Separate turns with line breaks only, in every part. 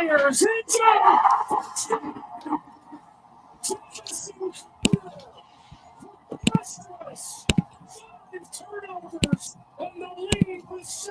fires. It's out. Turnovers, and the lead was.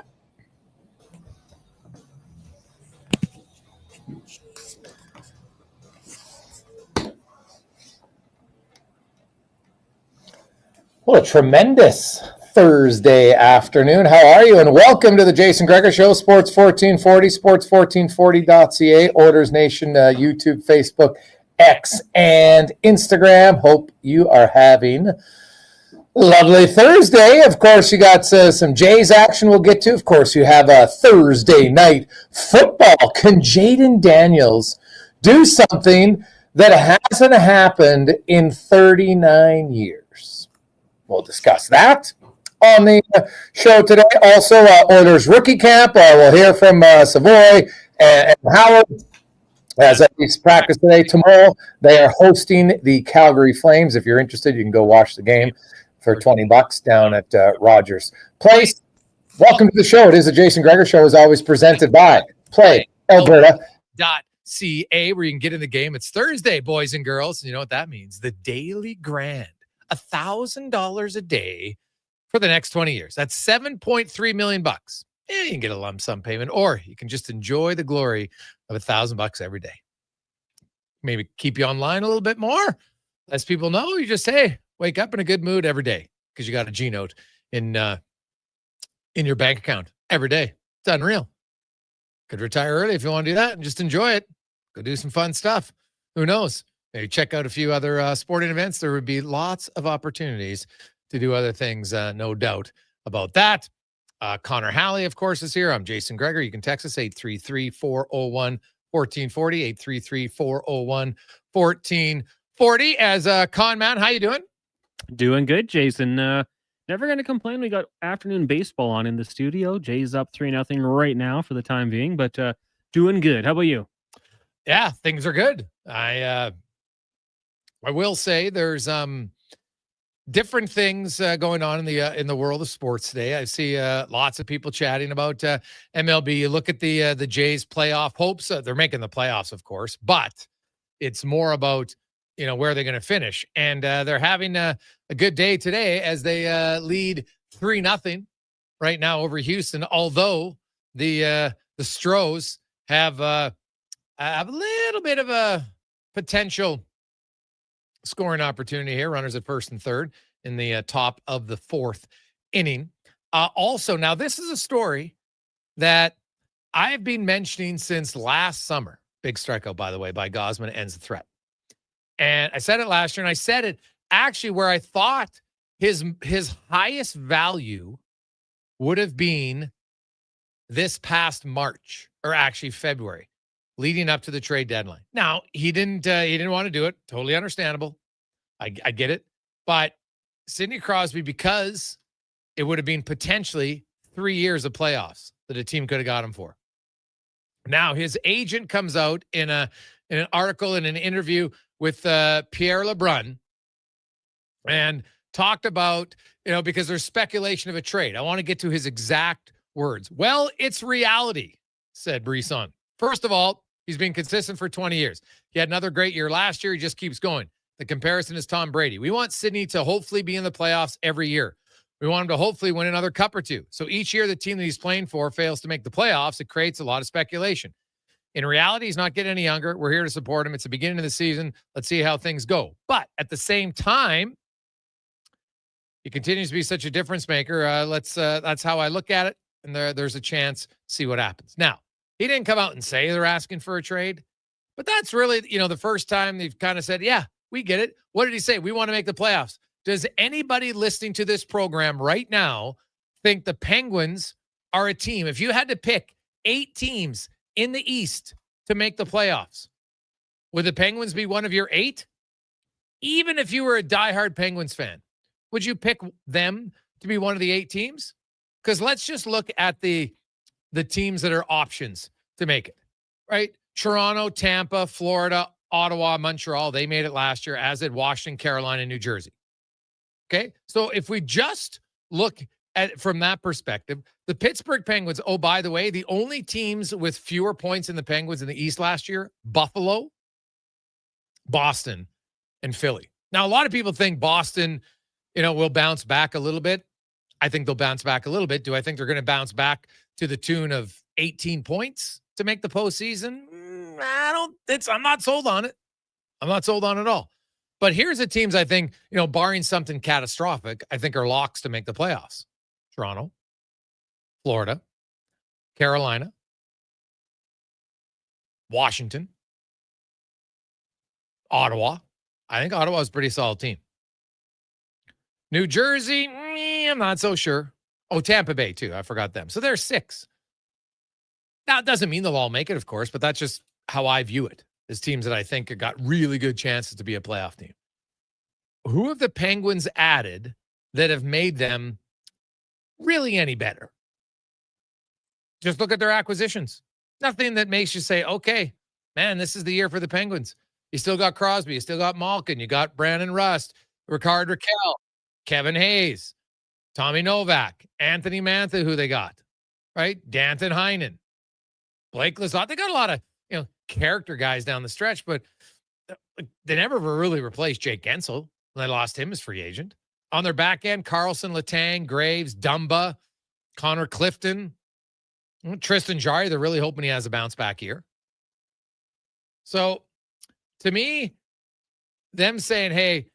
What a tremendous Thursday afternoon. How are you? And welcome to the Jason Gregor Show, Sports 1440, sports1440.ca, Orders Nation, YouTube, Facebook, X, and Instagram. Hope you are having a lovely Thursday. Of course, you got some Jays action we'll get to. Of course, you have a Thursday night football. Can Jaden Daniels do something that hasn't happened in 39 years? We'll discuss that on the show today. Also, Oilers rookie camp. We'll hear from Savoy and Howard as we practice today. Tomorrow, they are hosting the Calgary Flames. If you're interested, you can go watch the game for $20 down at Rogers Place. Welcome to the show. It is the Jason Gregor Show, as always, presented by Play Alberta.
.ca, where you can get in the game. It's Thursday, boys and girls. You know what that means? The Daily Grand. $1,000 a day for the next 20 years. That's $7.3 million. Yeah, you can get a lump sum payment, or you can just enjoy the glory of $1,000 every day. Maybe keep you online a little bit more. As people know, you just, hey, wake up in a good mood every day because you got a G note in your bank account every day. It's unreal. Could retire early if you want to do that and just enjoy it. Go do some fun stuff. Who knows? Maybe check out a few other sporting events. There would be lots of opportunities to do other things, no doubt about that. Connor Halley, of course, is here. I'm Jason Gregor. You can text us 833-401-1440, 833-401-1440. As Con Man, how you doing?
Doing good, Jason. Never going to complain. We got afternoon baseball on in the studio. Jay's up 3-0 right now for the time being, but doing good. How about you?
Yeah, things are good. I will say there's different things going on in the world of sports today. I see lots of people chatting about MLB. You look at the Jays playoff hopes. They're making the playoffs, of course, but it's more about where they're going to finish. And they're having a good day today as they lead 3-0 right now over Houston. Although the Stros have a little bit of a potential scoring opportunity here. Runners at first and third in the top of the fourth inning. Also, now this is a story that I've been mentioning since last summer. Big strikeout, by the way, by Gausman ends the threat. And I said it last year, and I said it actually where I thought his highest value would have been this past March, or actually February, leading up to the trade deadline. Now, he didn't want to do it. Totally understandable. I get it. But Sidney Crosby, because it would have been potentially 3 years of playoffs that a team could have got him for. Now, his agent comes out in an article, in an interview with Pierre LeBrun, and talked about, because there's speculation of a trade. I want to get to his exact words. Well, it's reality, said Brisson. First of all, he's been consistent for 20 years. He had another great year last year. He just keeps going. The comparison is Tom Brady. We want Sidney to hopefully be in the playoffs every year. We want him to hopefully win another cup or two. So each year the team that he's playing for fails to make the playoffs, it creates a lot of speculation. In reality, he's not getting any younger. We're here to support him. It's the beginning of the season. Let's see how things go. But at the same time, he continues to be such a difference maker. That's how I look at it. And there's a chance to see what happens. Now, he didn't come out and say they're asking for a trade, but that's really, the first time they've kind of said, yeah, we get it. What did he say? We want to make the playoffs. Does anybody listening to this program right now think the Penguins are a team? If you had to pick 8 teams in the East to make the playoffs, would the Penguins be one of your 8? Even if you were a diehard Penguins fan, would you pick them to be one of the 8 teams? Because let's just look at the teams that are options to make it, right? Toronto, Tampa, Florida, Ottawa, Montreal, they made it last year, as did Washington, Carolina, New Jersey. Okay, so if we just look from that perspective. The Pittsburgh Penguins, oh, by the way, the only teams with fewer points in the Penguins in the East last year, Buffalo, Boston, and Philly. Now, a lot of people think Boston, will bounce back a little bit. I think they'll bounce back a little bit. Do I think they're going to bounce back to the tune of 18 points to make the postseason? I'm not sold on it. I'm not sold on it at all. But here's the teams I think, barring something catastrophic, I think are locks to make the playoffs. Toronto, Florida, Carolina, Washington, Ottawa. I think Ottawa is a pretty solid team. New Jersey, I'm not so sure. Oh, Tampa Bay, too. I forgot them. So there's 6. Now, it doesn't mean they'll all make it, of course, but that's just how I view it, as teams that I think have got really good chances to be a playoff team. Who have the Penguins added that have made them really any better? Just look at their acquisitions. Nothing that makes you say, okay, man, this is the year for the Penguins. You still got Crosby. You still got Malkin. You got Brandon Rust, Ricard Raquel, Kevin Hayes, Tommy Novak, Anthony Mantha, who they got, right? Danton Heinen, Blake Lizotte. They got a lot of, character guys down the stretch, but they never really replaced Jake Gensel when they lost him as free agent. On their back end, Carlson, Letang, Graves, Dumba, Connor Clifton, Tristan Jarry. They're really hoping he has a bounce back year. So to me, them saying, hey,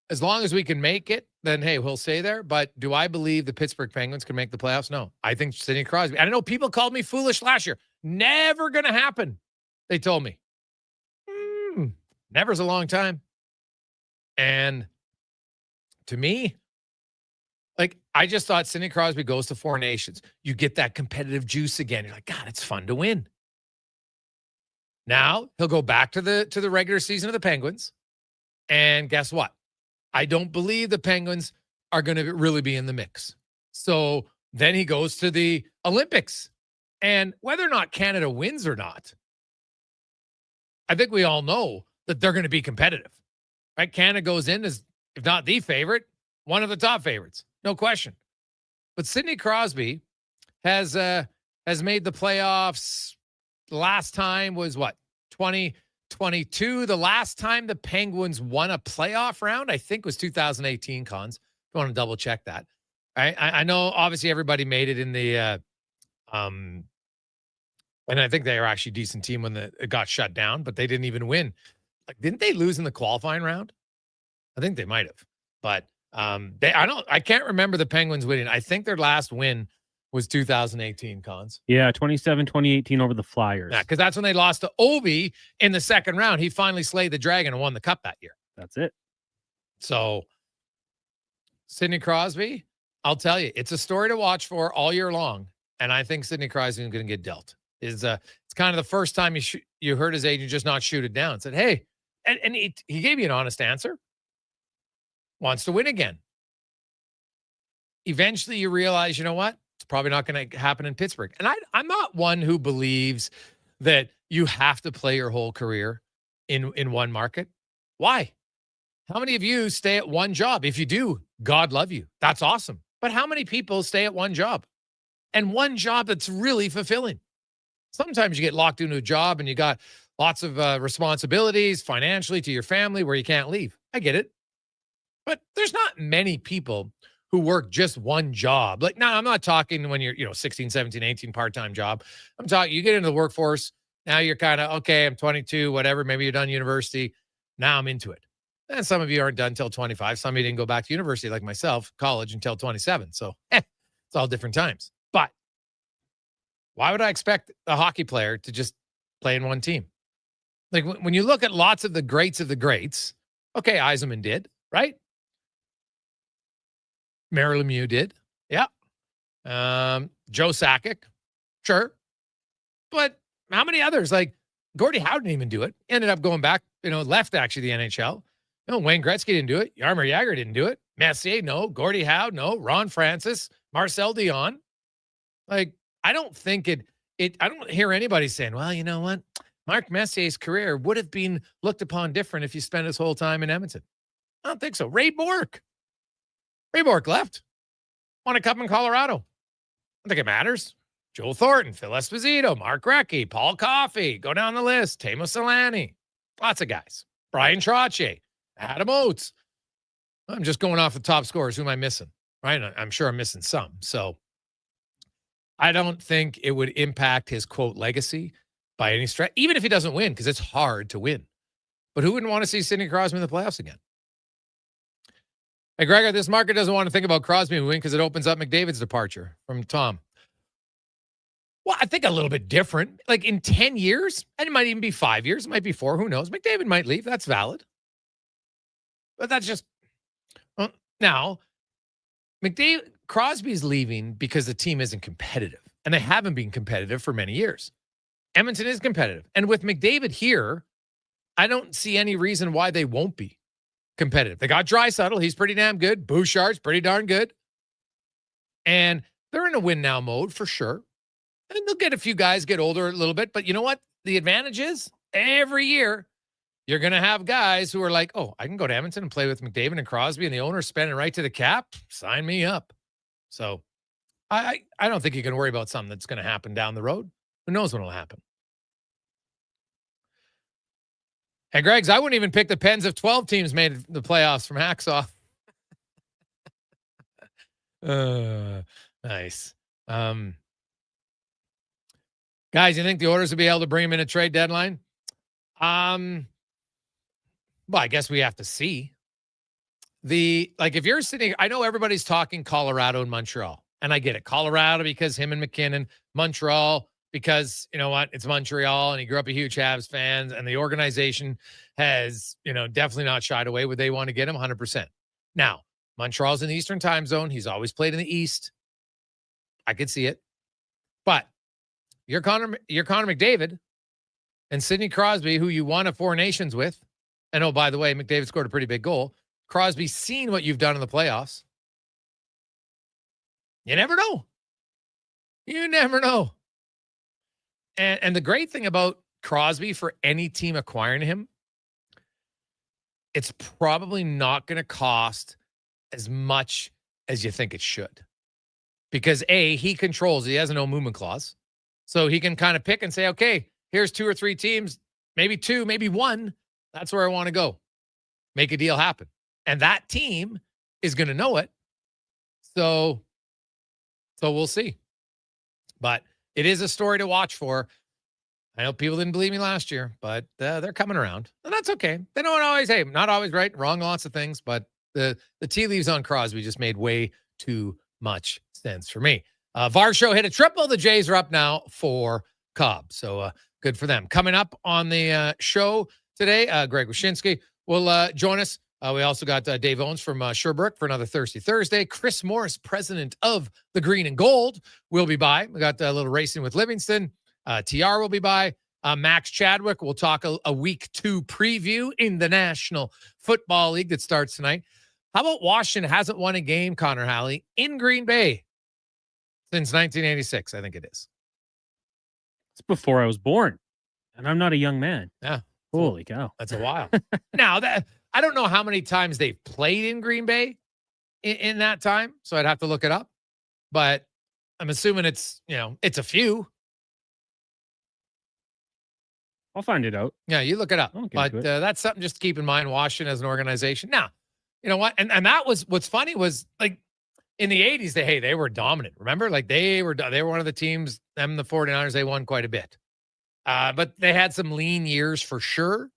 as long as we can make it, then, hey, we'll stay there. But do I believe the Pittsburgh Penguins can make the playoffs? No. I think Sidney Crosby. I know people called me foolish last year. Never going to happen, they told me. Never's a long time. And to me, I just thought Sidney Crosby goes to 4 Nations. You get that competitive juice again. You're like, God, it's fun to win. Now he'll go back to the regular season of the Penguins. And guess what? I don't believe the Penguins are going to really be in the mix. So then he goes to the Olympics. And whether or not Canada wins or not, I think we all know that they're going to be competitive. Right? Canada goes in as, if not the favorite, one of the top favorites. No question. But Sidney Crosby has made the playoffs. The last time was what? 2022. The last time the Penguins won a playoff round, I think, was 2018, Cons. If you want to double check that. I know obviously everybody made it in the and I think they were actually a decent team when it got shut down, but they didn't even win. Didn't they lose in the qualifying round? I think they might have. But I can't remember the Penguins winning. I think their last win was 2018, Cons.
Yeah, 2018 over the Flyers.
Yeah, because that's when they lost to Ovi in the second round. He finally slayed the Dragon and won the Cup that year.
That's it. So,
Sidney Crosby, I'll tell you, it's a story to watch for all year long. And I think Sidney Crosby is going to get dealt. It's kind of the first time you heard his agent just not shoot it down. And said, hey, and he gave you an honest answer. Wants to win again. Eventually you realize, you know what? It's probably not going to happen in Pittsburgh. And I'm not one who believes that you have to play your whole career in one market. Why? How many of you stay at one job? If you do, God love you. That's awesome. But how many people stay at one job? And one job that's really fulfilling. Sometimes you get locked into a job and you got lots of responsibilities financially to your family where you can't leave. I get it. But there's not many people who work just one job. I'm not talking when you're, 16, 17, 18 part-time job. I'm talking, you get into the workforce. Now you're kind of, okay, I'm 22, whatever. Maybe you're done university. Now I'm into it. And some of you aren't done until 25. Some of you didn't go back to university like myself, college until 27. So it's all different times. But why would I expect a hockey player to just play in one team? When you look at lots of the greats, okay, Yzerman did, right? Mary Lemieux did. Yeah. Joe Sakic. Sure. But how many others? Gordie Howe didn't even do it. Ended up going back, left actually the NHL. No, Wayne Gretzky didn't do it. Jaromir Jagr didn't do it. Messier, no. Gordie Howe, no. Ron Francis, Marcel Dion. I don't think I don't hear anybody saying, well, you know what? Mark Messier's career would have been looked upon different if he spent his whole time in Edmonton. I don't think so. Ray Bourque left. won a cup in Colorado. I don't think it matters. Joel Thornton, Phil Esposito, Mark Recchi, Paul Coffey, go down the list, Teemu Selanne, lots of guys. Brian Trottier, Adam Oates. I'm just going off the top scores. Who am I missing? Right? I'm sure I'm missing some. So I don't think it would impact his, quote, legacy by any stretch, even if he doesn't win, because it's hard to win. But who wouldn't want to see Sidney Crosby in the playoffs again? Hey, Gregor, this market doesn't want to think about Crosby winning because it opens up McDavid's departure, from Tom. Well, I think a little bit different. Like in 10 years, and it might even be 5 years, it might be 4, who knows? McDavid might leave. That's valid. But that's just, well, now, Crosby's leaving because the team isn't competitive, and they haven't been competitive for many years. Edmonton is competitive. And with McDavid here, I don't see any reason why they won't be competitive. They got Draisaitl. He's pretty damn good. Bouchard's pretty darn good. And they're in a win now mode for sure. And they'll get a few guys get older a little bit. But you know what? The advantage is every year you're going to have guys who are like, oh, I can go to Edmonton and play with McDavid and Crosby, and the owner's spending right to the cap. Sign me up. So I don't think you can worry about something that's going to happen down the road. Who knows when it'll happen? Hey, Greg's, I wouldn't even pick the Pens if 12 teams made the playoffs from Hacksaw. Nice. Guys, you think the Oilers will be able to bring him in a trade deadline? Well, I guess we have to see. If you're sitting, I know everybody's talking Colorado and Montreal, and I get it. Colorado because him and McKinnon, Montreal because, you know what, it's Montreal, and he grew up a huge Habs fan, and the organization has, definitely not shied away. Would they want to get him? 100%. Now, Montreal's in the Eastern time zone. He's always played in the East. I could see it. But you're Connor McDavid and Sidney Crosby, who you won a Four Nations with. And oh, by the way, McDavid scored a pretty big goal. Crosby's seen what you've done in the playoffs. You never know. You never know. And the great thing about Crosby for any team acquiring him, it's probably not going to cost as much as you think it should. Because he controls, he has a no movement clause. So he can kind of pick and say, okay, here's 2 or 3 teams, maybe 2, maybe 1. That's where I want to go. Make a deal happen. And that team is going to know it. So we'll see. But it is a story to watch for. I know people didn't believe me last year, but they're coming around. And that's okay. They don't always, not always right, wrong, lots of things. But the tea leaves on Crosby just made way too much sense for me. Varsho hit a triple. The Jays are up now for Cobb. So good for them. Coming up on the show today, Greg Wyshynski will join us. We also got Dave Owens from Sherbrooke for another Thirsty Thursday. Chris Morris, president of the Green and Gold, will be by. We got a little racing with Livingston. TR will be by. Max Chadwick will talk a week 2 preview in the National Football League that starts tonight. How about Washington hasn't won a game, Connor Halley, in Green Bay since 1986, I think it is.
It's before I was born, and I'm not a young man.
Yeah.
Holy cow.
That's a while. Now, I don't know how many times they've played in Green Bay in that time, so I'd have to look it up. But I'm assuming it's a few.
I'll find it out.
Yeah, you look it up. But that's something just to keep in mind, Washington as an organization. Now, you know what? And that was what's funny was like in the 80s, they were dominant. Remember? Like they were one of the teams, them, the 49ers, they won quite a bit. But they had some lean years for sure.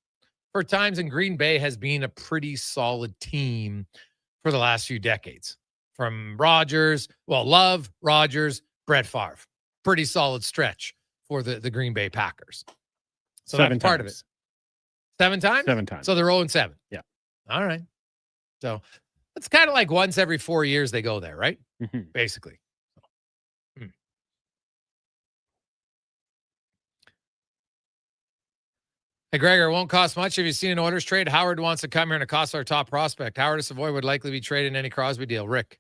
For times, and Green Bay has been a pretty solid team for the last few decades. From Love, Rodgers, Brett Favre. Pretty solid stretch for the Green Bay Packers. So that's part of it. 7 times?
7 times.
So they're 0-7.
Yeah.
All right. So it's kind of like once every 4 years they go there, right?
Mm-hmm.
Basically. Hey, Gregor, it won't cost much. Have you seen an Oilers trade? Howard wants to come here and it costs our top prospect. Howard Savoy would likely be traded in any Crosby deal. Rick.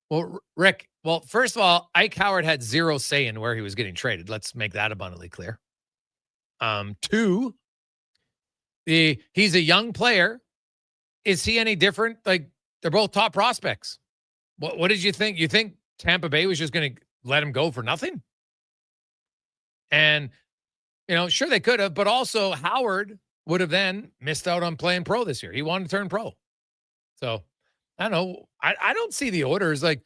Well, first of all, Ike Howard had 0 say in where he was getting traded. Let's make that abundantly clear. 2, he's a young player. Is he any different? Like, they're both top prospects. What did you think? You think Tampa Bay was just going to let him go for nothing? And, sure they could have, but also Howard would have then missed out on playing pro this year. He wanted to turn pro. So, I don't know. I don't see the Oilers. Like,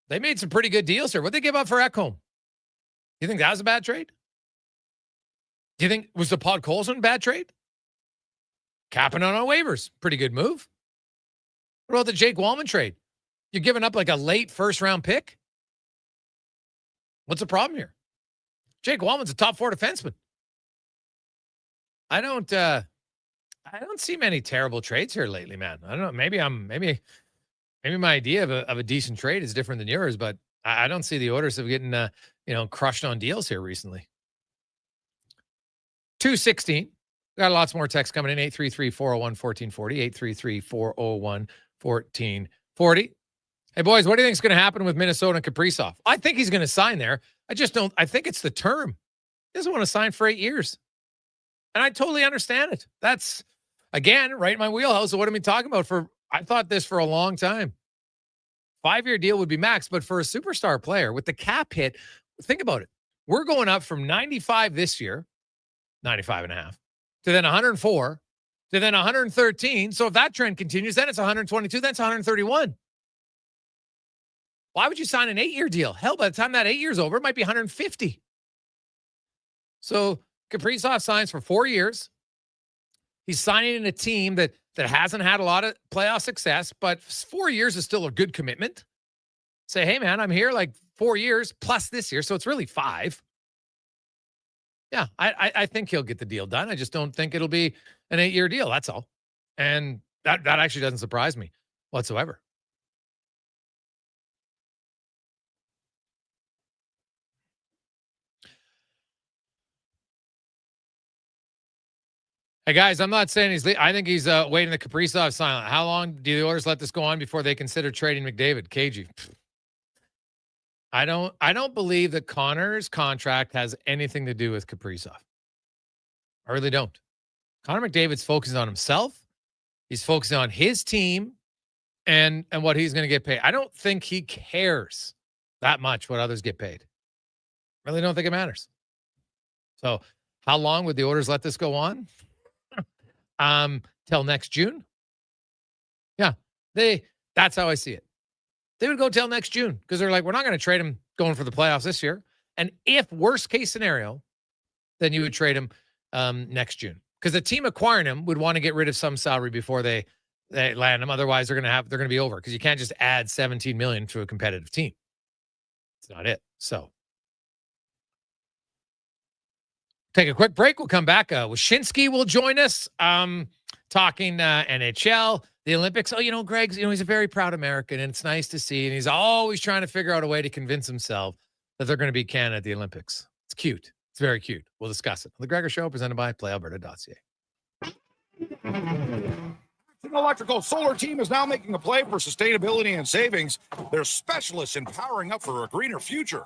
they made some pretty good deals here. What'd they give up for Ekholm? You think that was a bad trade? Do you think, was the Pod Colson a bad trade? Capping on waivers. Pretty good move. What about the Jake Wallman trade? You're giving up like a late first-round pick? What's the problem here? Jake Wallman's a top 4 defenseman. I don't see many terrible trades here lately, man. I don't know. Maybe my idea of a decent trade is different than yours, but I don't see the Oilers of getting crushed on deals here recently. 216. Got lots more text coming in. 833-401-1440. 833-401-1440. Hey, boys, what do you think is going to happen with Minnesota and Kaprizov? I think he's going to sign there. I think it's the term. He doesn't want to sign for 8 years. And I totally understand it. That's, again, right in my wheelhouse. So what am I talking about? I thought this for a long time. 5-year deal would be max, but for a superstar player with the cap hit, think about it. We're going up from 95 this year, 95 and a half, to then 104, to then 113. So if that trend continues, then it's 122, then it's 131. Why would you sign an 8-year deal? Hell, by the time that 8 years over, it might be 150. So Kaprizov signs for 4 years. He's signing in a team that hasn't had a lot of playoff success, but 4 years is still a good commitment. Say, hey, man, I'm here like 4 years plus this year, so it's really 5. Yeah, I think he'll get the deal done. I just don't think it'll be an 8-year deal. That's all. And that actually doesn't surprise me whatsoever. Hey, guys, I'm not saying I think he's waiting the Kaprizov silent. How long do the Oilers let this go on before they consider trading McDavid? KG. I don't believe that Connor's contract has anything to do with Kaprizov. I really don't. Connor McDavid's focusing on himself. He's focusing on his team and what he's going to get paid. I don't think he cares that much what others get paid. Really don't think it matters. So how long would the Oilers let this go on? Till next June. Yeah, that's how I see it. They would go till next June because they're like, we're not going to trade him going for the playoffs this year. And if worst case scenario, then you would trade him next June because the team acquiring him would want to get rid of some salary before they land him. Otherwise, they're going to be over because you can't just add $17 million to a competitive team. It's not it. So take a quick break. We'll come back. Wyshynski will join us talking NHL, the Olympics. Oh, Greg's, he's a very proud American, and it's nice to see. And he's always trying to figure out a way to convince himself that they're going to beat Canada at the Olympics. It's cute. It's very cute. We'll discuss it. On the Gregor Show, presented by PlayAlberta.ca.
An electrical solar team is now making a play for sustainability and savings. They're specialists in powering up for a greener future.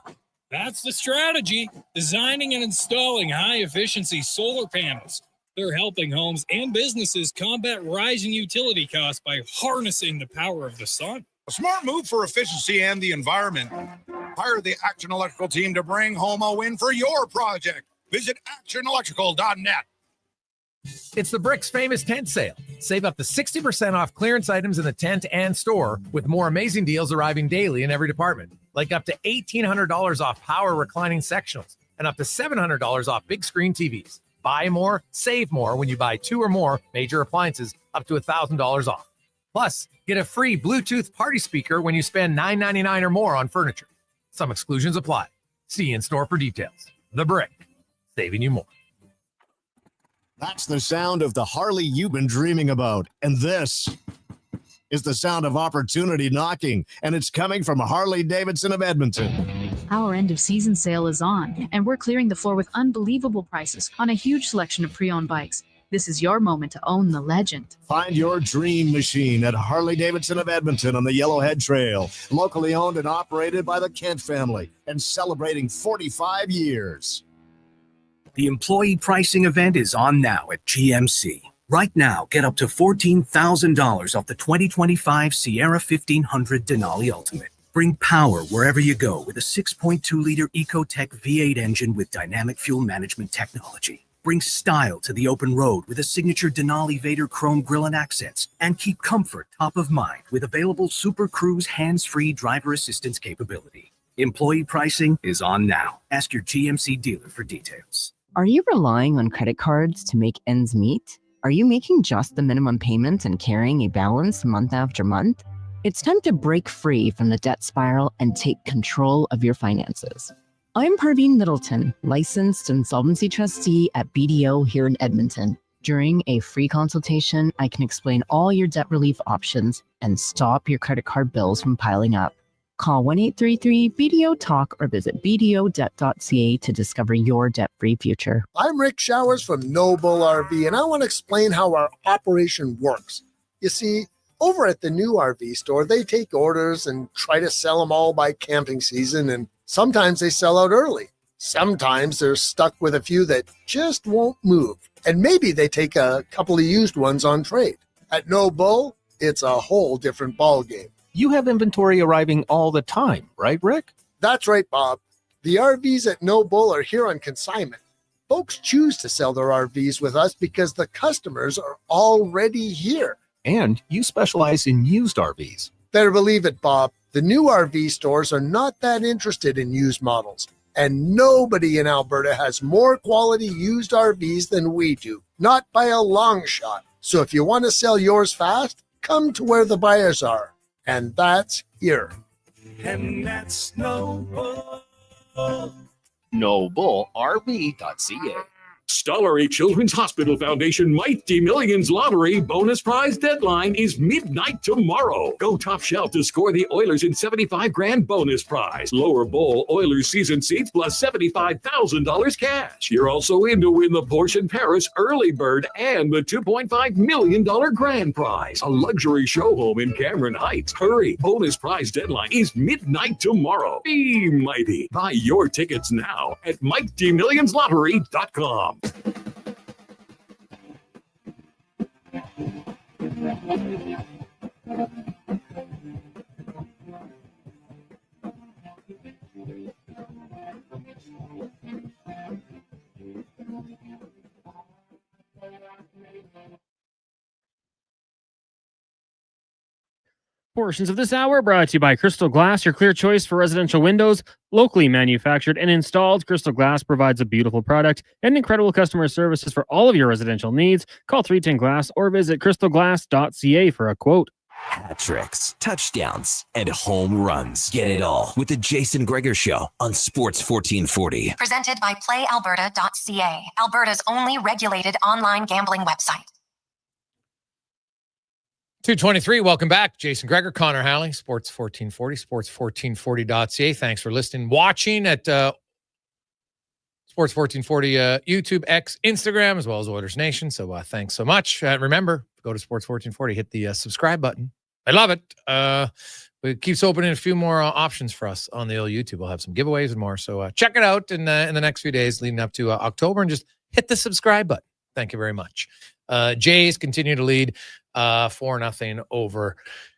That's the strategy. Designing and installing high-efficiency solar panels. They're helping homes and businesses combat rising utility costs by harnessing the power of the sun.
A smart move for efficiency and the environment. Hire the Action Electrical team to bring home a win for your project. Visit actionelectrical.net.
It's the Brick's famous tent sale. Save up to 60% off clearance items in the tent and store, with more amazing deals arriving daily in every department. Like up to $1,800 off power reclining sectionals and up to $700 off big screen TVs. Buy more, save more when you buy 2 or more major appliances up to $1,000 off. Plus, get a free Bluetooth party speaker when you spend $9.99 or more on furniture. Some exclusions apply. See in-store for details. The Brick, saving you more.
That's the sound of the Harley you've been dreaming about. And this is the sound of opportunity knocking. And it's coming from Harley-Davidson of Edmonton.
Our end-of-season sale is on, and we're clearing the floor with unbelievable prices on a huge selection of pre-owned bikes. This is your moment to own the legend.
Find your dream machine at Harley-Davidson of Edmonton on the Yellowhead Trail. Locally owned and operated by the Kent family and celebrating 45 years.
The employee pricing event is on now at GMC. Right now, get up to $14,000 off the 2025 Sierra 1500 Denali Ultimate. Bring power wherever you go with a 6.2-liter EcoTech V8 engine with dynamic fuel management technology. Bring style to the open road with a signature Denali Vader chrome grille and accents. And keep comfort top of mind with available Super Cruise hands-free driver assistance capability. Employee pricing is on now. Ask your GMC dealer for details.
Are you relying on credit cards to make ends meet? Are you making just the minimum payment and carrying a balance month after month? It's time to break free from the debt spiral and take control of your finances. I'm Parveen Middleton, licensed insolvency trustee at BDO here in Edmonton. During a free consultation, I can explain all your debt relief options and stop your credit card bills from piling up. Call 1-833-BDO-TALK or visit bdodebt.ca to discover your debt-free future.
I'm Rick Showers from No Bull RV, and I want to explain how our operation works. You see, over at the new RV store, they take orders and try to sell them all by camping season, and sometimes they sell out early. Sometimes they're stuck with a few that just won't move, and maybe they take a couple of used ones on trade. At No Bull, it's a whole different ballgame.
You have inventory arriving all the time, right, Rick?
That's right, Bob. The RVs at No Bull are here on consignment. Folks choose to sell their RVs with us because the customers are already here.
And you specialize in used RVs.
Better believe it, Bob. The new RV stores are not that interested in used models. And nobody in Alberta has more quality used RVs than we do. Not by a long shot. So if you want to sell yours fast, come to where the buyers are. And that's here.
And that's NoBull.
NoBullRV.ca.
Stollery Children's Hospital Foundation Mighty Millions Lottery bonus prize deadline is midnight tomorrow. Go top shelf to score the Oilers in $75,000 bonus prize. Lower bowl Oilers season seats plus $75,000 cash. You're also in to win the Porsche Paris early bird and the $2.5 million grand prize. A luxury show home in Cameron Heights. Hurry, bonus prize deadline is midnight tomorrow. Be mighty. Buy your tickets now at MightyMillionsLottery.com.
Portions of this hour brought to you by Crystal Glass, your clear choice for residential windows. Locally manufactured and installed, Crystal Glass provides a beautiful product and incredible customer services for all of your residential needs. Call 310 Glass or visit crystalglass.ca for a quote.
Hat tricks, touchdowns, and home runs. Get it all with the Jason Gregor Show on Sports 1440.
Presented by PlayAlberta.ca, Alberta's only regulated online gambling website.
2:23. Welcome back. Jason Gregor, Connor Halley, Sports 1440, sports1440.ca. Thanks for listening, watching at Sports 1440 YouTube, X, Instagram, as well as Oilers Nation. So thanks so much. Remember, go to Sports 1440, hit the subscribe button. I love it. It keeps opening a few more options for us on the old YouTube. We'll have some giveaways and more. So check it out in the next few days leading up to October, and just hit the subscribe button. Thank you very much. Jays continue to lead 4-0 over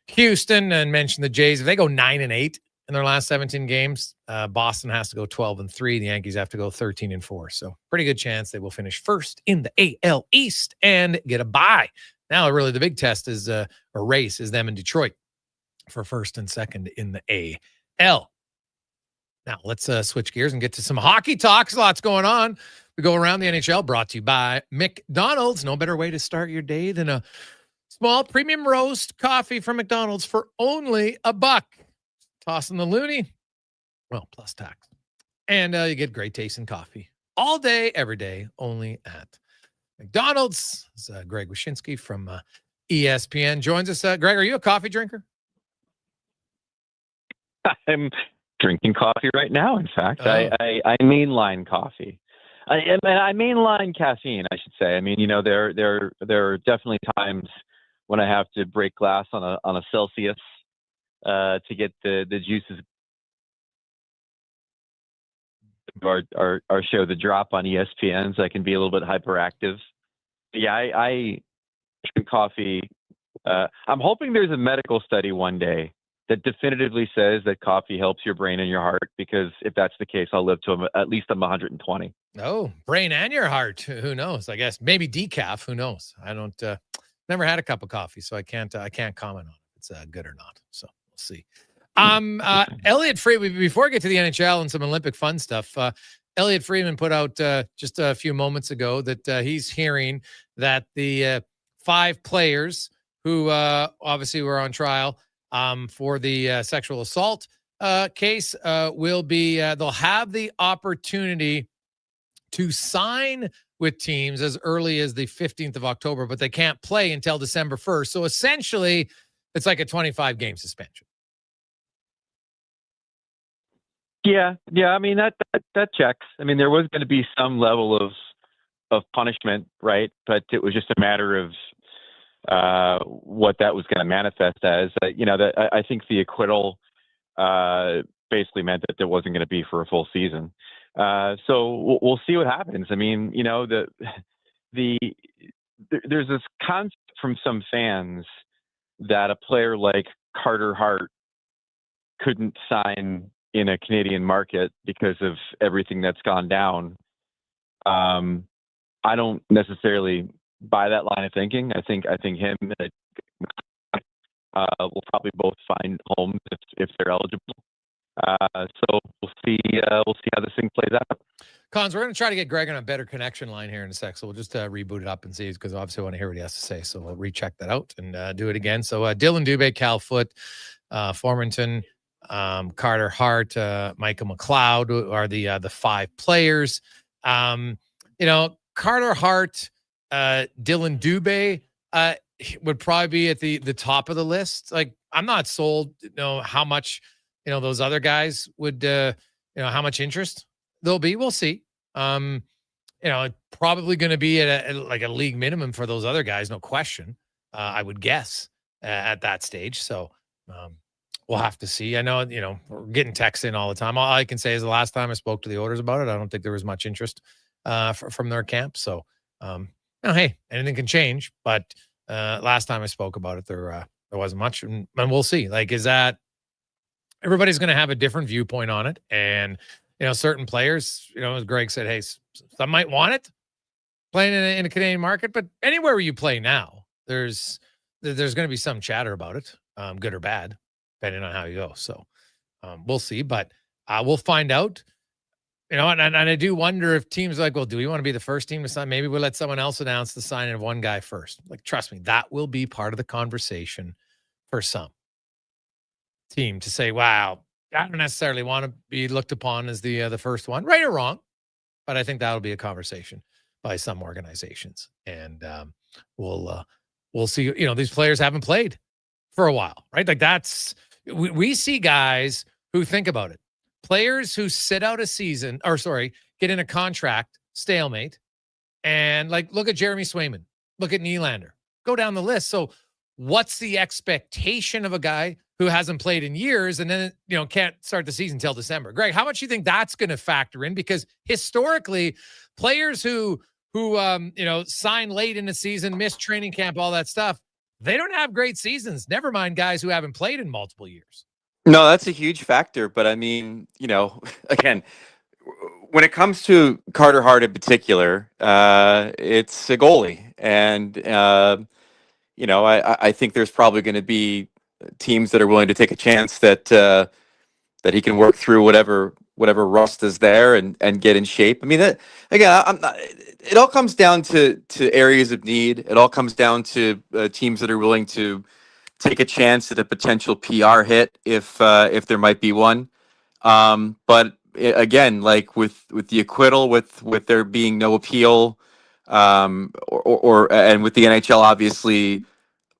Houston, and mentioned the Jays. If they go 9-8 in their last 17 games, Boston has to go 12-3. The Yankees have to go 13-4. So pretty good chance they will finish first in the AL East and get a bye. Now, really, the big test is a race is them in Detroit for first and second in the AL. Now, let's switch gears and get to some hockey talks. Lots going on. We go around the NHL, brought to you by McDonald's. No better way to start your day than a small premium roast coffee from McDonald's for only $1. Toss in the loonie, well, plus tax. And you get great tasting coffee all day, every day, only at McDonald's. This is Greg Wyshynski from ESPN joins us. Greg, are you a coffee drinker?
I'm drinking coffee right now. In fact, I mainline coffee. I mainline caffeine, I should say. I mean, you know, there are definitely times when I have to break glass on a Celsius to get the juices. Our show, The Drop on ESPN, so I can be a little bit hyperactive. Yeah, drink coffee. I'm hoping there's a medical study one day that definitively says that coffee helps your brain and your heart, because if that's the case, I'll live to at least I'm 120.
Oh, brain and your heart. Who knows? I guess maybe decaf. Who knows? I don't. Never had a cup of coffee, so I can't comment on if it's good or not. So we'll see. Elliot Freeman. Before I get to the NHL and some Olympic fun stuff, Elliot Freeman put out just a few moments ago that he's hearing that the 5 players who obviously were on trial for the sexual assault case will be they'll have the opportunity to sign with teams as early as the 15th of October, but they can't play until December 1st. So essentially, it's like a 25-game suspension.
Yeah. I mean, that checks. I mean, there was going to be some level of punishment, right? But it was just a matter of what that was going to manifest as. I think the acquittal basically meant that there wasn't going to be for a full season. So we'll see what happens. I mean, there's this concept from some fans that a player like Carter Hart couldn't sign in a Canadian market because of everything that's gone down. I don't necessarily buy that line of thinking. I think him will probably both find homes if they're eligible. So we'll see how this thing plays out.
Cons, we're going to try to get Greg on a better connection line here in a sec. So we'll just reboot it up and see, because obviously I want to hear what he has to say. So we'll recheck that out and do it again. So Dylan Dubé, Cal Foote, Formanton, Carter Hart, Michael McLeod are the 5 players. Carter Hart, Dylan Dubé would probably be at the top of the list. Like, I'm not sold, how much, those other guys would, how much interest there'll be. We'll see. It's probably going to be at a league minimum for those other guys. No question. I would guess at that stage. So, we'll have to see. I know, we're getting texts in all the time. All I can say is the last time I spoke to the Oilers about it, I don't think there was much interest from their camp. So, hey, anything can change. But last time I spoke about it, there wasn't much. And we'll see. Like, is that everybody's going to have a different viewpoint on it? And, certain players, as Greg said, hey, some might want it playing in a Canadian market. But anywhere where you play now, there's going to be some chatter about it, good or bad, depending on how you go. So we'll see, but we'll find out, and I do wonder if teams are like, well, do we want to be the first team to sign? Maybe we'll let someone else announce the signing of one guy first. Like, trust me, that will be part of the conversation for some team to say, wow, I don't necessarily want to be looked upon as the first one, right or wrong. But I think that'll be a conversation by some organizations. And we'll see, these players haven't played for a while, right? Like, we see guys who think about it. Players who sit out a season, get in a contract stalemate, and look at Jeremy Swayman, look at Nylander, go down the list. So what's the expectation of a guy who hasn't played in years and then, can't start the season until December? Greg, how much do you think that's going to factor in? Because historically, players who sign late in the season, miss training camp, all that stuff, they don't have great seasons. Never mind guys who haven't played in multiple years.
No, that's a huge factor. But I mean, again, when it comes to Carter Hart in particular, it's a goalie. And, I think there's probably going to be teams that are willing to take a chance that he can work through whatever rust is there and get in shape. I mean, it all comes down to areas of need. It all comes down to teams that are willing to take a chance at a potential PR hit if there might be one. But again, like with the acquittal, with there being no appeal, and with the NHL obviously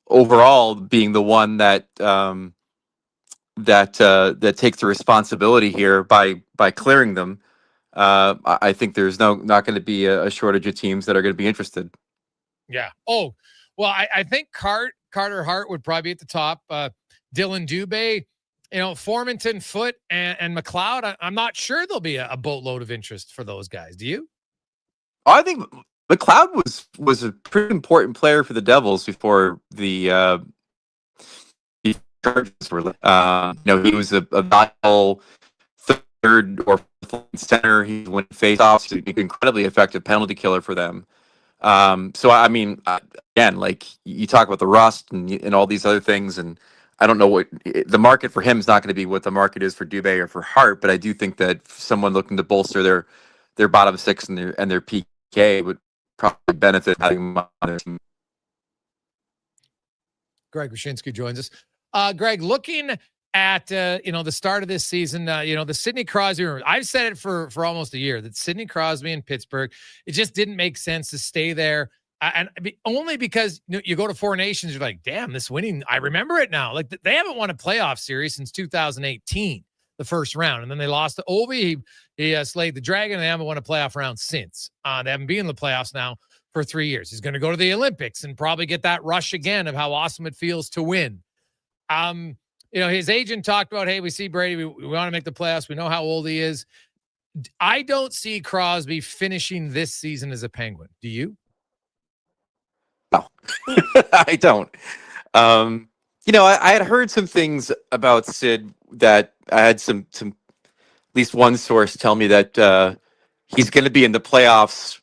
overall being the one that takes the responsibility here by clearing them, I think there's not going to be a shortage of teams that are going to be interested.
Yeah. Oh, well, I think Carter Hart would probably be at the top. Dylan Dubé, Formanton, Foote, and McLeod. I'm not sure there'll be a boatload of interest for those guys. Do you?
I think McLeod was a pretty important player for the Devils before the Chargers were. He was a valuable third or fourth center. He went faceoffs. He's an incredibly effective penalty killer for them. So I mean, again, like you talk about the rust and all these other things, and I don't know what the market for him is not going to be what the market is for Dubé or for Hart, but I do think that someone looking to bolster their bottom six and their PK would probably benefit having him on their team.
Greg Wyshynski joins us. Greg, looking at the start of this season, the Sidney Crosby. I've said it for almost a year that Sidney Crosby in Pittsburgh, it just didn't make sense to stay there, only because you go to Four Nations, you're like, damn, this winning. I remember it now. Like they haven't won a playoff series since 2018, the first round, and then they lost to Ovi. He slayed the Dragon, and they haven't won a playoff round since. They haven't been in the playoffs now for 3 years. He's going to go to the Olympics and probably get that rush again of how awesome it feels to win. His agent talked about, hey, we see Brady. We want to make the playoffs. We know how old he is. I don't see Crosby finishing this season as a Penguin. Do you?
No, I don't. I had heard some things about Sid that I had some at least one source tell me that he's going to be in the playoffs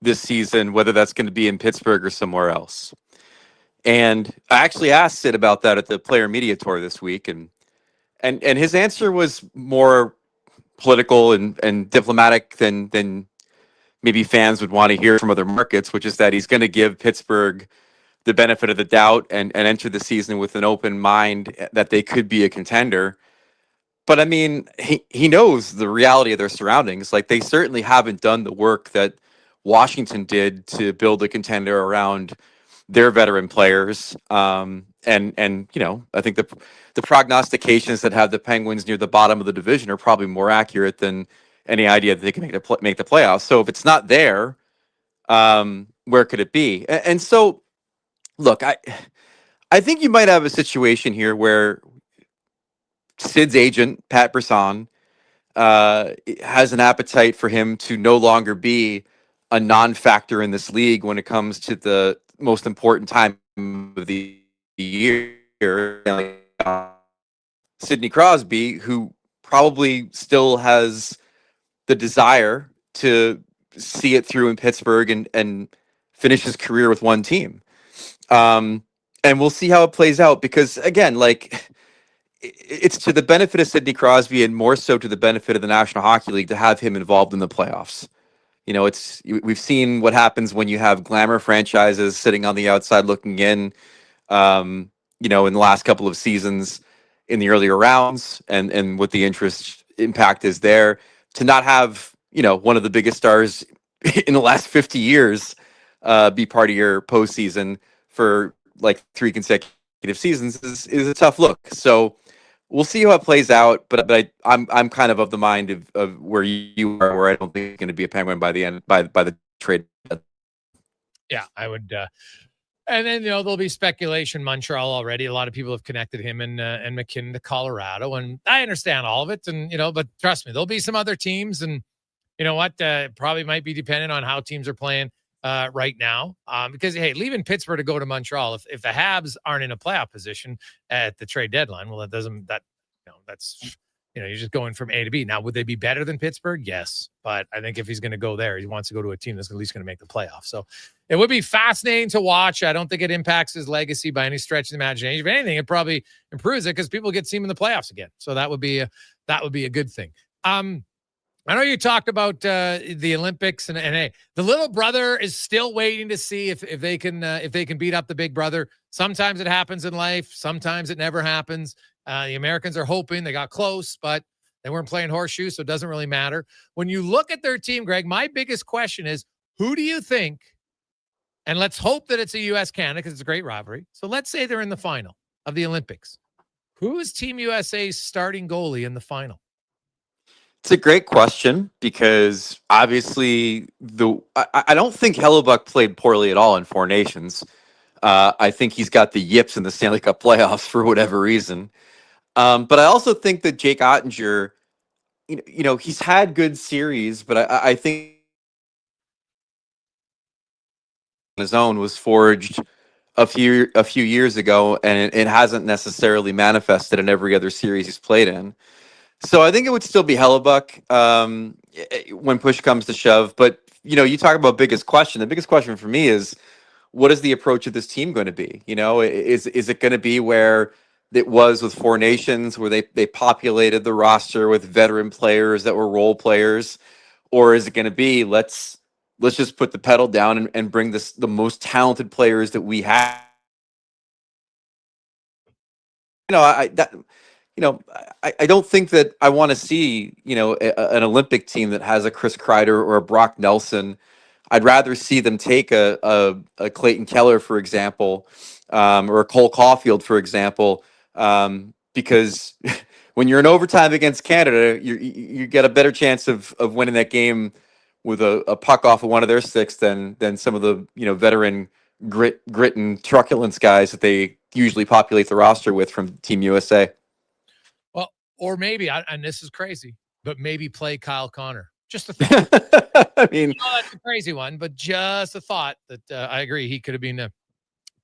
this season, whether that's going to be in Pittsburgh or somewhere else. And I actually asked Sid about that at the player media tour this week, and his answer was more political and diplomatic than maybe fans would want to hear from other markets, which is that he's going to give Pittsburgh the benefit of the doubt and enter the season with an open mind that they could be a contender. But I mean, he knows the reality of their surroundings. Like they certainly haven't done the work that Washington did to build a contender around their veteran players. I think the prognostications that have the Penguins near the bottom of the division are probably more accurate than any idea that they can make the playoffs. So if it's not there, where could it be? And so, look, I think you might have a situation here where Sid's agent, Pat Brisson, has an appetite for him to no longer be a non-factor in this league when it comes to the most important time of the year. Sidney Crosby, who probably still has the desire to see it through in Pittsburgh and finish his career with one team. And we'll see how it plays out because, again, like it's to the benefit of Sidney Crosby and more so to the benefit of the National Hockey League to have him involved in the playoffs. We've seen what happens when you have glamour franchises sitting on the outside looking in, in the last couple of seasons in the earlier rounds and what the interest impact is there. To not have, one of the biggest stars in the last 50 years be part of your postseason for like 3 consecutive seasons is a tough look. So we'll see how it plays out, but I'm kind of the mind of where you are, where I don't think it's going to be a Penguin by the end by the trade.
Yeah, I would. And then there'll be speculation. Montreal already. A lot of people have connected him and McKinnon to Colorado, and I understand all of it. And but trust me, there'll be some other teams, and you know what? Probably might be dependent on how teams are playing right now. Because hey, leaving Pittsburgh to go to Montreal, if the Habs aren't in a playoff position at the trade deadline, well, that's you're just going from A to B. Now, would they be better than Pittsburgh? Yes, but I think if he's going to go there, he wants to go to a team that's at least going to make the playoffs. So it would be fascinating to watch. I don't think it impacts his legacy by any stretch of the imagination. If anything, it probably improves it because people get to see him in the playoffs again. So that would be a good thing. I know you talked about the Olympics and hey, the little brother is still waiting to see if they can beat up the big brother. Sometimes it happens in life. Sometimes it never happens. The Americans are hoping they got close, but they weren't playing horseshoe, so it doesn't really matter. When you look at their team, Greg, my biggest question is, who do you think, and let's hope that it's a U.S.-Canada because it's a great rivalry. So let's say they're in the final of the Olympics. Who is Team USA's starting goalie in the final?
It's a great question because obviously I don't think Hellebuck played poorly at all in Four Nations. I think he's got the yips in the Stanley Cup playoffs for whatever reason. But I also think that Jake Ottinger, he's had good series, but I think his own was forged a few years ago, and it hasn't necessarily manifested in every other series he's played in. So I think it would still be Hellebuck when push comes to shove. But you talk about biggest question. The biggest question for me is, what is the approach of this team going to be? Is it going to be where it was with Four Nations, where they populated the roster with veteran players that were role players, or is it going to be let's just put the pedal down and bring the most talented players that we have? I don't think that I want to see, an Olympic team that has a Chris Kreider or a Brock Nelson. I'd rather see them take a Clayton Keller, for example, or a Cole Caulfield, for example, because when you're in overtime against Canada, you get a better chance of winning that game with a puck off of one of their sticks than some of the veteran grit and truculence guys that they usually populate the roster with from Team USA.
Well, or maybe, and this is crazy, but maybe play Kyle Connor. Just a thought.
I mean,
that's a crazy one, but just a thought that I agree he could have been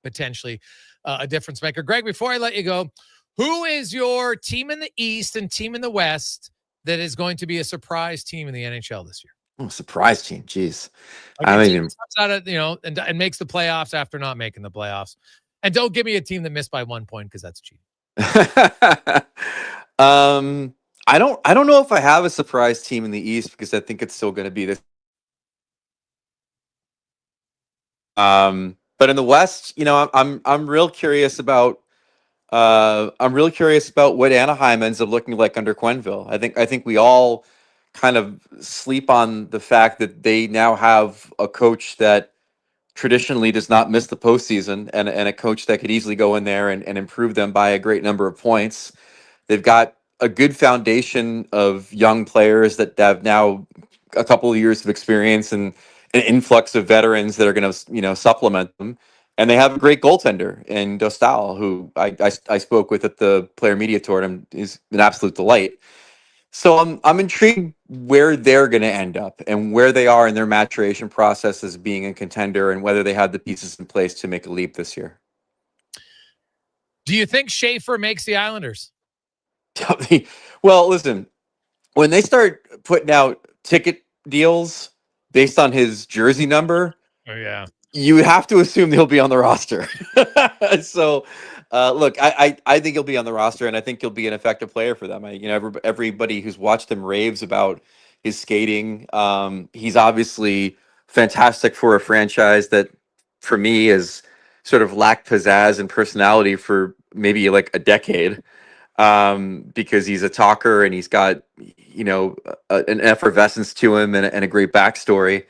potentially a difference maker. Greg, before I let you go, who is your team in the East and team in the West that is going to be a surprise team in the NHL this year?
Oh, surprise team. Jeez.
I mean, comes out of, and makes the playoffs after not making the playoffs. And don't give me a team that missed by 1 point, because that's cheating.
I don't know if I have a surprise team in the East, because I think it's still going to be this. But in the West, I'm real curious about what Anaheim ends up looking like under Quenneville. I think we all kind of sleep on the fact that they now have a coach that traditionally does not miss the postseason, and a coach that could easily go in there and improve them by a great number of points. They've got a good foundation of young players that have now a couple of years of experience and an influx of veterans that are going to, supplement them. And they have a great goaltender in Dostal, who I spoke with at the Player Media Tour, and is an absolute delight. So I'm intrigued where they're going to end up and where they are in their maturation process as being a contender, and whether they have the pieces in place to make a leap this year.
Do you think Schaefer makes the Islanders?
Well, listen, when they start putting out ticket deals based on his jersey number,
oh yeah,
you have to assume he'll be on the roster. So, look, I think he'll be on the roster, and I think he'll be an effective player for them. Everybody who's watched him raves about his skating. He's obviously fantastic for a franchise that, for me, has sort of lacked pizzazz and personality for maybe like a decade. Because he's a talker, and he's got, an effervescence to him, and a great backstory.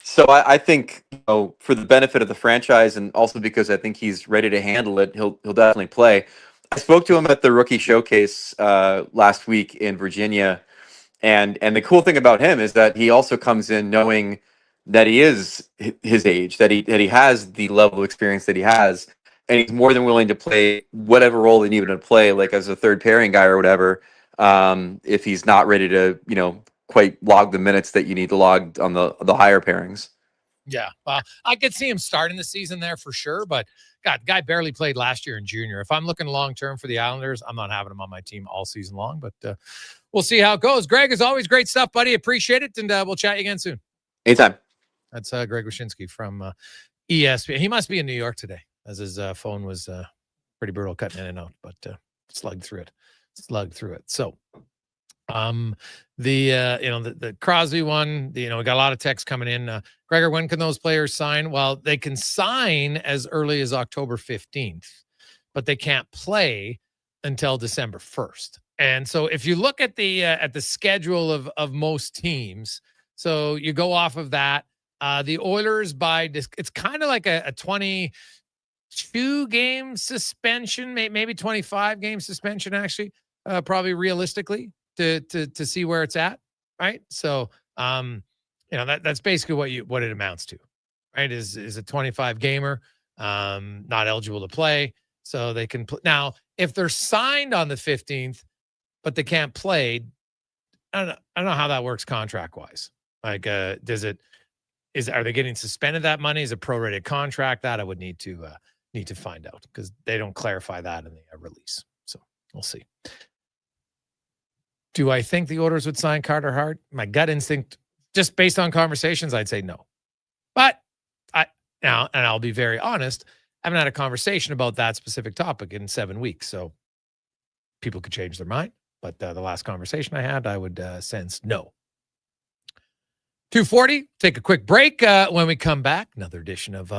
So I think, for the benefit of the franchise, and also because I think he's ready to handle it, he'll definitely play. I spoke to him at the rookie showcase last week in Virginia, and the cool thing about him is that he also comes in knowing that he is his age, that he has the level of experience that he has. And he's more than willing to play whatever role they need him to play, like as a third pairing guy or whatever, if he's not ready to, quite log the minutes that you need to log on the higher pairings.
Yeah, well, I could see him starting the season there for sure, but God, guy barely played last year in junior. If I'm looking long-term for the Islanders, I'm not having him on my team all season long, but we'll see how it goes. Greg, as always, great stuff, buddy. Appreciate it, and we'll chat you again soon.
Anytime.
That's Greg Wyshynski from ESPN. He must be in New York today, as his phone was pretty brutal cutting in and out, but slugged through it. So the Crosby one, we got a lot of texts coming in. Gregor, when can those players sign? Well, they can sign as early as October 15th, but they can't play until December 1st. And so if you look at the schedule of most teams, so you go off of that, the Oilers it's kind of like a 22-game suspension, maybe 25-game suspension, actually, probably realistically, to see where it's at, right? So, that's basically what it amounts to, right? Is a 25-gamer, not eligible to play, so they can play. Now, if they're signed on the 15th, but they can't play, I don't know how that works contract-wise. Like, is Are they getting suspended that money? Is it prorated contract? That I would need to find out because they don't clarify that in the release. So we'll see. Do I think the Oilers would sign Carter Hart? My gut instinct, just based on conversations, I'd say no. But I'll be very honest, I haven't had a conversation about that specific topic in 7 weeks. So people could change their mind. But the last conversation I had, I would sense no. 2:40, take a quick break. When we come back, another edition of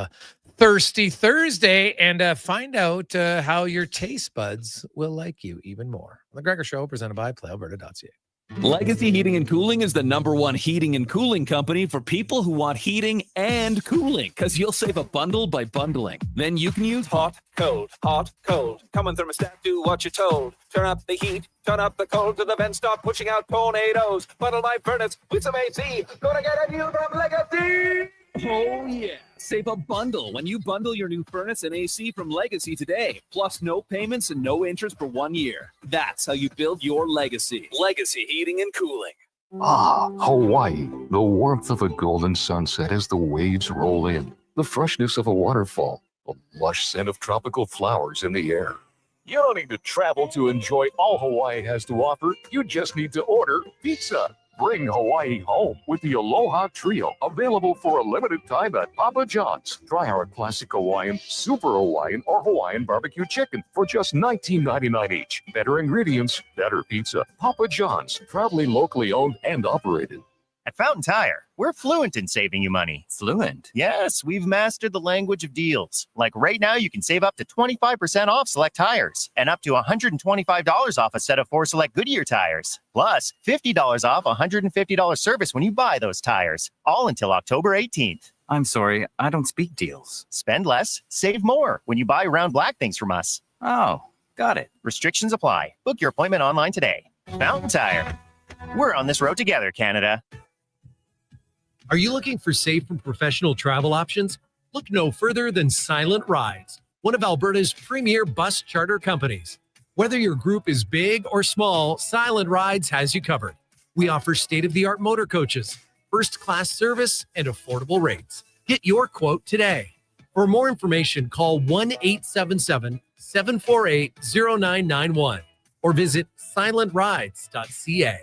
Thirsty Thursday, and find out how your taste buds will like you even more. The Gregor Show, presented by PlayAlberta.ca.
Legacy Heating and Cooling is the #1 heating and cooling company for people who want heating and cooling, because you'll save a bundle by bundling. Then you can use hot, cold, hot, cold. Come on, thermostat, do what you're told. Turn up the heat, turn up the cold, to the vent stop pushing out tornadoes. Bundle my furnace with some AC. Gonna get a new from Legacy! Oh, yeah. Save a bundle when you bundle your new furnace and AC from Legacy today. Plus no payments and no interest for 1 year. That's how you build your legacy. Legacy Heating and Cooling.
Ah, Hawaii. The warmth of a golden sunset as the waves roll in. The freshness of a waterfall. The lush scent of tropical flowers in the air.
You don't need to travel to enjoy all Hawaii has to offer. You just need to order pizza. Bring Hawaii home with the Aloha Trio, available for a limited time at Papa John's. Try our classic Hawaiian, super Hawaiian, or Hawaiian barbecue chicken for just $19.99 each. Better ingredients, better pizza. Papa John's, proudly locally owned and operated.
At Fountain Tire, we're fluent in saving you money. Fluent? Yes, we've mastered the language of deals. Like right now, you can save up to 25% off select tires and up to $125 off a set of 4 select Goodyear tires. Plus, $50 off $150 service when you buy those tires. All until October 18th.
I'm sorry, I don't speak deals.
Spend less, save more when you buy Round Black things from us.
Oh, got it.
Restrictions apply. Book your appointment online today. Fountain Tire. We're on this road together, Canada.
Are you looking for safe and professional travel options? Look no further than Silent Rides, one of Alberta's premier bus charter companies. Whether your group is big or small, Silent Rides has you covered. We offer state-of-the-art motor coaches, first-class service, and affordable rates. Get your quote today. For more information, call 1-877-748-0991 or visit silentrides.ca.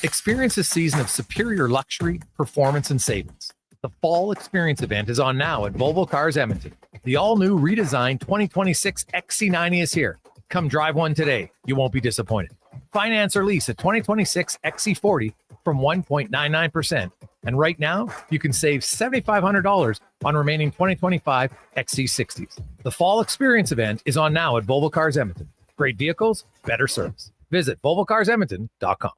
Experience a season of superior luxury, performance, and savings. The Fall Experience event is on now at Volvo Cars Edmonton. The all-new redesigned 2026 XC90 is here. Come drive one today. You won't be disappointed. Finance or lease a 2026 XC40 from 1.99%. And right now, you can save $7,500 on remaining 2025 XC60s. The Fall Experience event is on now at Volvo Cars Edmonton. Great vehicles, better service. Visit volvocarsedmonton.com.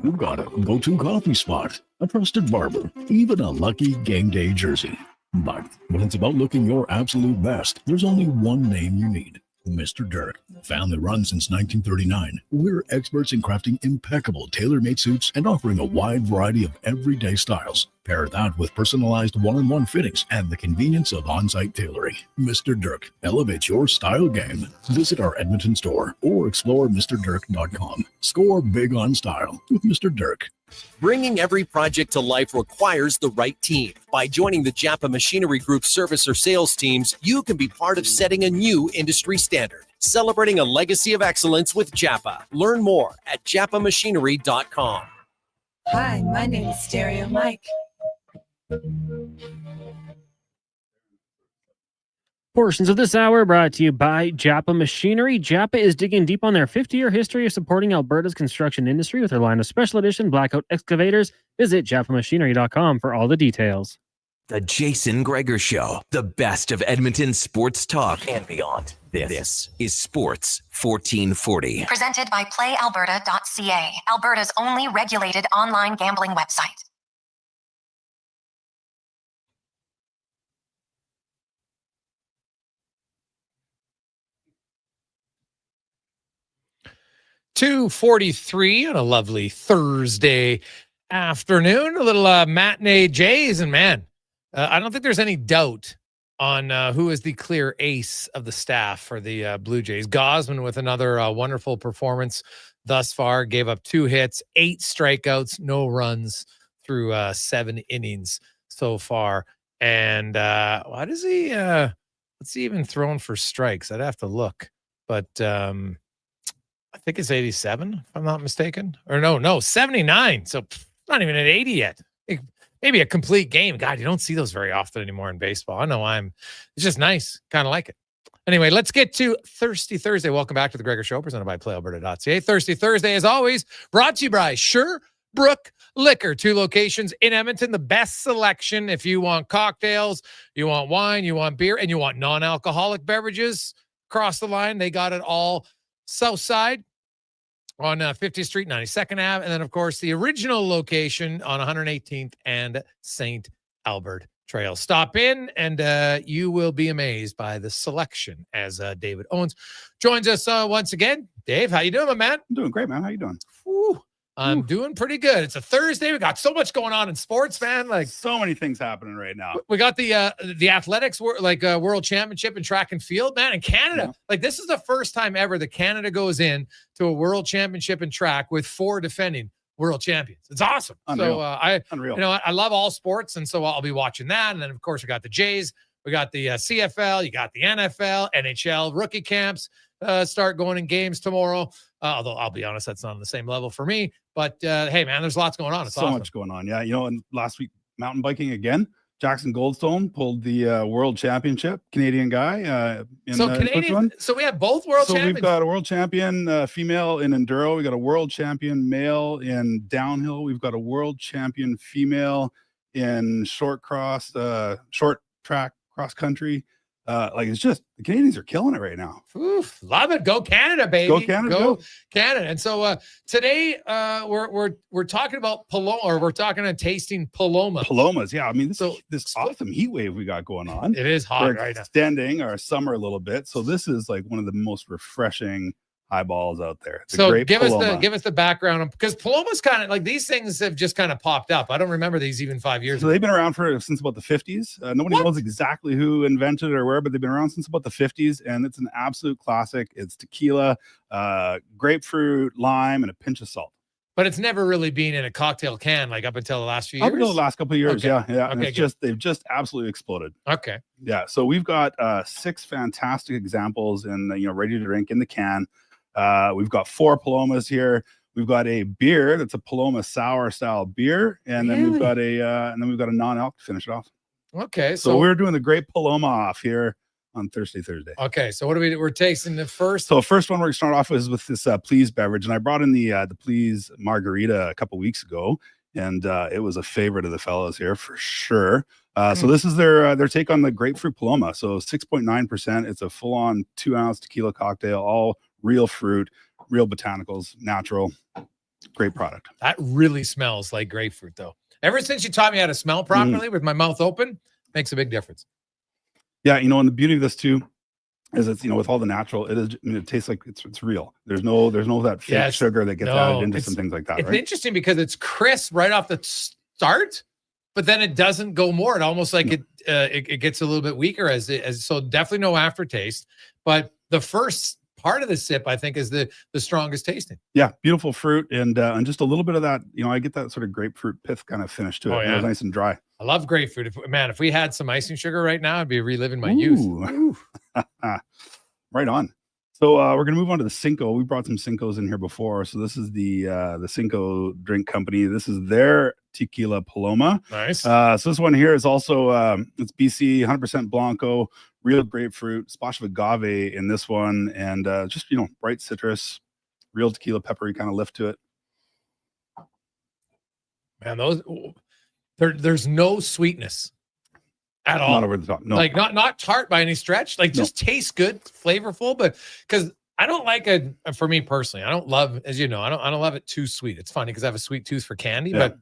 You got a go-to coffee spot, a trusted barber, even a lucky game day jersey. But when it's about looking your absolute best, there's only one name you need. Mr. Dirk. Family run since 1939, we're experts in crafting impeccable tailor-made suits and offering a wide variety of everyday styles. Pair that with personalized one-on-one fittings and the convenience of on-site tailoring. Mr. Dirk elevates your style game. Visit our Edmonton store or explore MrDirk.com. Score big on style with Mr. Dirk.
Bringing every project to life requires the right team. By joining the Japa Machinery Group service or sales teams, you can be part of setting a new industry standard. Celebrating a legacy of excellence with Japa. Learn more at japamachinery.com.
Hi, my name is Stereo Mike.
Portions of this hour brought to you by Japa Machinery. Japa is digging deep on their 50-year history of supporting Alberta's construction industry with their line of special edition blackout excavators. Visit japamachinery.com for all the details.
The Jason Gregor Show, the best of Edmonton sports talk and beyond. This is Sports 1440.
Presented by PlayAlberta.ca, Alberta's only regulated online gambling website.
$2:43 on a lovely Thursday afternoon. A little matinee Jays, and man, I don't think there's any doubt on who is the clear ace of the staff for the Blue Jays. Gosman with another wonderful performance thus far. Gave up 2 hits, 8 strikeouts, no runs, through 7 innings so far. And why does he what's he even thrown for strikes? I'd have to look. But I think it's 87, if I'm not mistaken. Or no, 79. So not even at 80 yet. Maybe a complete game. God, you don't see those very often anymore in baseball. I know it's just nice. Kind of like it. Anyway, let's get to Thirsty Thursday. Welcome back to the Gregor Show, presented by PlayAlberta.ca. Thirsty Thursday, as always, brought to you by Sherbrooke Liquor. 2 locations in Edmonton. The best selection if you want cocktails, you want wine, you want beer, and you want non-alcoholic beverages. Across the line, they got it all. South side on 50th Street, 92nd Ave. And then, of course, the original location on 118th and St. Albert Trail. Stop in and you will be amazed by the selection as David Owens joins us once again. Dave, how you doing, my man?
I'm doing great, man. How you doing?
I'm doing pretty good. It's a Thursday. We got so much going on in sports, man. Like
so many things happening right now.
We got the athletics world championship in track and field, man, in Canada. Yeah. Like this is the first time ever that Canada goes in to a world championship in track with 4 defending world champions. It's awesome.
Unreal.
So
Unreal.
I love all sports, and so I'll be watching that. And then of course we got the Jays, we got the CFL, you got the NFL, NHL rookie camps start going in games tomorrow. Although I'll be honest, that's not on the same level for me. But hey, man, there's lots going on. It's
so
awesome.
much going on. Yeah, and last week mountain biking again. Jackson Goldstone pulled the world championship. Canadian guy.
So we have both world champions.
So we've got a world champion female in enduro. We got a world champion male in downhill. We've got a world champion female in short track cross country. It's just the Canadians are killing it right now.
Oof, love it. Go Canada, baby.
Go Canada.
Go Canada. And so today we're talking about Paloma, or we're talking about tasting Paloma.
Palomas, yeah. I mean, this awesome heat wave we got going on.
It is hot
we're
right now.
Extending our summer a little bit. So this is like one of the most refreshing highballs out there. It's
so
a great
give
Paloma.
us the background, because Paloma's kind of like, these things have just kind of popped up. I don't remember these even 5 years
ago. They've been around since about the 50s. Nobody knows exactly who invented it or where, but they've been around since about the 50s, and it's an absolute classic. It's tequila, grapefruit, lime, and a pinch of salt.
But it's never really been in a cocktail can like up until the last few years?
Up until the last couple of years,
okay.
yeah. And
okay,
they've just absolutely exploded.
Okay.
Yeah, so we've got 6 fantastic examples in ready to drink in the can. We've got 4 Palomas here. We've got a beer that's a Paloma sour style beer, and then we've got a non-alc to finish it off.
Okay,
so we're doing the Great Paloma off here on Thirsty Thursday.
Okay, so what we're tasting the first.
So first one we're gonna start off with this Please beverage, and I brought in the Please margarita a couple weeks ago, and it was a favorite of the fellows here for sure. So this is their take on the grapefruit Paloma. So 6.9%. It's a full-on 2-ounce tequila cocktail, all real fruit, real botanicals, natural. Great product.
That really smells like grapefruit, though. Ever since you taught me how to smell properly with my mouth open, makes a big difference.
Yeah, and the beauty of this too is it's with all the natural, it tastes like it's real. There's no that fake sugar that gets added into some things like that.
It's
right?
interesting because it's crisp right off the start, but then it doesn't go more. It almost like it gets a little bit weaker so definitely no aftertaste. But the first part of the sip, I think, is the strongest tasting.
Yeah, beautiful fruit and just a little bit of that. I get that sort of grapefruit pith kind of finish to it.
Yeah.
It's nice and dry.
I love grapefruit. If we had some icing sugar right now, I'd be reliving my youth.
Right on. So we're gonna move on to the Cinco. We brought some Cincos in here before. So this is the Cinco Drink Company. This is their tequila Paloma.
Nice.
So this one here is also it's BC 100% Blanco, real grapefruit, splash of agave in this one, and just bright citrus, real tequila peppery kind of lift to it.
Man, there's no sweetness at all.
Not over the top. No.
Like not tart by any stretch. Like just tastes good, flavorful, but because I don't like for me personally, I don't love, as you know, I don't love it too sweet. It's funny because I have a sweet tooth for candy, but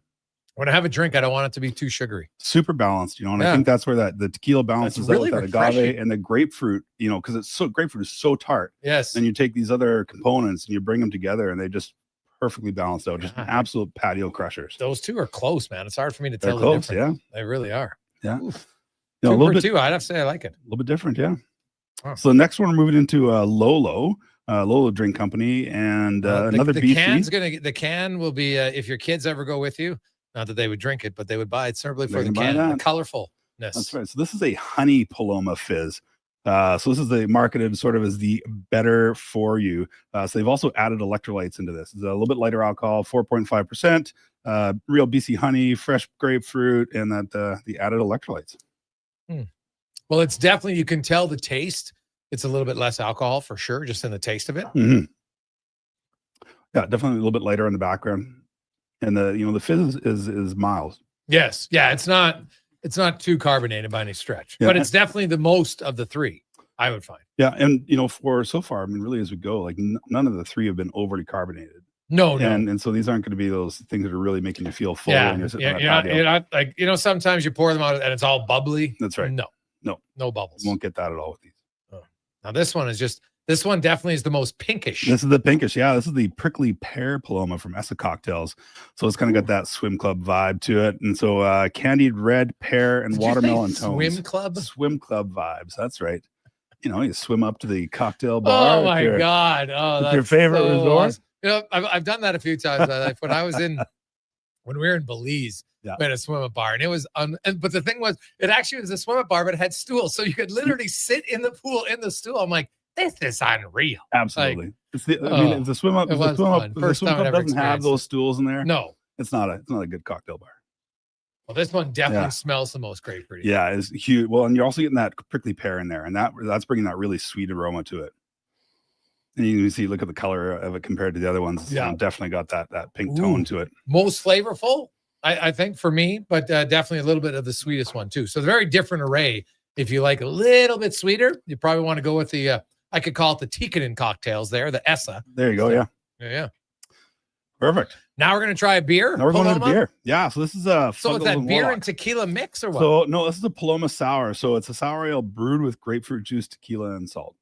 when I have a drink, I don't want it to be too sugary.
Super balanced, and I think that's where the tequila balances
really
out with that agave and the grapefruit, because grapefruit is so tart.
Yes.
And you take these other components and you bring them together and they just perfectly balanced out. Just absolute patio crushers.
Those two are close, man. It's hard for me to
They're
tell
close,
the difference. Yeah. They really are.
Yeah.
A little bit too. I'd have to say I like it.
A little bit different, yeah.
Oh.
So the next one we're moving into Lolo Drink Company, and another
the
BC.
The can will be if your kids ever go with you, Not that they would drink it, but they would buy it simply
They
for the
can buy
can, the
that.
colorfulness.
That's right. So this is a honey Paloma fizz. So this is marketed sort of as the better for you. So they've also added electrolytes into this. It's a little bit lighter alcohol, 4.5%, real BC honey, fresh grapefruit, and the added electrolytes.
Well, it's definitely, you can tell the taste. It's a little bit less alcohol for sure, just in the taste of it.
Mm-hmm. Yeah, definitely a little bit lighter in the background. And the fizz is mild.
Yes. Yeah. It's not too carbonated by any stretch,
Yeah.
but it's definitely the most of the three, I would find.
Yeah, and for so far, I mean, really, as we go, like none of the three have been overly carbonated.
No.
And so these aren't going to be those things that are really making you feel full.
Yeah.
When you're sitting on that
You're
patio.
not like, sometimes you pour them out and it's all bubbly.
That's right.
No bubbles.
You won't get that at all with these.
Now this one definitely is the most pinkish.
This is the pinkish. Yeah, this is the prickly pear Paloma from Essa Cocktails. So it's kind of got that swim club vibe to it. And so candied red, pear, and
Did you say
watermelon tones.
swim club?
Swim club vibes. That's right. You swim up to the cocktail bar.
Oh my God. Oh,
with
that's
your favorite
so
resort.
awesome. I've done that a few times. When we were in Belize,
Yeah.
we had a swim up bar, and it was but the thing was, it actually was a swim up bar, but it had stools, so you could literally sit in the pool in the stool. I'm like, this is unreal.
Absolutely.
Like,
If the swim up,
it was fun.
the
First
swim
time I'd
club
ever
doesn't have
experienced
those stools in there.
No.
It's not a good cocktail bar.
Well, this one definitely
Yeah.
smells the most grapefruit.
Yeah, it's huge. Well, and you're also getting that prickly pear in there, and that's bringing that really sweet aroma to it. And you can see, look at the color of it compared to the other ones.
Yeah.
Definitely got that pink tone
Ooh.
to it.
Most flavorful, I think, for me, but definitely a little bit of the sweetest one too. So very different array. If you like a little bit sweeter, you probably want to go with the I could call it the Tikkanen cocktails there, the Essa.
There you go. Yeah.
Yeah.
Perfect.
Now we're gonna try a beer.
Now we're going to
Paloma?
beer. Yeah. So this is
So is
Fuggles
that
and
beer
Warlock.
and tequila mix or what?
So no, this is a Paloma sour. So it's a sour ale brewed with grapefruit juice, tequila, and salt.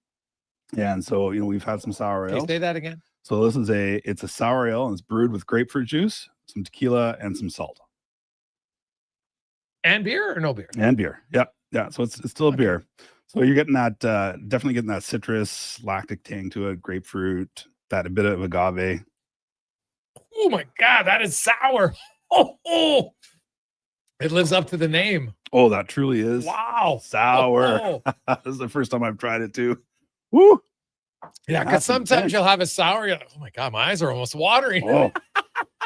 And so we've had some sour
Can you
ale.
say that again?
So this is it's a sour ale, and it's brewed with grapefruit juice, some tequila, and some salt.
And beer or no beer?
And beer. Yeah. So it's still a beer. So you're getting that definitely getting that citrus, lactic tang to it, grapefruit, that a bit of agave.
Oh my God, that is sour. Oh. It lives up to the name.
Oh, that truly is
Wow.
sour.
Oh.
This is the first time I've tried it too. Woo!
Yeah, because
That's
sometimes
intense.
you'll have a sour. You're like, oh my God, my eyes are almost watering.
Oh,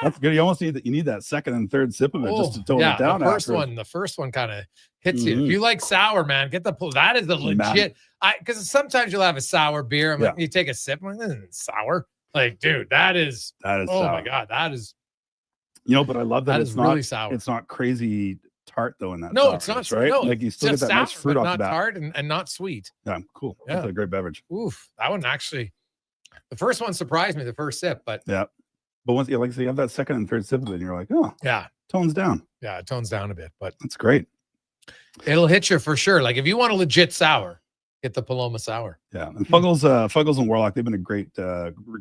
that's good. You almost need that second and third sip of it just to tone it down.
The first
after.
one kind of hits you. If
Mhm.
you like sour, man, get that is a legit. Because sometimes you'll have a sour beer. I'm like, you take a sip, I'm like, this isn't sour. Like, dude, that is. Oh
sour.
my God, that is.
But I love that,
That
it's
is
not
really sour.
It's not crazy tart though in that.
No, it's
sourness,
not
right.
No,
Like you still get
just
that nice
sour,
fruit
but
off
not
the bat.
tart and not sweet.
Yeah, cool.
Yeah.
That's a great beverage.
Oof, that one actually. The first one surprised me. The first sip, but
Yeah, but once you you have that second and third sip of it, and you're like, oh,
yeah,
tones down.
yeah, it tones down a bit, but
That's great.
it'll hit you for sure. Like if you want a legit sour, get the Paloma sour.
Yeah, and Fuggles and Warlock, they've been a great,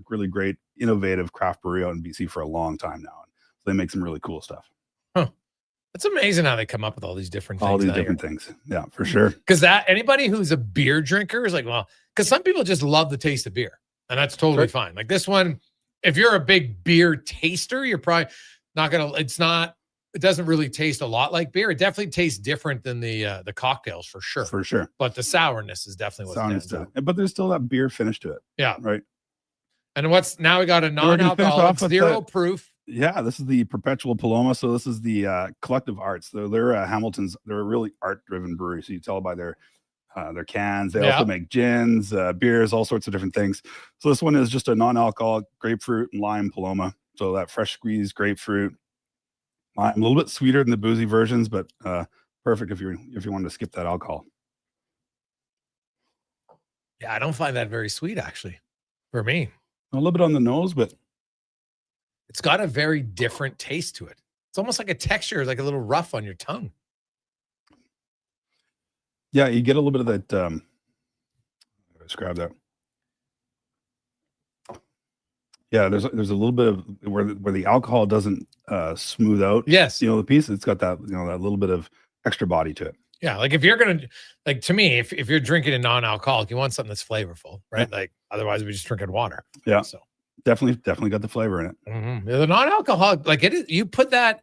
really great, innovative craft brewery out in BC for a long time now. So they make some really cool stuff.
It's amazing how they come up with all these different things.
All these different things. Yeah, for sure.
Because anybody who's a beer drinker is like, well, because some people just love the taste of beer, and that's totally
Right.
fine. Like this one, if you're a big beer taster, you're probably not gonna. It doesn't really taste a lot like beer. It definitely tastes different than the cocktails for sure.
For sure.
But the sourness is definitely what
Soundness
stands
to
out.
it. But there's still that beer finish to it.
Yeah.
Right.
And now we got a
We're gonna finish
non-alcoholic,
off with
0 proof.
Yeah, this is the Perpetual Paloma. So this is the Collective Arts. They're Hamilton's. They're a really art-driven brewery. So you tell by their cans. They also make gins, beers, all sorts of different things. So this one is just a non-alcoholic grapefruit and lime Paloma. So that fresh squeezed grapefruit, lime, a little bit sweeter than the boozy versions, but perfect if you wanted to skip that alcohol.
Yeah, I don't find that very sweet actually. For me,
A little bit on the nose, but
it's got a very different taste to it. It's almost like a texture, like a little rough on your tongue.
yeah, you get a little bit of that. Describe that. Yeah, there's a little bit of where the alcohol doesn't smooth out.
Yes.
The piece, it's got that that little bit of extra body to it.
Yeah, like if you're gonna, like to me, if you're drinking a non-alcoholic, you want something that's flavorful, right? Like otherwise, we're just drinking water.
Yeah.
So
Definitely got the flavor in it.
the non-alcoholic, like it is. You put that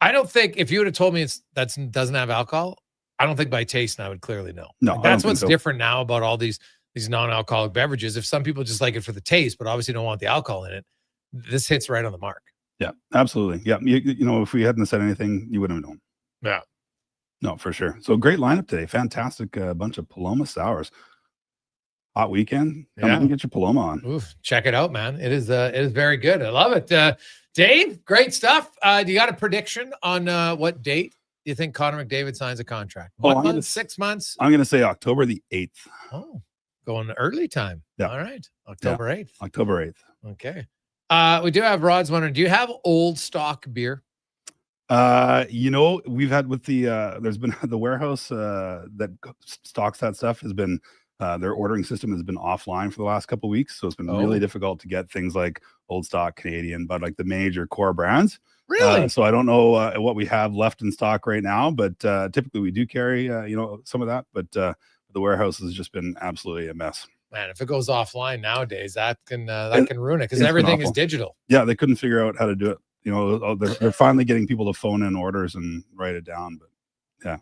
I don't think if you would have told me that doesn't have alcohol, I don't think by taste I would clearly know.
No,
Like,
I don't
that's
think
what's
so.
different now about all these non-alcoholic beverages. If some people just like it for the taste, but obviously don't want the alcohol in it, this hits right on the mark.
Yeah, absolutely. Yeah, you know, if we hadn't said anything, you wouldn't have known.
Yeah.
No, for sure. So great lineup today. Fantastic bunch of Paloma sours. Hot weekend. Come and get your Paloma on.
Oof, check it out, man. It is very good. I love it. Dave, great stuff. Do you got a prediction on what date you think Connor McDavid signs a contract? 1 month, 6 months?
I'm going to say October the 8th.
Oh, going early time.
Yeah.
All right. October 8th.
October 8th.
Okay. We do have Rod's wondering, do you have old stock beer?
You know, we've had with the there's been the warehouse that stocks that stuff has been their ordering system has been offline for the last couple of weeks, so it's been really difficult to get things like old stock Canadian, but like the major core brands.
Really?
So I don't know what we have left in stock right now, but typically we do carry you know, some of that, but the warehouse has just been absolutely a mess.
Man, if it goes offline nowadays, that can ruin it because everything is digital.
Yeah, they couldn't figure out how to do it. You know, they're finally getting people to phone in orders and write it down, but yeah.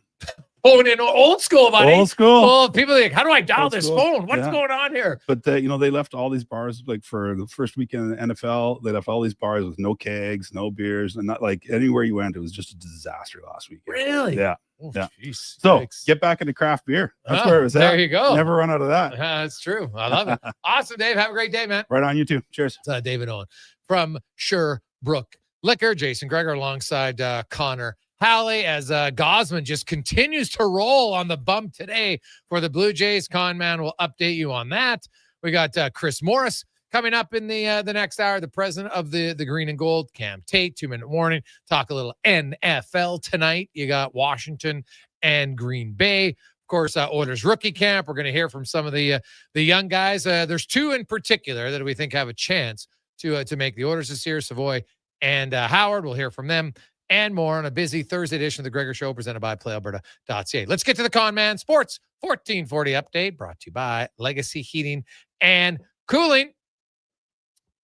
Phone in old school, buddy.
Old school.
Oh, people are like, how do I dial
Old
this
school.
phone? What's
Yeah.
going on here?
But you know, they left all these bars like for the first weekend in the NFL. They left all these bars with no kegs, no beers, and not like anywhere you went, it was just a disaster last weekend.
Really?
Yeah.
Oh,
yeah.
geez.
So
Yikes.
get back into craft beer. That's
Oh,
where it was at.
there you go.
Never run out of that.
That's true. I love it. Awesome, Dave. Have a great day, man.
Right on, you too. Cheers.
It's David Owen from Sherbrooke Liquor. Jason Gregor alongside Connor Halley as Gosman just continues to roll on the bump today for the Blue Jays. Con Man will update you on that. We got Chris Morris coming up in the next hour, the president of the Green and Gold, Cam Tate, 2-minute warning. Talk a little NFL tonight. You got Washington and Green Bay. Of course, Oilers rookie camp. We're going to hear from some of the young guys. There's two in particular that we think have a chance to make the Oilers this year, Savoy and Howard. We'll hear from them and more on a busy Thursday edition of the Gregor Show presented by PlayAlberta.ca. Let's get to the Con Man Sports 1440 update brought to you by Legacy Heating and Cooling,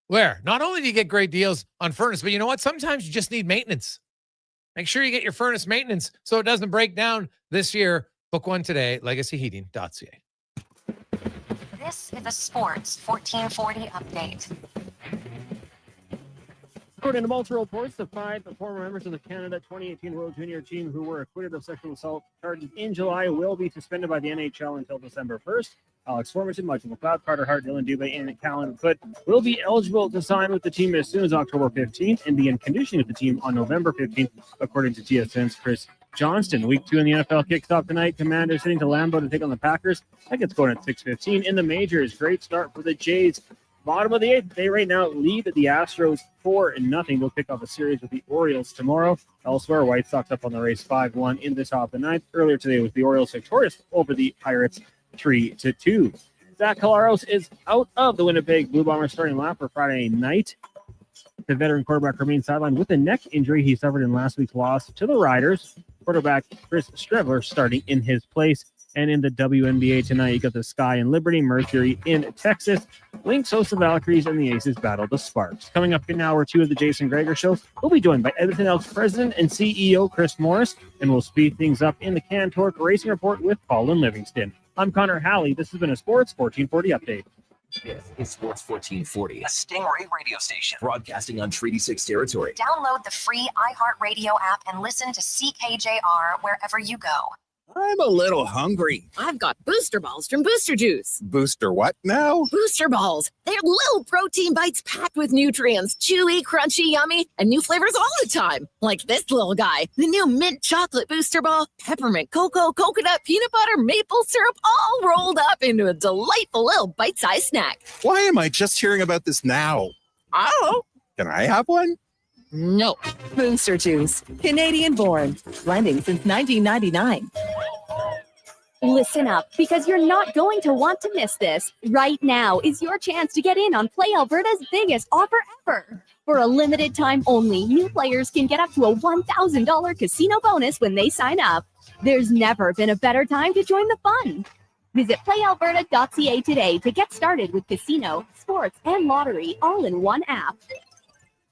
where not only do you get great deals on furnace, but you know what? Sometimes you just need maintenance. Make sure you get your furnace maintenance so it doesn't break down this year. Book one today, legacyheating.ca.
This is a Sports 1440 update.
According to multiple reports, the 5 former members of the Canada 2018 World Junior team who were acquitted of sexual assault charges in July will be suspended by the NHL until December 1st. Alex Formerton, Michael McLeod, Carter Hart, Dylan Dubé, and Callan Foote will be eligible to sign with the team as soon as October 15th and begin conditioning with the team on November 15th, according to TSN's Chris Johnston. Week 2 in the NFL kicks off tonight. Commanders heading to Lambeau to take on the Packers. That gets going at 6:15. In the majors, great start for the Jays. Bottom of the 8th, they right now lead the Astros 4-0. They'll pick up a series with the Orioles tomorrow. Elsewhere, White Sox up on the race 5-1 in the top of the 9th. Earlier today was the Orioles victorious over the Pirates 3-2. Zach Collaros is out of the Winnipeg Blue Bombers starting lineup for Friday night. The veteran quarterback remains sidelined with a neck injury he suffered in last week's loss to the Riders. Quarterback Chris Streveler starting in his place. And in the WNBA tonight, you got the Sky and Liberty, Mercury in Texas. Lynx host the Valkyries, and the Aces battle the Sparks. Coming up in hour 2 of the Jason Gregor Show, we'll be joined by Edmonton Elks president and CEO Chris Morris, and we'll speed things up in the Cantork Racing Report with Colin Livingston. I'm Connor Halley. This has been a Sports 1440 update.
This is Sports 1440, a Stingray radio station broadcasting on Treaty 6 territory.
Download the free iHeartRadio app and listen to CKJR wherever you go.
I'm a little hungry.
I've got Booster Balls from Booster Juice.
Booster what now?
Booster Balls. They're little protein bites packed with nutrients. Chewy, crunchy, yummy, and new flavors all the time. Like this little guy. The new mint chocolate Booster Ball. Peppermint, cocoa, coconut, peanut butter, maple syrup, all rolled up into a delightful little bite-sized snack.
Why am I just hearing about this now?
I don't know.
Can I have one?
No.
Booster Juice. Canadian born. Blending since 1999.
Listen up, because you're not going to want to miss this. Right now is your chance to get in on Play Alberta's biggest offer ever. For a limited time only, new players can get up to a $1,000 casino bonus when they sign up. There's never been a better time to join the fun. Visit playalberta.ca today to get started with casino, sports, and lottery all in one app.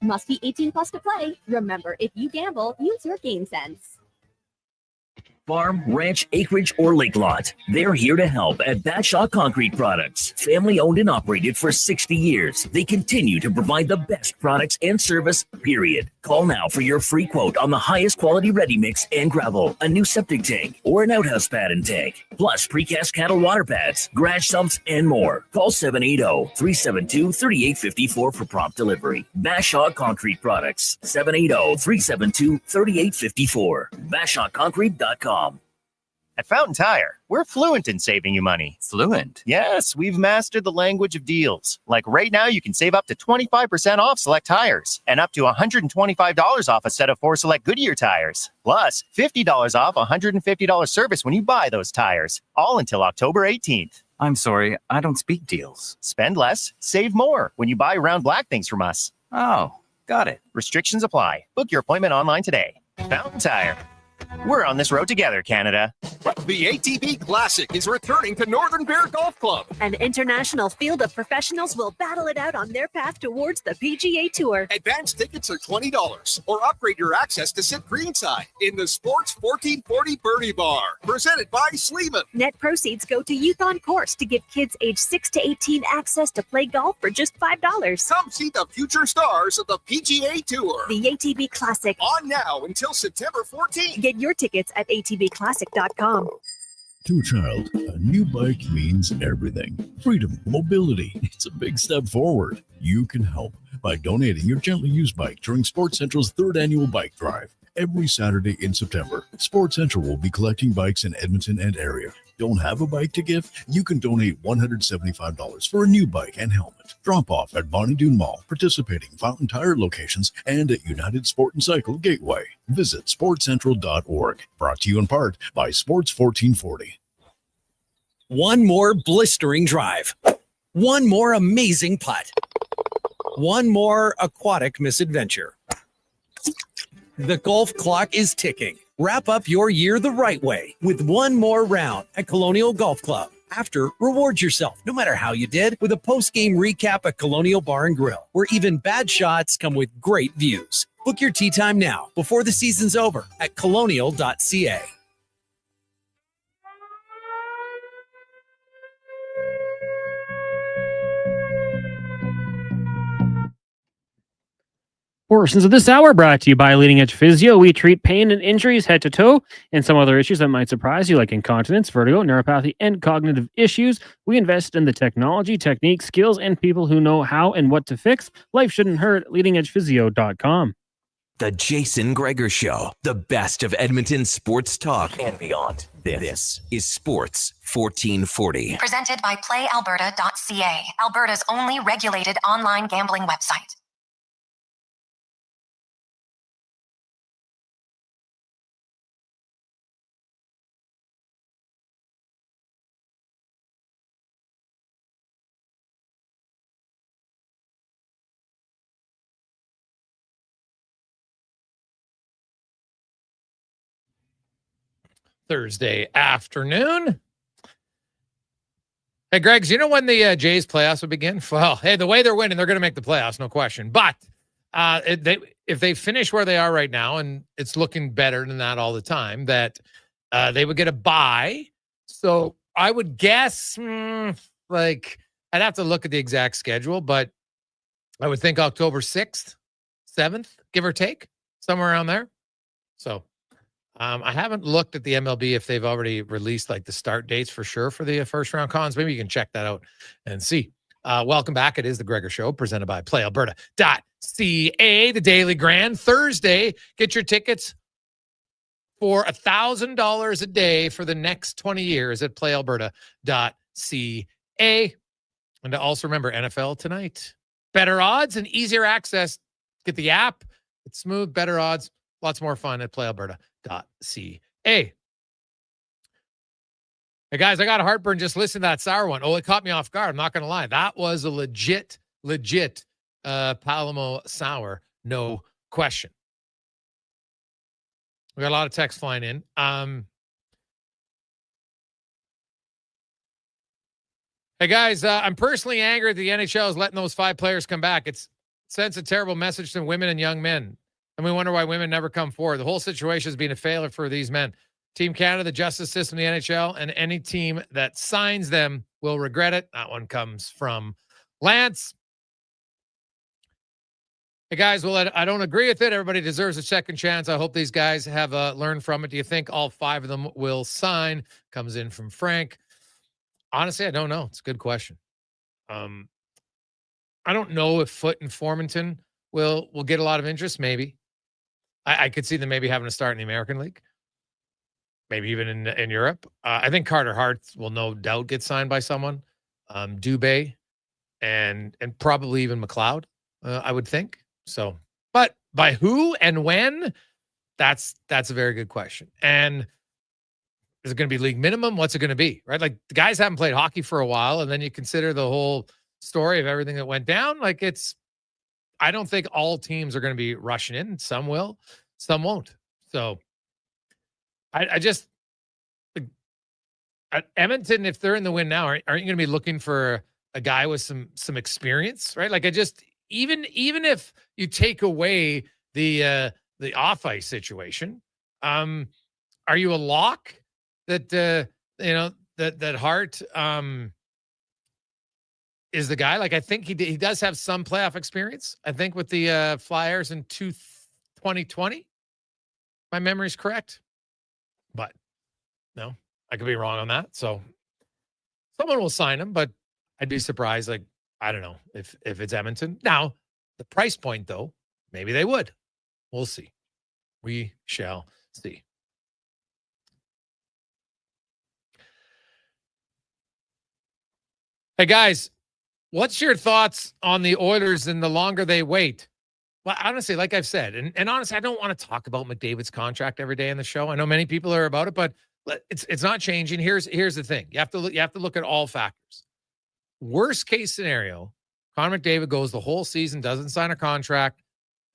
Must be 18 plus to play. Remember, if you gamble, use your game sense.
Farm, ranch, acreage, or lake lot. They're here to help at Bashaw Concrete Products. Family owned and operated for 60 years. They continue to provide the best products and service, period. Call now for your free quote on the highest quality ready mix and gravel, a new septic tank, or an outhouse pad and tank, plus precast cattle water pads, garage sumps, and more. Call 780-372-3854 for prompt delivery. Bashaw Concrete Products, 780-372-3854. BashawConcrete.com.
At Fountain Tire, we're fluent in saving you money.
Fluent?
Yes, we've mastered the language of deals. Like right now, you can save up to 25% off select tires and up to $125 off a set of 4 select Goodyear tires. Plus, $50 off $150 service when you buy those tires. All until October 18th.
I'm sorry, I don't speak deals.
Spend less, save more when you buy round black things from us.
Oh, got it.
Restrictions apply. Book your appointment online today. Fountain Tire. We're on this road together, Canada.
The ATB Classic is returning to Northern Bear Golf Club.
An international field of professionals will battle it out on their path towards the PGA Tour.
Advance tickets are $20 or upgrade your access to sit greenside in the Sports 1440 Birdie Bar. Presented by Sleeman.
Net proceeds go to Youth on Course to give kids age 6 to 18 access to play golf for just $5.
Come see the future stars of the PGA Tour.
The ATB Classic.
On now until September 14th.
Get your tickets at atbclassic.com.
To a child, a new bike means everything. Freedom, mobility. It's a big step forward. You can help by donating your gently used bike during Sports Central's 3rd annual bike drive. Every Saturday in September, Sports Central will be collecting bikes in Edmonton and area. Don't have a bike to give? You can donate $175 for a new bike and helmet. Drop off at Bonnie Doon Mall, participating Fountain Tire locations, and at United Sport and Cycle Gateway. Visit sportscentral.org. Brought to you in part by Sports 1440.
One more blistering drive. One more amazing putt. One more aquatic misadventure. The golf clock is ticking. Wrap up your year the right way with one more round at Colonial Golf Club. After, reward yourself, no matter how you did, with a post-game recap at Colonial Bar and Grill, where even bad shots come with great views. Book your tee time now before the season's over at colonial.ca.
Portions of this hour brought to you by Leading Edge Physio. We treat pain and injuries head to toe and some other issues that might surprise you, like incontinence, vertigo, neuropathy, and cognitive issues. We invest in the technology, techniques, skills, and people who know how and what to fix. Life shouldn't hurt. LeadingEdgePhysio.com.
The Jason Gregor Show, the best of Edmonton sports talk and beyond. This is Sports 1440.
Presented by PlayAlberta.ca, Alberta's only regulated online gambling website.
Thursday afternoon. Hey, Greg, you know when the Jays playoffs will begin? Well, hey, the way they're winning, they're going to make the playoffs, no question. But if they finish where they are right now, and it's looking better than that all the time, that they would get a bye. So I would guess, I'd have to look at the exact schedule, but I would think October 6th, 7th, give or take, somewhere around there. So I haven't looked at the MLB if they've already released the start dates for sure for the first round cons. Maybe you can check that out and see. Welcome back. It is the Gregor Show presented by PlayAlberta.ca, the Daily Grand. Thursday, get your tickets for $1,000 a day for the next 20 years at PlayAlberta.ca. And also remember, NFL tonight. Better odds and easier access. Get the app. It's smooth, better odds, lots more fun at PlayAlberta.ca. Hey guys, I got a heartburn just listening to that sour one. Oh, it caught me off guard. I'm not going to lie. That was a legit Palamo sour. No question. We got a lot of text flying in. Hey guys, I'm personally angry that the NHL is letting those 5 players come back. It's sends a terrible message to women and young men. And we wonder why women never come forward. The whole situation has been a failure for these men. Team Canada, the justice system, the NHL, and any team that signs them will regret it. That one comes from Lance. Hey, guys, well, I don't agree with it. Everybody deserves a second chance. I hope these guys have learned from it. Do you think all 5 of them will sign? Comes in from Frank. Honestly, I don't know. It's a good question. I don't know if Foote and Formanton will get a lot of interest. Maybe. I could see them maybe having to start in the American League. Maybe even in Europe. I think Carter Hart will no doubt get signed by someone. Dubé and probably even McLeod, I would think. So, but by who and when? That's a very good question. And is it going to be league minimum? What's it going to be? Right? Like the guys haven't played hockey for a while, and then you consider the whole story of everything that went down. Like I don't think all teams are going to be rushing in. Some will, some won't. So I just at Edmonton, if they're in the win now, aren't you going to be looking for a guy with some experience, right? Like even if you take away the off ice situation, are you a lock that that Hart is the guy? Like I think he does have some playoff experience. I think with the Flyers in 2020, my memory's correct, but no, I could be wrong on that. So someone will sign him, but I'd be surprised. Like, I don't know if it's Edmonton. Now, the price point, though, maybe they would. We'll see. We shall see. Hey, guys, what's your thoughts on the Oilers and the longer they wait? Well, honestly, like I've said, and honestly, I don't want to talk about McDavid's contract every day in the show. I know many people are about it, but it's not changing. Here's the thing. You have to look at all factors. Worst case scenario, Connor McDavid goes the whole season, doesn't sign a contract,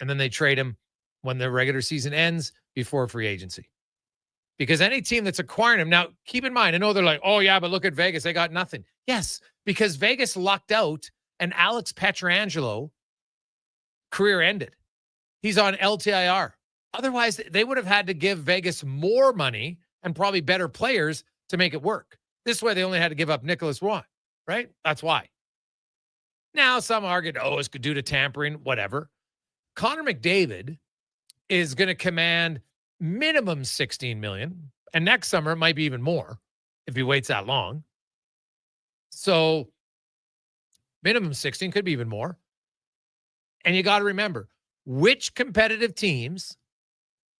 and then they trade him when the regular season ends before free agency. Because any team that's acquiring him, now keep in mind, I know they're like, oh yeah, but look at Vegas, they got nothing. Yes, because Vegas lucked out and Alex Pietrangelo career ended. He's on LTIR. Otherwise, they would have had to give Vegas more money and probably better players to make it work. This way, they only had to give up Nicholas Roy, right? That's why. Now, some argued, it's due to tampering, whatever. Connor McDavid is going to command minimum $16 million, and next summer it might be even more if he waits that long. So, minimum 16 could be even more. And you got to remember, which competitive teams,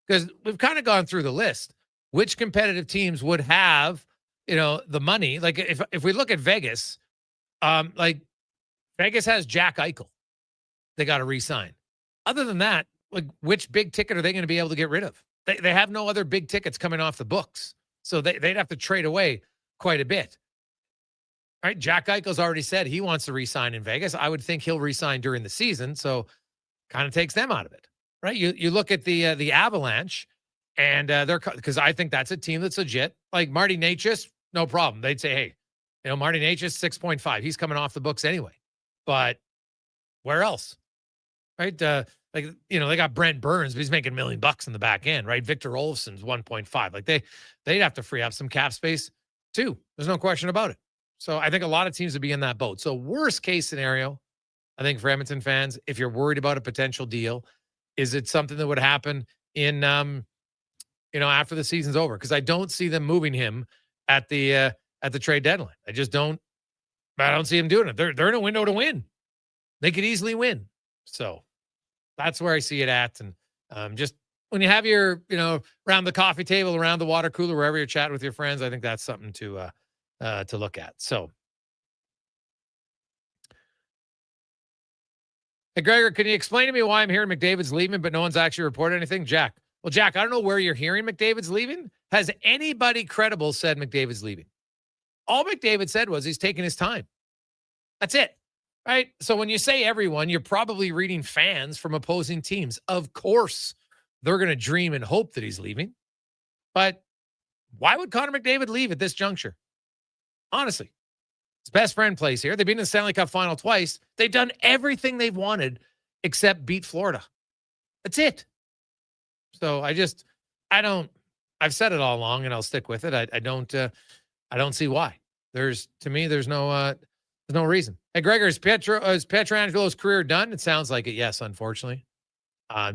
because we've kind of gone through the list, which competitive teams would have, the money? Like if we look at Vegas, like Vegas has Jack Eichel. They got to re-sign. Other than that, like which big ticket are they going to be able to get rid of? They have no other big tickets coming off the books. So they'd have to trade away quite a bit. All right, Jack Eichel's already said he wants to re-sign in Vegas. I would think he'll re-sign during the season, so kind of takes them out of it, right? You look at the Avalanche, and they're because I think that's a team that's legit. Like Marty Necas, no problem. They'd say, hey, Marty Necas 6.5. He's coming off the books anyway. But where else, right? They got Brent Burns, but he's making $1 million in the back end, right? Victor Olofsson's 1.5. Like they'd have to free up some cap space too. There's no question about it. So I think a lot of teams would be in that boat. So worst case scenario, I think for Edmonton fans, if you're worried about a potential deal, is it something that would happen in, after the season's over? Because I don't see them moving him at the trade deadline. I don't see him doing it. They're in a window to win. They could easily win. So that's where I see it at. And just when you have your, around the coffee table, around the water cooler, wherever you're chatting with your friends, I think that's something to look at. So, hey, Gregor, can you explain to me why I'm hearing McDavid's leaving, but no one's actually reported anything? Jack. Well, Jack, I don't know where you're hearing McDavid's leaving. Has anybody credible said McDavid's leaving? All McDavid said was he's taking his time. That's it. Right? So when you say everyone, you're probably reading fans from opposing teams. Of course, they're going to dream and hope that he's leaving. But why would Connor McDavid leave at this juncture? Honestly, his best friend plays here. They've been in the Stanley Cup final twice. They've done everything they've wanted except beat Florida. That's it. So I've said it all along and I'll stick with it. I don't see why. There's no reason. Hey, Gregor, is Pietrangelo's career done? It sounds like it. Yes, unfortunately,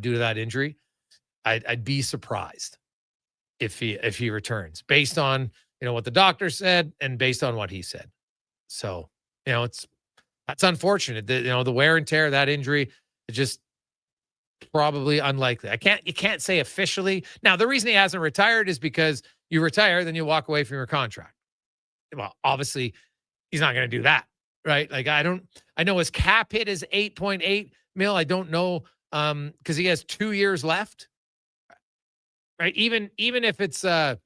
due to that injury. I'd be surprised if he returns based on, what the doctor said and based on what he said. So, that's unfortunate. The wear and tear of that injury, it just probably unlikely. You can't say officially. Now, the reason he hasn't retired is because you retire, then you walk away from your contract. Well, obviously he's not going to do that, right? Like I know his cap hit is 8.8 mil. I don't know because he has 2 years left. Right. Even if it's at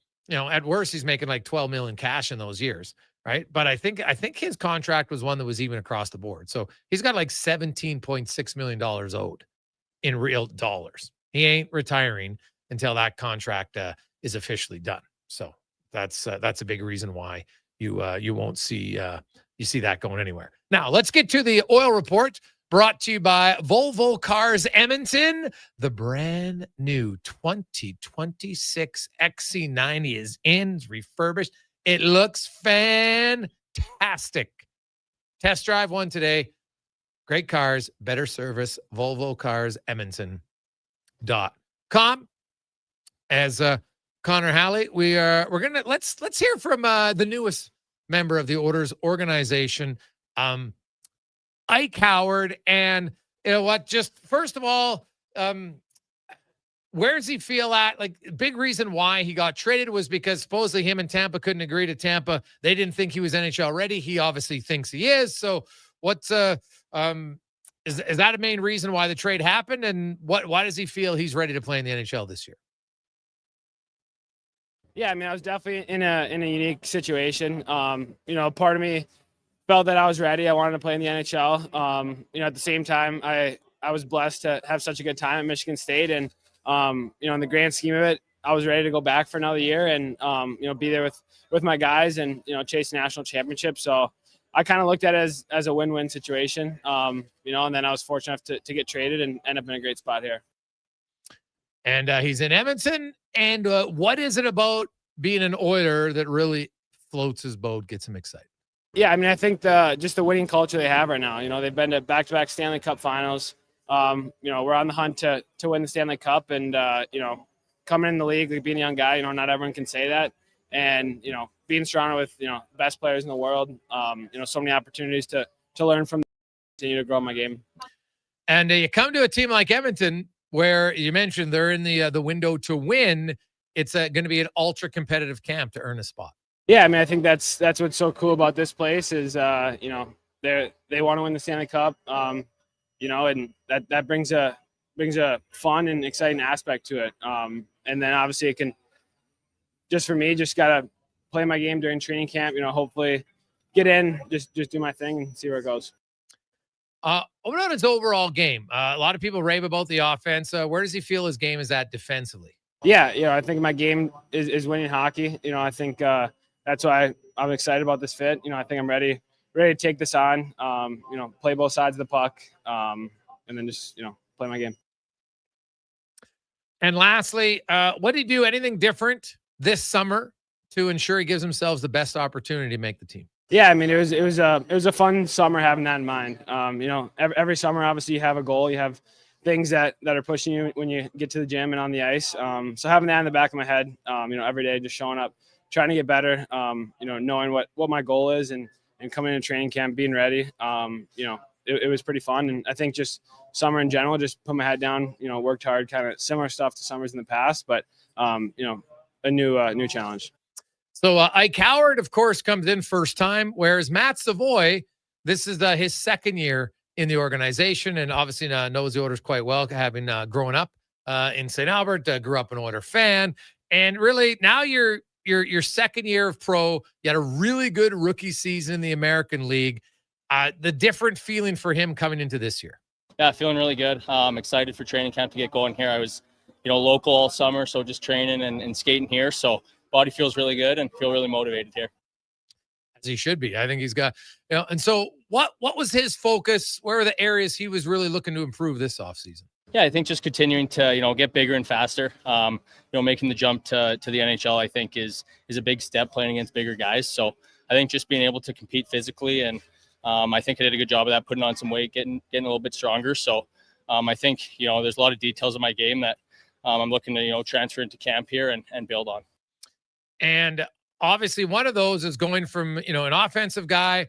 worst, he's making like 12 million cash in those years. Right. But I think his contract was one that was even across the board. So he's got like $17.6 million owed in real dollars. He ain't retiring until that contract is officially done. So that's a big reason why you won't see that going anywhere. Now let's get to the oil report. Brought to you by Volvo Cars Edmonton. The brand new 2026 XC90 is in, refurbished. It looks fantastic. Test drive one today. Great cars, better service. Volvo Cars Edmonton.com. As Connor Halley, let's hear from the newest member of the Oilers organization. Ike Howard, and you know what? Just first of all, where does he feel at? Like, big reason why he got traded was because supposedly him and Tampa couldn't agree to Tampa. They didn't think he was NHL ready. He obviously thinks he is. So, what's is that a main reason why the trade happened? And why does he feel he's ready to play in the NHL this year?
Yeah, I mean, I was definitely in a unique situation. Part of me felt that I was ready. I wanted to play in the NHL. At the same time, I was blessed to have such a good time at Michigan State. And, in the grand scheme of it, I was ready to go back for another year and, be there with my guys and, chase national championship. So I kind of looked at it as a win-win situation, and then I was fortunate enough to get traded and end up in a great spot here.
And he's in Edmonton. And what is it about being an Oiler that really floats his boat, gets him excited?
Yeah, I mean, I think just the winning culture they have right now. They've been to back-to-back Stanley Cup finals. We're on the hunt to win the Stanley Cup, and coming in the league, like being a young guy, not everyone can say that. And being surrounded with the best players in the world, so many opportunities to learn from them, continue to grow my game.
And you come to a team like Edmonton, where you mentioned they're in the window to win. It's going to be an ultra competitive camp to earn a spot.
Yeah, I mean, I think that's what's so cool about this place is, they want to win the Stanley Cup, and that brings a fun and exciting aspect to it. And then obviously it can, just for me, just got to play my game during training camp, hopefully get in, just do my thing and see where it goes.
What about his overall game? A lot of people rave about the offense. Where does he feel his game is at defensively?
Yeah, I think my game is winning hockey. I think that's why I'm excited about this fit. I think I'm ready to take this on, play both sides of the puck, and then just, play my game.
And lastly, what did he do? Anything different this summer to ensure he gives himself the best opportunity to make the team?
Yeah, I mean, it was a fun summer having that in mind. Every summer, obviously, you have a goal. You have things that are pushing you when you get to the gym and on the ice. So having that in the back of my head, every day, just showing up, trying to get better, knowing what my goal is and coming into training camp, being ready, it was pretty fun. And I think just summer in general, just put my head down, worked hard, kind of similar stuff to summers in the past, but, a new challenge.
So Ike Howard, of course, comes in first time, whereas Matt Savoy, this is his second year in the organization, and obviously knows the Oilers quite well, having grown up in St. Albert, grew up an Oiler fan, and really now you're your second year of pro. You had a really good rookie season in the American League. The different feeling for him coming into this year.
Yeah, feeling really good. Excited for training camp to get going here. I was, local all summer, so just training and skating here. So body feels really good and feel really motivated here.
he should be. I think he's got, and so what was his focus? Where are the areas he was really looking to improve this offseason?
Yeah, I think just continuing to, get bigger and faster. Making the jump to the NHL, I think is a big step, playing against bigger guys. So I think just being able to compete physically, and I think I did a good job of that, putting on some weight, getting a little bit stronger. So I think, there's a lot of details of my game that I'm looking to, transfer into camp here and build on.
And obviously one of those is going from, an offensive guy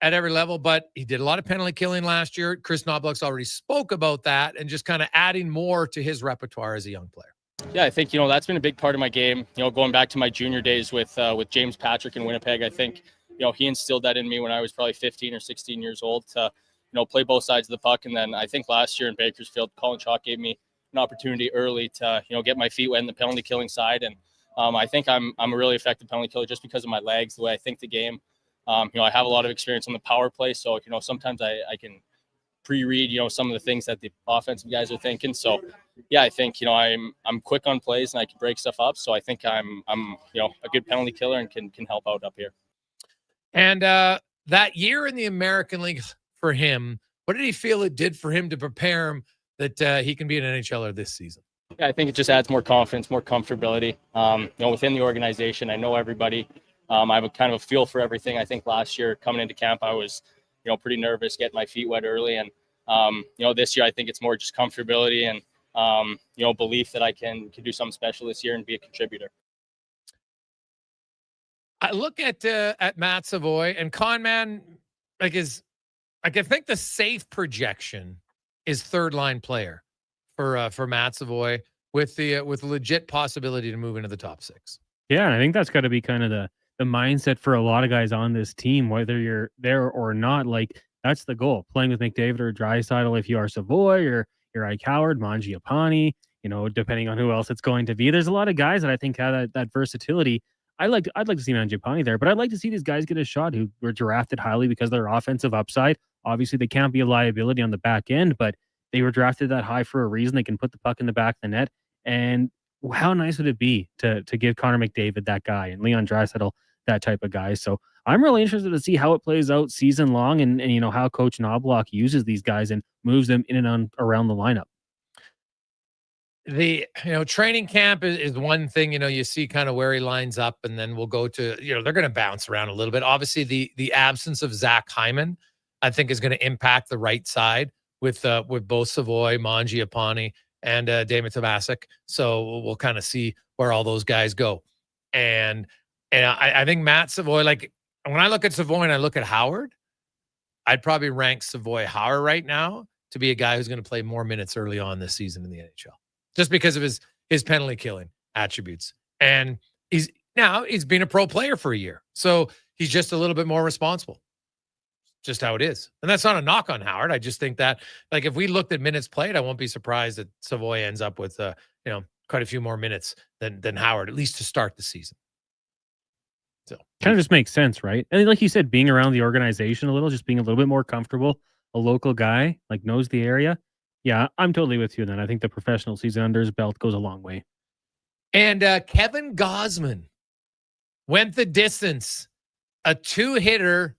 at every level, but he did a lot of penalty killing last year. Chris Knobloch's already spoke about that, and just kind of adding more to his repertoire as a young player.
Yeah, I think, that's been a big part of my game, going back to my junior days with James Patrick in Winnipeg. I think, he instilled that in me when I was probably 15 or 16 years old to, play both sides of the puck. And then I think last year in Bakersfield, Colin Chalk gave me an opportunity early to, get my feet wet in the penalty killing side. And I think I'm a really effective penalty killer just because of my legs, the way I think the game. I have a lot of experience on the power play. So, sometimes I can pre-read, some of the things that the offensive guys are thinking. So, yeah, I think, I'm quick on plays and I can break stuff up. So I think I'm a good penalty killer and can help out up here.
And that year in the American League for him, what did he feel it did for him to prepare him that he can be an NHLer this season?
Yeah, I think it just adds more confidence, more comfortability. Within the organization, I know everybody. I have a kind of a feel for everything. I think last year coming into camp, I was, pretty nervous, getting my feet wet early. And, this year, I think it's more just comfortability and, belief that I can do something special this year and be a contributor.
I look at Matt Savoy and Conman, I think the safe projection is third line player for Matt Savoy with legit possibility to move into the top six.
Yeah, and I think that's got to be kind of the mindset for a lot of guys on this team, whether you're there or not. Like, that's the goal. Playing with McDavid or Draisaitl if you are Savoy, or you're Ike Howard, Mangiapane, depending on who else it's going to be. There's a lot of guys that I think have that versatility. I'd like to see Mangiapane there, but I'd like to see these guys get a shot who were drafted highly because of their offensive upside. Obviously, they can't be a liability on the back end, but they were drafted that high for a reason. They can put the puck in the back of the net. And how nice would it be to give Connor McDavid that guy and Leon Draisaitl that type of guy? So I'm really interested to see how it plays out season long and how Coach Knobloch uses these guys and moves them in and around the lineup.
The training camp is one thing. You see kind of where he lines up, and then we'll go to they're going to bounce around a little bit. Obviously, the absence of Zach Hyman, I think, is going to impact the right side with both Savoy, Mangiapane, and Damon Tomasic. So we'll kind of see where all those guys go. And I think Matt Savoy, like when I look at Savoy and I look at Howard, I'd probably rank Savoy higher right now to be a guy who's going to play more minutes early on this season in the NHL, just because of his penalty killing attributes. And he's been a pro player for a year. So he's just a little bit more responsible. Just how it is. And that's not a knock on Howard. I just think that, like, if we looked at minutes played, I won't be surprised that Savoy ends up with quite a few more minutes than Howard, at least to start the season. So
kind of just makes sense, right? And like you said, being around the organization a little, just being a little bit more comfortable, a local guy, like, knows the area. Yeah, I'm totally with you then. I think the professional season under his belt goes a long way.
And Kevin Gausman went the distance. A 2-hitter,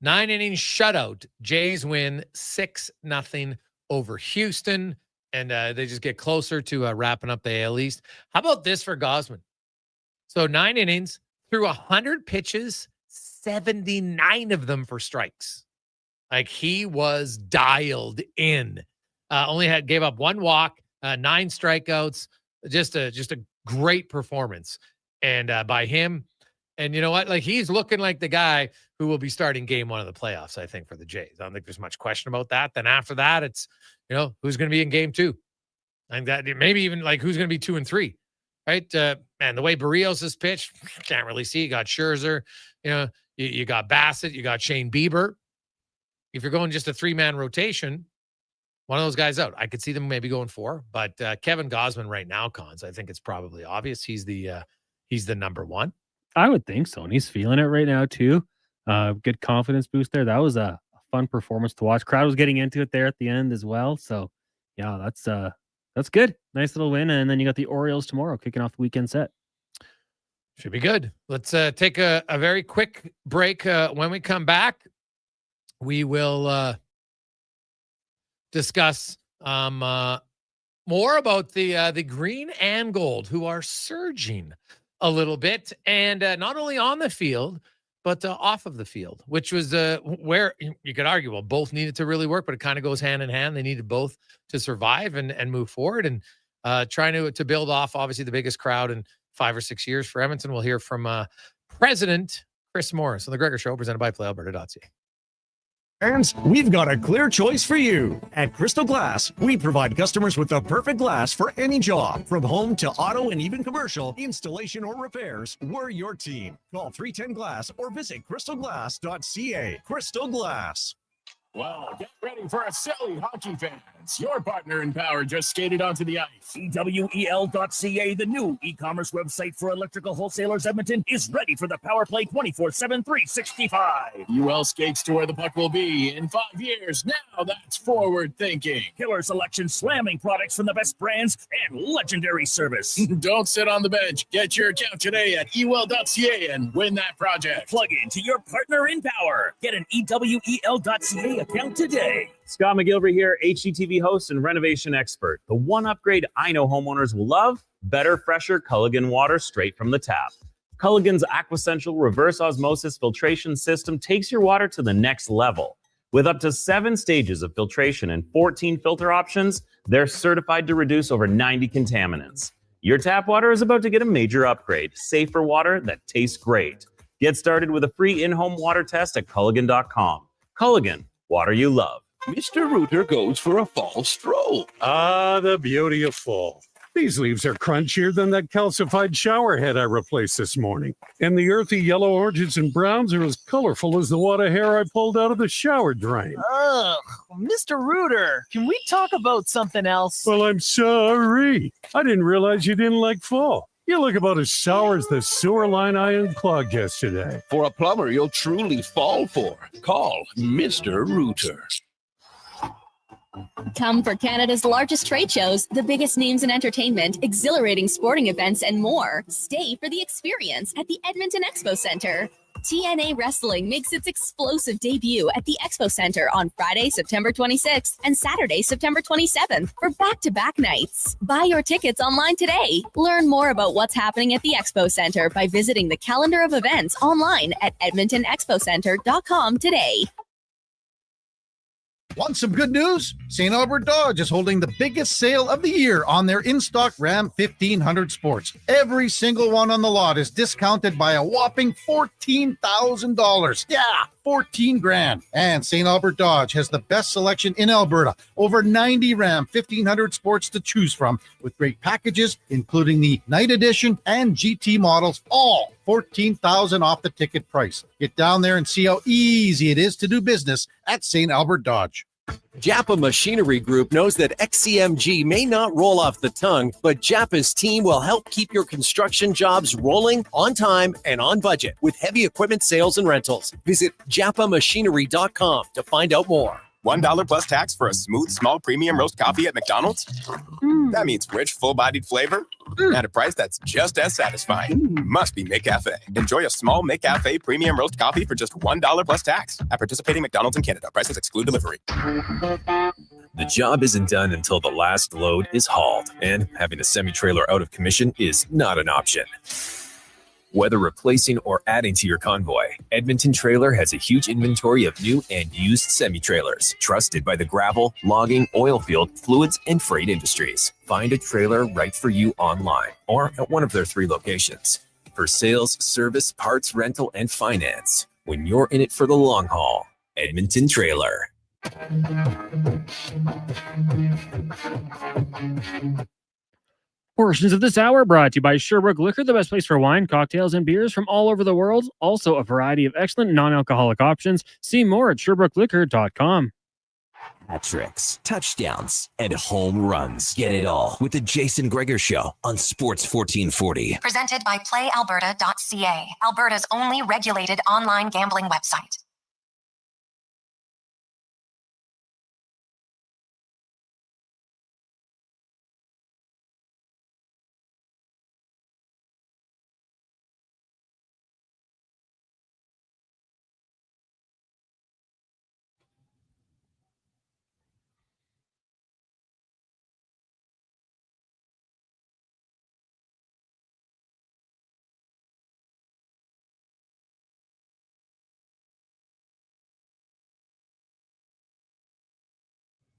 9-inning shutout. Jays win 6-0 over Houston, and they just get closer to wrapping up the AL East. How about this for Gausman? So 9 innings, threw 100 pitches, 79 of them for strikes. Like, he was dialed in. Gave up 1 walk, 9 strikeouts. Just a great performance, and by him. And you know what? Like, he's looking like the guy who will be starting game 1 of the playoffs, I think, for the Jays. I don't think there's much question about that. Then after that, it's, who's going to be in game 2? And that maybe even like who's going to be 2 and 3, right? And the way Barrios has pitched, can't really see. You got Scherzer, you got Bassett, you got Shane Bieber. If you're going just a 3-man rotation, one of those guys out. I could see them maybe going 4, but Kevin Gausman right now, Cons, I think it's probably obvious he's the number 1.
I would think so, and he's feeling it right now too. Good confidence boost there. That was a fun performance to watch. Crowd was getting into it there at the end as well. So yeah, that's good. Nice little win, and then you got the Orioles tomorrow kicking off the weekend set.
Should be good. Let's take a very quick break. When we come back, we will discuss more about the green and gold, who are surging a little bit, and not only on the field, but off of the field, which was where you could argue, well, both needed to really work, but it kind of goes hand in hand. They needed both to survive and move forward, and trying to build off, obviously, the biggest crowd in 5 or 6 years for Edmonton. We'll hear from President Chris Morris on the Gregor Show, presented by PlayAlberta.ca.
Fans, we've got a clear choice for you. At Crystal Glass, we provide customers with the perfect glass for any job. From home to auto and even commercial, installation or repairs, we're your team. Call 310 Glass or visit crystalglass.ca. Crystal Glass.
Well, get ready for a silly hockey fans. Your partner in power just skated onto the ice.
EWEL.ca, the new e-commerce website for electrical wholesalers Edmonton, is ready for the power play 24/7, 365.
UL skates to where the puck will be in 5 years. Now that's forward thinking.
Killer selection, slamming products from the best brands, and legendary service.
Don't sit on the bench. Get your account today at ewell.ca and win that project.
Plug into your partner in power. Get an EWEL.ca account today.
Scott McGilvery here, HGTV host and renovation expert. The one upgrade I know homeowners will love: better, fresher Culligan water straight from the tap. Culligan's Aquasential reverse osmosis filtration system takes your water to the next level. With up to 7 stages of filtration and 14 filter options, they're certified to reduce over 90 contaminants. Your tap water is about to get a major upgrade: safer water that tastes great. Get started with a free in-home water test at Culligan.com. Culligan, water you love.
Mr. Rooter goes for a fall stroll.
Ah, the beauty of fall. These leaves are crunchier than that calcified shower head I replaced this morning. And the earthy yellow oranges and browns are as colorful as the wad of hair I pulled out of the shower drain.
Ugh, Mr. Rooter, can we talk about something else?
Well, I'm sorry. I didn't realize you didn't like fall. You look about as sour as the sewer line I unclogged yesterday.
For a plumber you'll truly fall for, call Mr. Rooter.
Come for Canada's largest trade shows, the biggest names in entertainment, exhilarating sporting events, and more. Stay for the experience at the Edmonton Expo Center. TNA Wrestling makes its explosive debut at the Expo Center on Friday, September 26th and Saturday, September 27th for back-to-back nights. Buy your tickets online today. Learn more about what's happening at the Expo Center by visiting the calendar of events online at edmontonexpocenter.com today.
Want some good news? St. Albert Dodge is holding the biggest sale of the year on their in-stock Ram 1500 Sports. Every single one on the lot is discounted by a whopping $14,000. Yeah, 14 grand. And St. Albert Dodge has the best selection in Alberta. Over 90 Ram 1500 Sports to choose from, with great packages, including the Night Edition and GT models, all $14,000 off the ticket price. Get down there and see how easy it is to do business at St. Albert Dodge.
Japa Machinery Group knows that XCMG may not roll off the tongue, but Japa's team will help keep your construction jobs rolling on time and on budget with heavy equipment sales and rentals. Visit japamachinery.com to find out more.
$1 plus tax for a smooth, small premium roast coffee at McDonald's? That means rich, full-bodied flavor at a price that's just as satisfying. Must be McCafe. Enjoy a small McCafe premium roast coffee for just $1 plus tax at participating McDonald's in Canada. Prices exclude delivery.
The job isn't done until the last load is hauled, and having a semi-trailer out of commission is not an option. Whether replacing or adding to your convoy, Edmonton Trailer has a huge inventory of new and used semi-trailers, trusted by the gravel, logging, oil field, fluids, and freight industries. Find a trailer right for you online or at one of their 3 locations. For sales, service, parts, rental, and finance, when you're in it for the long haul, Edmonton Trailer.
Portions of this hour brought to you by Sherbrooke Liquor, the best place for wine, cocktails, and beers from all over the world. Also, a variety of excellent non-alcoholic options. See more at SherbrookeLiquor.com.
Hat tricks, touchdowns, and home runs. Get it all with the Jason Gregor Show on Sports 1440.
Presented by PlayAlberta.ca, Alberta's only regulated online gambling website.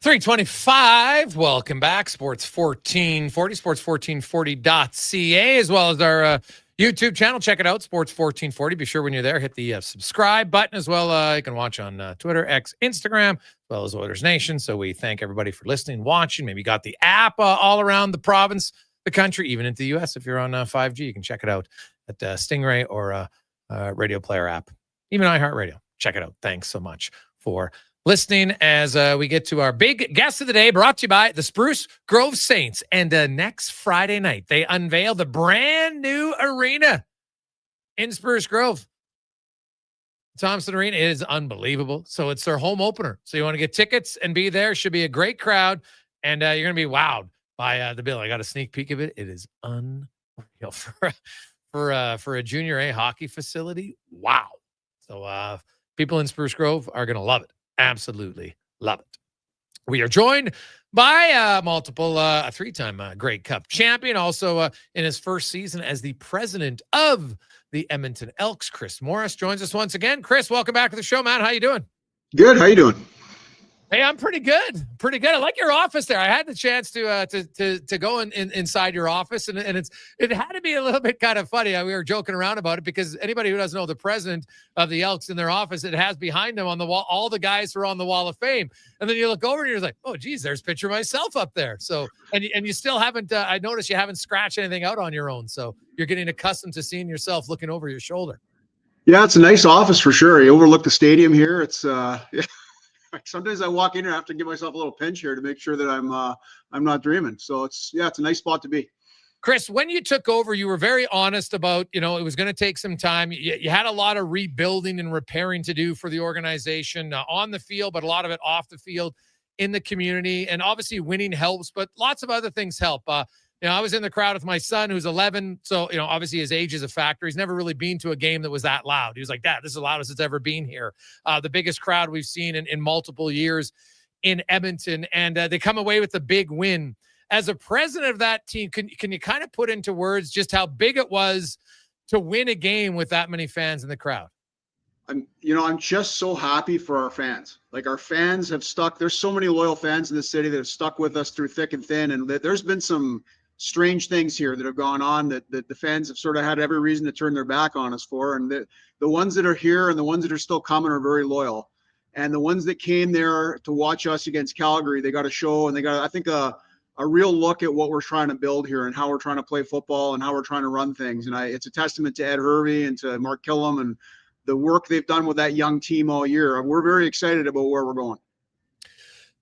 325. Welcome back. Sports 1440, sports1440.ca, as well as our YouTube channel. Check it out, Sports 1440. Be sure when you're there, hit the subscribe button as well. You can watch on Twitter, X, Instagram, as well as Oilers Nation. So we thank everybody for listening, watching. Maybe you got the app all around the province, the country, even into the U.S. If you're on 5G, you can check it out at Stingray or Radio Player app, even iHeartRadio. Check it out. Thanks so much for listening as we get to our big guest of the day, brought to you by the Spruce Grove Saints. And next Friday night, they unveil the brand new arena in Spruce Grove. Thompson Arena is unbelievable. So it's their home opener. So you want to get tickets and be there. Should be a great crowd. And you're going to be wowed by the bill. I got a sneak peek of it. It is unreal for a junior A hockey facility. Wow. So people in Spruce Grove are going to love it. Absolutely love it. We are joined by multiple three-time Grey Cup champion, also in his first season as the president of the Edmonton Elks. Chris Morris joins us once again. Chris, welcome back to the show, man. How you doing?
Good. How you doing?
Hey, I'm pretty good. Pretty good. I like your office there. I had the chance to go inside your office, and it had to be a little bit kind of funny. We were joking around about it because anybody who doesn't know the president of the Elks in their office, it has behind them on the wall all the guys who are on the Wall of Fame. And then you look over and you're like, oh, geez, there's a picture of myself up there. So and you still haven't. I noticed you haven't scratched anything out on your own. So you're getting accustomed to seeing yourself looking over your shoulder.
Yeah, it's a nice office for sure. You overlook the stadium here. It's yeah. Sometimes I walk in here, I have to give myself a little pinch here to make sure that I'm not dreaming. So it's a nice spot to be.
Chris, when you took over, you were very honest about, it was going to take some time. You had a lot of rebuilding and repairing to do for the organization on the field, but a lot of it off the field in the community. And obviously winning helps, but lots of other things help. I was in the crowd with my son who's 11. So, obviously his age is a factor. He's never really been to a game that was that loud. He was like, Dad, this is the loudest it's ever been here. The biggest crowd we've seen in multiple years in Edmonton. And they come away with a big win. As a president of that team, can you kind of put into words just how big it was to win a game with that many fans in the crowd?
I'm just so happy for our fans. Like, our fans have stuck. There's so many loyal fans in this city that have stuck with us through thick and thin. And there's been some strange things here that have gone on that the fans have sort of had every reason to turn their back on us for. And the ones that are here and the ones that are still coming are very loyal. And the ones that came there to watch us against Calgary, they got a show and they got, I think, a real look at what we're trying to build here and how we're trying to play football and how we're trying to run things. And it's a testament to Ed Hervey and to Mark Killam and the work they've done with that young team all year. We're very excited about where we're going.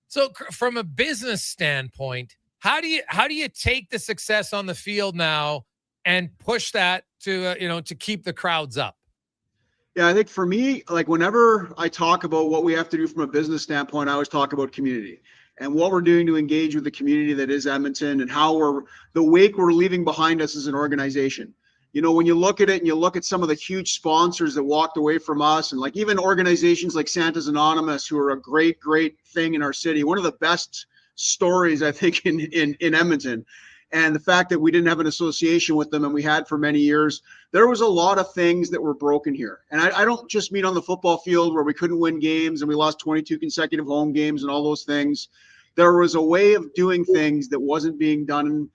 So from a business standpoint, how do you take the success on the field now and push that to to keep the crowds up?
Yeah, I think for me, like, whenever I talk about what we have to do from a business standpoint, I always talk about community and what we're doing to engage with the community that is Edmonton and how the wake we're leaving behind us as an organization. When you look at it and you look at some of the huge sponsors that walked away from us, and like even organizations like Santa's Anonymous, who are a great, great thing in our city, one of the best stories, I think, in Edmonton. And the fact that we didn't have an association with them and we had for many years, there was a lot of things that were broken here. And I don't just mean on the football field where we couldn't win games and we lost 22 consecutive home games and all those things. There was a way of doing things that wasn't being done,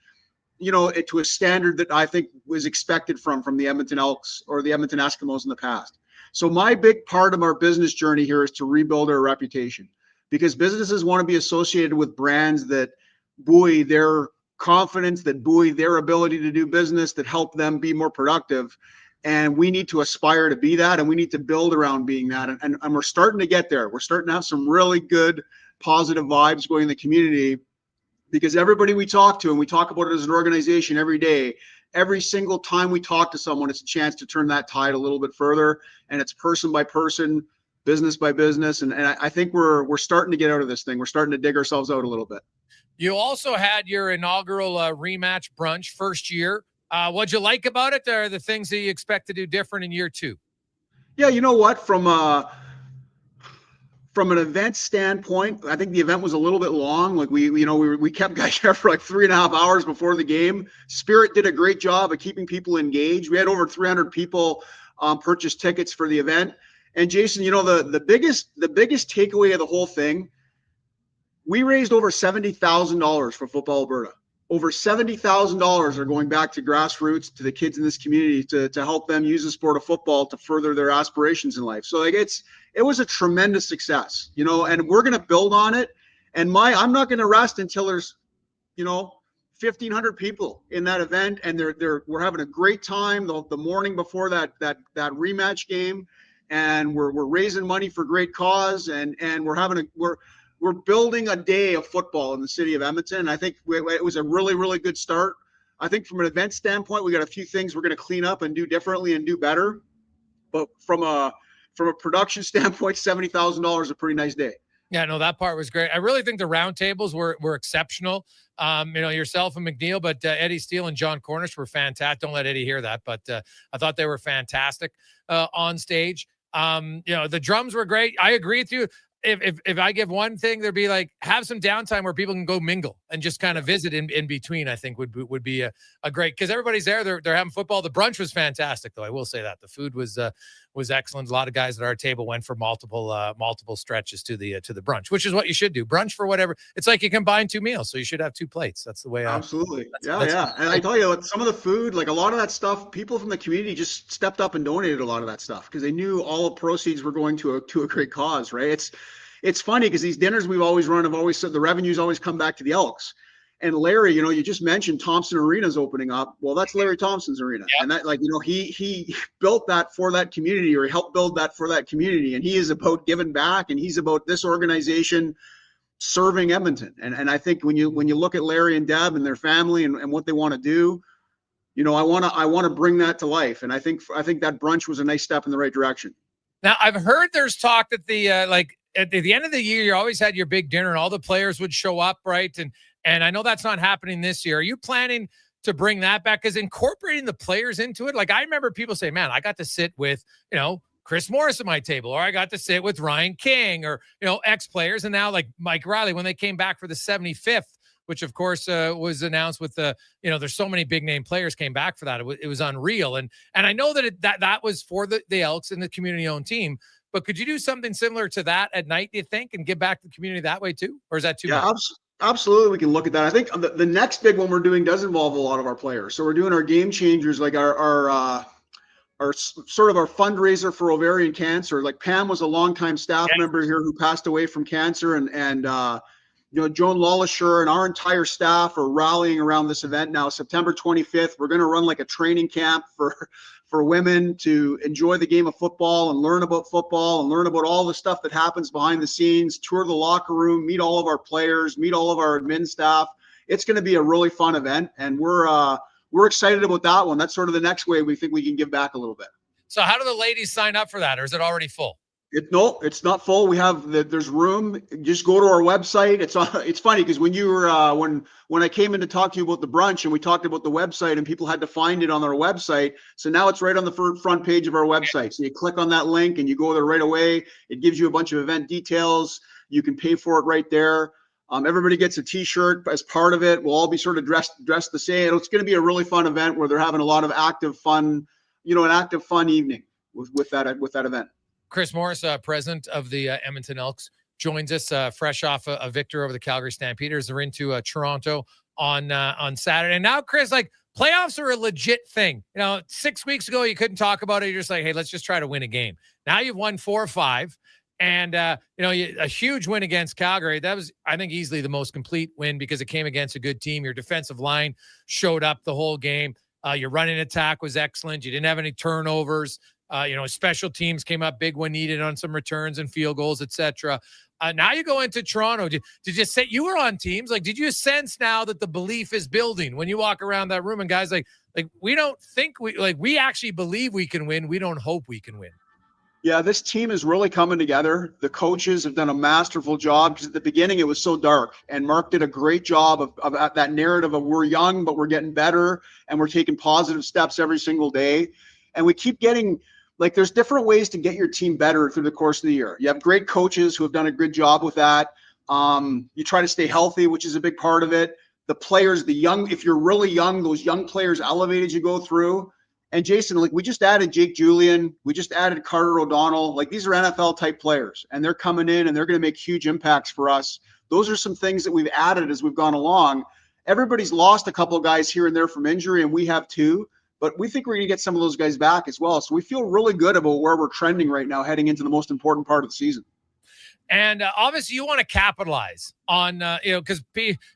to a standard that I think was expected from the Edmonton Elks or the Edmonton Eskimos in the past. So my big part of our business journey here is to rebuild our reputation, because businesses want to be associated with brands that buoy their confidence, that buoy their ability to do business, that help them be more productive. And we need to aspire to be that, and we need to build around being that. And we're starting to get there. We're starting to have some really good positive vibes going in the community, because everybody we talk to, and we talk about it as an organization every day, every single time we talk to someone, it's a chance to turn that tide a little bit further. And it's person by person, business by business. And I think we're starting to get out of this thing. We're starting to dig ourselves out a little bit.
You also had your inaugural rematch brunch first year. What'd you like about it? Or are the things that you expect to do different in year two?
Yeah, you know what? From an event standpoint, I think the event was a little bit long. Like we kept guys here for like 3.5 hours before the game. Spirit did a great job of keeping people engaged. We had over 300 people purchase tickets for the event. And Jason, the biggest takeaway of the whole thing We raised over $70,000 for Football Alberta. Over $70,000 are going back to grassroots, to the kids in this community, to help them use the sport of football to further their aspirations in life. So like it was a tremendous success, you know, and we're going to build on it. And I'm not going to rest until there's, you know, 1,500 people in that event, and we're having a great time the morning before that rematch game, and we're raising money for great cause, and we're building a day of football in the city of Edmonton. I think it was a really, really good start. I think from an event standpoint, we got a few things we're going to clean up and do differently and do better. But from a production standpoint, $70,000 is a pretty nice day.
Yeah, no, that part was great. I really think the roundtables were exceptional. You know, yourself and McNeil, but Eddie Steele and John Cornish were fantastic. Don't let Eddie hear that, but I thought they were fantastic on stage. You know, the drums were great. I agree with you. If I give one thing, there'd be like have some downtime where people can go mingle and just kind of visit in between. I think would be a great, because everybody's there. They're having football. The brunch was fantastic, though. I will say that the food was excellent. A lot of guys at our table went for multiple stretches to the brunch, which is what you should do. Brunch for whatever. It's like you combine 2 meals, so you should have 2 plates. That's the way.
Absolutely. Yeah. And I tell you, some of the food, like a lot of that stuff, people from the community just stepped up and donated a lot of that stuff because they knew all the proceeds were going to a great cause, right? It's funny because these dinners we've always run have always said the revenues always come back to the Elks. And Larry, you know, you just mentioned Thompson Arena's opening up. Well, that's Larry Thompson's arena. Yeah. And that, like, you know, he built that for that community, or he helped build that for that community. And he is about giving back, and he's about this organization serving Edmonton. And I think when you look at Larry and Deb and their family and what they want to do, you know, I want to bring that to life. And I think that brunch was a nice step in the right direction.
Now, I've heard there's talk that at the end of the year, you always had your big dinner and all the players would show up, right? And I know that's not happening this year. Are you planning to bring that back? Because incorporating the players into it, like I remember people say, man, I got to sit with, you know, Chris Morris at my table, or I got to sit with Ryan King, or, you know, ex-players. And now like Mike Riley, when they came back for the 75th, which of course was announced with you know, there's so many big name players came back for that. It was unreal. And I know that that was for the Elks and the community owned team. But could you do something similar to that at night, do you think, and give back to the community that way too? Or is that too much?
Absolutely. We can look at that. I think the next big one we're doing does involve a lot of our players. So we're doing our game changers, like our sort of our fundraiser for ovarian cancer. Like Pam was a longtime staff member here who passed away from cancer, and you know, Joan Lawlisher and our entire staff are rallying around this event now. September 25th, we're going to run like a training camp for women to enjoy the game of football and learn about football and learn about all the stuff that happens behind the scenes, tour the locker room, meet all of our players, meet all of our admin staff. It's going to be a really fun event, and we're excited about that one. That's sort of the next way we think we can give back a little bit.
So how do the ladies sign up for that, or is it already full?
No, it's not full. There's room. Just go to our website. It's funny because when you were when I came in to talk to you about the brunch, and we talked about the website, and people had to find it on our website. So now it's right on the front page of our website. So you click on that link and you go there right away. It gives you a bunch of event details. You can pay for it right there. Everybody gets a T-shirt as part of it. We'll all be sort of dressed the same. It's going to be a really fun event where they're having a lot of active fun, you know, an active fun evening with that event.
Chris Morris, president of the Edmonton Elks, joins us fresh off a victory over the Calgary Stampeders. They're into Toronto on Saturday. And now, Chris, like, playoffs are a legit thing. You know, 6 weeks ago, you couldn't talk about it. You're just like, hey, let's just try to win a game. Now you've won 4 or 5. And, you know, a huge win against Calgary. That was, I think, easily the most complete win because it came against a good team. Your defensive line showed up the whole game. Your running attack was excellent. You didn't have any turnovers. You know, special teams came up big when needed on some returns and field goals, etc. Now you go into Toronto. Did you say you were on teams? Like, did you sense now that the belief is building when you walk around that room and guys like we don't think we actually believe we can win. We don't hope we can win.
Yeah, this team is really coming together. The coaches have done a masterful job because at the beginning it was so dark, and Mark did a great job of that narrative of we're young, but we're getting better and we're taking positive steps every single day. And we keep getting, like, there's different ways to get your team better through the course of the year. You have great coaches who have done a good job with that. You try to stay healthy, which is a big part of it. The players, if you're really young, those young players elevated you go through. And Jason, like, we just added Jake Julian. We just added Carter O'Donnell. Like, these are NFL type players, and they're coming in and they're going to make huge impacts for us Those are some things that we've added as we've gone along. Everybody's lost a couple of guys here and there from injury, and we have too. But we think we're going to get some of those guys back as well. So we feel really good about where we're trending right now, heading into the most important part of the season.
And obviously, you want to capitalize on, because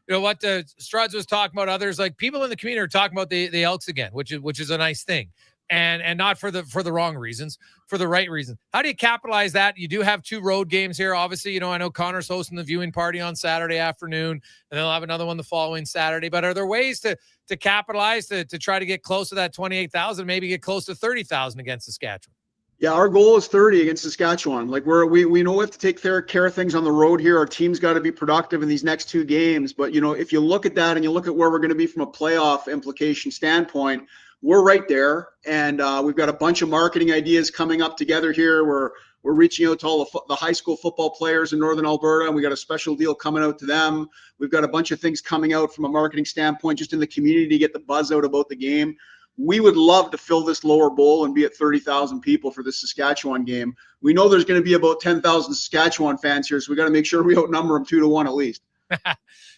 what Struds was talking about. Others, like people in the community, are talking about the Elks again, which is a nice thing, and not for the wrong reasons, for the right reasons. How do you capitalize that? You do have 2 road games here. Obviously, I know Connor's hosting the viewing party on Saturday afternoon, and they'll have another one the following Saturday. But are there ways to capitalize to try to get close to that 28,000, maybe get close to 30,000 against Saskatchewan?
Yeah, our goal is 30 against Saskatchewan. Like we know we have to take care of things on the road here. Our team's got to be productive in these next 2 games. But if you look at that and you look at where we're going to be from a playoff implication standpoint, we're right there. And we've got a bunch of marketing ideas coming up together here. We're reaching out to all the high school football players in Northern Alberta, and we got a special deal coming out to them. We've got a bunch of things coming out from a marketing standpoint, just in the community to get the buzz out about the game. We would love to fill this lower bowl and be at 30,000 people for this Saskatchewan game. We know there's going to be about 10,000 Saskatchewan fans here, so we got to make sure we outnumber them 2-1 at least.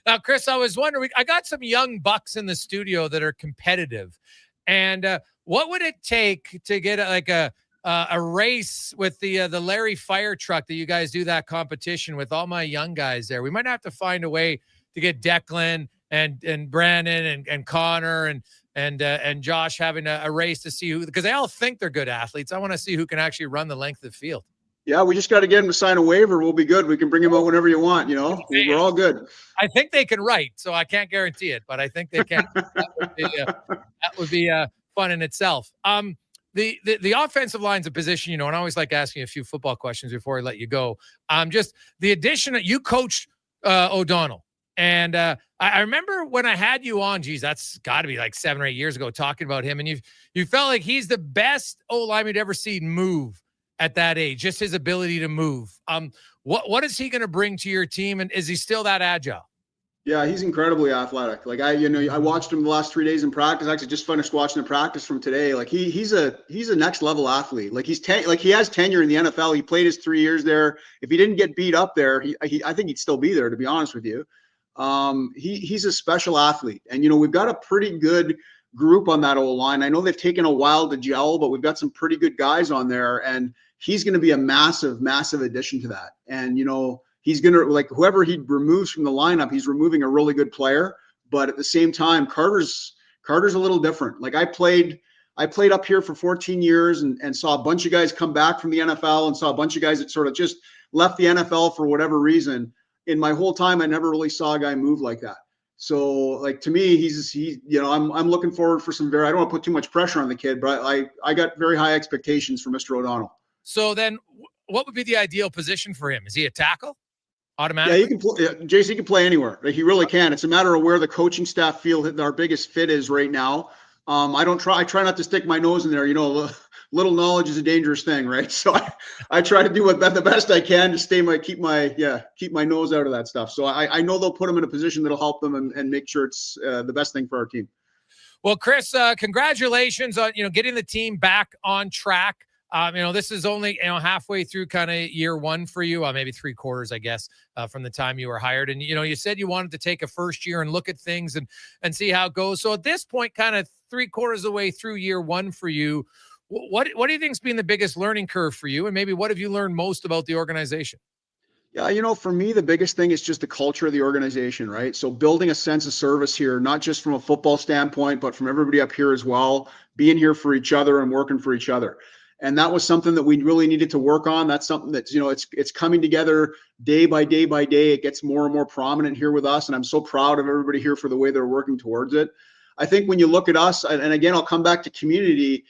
Now, Chris, I was wondering, I got some young bucks in the studio that are competitive. And what would it take to get a race with the Larry fire truck that you guys do that competition with all my young guys there? We might have to find a way to get Declan and Brandon and Connor and Josh having a race to see who, because they all think they're good athletes. I want to see who can actually run the length of the field. Yeah, we just got to get them to sign a waiver. We'll be good. We can bring them out whenever you want. We're all good. I think they can write, so I can't guarantee it, but I think they can. That would be fun in itself. The offensive line's a position, and I always like asking a few football questions before I let you go. Just the addition that you coached O'Donnell. And I remember when I had you on, geez, that's got to be like 7 or 8 years ago, talking about him. And you felt like he's the best O-lineman you'd ever seen move at that age, just his ability to move. What is he going to bring to your team? And is he still that agile? Yeah, he's incredibly athletic. Like I watched him the last 3 days in practice. I actually just finished watching the practice from today. Like he's a next level athlete. Like he has tenure in the NFL. He played his 3 years there. If he didn't get beat up there, I think he'd still be there, to be honest with you. He's a special athlete, and we've got a pretty good group on that O-line. I know they've taken a while to gel, but we've got some pretty good guys on there, and he's going to be a massive addition to that. And he's going to, like, whoever he removes from the lineup, he's removing a really good player. But at the same time, Carter's a little different. Like I played up here for 14 years and saw a bunch of guys come back from the NFL and saw a bunch of guys that sort of just left the NFL for whatever reason. In my whole time, I never really saw a guy move like that. So, like, to me, I'm looking forward for some I don't want to put too much pressure on the kid, but I got very high expectations for Mr. O'Donnell. So then what would be the ideal position for him? Is he a tackle automatically? Yeah, he can play. Jason, he can play anywhere. He really can. It's a matter of where the coaching staff feel that our biggest fit is right now. I try not to stick my nose in there. Little knowledge is a dangerous thing, right? So I try to do the best I can to keep my nose out of that stuff. So I know they'll put him in a position that'll help them and make sure it's the best thing for our team. Well, Chris, congratulations on getting the team back on track. This is only halfway through kind of year one for you, maybe 3/4, I guess, from the time you were hired. And you said you wanted to take a first year and look at things and see how it goes. So at this point, kind of 3/4 of the way through year one for you, what do you think's been the biggest learning curve for you? And maybe what have you learned most about the organization? Yeah, for me, the biggest thing is just the culture of the organization, right? So building a sense of service here, not just from a football standpoint, but from everybody up here as well, being here for each other and working for each other. And that was something that we really needed to work on. That's something that's, it's coming together day by day by day. It gets more and more prominent here with us. And I'm so proud of everybody here for the way they're working towards it. I think when you look at us, and again, I'll come back to community,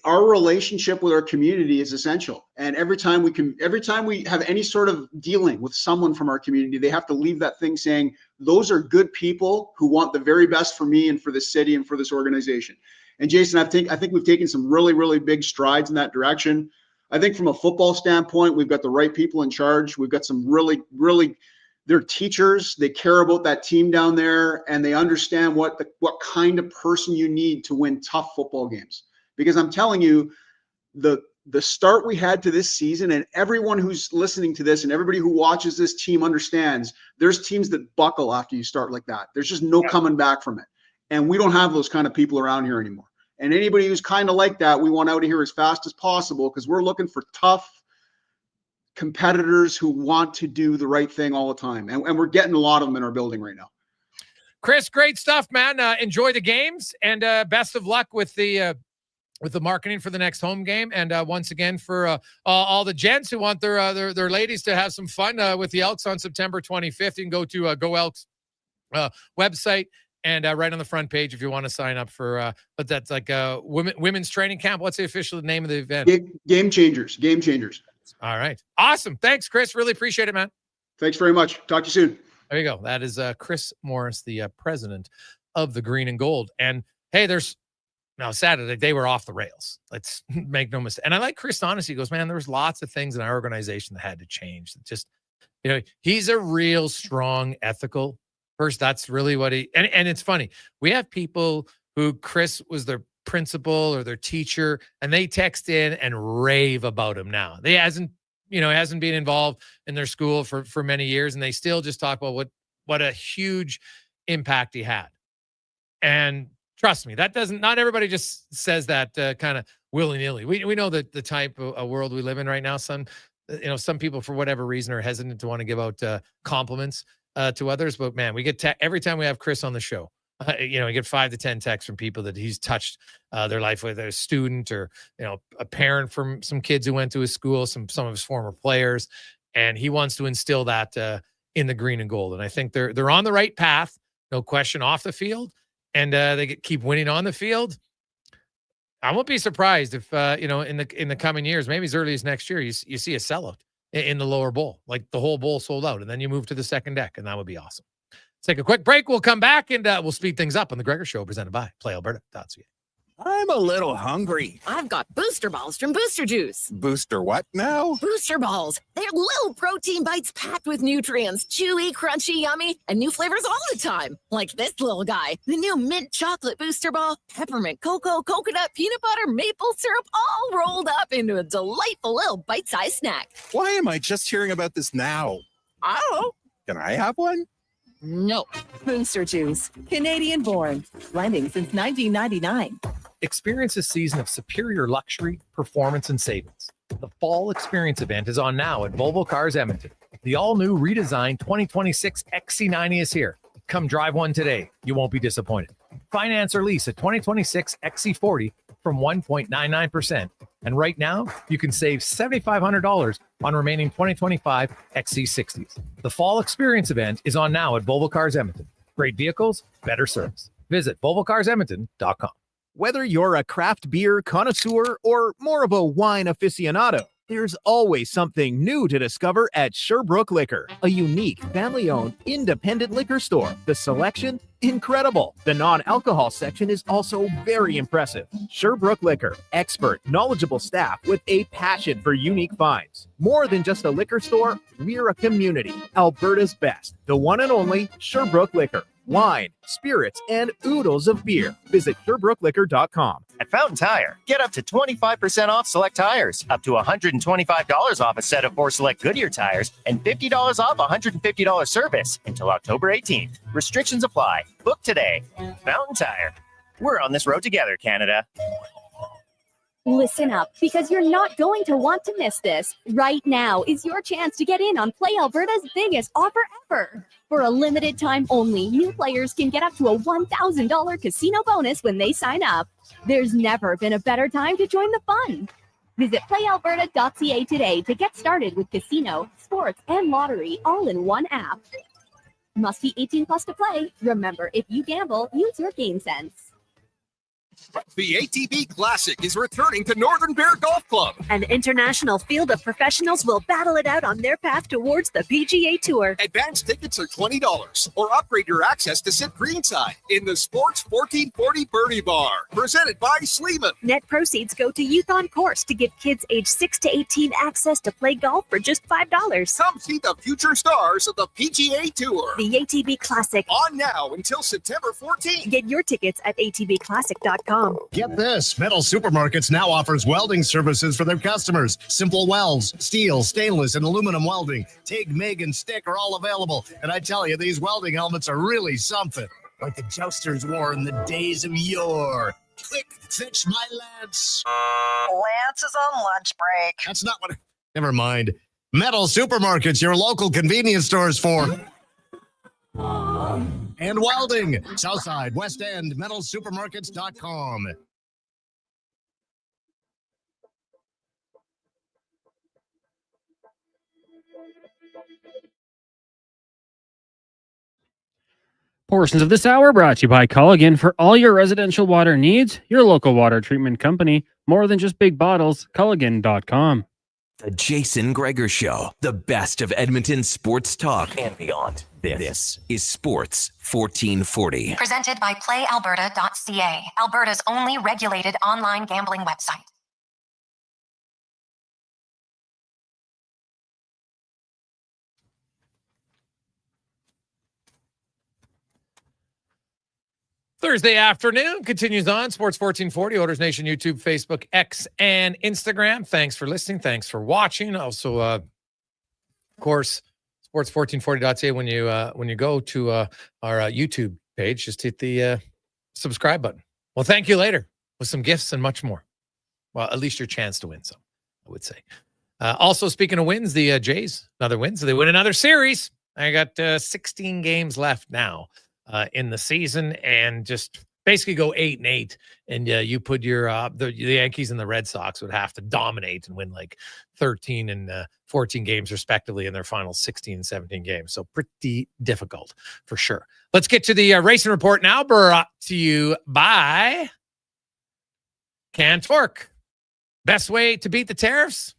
our relationship with our community is essential. And every time we have any sort of dealing with someone from our community, they have to leave that thing saying, those are good people who want the very best for me and for the city and for this organization. And Jason, I think we've taken some really, really big strides in that direction. I think from a football standpoint, we've got the right people in charge. We've got some really, really, they're teachers. They care about that team down there, and they understand what kind of person you need to win tough football games. Because I'm telling you, the
the start we had to this season, and everyone who's listening to this and everybody who watches this team understands there's teams that buckle after you start like that. There's just no coming back from it. And we don't have those kind of people around here anymore. And anybody who's kind of like that, we want out of here as fast as possible because we're looking for tough competitors who want to do the right thing all the time. And we're getting a lot of them in our building right now.
Chris, great stuff, man. Enjoy the games and best of luck with the marketing for the next home game. And once again, for all the gents who want their ladies to have some fun with the Elks on September 25th, you can go to Go Elks website and right on the front page if you want to sign up for but that's like women's training camp. What's the official name of the event?
Game Changers. Game Changers.
All right. Awesome. Thanks, Chris. Really appreciate it, man.
Thanks very much. Talk to you soon.
There you go. That is Chris Morris, the president of the Green and Gold. And hey, now Saturday, they were off the rails. Let's make no mistake. And I like Chris honesty. He goes, man, there was lots of things in our organization that had to change. Just, he's a real strong, ethical person. That's really what and it's funny. We have people who Chris was their principal or their teacher, and they text in and rave about him now. They hasn't been involved in their school for many years, and they still just talk about what a huge impact he had. And trust me, not everybody just says that kind of willy-nilly. We know that the type of world we live in right now, some people for whatever reason are hesitant to want to give out compliments to others. But man, we get every time we have Chris on the show, we get 5 to 10 texts from people that he's touched their life with, a student or, a parent from some kids who went to his school, some of his former players. And he wants to instill that in the Green and Gold. And I think they're on the right path, no question, off the field. And they keep winning on the field. I won't be surprised if in the coming years, maybe as early as next year, you see a sellout in the lower bowl, like the whole bowl sold out, and then you move to the second deck, and that would be awesome. Let's take a quick break. We'll come back and we'll speed things up on the Gregor Show, presented by PlayAlberta.ca.
I'm a little hungry.
I've got booster balls from Booster Juice.
Booster what now?
Booster balls. They're little protein bites packed with nutrients. Chewy, crunchy, yummy, and new flavors all the time. Like this little guy. The new mint chocolate booster ball, peppermint cocoa, coconut, peanut butter, maple syrup, all rolled up into a delightful little bite-sized snack.
Why am I just hearing about this now?
I don't know.
Can I have one?
No. Booster Juice. Canadian born. Blending since 1999.
Experience a season of superior luxury, performance, and savings. The Fall Experience event is on now at Volvo Cars Edmonton. The all-new redesigned 2026 XC90 is here. Come drive one today. You won't be disappointed. Finance or lease a 2026 XC40 from 1.99%. And right now, you can save $7,500 on remaining 2025 XC60s. The Fall Experience event is on now at Volvo Cars Edmonton. Great vehicles, better service. Visit volvocarsedmonton.com.
Whether you're a craft beer connoisseur or more of a wine aficionado, there's always something new to discover at Sherbrooke Liquor, a unique, family-owned, independent liquor store. The selection? Incredible. The non-alcohol section is also very impressive. Sherbrooke Liquor, expert, knowledgeable staff with a passion for unique finds. More than just a liquor store, we're a community. Alberta's best, the one and only Sherbrooke Liquor. Wine, spirits, and oodles of beer. Visit SherbrookeLiquor.com.
At Fountain Tire, get up to 25% off select tires, up to $125 off a set of 4 select Goodyear tires, and $50 off $150 service until October 18th. Restrictions apply. Book today. Fountain Tire. We're on this road together, Canada.
Listen up, because you're not going to want to miss this. Right now is your chance to get in on Play Alberta's biggest offer ever. For a limited time only, new players can get up to a $1,000 casino bonus when they sign up. There's never been a better time to join the fun. Visit playalberta.ca today to get started with casino, sports, and lottery all in one app. Must be 18 plus to play. Remember, if you gamble, use your game sense.
The ATB Classic is returning to Northern Bear Golf Club.
An international field of professionals will battle it out on their path towards the PGA Tour.
Advance tickets are $20 or upgrade your access to sit greenside in the Sports 1440 Birdie Bar, presented by Sleeman.
Net proceeds go to Youth on Course to give kids age 6 to 18 access to play golf for just $5.
Come see the future stars of the PGA Tour.
The ATB Classic.
On now until September 14th.
Get your tickets at atbclassic.com. alberta.ca.com.
Get this, Metal Supermarkets now offers welding services for their customers. Simple welds, steel, stainless, and aluminum welding. TIG, MIG, and stick are all available. And I tell you, these welding helmets are really something. Like the jousters wore in the days of yore. Quick, fetch my lance.
Lance is on lunch break.
That's not what... Never mind. Metal Supermarkets, your local convenience stores for... and welding. Southside, West End, metalsupermarkets.com.
Portions of this hour brought to you by Culligan. For all your residential water needs, your local water treatment company. More than just big bottles, Culligan.com.
The Jason Gregor Show, the best of Edmonton sports talk and beyond. This is Sports 1440.
Presented by PlayAlberta.ca, Alberta's only regulated online gambling website.
Thursday afternoon continues on Sports 1440, Oilers Nation, YouTube, Facebook, X, and Instagram. Thanks for listening. Thanks for watching. Also, of course, sports1440.ca. When you go to our YouTube page, just hit the subscribe button. We'll thank you later with some gifts and much more. Well, at least your chance to win some, I would say. Also, speaking of wins, the Jays, another win. So they win another series. I got 16 games left now in the season, and just basically go 8-8. And you put your the Yankees and the Red Sox would have to dominate and win like 13 and 14 games respectively in their final 16 and 17 games. So pretty difficult for sure. Let's get to the racing report now, brought to you by Cantork. Best way to beat the tariffs?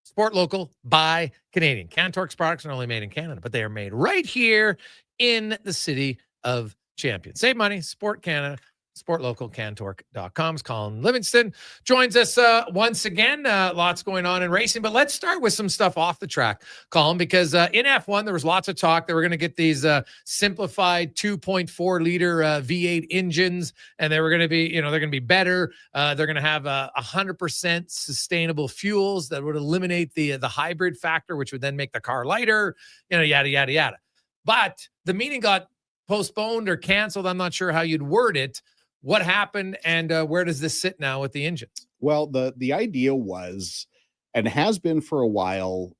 Sport local, buy Canadian. Cantork's products are not only made in Canada, but they are made right here in the city of Champions. Save money, support Canada, support local, Cantork.com. Colin Livingston joins us once again. Lots going on in racing, but let's start with some stuff off the track, Colin, because in F1, there was lots of talk. They were going to get these simplified 2.4 liter V8 engines, and they were going to be, they're going to be better. They're going to have 100% sustainable fuels that would eliminate the hybrid factor, which would then make the car lighter, yada, yada, yada. But the meeting got postponed or canceled. I'm not sure how you'd word it. What happened, and where does this sit now with the engines?
Well, the idea was, and has been for a while,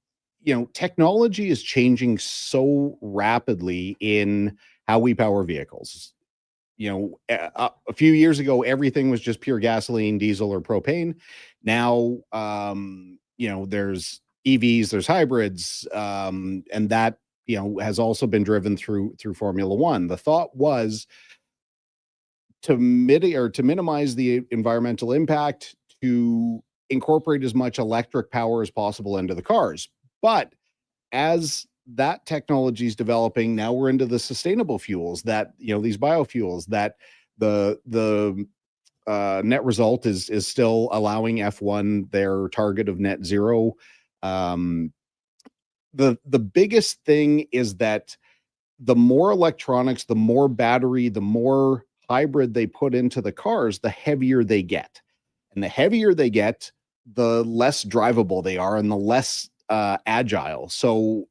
technology is changing so rapidly in how we power vehicles. A few years ago, everything was just pure gasoline, diesel, or propane. Now, there's EVs, there's hybrids, and that has also been driven through Formula One. The thought was to minimize the environmental impact, to incorporate as much electric power as possible into the cars. But as that technology is developing, now we're into the sustainable fuels that, these biofuels, that the net result is still allowing F1 their target of net zero. The biggest thing is that the more electronics, the more battery, the more hybrid they put into the cars, the heavier they get. And the heavier they get, the less drivable they are and the less agile. So,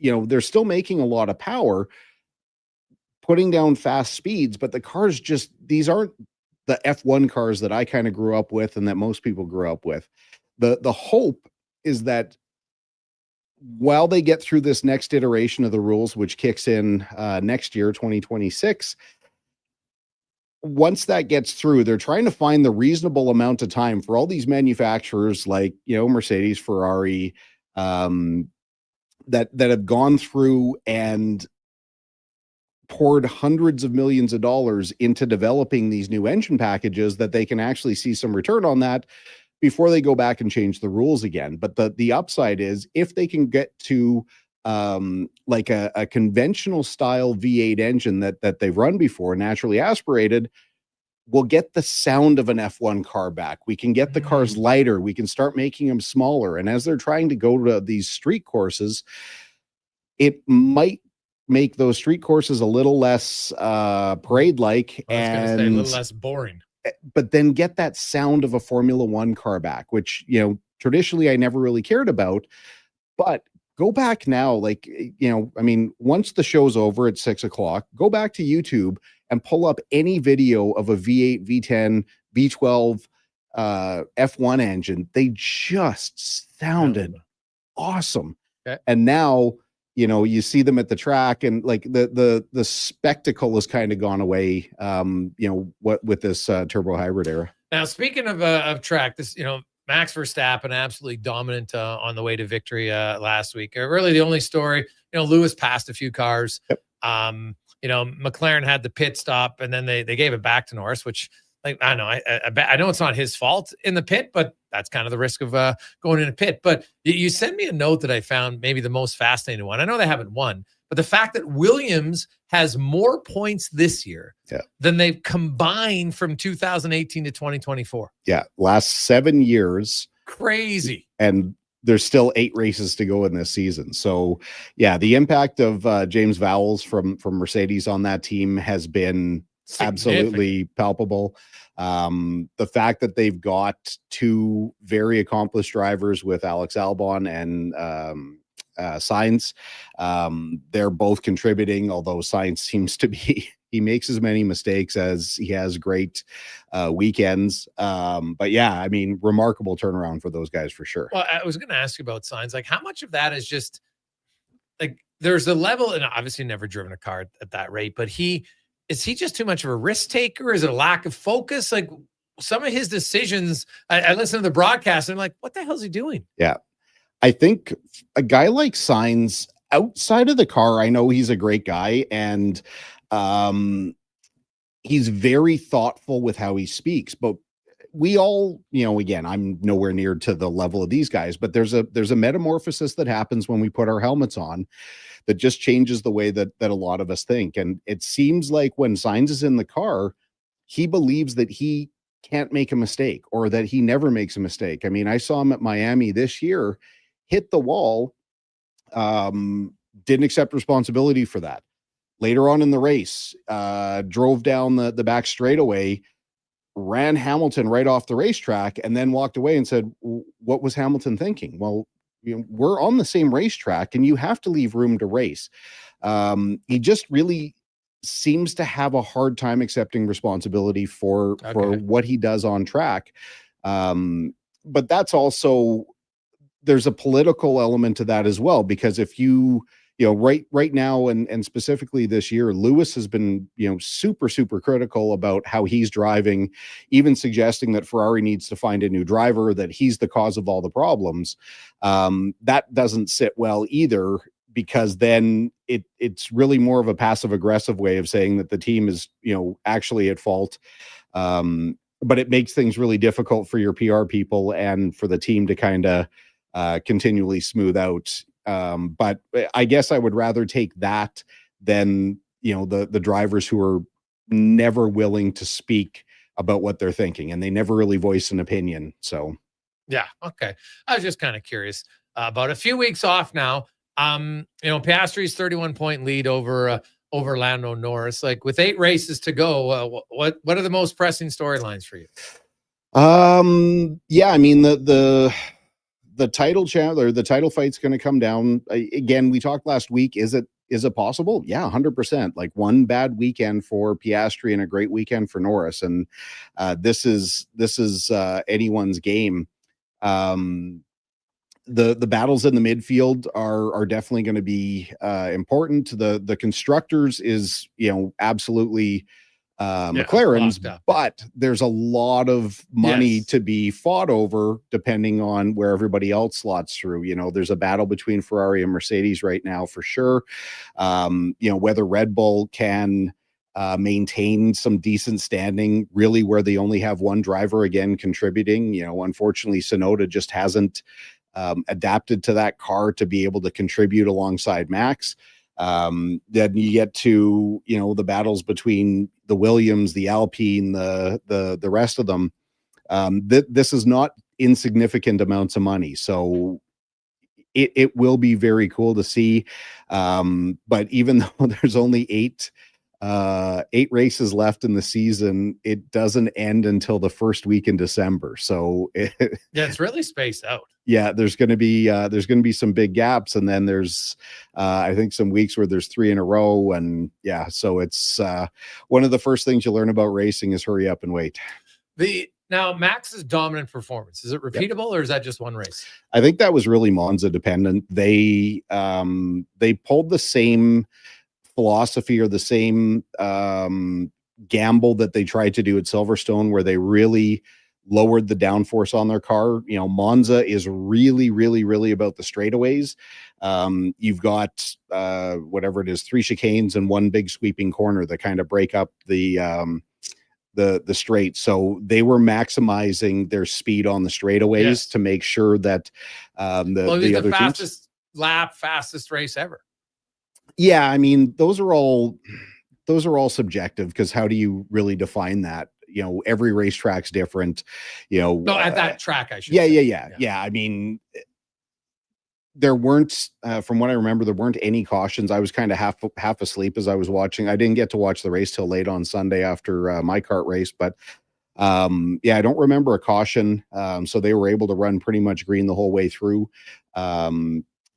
they're still making a lot of power, putting down fast speeds, but the cars these aren't the F1 cars that I kind of grew up with and that most people grew up with. The hope is that while they get through this next iteration of the rules, which kicks in next year, 2026, once that gets through, they're trying to find the reasonable amount of time for all these manufacturers like, Mercedes, Ferrari, that have gone through and poured hundreds of millions of dollars into developing these new engine packages, that they can actually see some return on that before they go back and change the rules again. But the upside is, if they can get to like a conventional style V8 engine that they've run before, naturally aspirated, we'll get the sound of an F1 car back. We can get the cars lighter. We can start making them smaller. And as they're trying to go to these street courses, it might make those street courses a little less parade-like, and
a little less boring.
but then get that sound of a Formula One car back, which, traditionally I never really cared about. But go back now, once the show's over at 6:00, go back to YouTube and pull up any video of a V8, V10, V12 F1 engine. They just sounded awesome.
Okay.
And now, you see them at the track, and like the spectacle has kind of gone away, with this turbo hybrid era.
Now, speaking of track, this, Max Verstappen absolutely dominant on the way to victory last week. Really the only story, Lewis passed a few cars.
Yep.
McLaren had the pit stop, and then they gave it back to Norris, which, I don't know. I know it's not his fault in the pit, but that's kind of the risk of going in a pit. But you sent me a note that I found maybe the most fascinating one. I know they haven't won, but the fact that Williams has more points this year than they've combined from 2018 to 2024.
Yeah, last 7 years.
Crazy.
And there's still 8 races to go in this season. So, yeah, the impact of James Vowles from Mercedes on that team has been absolutely palpable. The fact that they've got 2 very accomplished drivers with Alex Albon and Sainz, they're both contributing, although Sainz seems to be, he makes as many mistakes as he has great weekends. But yeah, remarkable turnaround for those guys for sure.
Well, I was going to ask you about Sainz. Like, how much of that is just like, there's a level, and obviously never driven a car at that rate, but is he just too much of a risk taker? Is it a lack of focus? Like, some of his decisions, I listen to the broadcast and I'm like, what the hell is he doing?
Yeah. I think a guy like Sainz, outside of the car, I know he's a great guy, and he's very thoughtful with how he speaks, but we all, again, I'm nowhere near to the level of these guys, but there's a metamorphosis that happens when we put our helmets on that just changes the way that a lot of us think. And it seems like when Sainz is in the car, he believes that he can't make a mistake, or that he never makes a mistake. I saw him at Miami this year, hit the wall, didn't accept responsibility for that. Later on in the race, drove down the back straightaway, ran Hamilton right off the racetrack, and then walked away and said, what was Hamilton thinking? Well, we're on the same racetrack and you have to leave room to race. He just really seems to have a hard time accepting responsibility for what he does on track. But that's also, there's a political element to that as well, because if right now, and specifically this year, Lewis has been, super, super critical about how he's driving, even suggesting that Ferrari needs to find a new driver, that he's the cause of all the problems. That doesn't sit well either, because then it's really more of a passive aggressive way of saying that the team is, actually at fault. But it makes things really difficult for your PR people and for the team to kind of continually smooth out. But I guess I would rather take that than, the drivers who are never willing to speak about what they're thinking, and they never really voice an opinion. So,
yeah. Okay. I was just kind of curious about a few weeks off now. Piastri's 31-point lead over Lando Norris. Like, with 8 races to go, what are the most pressing storylines for you?
Yeah, the title the title fight's going to come down. Again, we talked last week. Is it possible? Yeah, 100%. Like, one bad weekend for Piastri and a great weekend for Norris, and this is anyone's game. The battles in the midfield are definitely going to be important. The constructors is absolutely McLaren's, but there's a lot of money to be fought over depending on where everybody else slots through. There's a battle between Ferrari and Mercedes right now for sure. Whether Red Bull can maintain some decent standing, really, where they only have one driver again contributing. Unfortunately, Tsunoda just hasn't adapted to that car to be able to contribute alongside Max. Then you get to the battles between the Williams, the Alpine, the rest of them. This is not insignificant amounts of money, so it will be very cool to see. But even though there's only 8 8 races left in the season. It doesn't end until the first week in December. So
Yeah, it's really spaced out.
yeah, there's going to be some big gaps, and then there's I think some weeks where there's 3 in a row, and yeah, so it's one of the first things you learn about racing is hurry up and wait.
Now Max's dominant performance, is it repeatable or is that just one race?
I think that was really Monza dependent. They pulled the same philosophy or the same gamble that they tried to do at Silverstone, where they really lowered the downforce on their car. You know, Monza is really, really, really about the straightaways. You've got whatever it is, 3 chicanes and 1 big sweeping corner that kind of break up the straight. So they were maximizing their speed on the straightaways to make sure that the other
fastest lap, fastest race ever.
Yeah, I mean, those are all subjective, because how do you really define that? You know, every racetrack's different. You know,
no, at that track, I should.
Yeah. I mean, there weren't, from what I remember, there weren't any cautions. I was kind of half asleep as I was watching. I didn't get to watch the race till late on Sunday after my kart race, but yeah, I don't remember a caution. So they were able to run pretty much green the whole way through.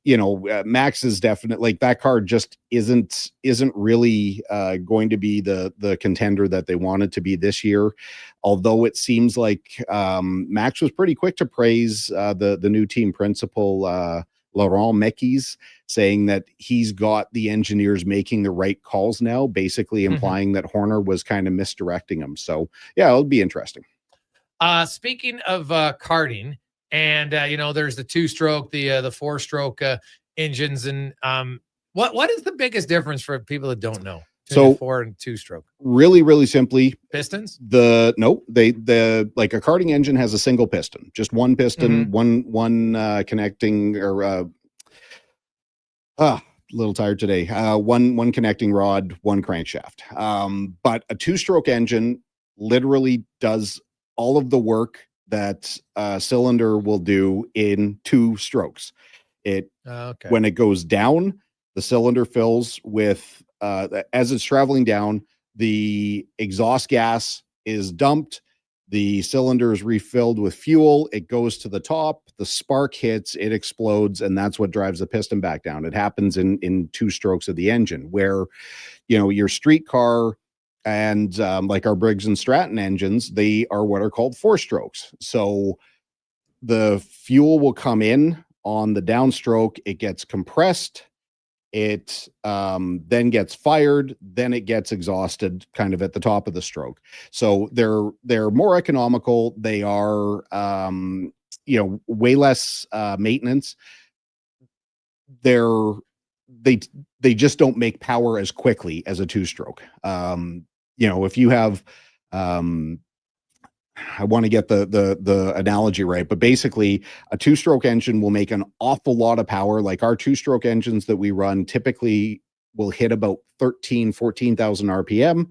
You know, Max is definitely, like, that car just isn't really going to be the contender that they wanted to be this year. Although it seems like Max was pretty quick to praise the new team principal, Laurent Mekis, saying that he's got the engineers making the right calls now, basically implying that Horner was kind of misdirecting them. So yeah, it'll be interesting.
Speaking of karting, and you know, there's the 2-stroke, the 4-stroke engines, and what is the biggest difference for people that don't know?
So
4 and 2-stroke.
Really, really simply,
pistons.
Like a karting engine has a single piston, just one piston, one connecting, or little tired today. One connecting rod, one crankshaft. But a 2-stroke engine literally does all of the work that a cylinder will do in 2 strokes. When it goes down, the cylinder fills with, as it's traveling down, the exhaust gas is dumped, the cylinder is refilled with fuel, it goes to the top, the spark hits, it explodes, and that's what drives the piston back down. It happens in 2 strokes of the engine, where, you know, your street car and like our Briggs and Stratton engines, they are what are called 4 strokes. So the fuel will come in on the downstroke, it gets compressed, it then gets fired, then it gets exhausted kind of at the top of the stroke. So they're more economical. They are you know, way less maintenance. They just don't make power as quickly as a 2-stroke. You know, if you have I want to get the analogy right, but basically a 2-stroke engine will make an awful lot of power. Like our 2-stroke engines that we run typically will hit about 14,000 RPM.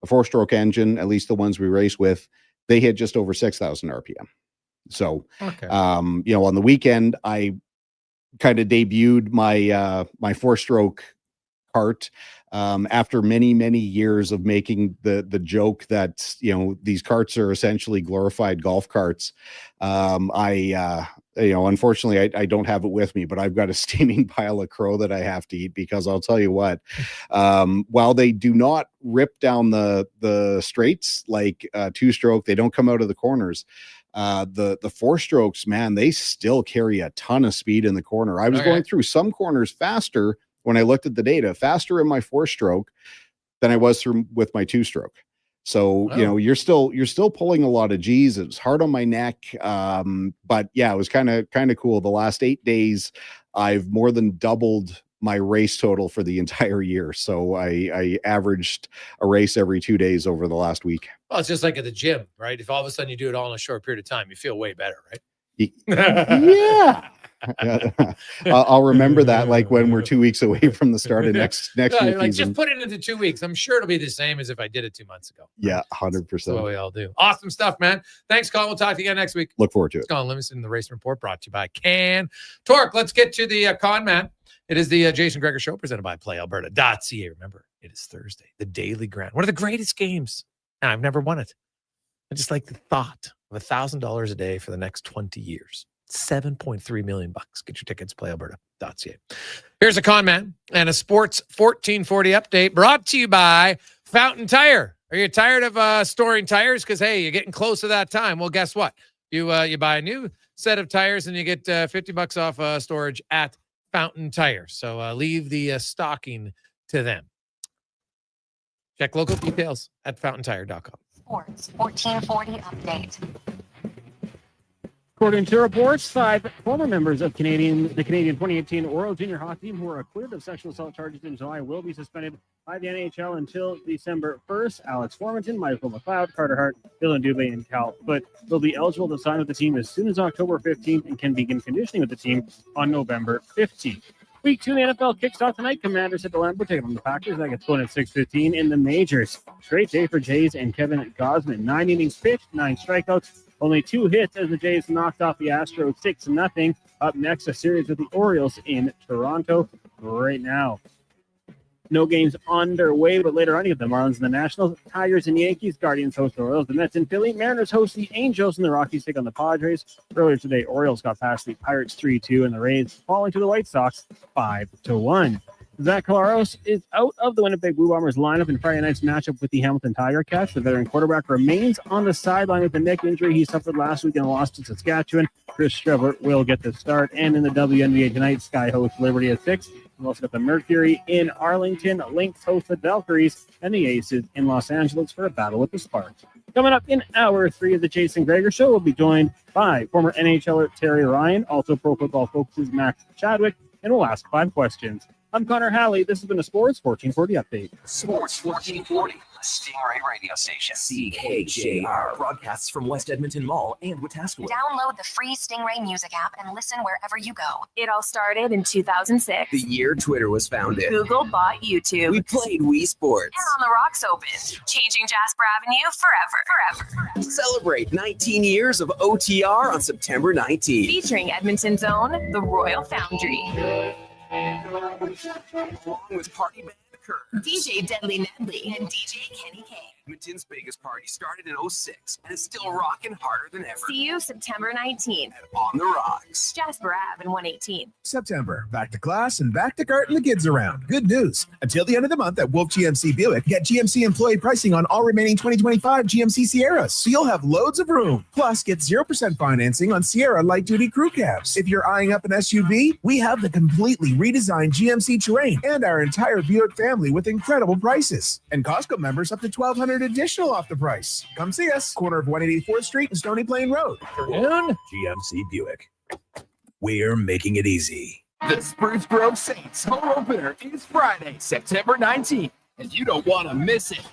A 4-stroke engine, at least the ones we race with, they hit just over 6,000 RPM. So, you know, on the weekend, I kind of debuted my 4-stroke kart after many years of making the joke that, you know, these karts are essentially glorified golf carts. You know, unfortunately I don't have it with me, but I've got a steaming pile of crow that I have to eat, because I'll tell you what, while they do not rip down the straights like 2-stroke, they don't come out of the corners. The 4-strokes, man, they still carry a ton of speed in the corner. I was going through some corners faster when I looked at the data, faster in my 4-stroke than I was with my 2-stroke. So, you know, you're still pulling a lot of G's. It was hard on my neck. But yeah, it was kind of cool. The last 8 days, I've more than doubled my race total for the entire year. So I averaged a race every 2 days over the last week.
Well, it's just like at the gym, right? If all of a sudden you do it all in a short period of time, you feel way better, right?
Yeah. I'll remember that, like when we're 2 weeks away from the start of next year's season.
Just put it into 2 weeks. I'm sure it'll be the same as if I did it 2 months ago.
Yeah, 100%.
That's what we all do. Awesome stuff, man. Thanks, Colin. We'll talk to you again next week.
Look forward to it.
It's Colin Livingston, the Race Report, brought to you by Can Torque. Let's get to the con man. It is the Jason Gregor Show, presented by PlayAlberta.ca. Remember, It is Thursday, the Daily Grand, one of the greatest games. And I've never won it. I just like the thought of $1,000 a day for the next 20 years. $7.3 million. Get your tickets, playalberta.ca. Here's a con man and a Sports 1440 update brought to you by Fountain Tire. Are you tired of storing tires? Because, hey, you're getting close to that time. Well, guess what? You buy a new set of tires and you get $50 off storage at Fountain Tire. So leave the stocking to them. Check local details at fountaintire.com.
Sports 1440 update.
According to reports, 5 former members of the Canadian 2018 World Junior Hockey team who are acquitted of sexual assault charges in July will be suspended by the NHL until December 1st. Alex Formanton, Michael McLeod, Carter Hart, Dylan Dubé, and Cal Foote will be eligible to sign with the team as soon as October 15th and can begin conditioning with the team on November 15th. Week 2 in the NFL kicks off tonight. Commanders at the Lambeau taking on the Packers. That gets going at 6:15 in the majors. Great day for Jays and Kevin Gausman. 9 innings pitched, 9 strikeouts, only 2 hits as the Jays knocked off the Astros 6-0. Up next, a series with the Orioles in Toronto right now. No games underway, but later on, you have the Marlins and the Nationals, Tigers and Yankees, Guardians host the Royals, the Mets and Philly, Mariners host the Angels, and the Rockies take on the Padres. Earlier today, Orioles got past the Pirates 3-2, and the Rays falling to the White Sox 5-1. Zach Collaros is out of the Winnipeg Blue Bombers lineup in Friday night's matchup with the Hamilton Tiger Cats. The veteran quarterback remains on the sideline with the neck injury he suffered last week in a loss to Saskatchewan. Chris Streveler will get the start. And in the WNBA tonight, Sky hosts Liberty at 6. We've also got the Mercury in Arlington, Lynx host the Valkyries, and the Aces in Los Angeles for a battle with the Sparks. Coming up in hour 3 of the Jason Gregor Show, we'll be joined by former NHLer Terry Ryan, also Pro Football Focus's Max Chadwick, and we'll ask 5 questions. I'm Connor Halley. This has been a Sports 1440 update.
Sports 1440, Stingray radio station. CKJR broadcasts from West Edmonton Mall and Wetaskiwin.
Download the free Stingray music app and listen wherever you go.
It all started in 2006.
The year Twitter was founded.
Google bought YouTube.
We played Wii Sports.
And On the Rocks opened, changing Jasper Avenue forever.
Celebrate 19 years of OTR on September 19th.
Featuring Edmonton's own, the Royal Foundry.
Along with party band The Curve,
DJ Deadly Nedley, and DJ Kenny K.
Edmonton's biggest party started in 06 and is still rocking harder than ever.
See you September 19th.
At On the Rocks.
Jasper Ave in 118.
September, back to class and back to carting the kids around. Good news. Until the end of the month at Wolf GMC Buick, get GMC employee pricing on all remaining 2025 GMC Sierras, so you'll have loads of room. Plus, get 0% financing on Sierra light-duty crew cabs. If you're eyeing up an SUV, we have the completely redesigned GMC Terrain and our entire Buick family with incredible prices. And Costco members up to $1,200 additional off the price. Come see us, corner of 184th Street and Stony Plain Road.
Afternoon.
GMC Buick. We're making it easy.
The Spruce Grove Saints home opener is Friday, September 19th, and you don't want to miss it.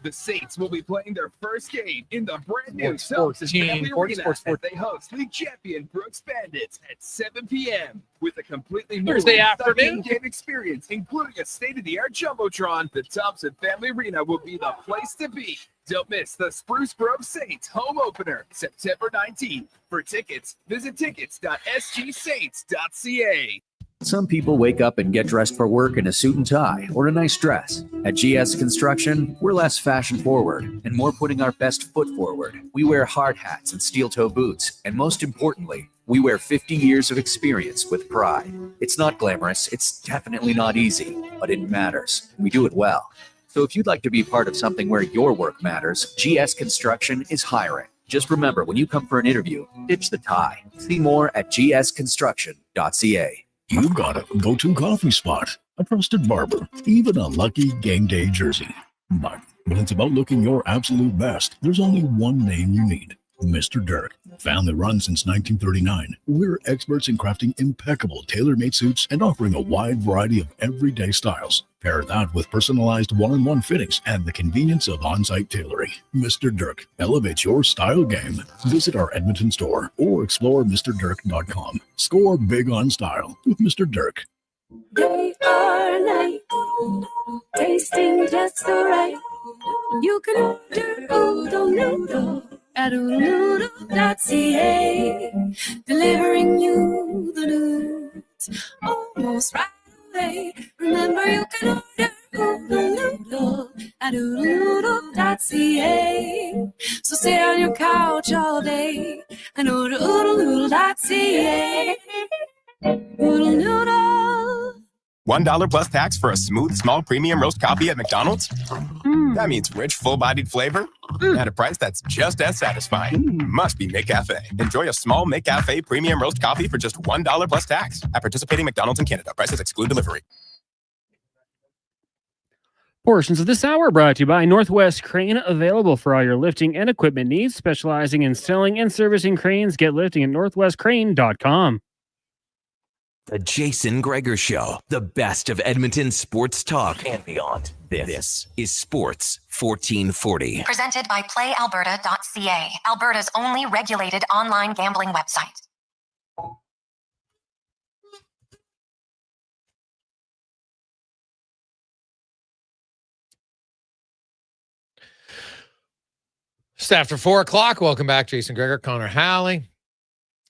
The Saints will be playing their first game in the brand new Thompson Family Arena as they host league champion Brooks Bandits at 7 p.m. with a completely new
Thursday afternoon
game experience, including a state-of-the-art jumbotron. The Thompson Family Arena will be the place to be. Don't miss the Spruce Grove Saints home opener, September 19th. For tickets, visit tickets.sgsaints.ca.
Some people wake up and get dressed for work in a suit and tie or a nice dress. At GS Construction, we're less fashion forward and more putting our best foot forward. We wear hard hats and steel-toe boots, and most importantly, we wear 50 years of experience with pride. It's not glamorous, it's definitely not easy, but it matters. We do it well. So if you'd like to be part of something where your work matters, GS Construction is hiring. Just remember, when you come for an interview, ditch the tie. See more at gsconstruction.ca.
You've got a go-to coffee spot, a trusted barber, even a lucky game day jersey. But when it's about looking your absolute best, there's only one name you need. Mr. Dirk. Family run since 1939, we're experts in crafting impeccable tailor-made suits and offering a wide variety of everyday styles. Pair that with personalized one-on-one fittings and the convenience of on-site tailoring. Mr. Dirk elevates your style game. Visit our Edmonton store or explore MrDirk.com. Score big on style with Mr. Dirk.
Day or night, tasting just so right. You can order Oodle Noodle at oodlenoodle.ca, delivering you the news almost right away. Remember, you can order Oodle oodle-oodle.ca. So stay on your couch all day and oodle-oodle-oodle.ca. Oodle-noodle.
$1 plus tax for a smooth, small premium roast coffee at McDonald's? That means rich, full-bodied flavor at a price that's just as satisfying. Must be McCafe. Enjoy a small McCafe premium roast coffee for just $1 plus tax at participating McDonald's in Canada. Prices exclude delivery.
Portions of this hour brought to you by Northwest Crane, available for all your lifting and equipment needs, specializing in selling and servicing cranes. Get lifting at northwestcrane.com.
The Jason Gregor Show, the best of Edmonton sports talk and beyond. This is Sports 1440.
Presented by PlayAlberta.ca, Alberta's only regulated online gambling website.
Just after 4 o'clock, welcome back. Jason Gregor, Connor Halley.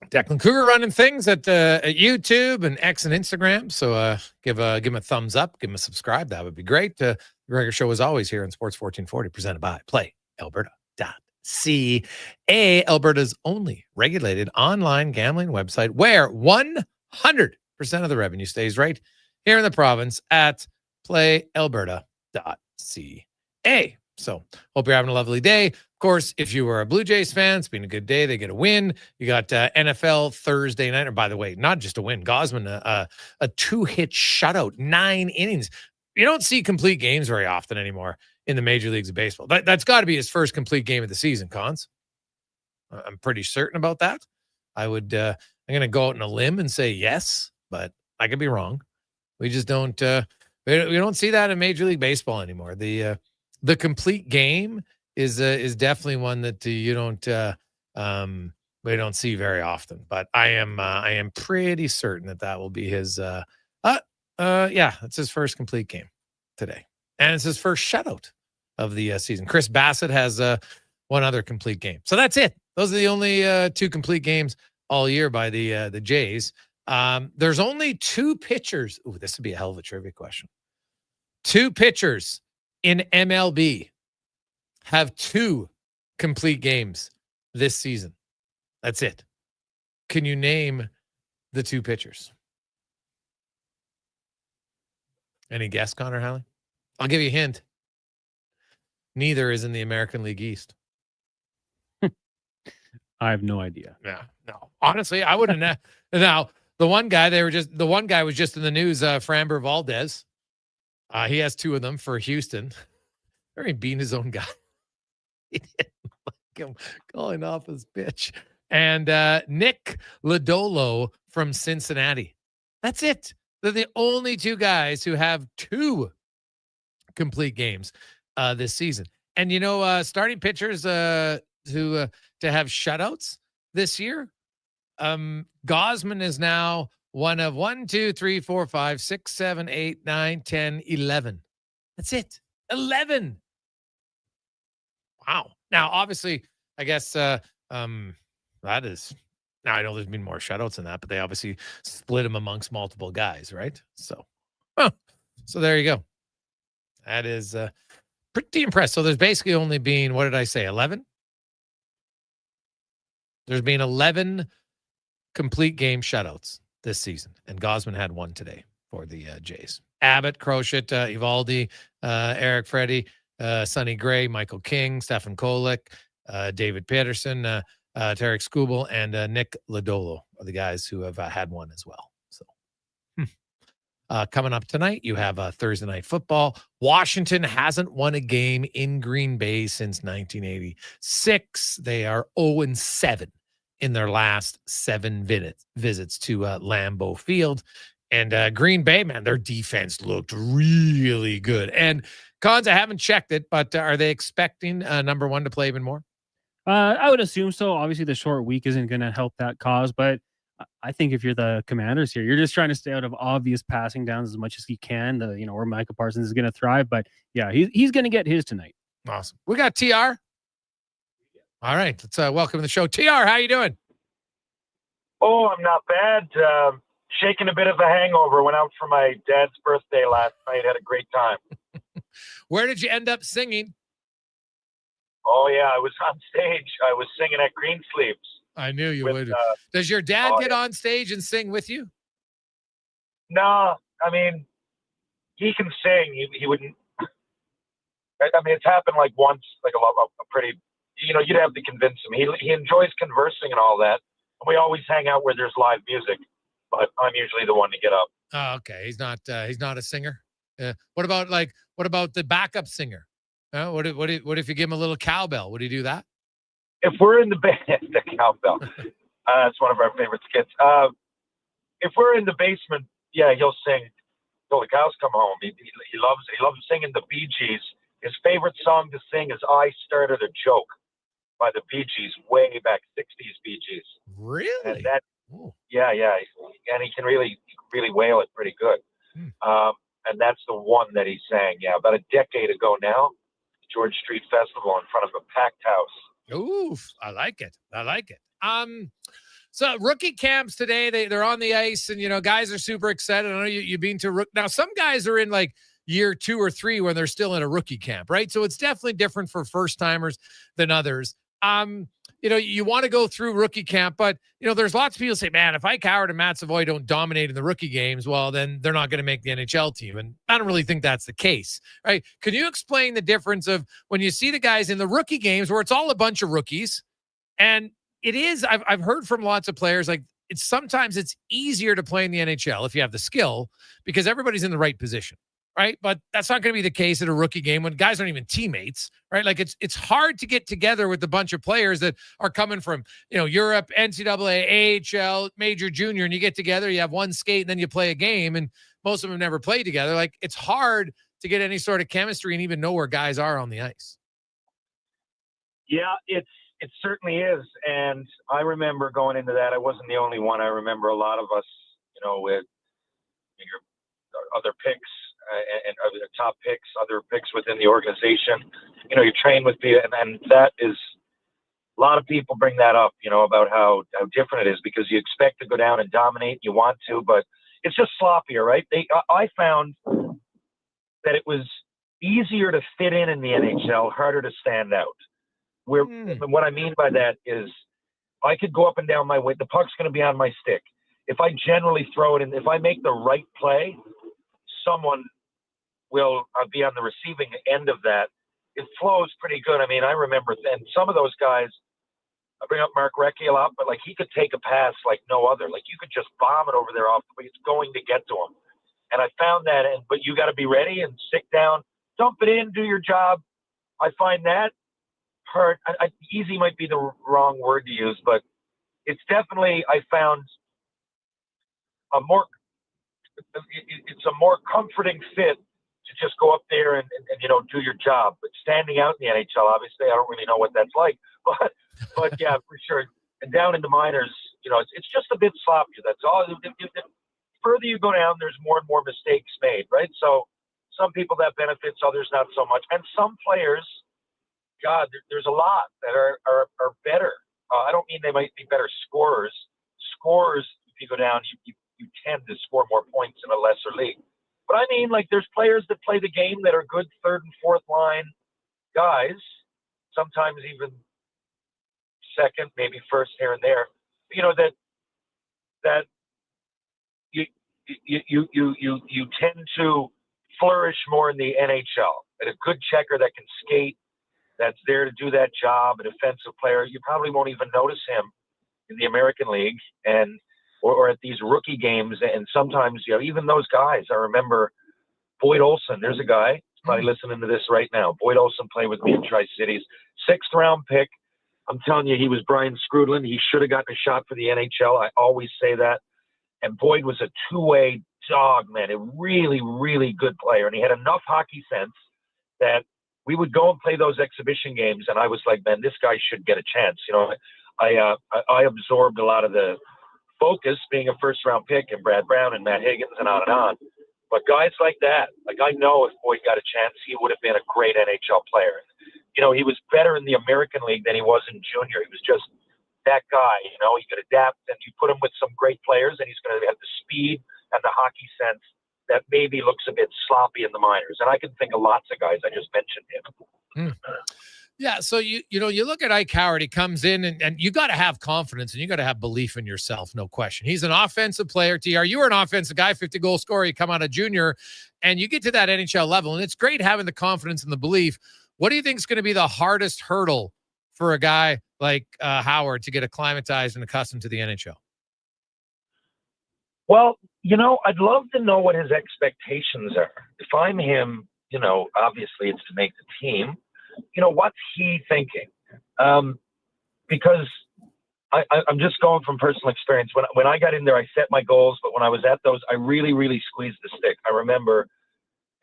Declan Cougar running things at YouTube and X and Instagram. So give him a thumbs up, give him a subscribe. That would be great. The Gregor Show is always here on Sports 1440, presented by PlayAlberta.ca, Alberta's only regulated online gambling website, where 100% of the revenue stays right here in the province at PlayAlberta.ca. So hope you're having a lovely day. Of course, if you were a Blue Jays fan, it's been a good day. They get a win. You got NFL Thursday night. Or by the way, not just a win. Gosman, a 2-hit shutout, 9 innings. You don't see complete games very often anymore in the major leagues of baseball. That's got to be his first complete game of the season, Cons. I'm pretty certain about that. I'm going to go out on a limb and say yes, but I could be wrong. We just don't we don't see that in Major League Baseball anymore. The complete game is definitely one that we don't see very often. But I am pretty certain that will be his it's his first complete game today, and it's his first shutout of the season. Chris Bassett has one other complete game, so that's it. Those are the only 2 complete games all year by the Jays. There's only 2 pitchers. Ooh, this would be a hell of a trivia question. 2 pitchers in MLB have 2 complete games this season. That's it. Can you name the 2 pitchers? Any guess, Connor Halley? I'll give you a hint. Neither is in the American League East.
I have no idea.
No. Honestly, I wouldn't have. Now, the one guy was just in the news, Framber Valdez. He has 2 of them for Houston. Very being his own guy. He didn't like him calling off his pitch. And Nick Lodolo from Cincinnati. That's it. They're the only 2 guys who have 2 complete games this season. And starting pitchers to have shutouts this year. Gosman is now one of 1, 2, 3, 4, 5, 6, 7, 8, 9, 10, 11. That's it. 11. Wow. Now, obviously, I guess that is. Now I know there's been more shutouts than that, but they obviously split them amongst multiple guys, right? So there you go. That is pretty impressive. So there's basically only been, what did I say, 11? There's been 11 complete game shutouts this season, and Gosman had 1 today for the Jays. Abbott, Crochet, Evaldi, Eric Freddy, Sonny Gray, Michael King, Stefan Kolek, David Peterson, Tarek Skubal, and Nick Lodolo are the guys who have had 1 as well. So coming up tonight, you have Thursday Night Football. Washington hasn't won a game in Green Bay since 1986. They are 0-7 in their last 7 visits to Lambeau Field. And Green Bay, man, their defense looked really good. And Cons, I haven't checked it, but are they expecting number 1 to play even more?
I would assume so. Obviously, the short week isn't going to help that cause, but I think if you're the Commanders here, you're just trying to stay out of obvious passing downs as much as you can. Where Micah Parsons is going to thrive, but yeah, he's going to get his tonight.
Awesome. We got TR. All right, let's welcome to the show. TR, how you doing?
Oh, I'm not bad. Shaking a bit of a hangover. Went out for my dad's birthday last night. Had a great time.
Where did you end up singing?
Oh, yeah, I was on stage. I was singing at Greensleeves.
I knew you would. Does your dad get on stage and sing with you?
No, I mean, he can sing. He wouldn't. I mean, it's happened like once, like a pretty, you'd have to convince him. He enjoys conversing and all that. And we always hang out where there's live music, but I'm usually the one to get up.
Oh, okay. He's not a singer. What about the backup singer? What if you give him a little cowbell? Would he do that?
If we're in the band, the cowbell. That's one of our favorite skits. If we're in the basement, yeah, he'll sing till the cows come home. He loves singing the Bee Gees. His favorite song to sing is "I Started a Joke" by the Bee Gees, way back 60s Bee Gees.
Really?
And that, yeah, and he can really wail it pretty good. And that's the one that he sang, about a decade ago now, George Street Festival in front of a packed house.
Oof, I like it. So rookie camps today, they're on the ice, and guys are super excited. I know you've been to now. Some guys are in like year 2 or 3 when they're still in a rookie camp, right? So it's definitely different for first timers than others. You want to go through rookie camp, but there's lots of people say, man, if Ike Howard and Matt Savoy don't dominate in the rookie games, well, then they're not going to make the NHL team. And I don't really think that's the case, right? Can you explain the difference of when you see the guys in the rookie games where it's all a bunch of rookies, and it is, I've heard from lots of players, like sometimes it's easier to play in the NHL if you have the skill because everybody's in the right position. Right. But that's not going to be the case at a rookie game when guys aren't even teammates. Right. Like it's hard to get together with a bunch of players that are coming from, Europe, NCAA, AHL, major, junior, and you get together, you have one skate and then you play a game, and most of them never played together. Like it's hard to get any sort of chemistry and even know where guys are on the ice.
Yeah, it certainly is. And I remember going into that. I wasn't the only one. I remember a lot of us, with your other picks, and other top picks, other picks within the organization. You train with people, and that is a lot of people bring that up, about how different it is because you expect to go down and dominate, you want to, but it's just sloppier, right? I found that it was easier to fit in the NHL, harder to stand out. What I mean by that is I could go up and down my way. The puck's going to be on my stick. If I generally throw it in, if I make the right play, someone will be on the receiving end of that. It flows pretty good. I mean, I remember then some of those guys, I bring up Mark Recchi a lot, but like he could take a pass like no other. Like you could just bomb it over there off the way it's going to get to him. And I found that, but you got to be ready and sit down, dump it in, do your job. I find that hard. Easy might be the wrong word to use, but it's definitely, I found it's a more comforting fit to just go up there and do your job. But standing out in the NHL, obviously, I don't really know what that's like. But yeah, for sure. And down in the minors, it's just a bit sloppier. That's all. The further you go down, there's more and more mistakes made, right? So some people that benefits, others not so much. And some players, God, there's a lot that are better. I don't mean they might be better scorers. Scorers, if you go down, you tend to score more points in a lesser league. But I mean, like, there's players that play the game that are good third and fourth line guys, sometimes even second, maybe first here and there. That you tend to flourish more in the NHL. And a good checker that can skate, that's there to do that job, a defensive player, you probably won't even notice him in the American League or at these rookie games. And sometimes, even those guys, I remember Boyd Olson. There's a guy who's probably listening to this right now. Boyd Olson played with me in Tri-Cities. 6th round pick. I'm telling you, he was Brian Scrudlin. He should have gotten a shot for the NHL. I always say that. And Boyd was a two-way dog, man. A really, really good player. And he had enough hockey sense that we would go and play those exhibition games. And I was like, man, this guy should get a chance. I absorbed a lot of the focus being a first-round pick and Brad Brown and Matt Higgins and on and on. But guys like that, I know if Boyd got a chance, he would have been a great NHL player. He was better in the American League than he was in junior. He was just that guy, he could adapt, and you put him with some great players and he's going to have the speed and the hockey sense that maybe looks a bit sloppy in the minors. And I can think of lots of guys. I just mentioned him.
Yeah, so you look at Ike Howard, he comes in and you got to have confidence and you got to have belief in yourself, no question. He's an offensive player, TR. You were an offensive guy, 50-goal scorer, you come out of junior, and you get to that NHL level, and it's great having the confidence and the belief. What do you think is going to be the hardest hurdle for a guy like Howard to get acclimatized and accustomed to the NHL?
Well, I'd love to know what his expectations are. If I'm him, obviously it's to make the team. What's he thinking? Because I'm just going from personal experience. When I got in there, I set my goals, but when I was at those, I really, really squeezed the stick. I remember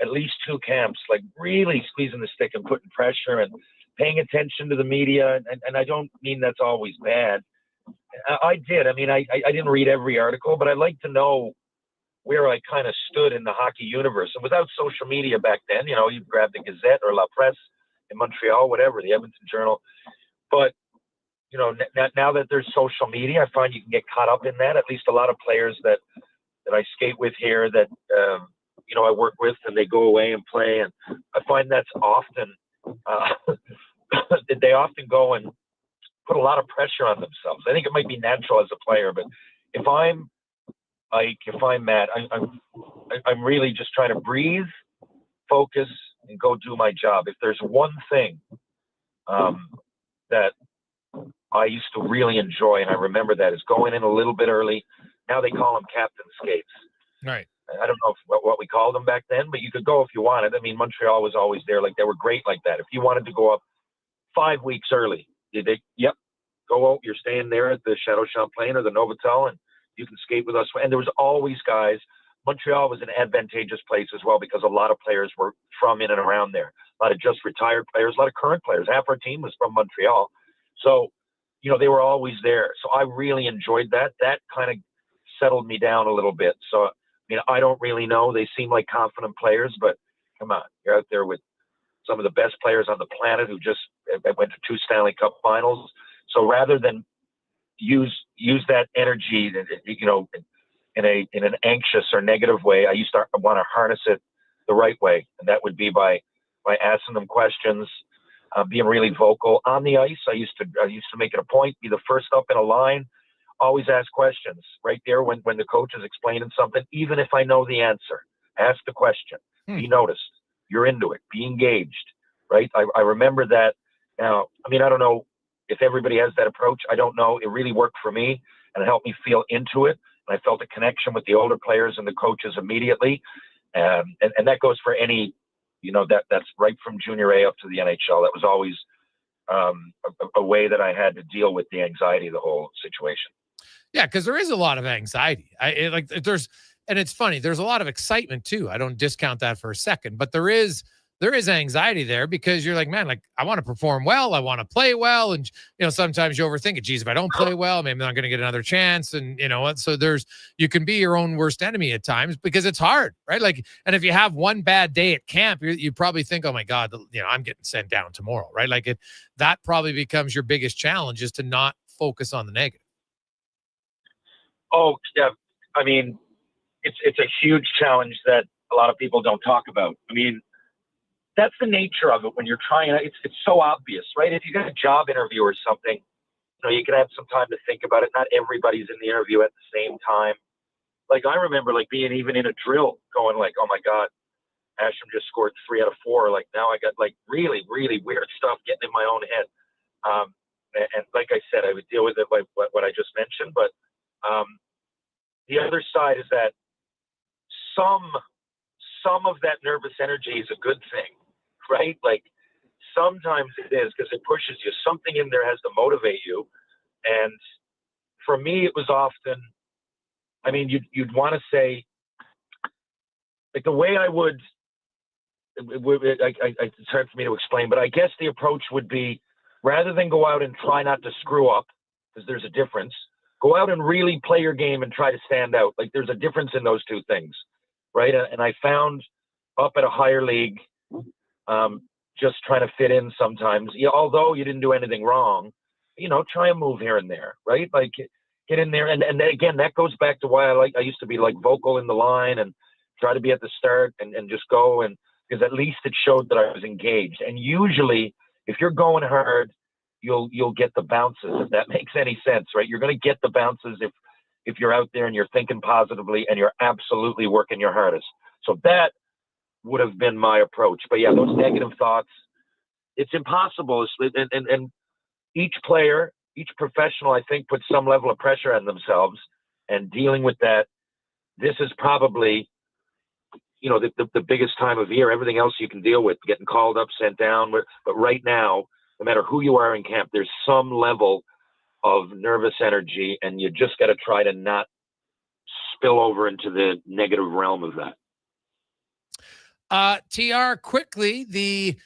at least 2 camps, like really squeezing the stick and putting pressure and paying attention to the media. And I don't mean that's always bad. I did. I mean, I didn't read every article, but I like to know where I kind of stood in the hockey universe. And without social media back then, you grab the Gazette or La Presse in Montreal, whatever, the Edmonton Journal. But, now that there's social media, I find you can get caught up in that. At least a lot of players that I skate with here that, I work with, and they go away and play. And I find that's often, they often go and put a lot of pressure on themselves. I think it might be natural as a player, but if I'm Ike, if I'm Matt, I'm really just trying to breathe, focus, and go do my job. If there's one thing that I used to really enjoy, and I remember that, is going in a little bit early. Now they call them captain skates.
Right.
I don't know what we called them back then, but you could go if you wanted. I mean, Montreal was always there. Like, they were great like that. If you wanted to go up 5 weeks early, go out. You're staying there at the Chateau Champlain or the Novotel, and you can skate with us. And there was always guys. Montreal was an advantageous place as well because a lot of players were from in and around there. A lot of just retired players, a lot of current players. Half our team was from Montreal. So, they were always there. So I really enjoyed that. That kind of settled me down a little bit. So, I don't really know. They seem like confident players, but come on, you're out there with some of the best players on the planet who just went to 2 Stanley Cup finals. So rather than use that energy, in an anxious or negative way, I used to want to harness it the right way, and that would be by asking them questions, being really vocal on the ice. I used to make it a point, be the first up in a line, always ask questions right there when the coach is explaining something, even if I know the answer. Ask the question. Be noticed. You're into it. Be engaged. Right? I remember that. Now, I don't know if everybody has that approach. I don't know. It really worked for me, and it helped me feel into it. And I felt a connection with the older players and the coaches immediately. And that goes for any, that's right from junior A up to the NHL. That was always a way that I had to deal with the anxiety of the whole situation.
Yeah, because there is a lot of anxiety. And it's funny, there's a lot of excitement too. I don't discount that for a second, but there is anxiety there because you're like, man, like, I want to perform well. I want to play well. And, sometimes you overthink it. Geez, if I don't play well, maybe I'm not going to get another chance. And so you can be your own worst enemy at times because it's hard, right? Like, and if you have one bad day at camp, you probably think, oh my God, I'm getting sent down tomorrow, right? Like that probably becomes your biggest challenge, is to not focus on the negative.
Oh, yeah. It's a huge challenge that a lot of people don't talk about. That's the nature of it when you're trying. It's so obvious, right? If you got a job interview or something, you can have some time to think about it. Not everybody's in the interview at the same time. Like, I remember being even in a drill going like, oh my God, Asham just scored 3 out of 4. Like, now I got really, really weird stuff getting in my own head. And like I said, I would deal with it like what I just mentioned. But the other side is that some of that nervous energy is a good thing, right? Like, sometimes it is because it pushes you. Something in there has to motivate you. And for me, it was often, you'd want to say, like, the way I would, it's hard for me to explain, but I guess the approach would be, rather than go out and try not to screw up, because there's a difference, go out and really play your game and try to stand out. Like, there's a difference in those two things, right? And I found up at a higher league, just trying to fit in sometimes, although you didn't do anything wrong, try and move here and there, right? Like, get in there. And again, that goes back to why I used to be vocal in the line and try to be at the start and just go, and because at least it showed that I was engaged. And usually if you're going hard, you'll get the bounces, if that makes any sense, right? You're going to get the bounces if you're out there and you're thinking positively and you're absolutely working your hardest. So that would have been my approach. But yeah, those negative thoughts, it's impossible. And each player, each professional, I think, puts some level of pressure on themselves, and dealing with that. This is probably, the biggest time of year. Everything else you can deal with, getting called up, sent down. But right now, no matter who you are in camp, there's some level of nervous energy, and you just got to try to not spill over into the negative realm of that.
TR, quickly, the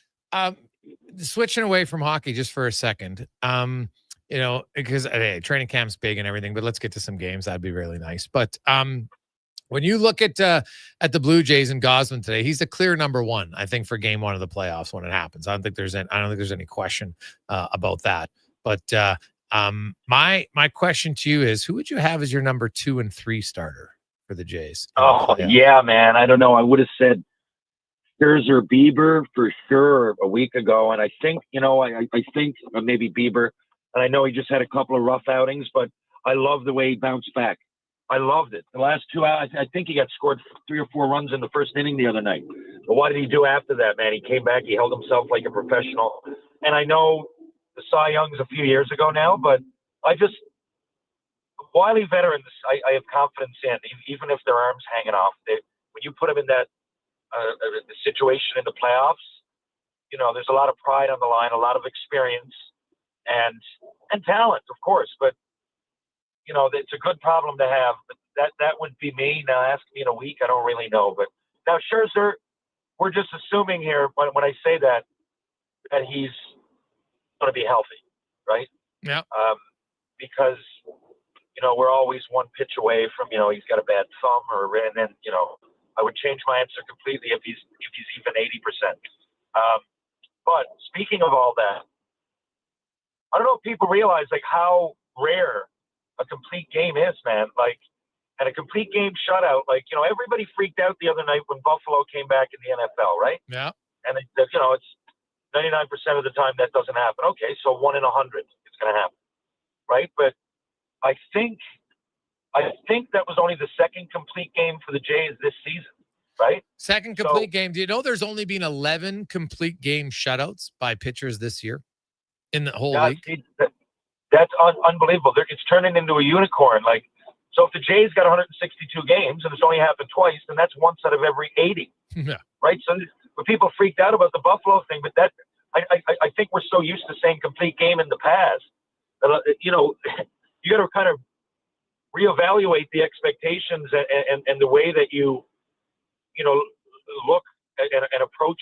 switching away from hockey just for a second, because training camp's big and everything, but let's get to some games. That'd be really nice. But when you look at the Blue Jays and Gosman today, he's the clear number one, I think, for game one of the playoffs when it happens. I don't think there's any question about that. But my question to you is, who would you have as your number 2 and 3 starter for the Jays?
Oh, yeah, man. I don't know. I would have said Scherzer, Bieber for sure a week ago. And I think, I think maybe Bieber. And I know he just had a couple of rough outings, but I love the way he bounced back. I loved it. The last 2 hours, I think he got scored 3 or 4 runs in the first inning the other night. But what did he do after that, man? He came back. He held himself like a professional. And I know the Cy Young's a few years ago now, but wily veterans, I have confidence in, even if their arms hanging off. When you put them in that situation in the playoffs, there's a lot of pride on the line, a lot of experience, and talent, of course. But it's a good problem to have. But that would be me. Now, ask me in a week, I don't really know. But now Scherzer, we're just assuming here when I say that he's going to be healthy, right?
Yeah.
Because we're always one pitch away from he's got a bad thumb, and then I would change my answer completely if he's even 80%. But speaking of all that, I don't know if people realize how rare a complete game is, man. And a complete game shutout. Everybody freaked out the other night when Buffalo came back in the NFL, right?
Yeah.
And it's 99% of the time that doesn't happen. Okay, so 1 in 100 it's going to happen, right? But I think that was only the second complete game for the Jays this season, right?
Second complete game. Do you know there's only been 11 complete game shutouts by pitchers this year in the whole league?
That's unbelievable. It's turning into a unicorn. So if the Jays got 162 games and it's only happened twice, then that's once out of every 80,
yeah.
Right? So but people freaked out about the Buffalo thing, but I think we're so used to saying complete game in the past that, you got to kind of reevaluate the expectations and the way that you look and approach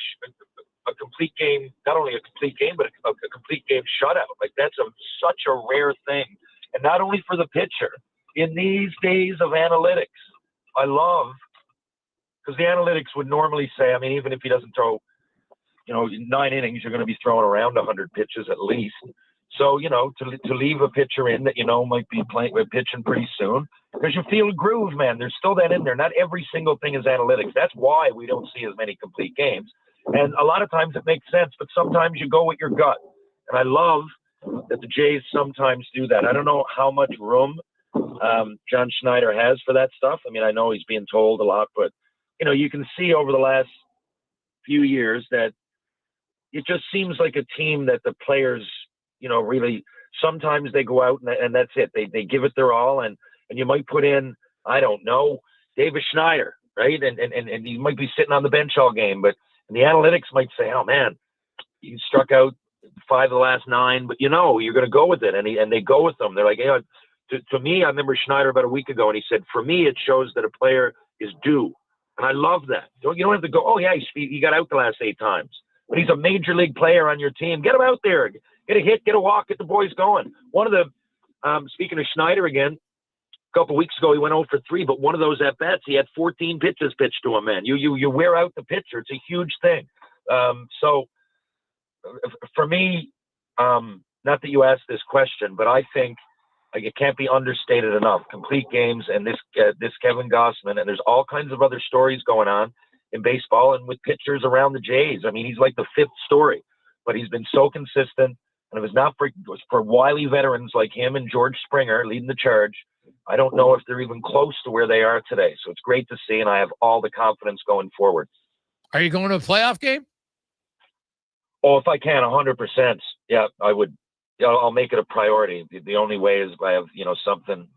a complete game, not only a complete game, but a complete game shutout. That's such a rare thing. And not only for the pitcher. In these days of analytics, I love, because the analytics would normally say, even if he doesn't throw, 9 innings, you're going to be throwing around 100 pitches at least. So, to leave a pitcher in that, might be pitching pretty soon, because you feel a groove, man. There's still that in there. Not every single thing is analytics. That's why we don't see as many complete games. And a lot of times it makes sense, but sometimes you go with your gut. And I love that the Jays sometimes do that. I don't know how much room John Schneider has for that stuff. I know he's being told a lot, but, you can see over the last few years that it just seems like a team that the players, really, sometimes they go out and that's it. They give it their all, and you might put in, I don't know, David Schneider, right? And he might be sitting on the bench all game, but the analytics might say, oh man, he struck out 5 of the last 9, but you're going to go with it. And they go with them. They're like, to me, I remember Schneider about a week ago, and he said, for me, it shows that a player is due. And I love that. You don't have to go, oh yeah, he got out the last 8 times. But he's a major league player on your team. Get him out there. Get a hit, get a walk, get the boys going. One of the, speaking of Schneider again, a couple weeks ago, he went 0 for 3, but one of those at-bats, he had 14 pitches pitched to him, man. You wear out the pitcher. It's a huge thing. So for me, not that you asked this question, but I think Like, it can't be understated enough. Complete games, and this Kevin Gossman, and there's all kinds of other stories going on in baseball and with pitchers around the Jays. I mean, he's like the fifth story, but he's been so consistent. And if it's not for wily veterans like him and George Springer leading the charge, I don't know if they're even close to where they are today. So it's great to see, and I have all the confidence going forward.
Are you going to a playoff game?
Oh, if I can, 100%. Yeah, I would. Yeah, I'll make it a priority. The only way is if I have, something.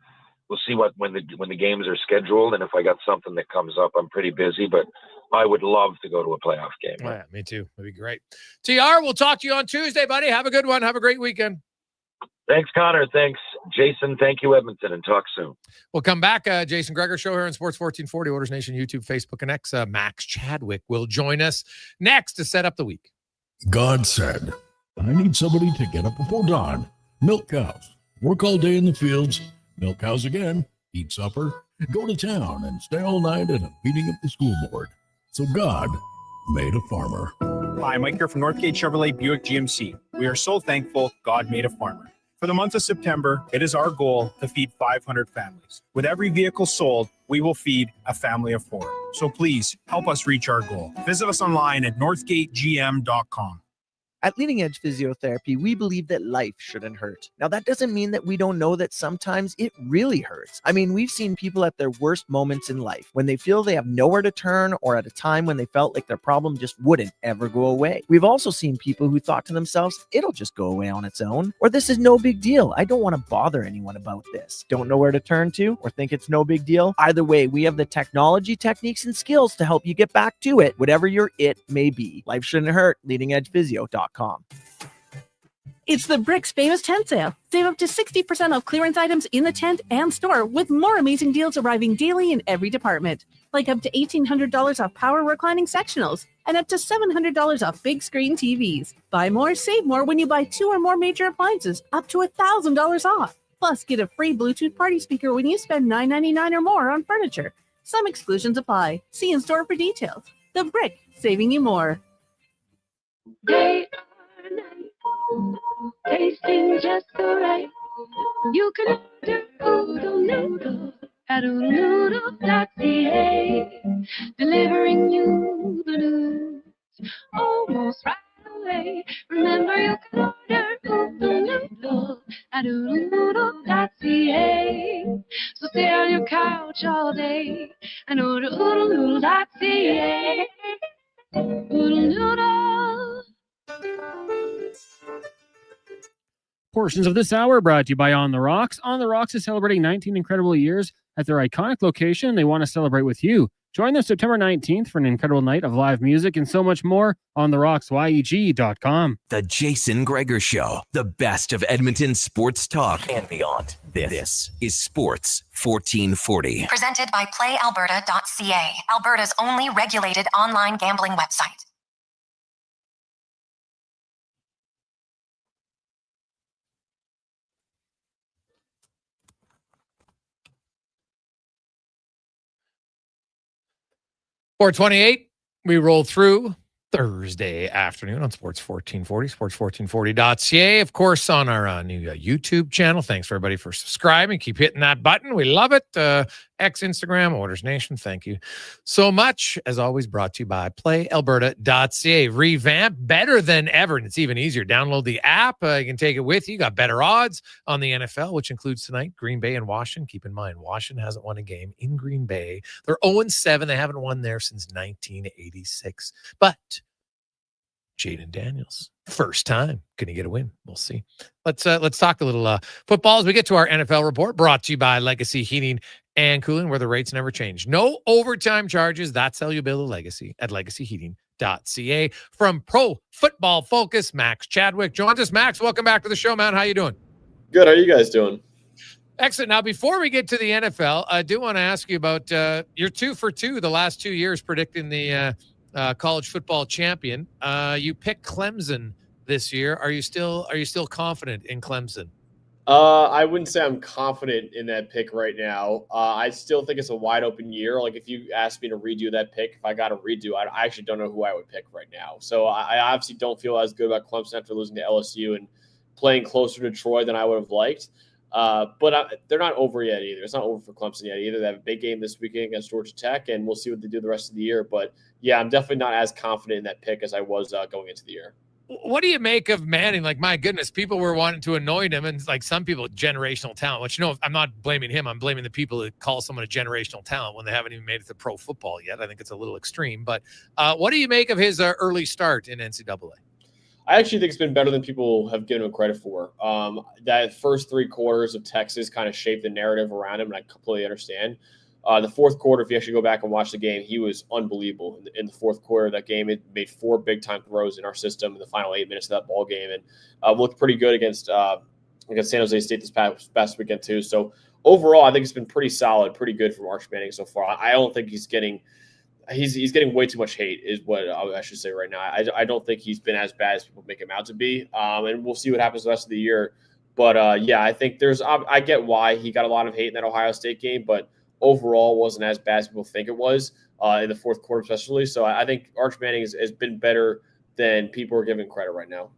We'll see when the games are scheduled, and if I got something that comes up, I'm pretty busy. But I would love to go to a playoff game.
Oh, yeah, me too. That'd be great. TR, we'll talk to you on Tuesday, buddy. Have a good one. Have a great weekend.
Thanks, Connor. Thanks, Jason. Thank you, Edmonton, and talk soon.
We'll come back. Jason Gregor Show here on Sports 1440, Oilers Nation, YouTube, Facebook, and X. Max Chadwick will join us next to set up the week.
God said, I need somebody to get up before dawn, milk cows, work all day in the fields, milk cows again, eat supper, go to town, and stay all night at a meeting of the school board. So God made a farmer.
Hi, Mike here from Northgate Chevrolet Buick GMC. We are so thankful God made a farmer. For the month of September, it is our goal to feed 500 families. With every vehicle sold, we will feed a family of 4. So please help us reach our goal. Visit us online at northgategm.com.
At Leading Edge Physiotherapy, we believe that life shouldn't hurt. Now, that doesn't mean that we don't know that sometimes it really hurts. I mean, we've seen people at their worst moments in life, when they feel they have nowhere to turn, or at a time when they felt like their problem just wouldn't ever go away. We've also seen people who thought to themselves, it'll just go away on its own, or this is no big deal. I don't want to bother anyone about this. Don't know where to turn to, or think it's no big deal? Either way, we have the technology, techniques, and skills to help you get back to it, whatever your it may be. Life shouldn't hurt. LeadingEdgePhysio.com.
It's the Bricks famous tent sale. Save up to 60% off clearance items in the tent and store, with more amazing deals arriving daily in every department. Like up to $1,800 off power reclining sectionals and up to $700 off big screen TVs. Buy more, save more when you buy 2 or more major appliances, up to $1,000 off. Plus, get a free Bluetooth party speaker when you spend $9.99 or more on furniture. Some exclusions apply. See in store for details. The Brick, saving you more.
Day or night, tasting just so right. You can order Oodle Noodle at oodlenoodle.ca, delivering you the news almost right away. Remember, you can order Oodle Noodle at oodlenoodle.ca. So stay on your couch all day and order oodlenoodle.ca. Oodle Noodle.
Portions of this hour brought to you by On the Rocks. On the Rocks is celebrating 19 incredible years at their iconic location. They want to celebrate with you. Join them September 19th for an incredible night of live music and so much more on therocksyeg.com.
The Jason Gregor Show, the best of Edmonton sports talk and beyond. This is Sports 1440.
Presented by PlayAlberta.ca, Alberta's only regulated online gambling website.
.428, we roll through Thursday afternoon on Sports 1440, sports1440.ca. Of course, on our new YouTube channel. Thanks for everybody for subscribing. Keep hitting that button. We love it. X, Instagram, Oilers Nation. Thank you so much. As always, brought to you by PlayAlberta.ca. Revamp better than ever, and it's even easier. Download the app. You can take it with you. You got better odds on the NFL, which includes tonight, Green Bay and Washington. Keep in mind, Washington hasn't won a game in Green Bay. They're 0-7. They haven't won there since 1986. But Jaden Daniels, first time. Can he get a win? We'll see. Let's talk a little football as we get to our NFL report, brought to you by Legacy Heating and Cooling, where the rates never change. No overtime charges. That's how you build a legacy at legacyheating.ca. From Pro Football Focus, Max Chadwick joins us. Max, welcome back to the show, man. How you doing?
Good. How are you guys doing?
Excellent. Now, before we get to the NFL, I do want to ask you about your 2 for 2 the last 2 years predicting the college football champion. You picked Clemson this year. Are you still confident in Clemson?
I wouldn't say I'm confident in that pick right now. I still think it's a wide open year. Like, if you asked me to redo that pick, if I got to redo, I actually don't know who I would pick right now. So I obviously don't feel as good about Clemson after losing to LSU and playing closer to Troy than I would have liked. But they're not over yet either. It's not over for Clemson yet either. They have a big game this weekend against Georgia Tech, and we'll see what they do the rest of the year. But, yeah, I'm definitely not as confident in that pick as I was going into the year.
What do you make of Manning? Like, my goodness, people were wanting to anoint him, and like some people, generational talent. Which, I'm not blaming him. I'm blaming the people that call someone a generational talent when they haven't even made it to pro football yet. I think it's a little extreme. But what do you make of his early start in NCAA?
I actually think it's been better than people have given him credit for. That first 3 quarters of Texas kind of shaped the narrative around him, and I completely understand. The fourth quarter, if you actually go back and watch the game, he was unbelievable. In the fourth quarter of that game, it made 4 big-time throws in our system in the final 8 minutes of that ball game, and looked pretty good against San Jose State this past weekend too. So overall, I think it's been pretty solid, pretty good from Arch Manning so far. I don't think he's getting way too much hate is what I should say right now. I don't think he's been as bad as people make him out to be, and we'll see what happens the rest of the year. But, yeah, I think I get why he got a lot of hate in that Ohio State game, but overall wasn't as bad as people think it was in the fourth quarter especially. So I think Arch Manning has been better than people are giving credit right now.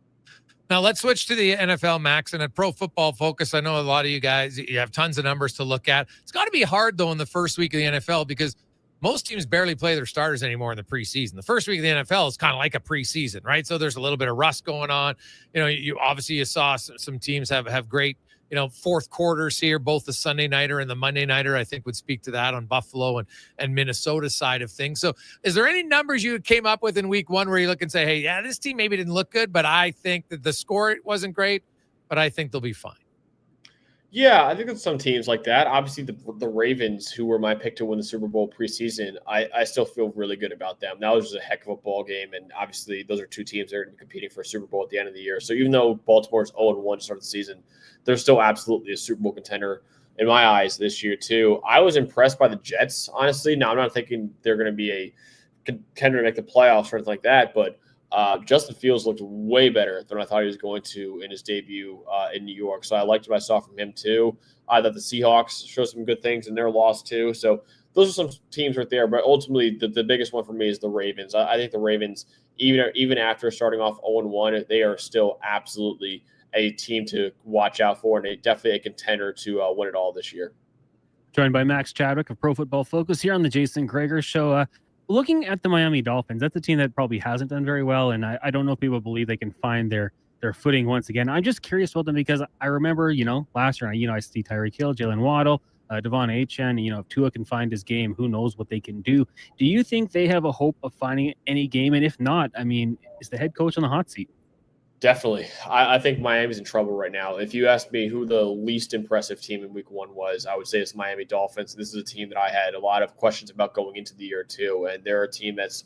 Now let's switch to the NFL, Max, and at Pro Football Focus. I know a lot of you guys, you have tons of numbers to look at. It's got to be hard, though, in the first week of the NFL because most teams barely play their starters anymore in the preseason. The first week of the NFL is kind of like a preseason, right? So there's a little bit of rust going on. You obviously saw some teams have great, fourth quarters here, both the Sunday nighter and the Monday nighter, I think would speak to that on Buffalo and Minnesota side of things. So is there any numbers you came up with in week 1 where you look and say, hey, yeah, this team maybe didn't look good, but I think that the score wasn't great, but I think they'll be fine?
Yeah, I think there's some teams like that. Obviously, the Ravens, who were my pick to win the Super Bowl preseason, I still feel really good about them. That was just a heck of a ball game, and obviously those are 2 teams that are going to be competing for a Super Bowl at the end of the year. So even though Baltimore's 0-1 to start the season, they're still absolutely a Super Bowl contender in my eyes this year too. I was impressed by the Jets, honestly. Now, I'm not thinking they're going to be a contender to make the playoffs or anything like that, but Justin Fields looked way better than I thought he was going to in his debut in New York. So I liked what I saw from him too. I thought the Seahawks showed some good things in their loss too. So those are some teams right there. But ultimately, the biggest one for me is the Ravens. I think the Ravens, even after starting off 0-1, they are still absolutely a team to watch out for, and definitely a contender to win it all this year.
Joined by Max Chadwick of Pro Football Focus here on the Jason Gregor Show. Looking at the Miami Dolphins, that's a team that probably hasn't done very well, and I don't know if people believe they can find their footing once again. I'm just curious about them because I remember, last year, I see Tyreek Hill, Jalen Waddle, Devon Achane. If Tua can find his game, who knows what they can do. Do you think they have a hope of finding any game? And if not, is the head coach on the hot seat?
Definitely. I think Miami's in trouble right now. If you ask me who the least impressive team in week 1 was, I would say it's Miami Dolphins. This is a team that I had a lot of questions about going into the year too. And they're a team that's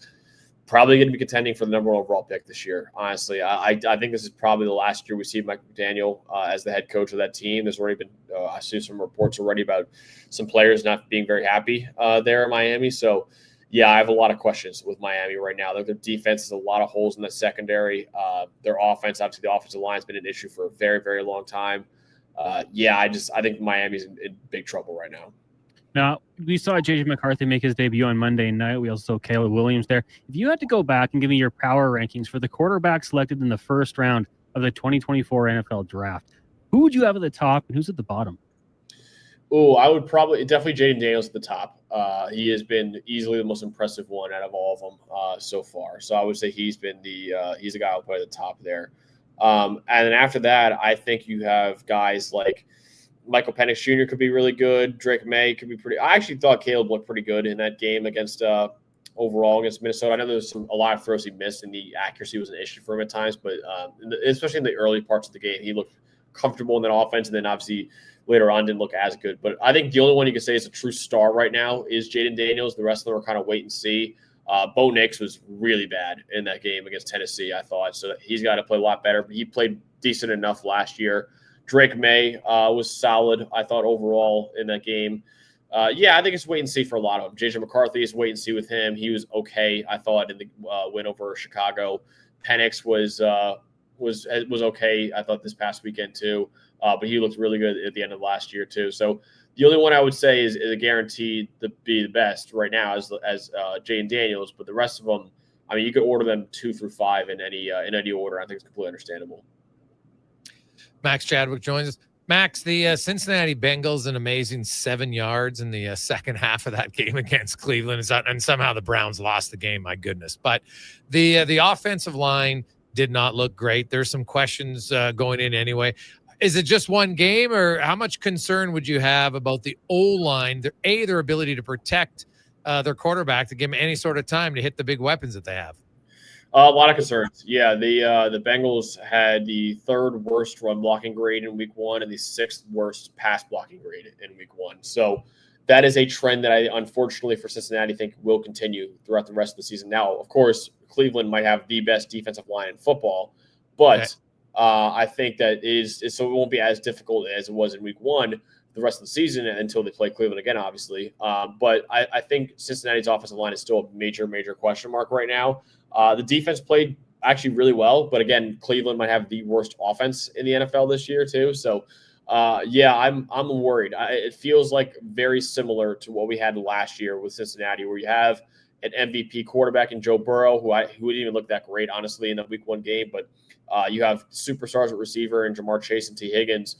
probably going to be contending for the number 1 overall pick this year. Honestly, I think this is probably the last year we see Mike McDaniel as the head coach of that team. There's already been, I see some reports already about some players not being very happy there in Miami. So, yeah, I have a lot of questions with Miami right now. Their defense has a lot of holes in the secondary. Their offense, obviously, the offensive line has been an issue for a very, very long time. I think Miami's in big trouble right now.
Now, we saw J.J. McCarthy make his debut on Monday night. We also saw Caleb Williams there. If you had to go back and give me your power rankings for the quarterback selected in the first round of the 2024 NFL Draft, who would you have at the top and who's at the bottom?
Oh, I would definitely Jaden Daniels at the top. He has been easily the most impressive one out of all of them so far. So I would say he's been he's a guy who'll play at the top there. And then after that, I think you have guys like Michael Penix Jr. could be really good. Drake May could be pretty. I actually thought Caleb looked pretty good in that game against overall against Minnesota. I know there was a lot of throws he missed, and the accuracy was an issue for him at times. But especially in the early parts of the game, he looked comfortable in that offense, and then obviously later on didn't look as good. But I think the only one you can say is a true star right now is Jaden Daniels. The rest of them are kind of wait and see. Bo Nix was really bad in that game against Tennessee, I thought. So he's got to play a lot better. But he played decent enough last year. Drake May was solid, I thought, overall in that game. I think it's wait and see for a lot of them. J.J. McCarthy is wait and see with him. He was okay, I thought, in the win over Chicago. Penix was okay, I thought, this past weekend too. But he looked really good at the end of last year too. So the only one I would say is a guaranteed to be the best right now as Jaden Daniels. But the rest of them, you could order them 2 through 5 in any order. I think it's completely understandable.
Max Chadwick joins us. Max, the Cincinnati Bengals, an amazing 7 yards in the second half of that game against Cleveland, and somehow the Browns lost the game. My goodness! But the offensive line did not look great. There's some questions going in anyway. Is it just one game, or how much concern would you have about the O-line, their ability to protect their quarterback, to give him any sort of time to hit the big weapons that they have?
A lot of concerns. Yeah, the Bengals had the third worst run blocking grade in week 1 and the sixth worst pass blocking grade in week 1. So that is a trend that I, unfortunately for Cincinnati, think will continue throughout the rest of the season. Now, of course, Cleveland might have the best defensive line in football, but I think that so it won't be as difficult as it was in week 1 the rest of the season until they play Cleveland again, obviously. But I think Cincinnati's offensive line is still a major question mark right now. The defense played actually really well, but again, Cleveland might have the worst offense in the NFL this year too. So, I'm worried. It feels like very similar to what we had last year with Cincinnati, where you have an MVP quarterback in Joe Burrow, who didn't even look that great, honestly, in the week 1 game. But you have superstars at receiver in Jamar Chase and T. Higgins.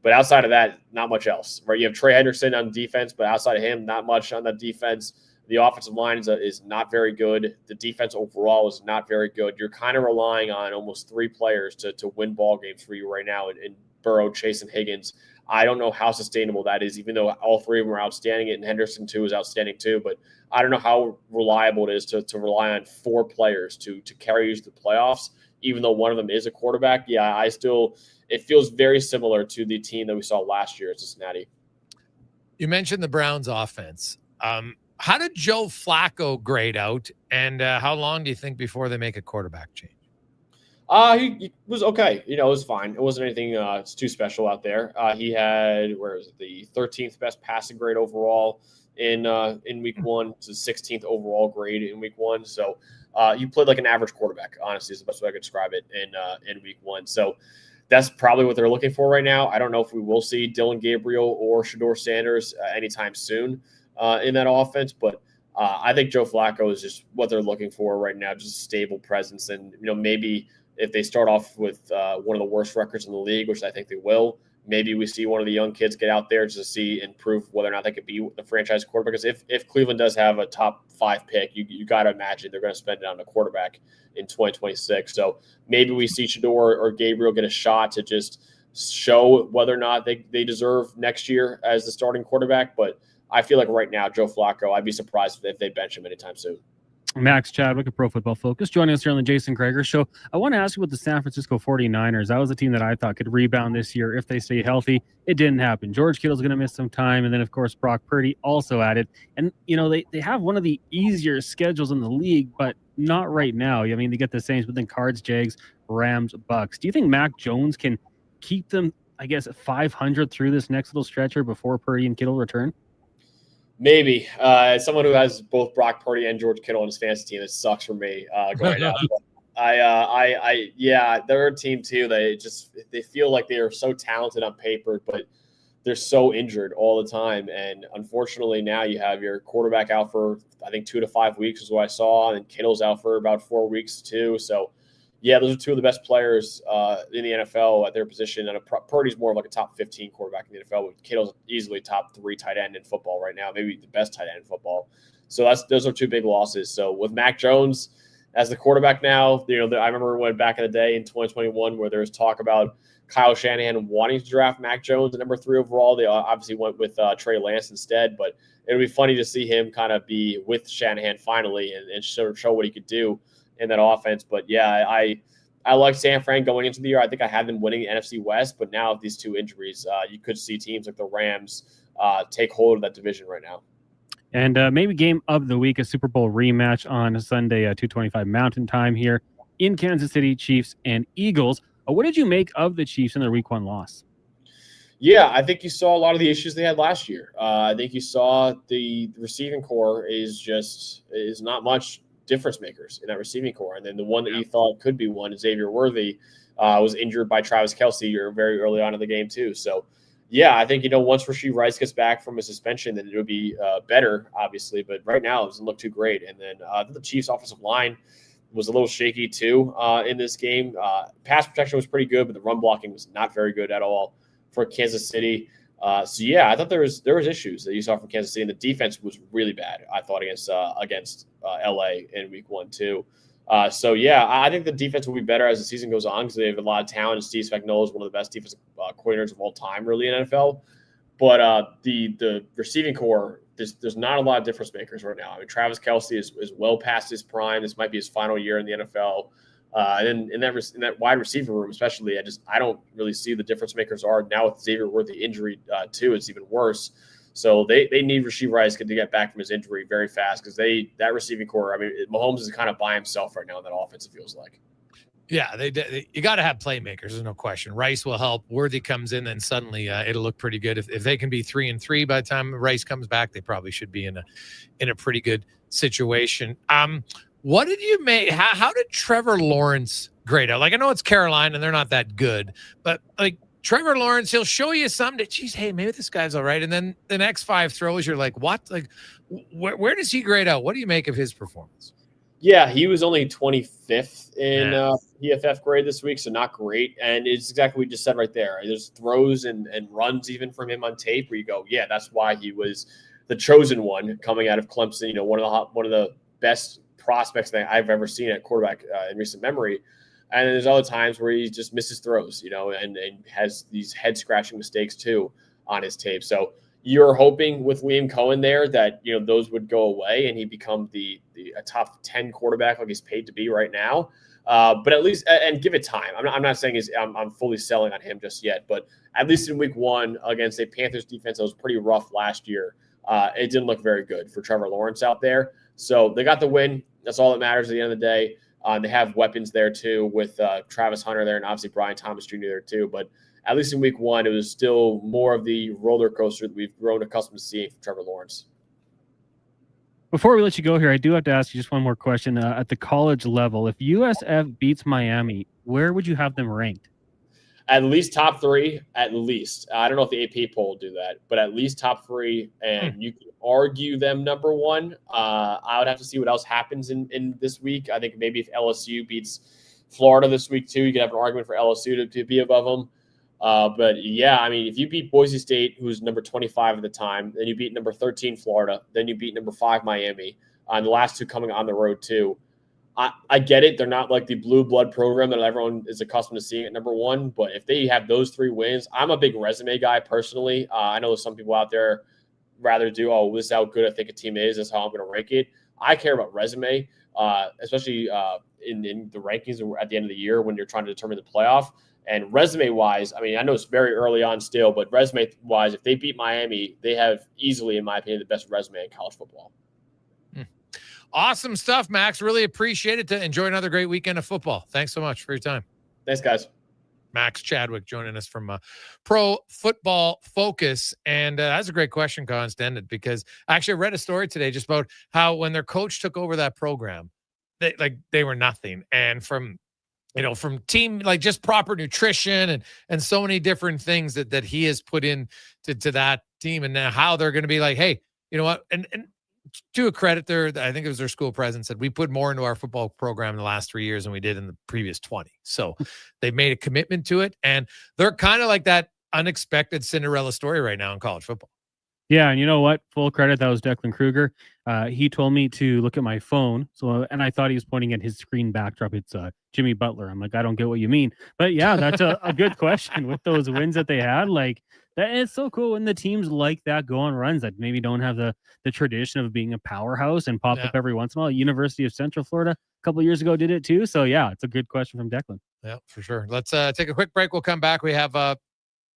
But outside of that, not much else, right? You have Trey Henderson on defense, but outside of him, not much on that defense. The offensive line is not very good. The defense overall is not very good. You're kind of relying on almost 3 players to win ball games for you right now in Burrow, Chase, and Higgins. I don't know how sustainable that is, even though all 3 of them are outstanding, and Henderson, too, is outstanding, too. But I don't know how reliable it is to rely on 4 players to carry you to the playoffs, even though one of them is a quarterback. Yeah, it feels very similar to the team that we saw last year at Cincinnati.
You mentioned the Browns offense. How did Joe Flacco grade out, and how long do you think before they make a quarterback change?
He was okay. It was fine. It wasn't anything too special out there. He had, the 13th best passing grade overall in week 1. It's the 16th overall grade in week 1. So you played like an average quarterback, honestly, is the best way I could describe it in week 1. So that's probably what they're looking for right now. I don't know if we will see Dylan Gabriel or Shedeur Sanders anytime soon in that offense, but I think Joe Flacco is just what they're looking for right now, just a stable presence. And, maybe if they start off with one of the worst records in the league, which I think they will, maybe we see one of the young kids get out there just to see and prove whether or not they could be the franchise quarterback. Because if Cleveland does have a top 5 pick, you got to imagine they're going to spend it on a quarterback in 2026. So maybe we see Shedeur or Gabriel get a shot to just show whether or not they deserve next year as the starting quarterback. But I feel like right now, Joe Flacco, I'd be surprised if they bench him anytime soon.
Max Chadwick of Pro Football Focus joining us here on the Jason Gregor Show. I want to ask you about the San Francisco 49ers. That was a team that I thought could rebound this year if they stay healthy. It didn't happen. George Kittle's going to miss some time, and then, of course, Brock Purdy also added. And, they have one of the easier schedules in the league, but not right now. I mean, they get the Saints, but then Cards, Jags, Rams, Bucks. Do you think Mac Jones can keep them, I guess, at 500 through this next little stretcher before Purdy and Kittle return?
Maybe. As someone who has both Brock Purdy and George Kittle on his fantasy team, it sucks for me going out. They're a team too. They feel like they are so talented on paper, but they're so injured all the time. And unfortunately, now you have your quarterback out for, I think, 2 to 5 weeks is what I saw, and Kittle's out for about 4 weeks too. So, yeah, those are 2 of the best players in the NFL at their position. And Purdy's more of like a top 15 quarterback in the NFL. But Kittle's easily top 3 tight end in football right now, maybe the best tight end in football. So those are 2 big losses. So with Mac Jones as the quarterback now, I remember when back in the day in 2021 where there was talk about Kyle Shanahan wanting to draft Mac Jones at number 3 overall. They obviously went with Trey Lance instead, but it would be funny to see him kind of be with Shanahan finally and show what he could do in that offense. But yeah, I like San Fran going into the year. I think I had them winning the NFC West, but now with these 2 injuries, you could see teams like the Rams take hold of that division right now.
And maybe game of the week, a Super Bowl rematch on Sunday, 2:25 Mountain Time here in Kansas City, Chiefs and Eagles. What did you make of the Chiefs in their Week 1 loss?
Yeah, I think you saw a lot of the issues they had last year. I think you saw the receiving core is not much difference makers in that receiving core. And then the one that you thought could be one, Xavier Worthy, was injured by Travis Kelce very early on in the game too. So, yeah, I think, once Rashee Rice gets back from a suspension, then it'll be better, obviously. But right now, it doesn't look too great. And then the Chiefs' offensive line was a little shaky too in this game. Pass protection was pretty good, but the run blocking was not very good at all. for Kansas City. So yeah, I thought there was issues that you saw from Kansas City, and the defense was really bad, I thought, against LA in week 1 too. So yeah, I think the defense will be better as the season goes on because they have a lot of talent. And Steve Spagnuolo is one of the best defensive coordinators of all time, really, in NFL. But the receiving core, there's not a lot of difference makers right now. I mean, Travis Kelce is well past his prime. This might be his final year in the NFL. And in that wide receiver room, especially, I don't really see the difference makers are now with Xavier Worthy injury too. It's even worse. So they need Rashee Rice to get back from his injury very fast because that receiving core. I mean, Mahomes is kind of by himself right now in that offense. It feels like.
Yeah, you got to have playmakers. There's no question. Rice will help. Worthy comes in, and suddenly it'll look pretty good. If they can be 3-3 by the time Rice comes back, they probably should be in a pretty good situation. What did you make? How did Trevor Lawrence grade out? Like, I know it's Carolina and they're not that good, but like Trevor Lawrence, he'll show you something that, geez, hey, maybe this guy's all right. And then the next 5 throws, you're like, what? Like, where does he grade out? What do you make of his performance?
Yeah, he was only 25th in PFF grade this week, so not great. And it's exactly what we just said right there. There's throws and runs even from him on tape where you go, yeah, that's why he was the chosen one coming out of Clemson. You know, one of the best prospects that I've ever seen at quarterback in recent memory. And then there's other times where he just misses throws, you know, and has these head-scratching mistakes too on his tape. So you're hoping with Liam Cohen there that, you know, those would go away and he become a top 10 quarterback like he's paid to be right now. But at least, and give it time. I'm not saying I'm fully selling on him just yet, but at least in week 1 against a Panthers defense that was pretty rough last year, it didn't look very good for Trevor Lawrence out there. So they got the win. That's all that matters at the end of the day. They have weapons there too with Travis Hunter there and obviously Brian Thomas Jr. there too. But at least in week 1, it was still more of the roller coaster that we've grown accustomed to seeing from Trevor Lawrence.
Before we let you go here, I do have to ask you just one more question. At the college level, if USF beats Miami, where would you have them ranked?
At least top 3, at least. I don't know if the AP poll will do that, but at least top 3, and you can argue them number 1. I would have to see what else happens in this week. I think maybe if LSU beats Florida this week too, you could have an argument for LSU to be above them. But yeah, I mean, if you beat Boise State, who's number 25 at the time, then you beat number 13 Florida, then you beat number 5 Miami, and the last 2 coming on the road too. I get it. They're not like the blue blood program that everyone is accustomed to seeing at number 1. But if they have those 3 wins, I'm a big resume guy personally. I know some people out there rather do, this is how good I think a team is. That's how I'm going to rank it. I care about resume, especially in the rankings at the end of the year when you're trying to determine the playoff. And resume-wise, I mean, I know it's very early on still, but resume-wise, if they beat Miami, they have easily, in my opinion, the best resume in college football.
Awesome stuff, Max. Really appreciate it. To enjoy another great weekend of football. Thanks so much for your time.
Thanks, guys.
Max Chadwick joining us from Pro Football Focus. And that's a great question, Constantine, because actually I read a story today just about how when their coach took over that program, they were nothing. And from team, like just proper nutrition and so many different things that he has put in to that team, and now how they're going to be like, hey, you know what? And to a credit there, I think it was their school president said, we put more into our football program in the last 3 years than we did in the previous 20. So they've made a commitment to it, and they're kind of like that unexpected Cinderella story right now in college football.
Yeah, and you know what? Full credit, that was Declan Kruger. He told me to look at my phone, and I thought he was pointing at his screen backdrop. It's Jimmy Butler. I'm like, I don't get what you mean. But yeah, that's a good question with those wins that they had. Like, that is so cool when the teams like that go on runs that maybe don't have the tradition of being a powerhouse and pop up every once in a while. University of Central Florida a couple of years ago did it too. So yeah, it's a good question from Declan.
Yeah, for sure. Let's take a quick break. We'll come back. We have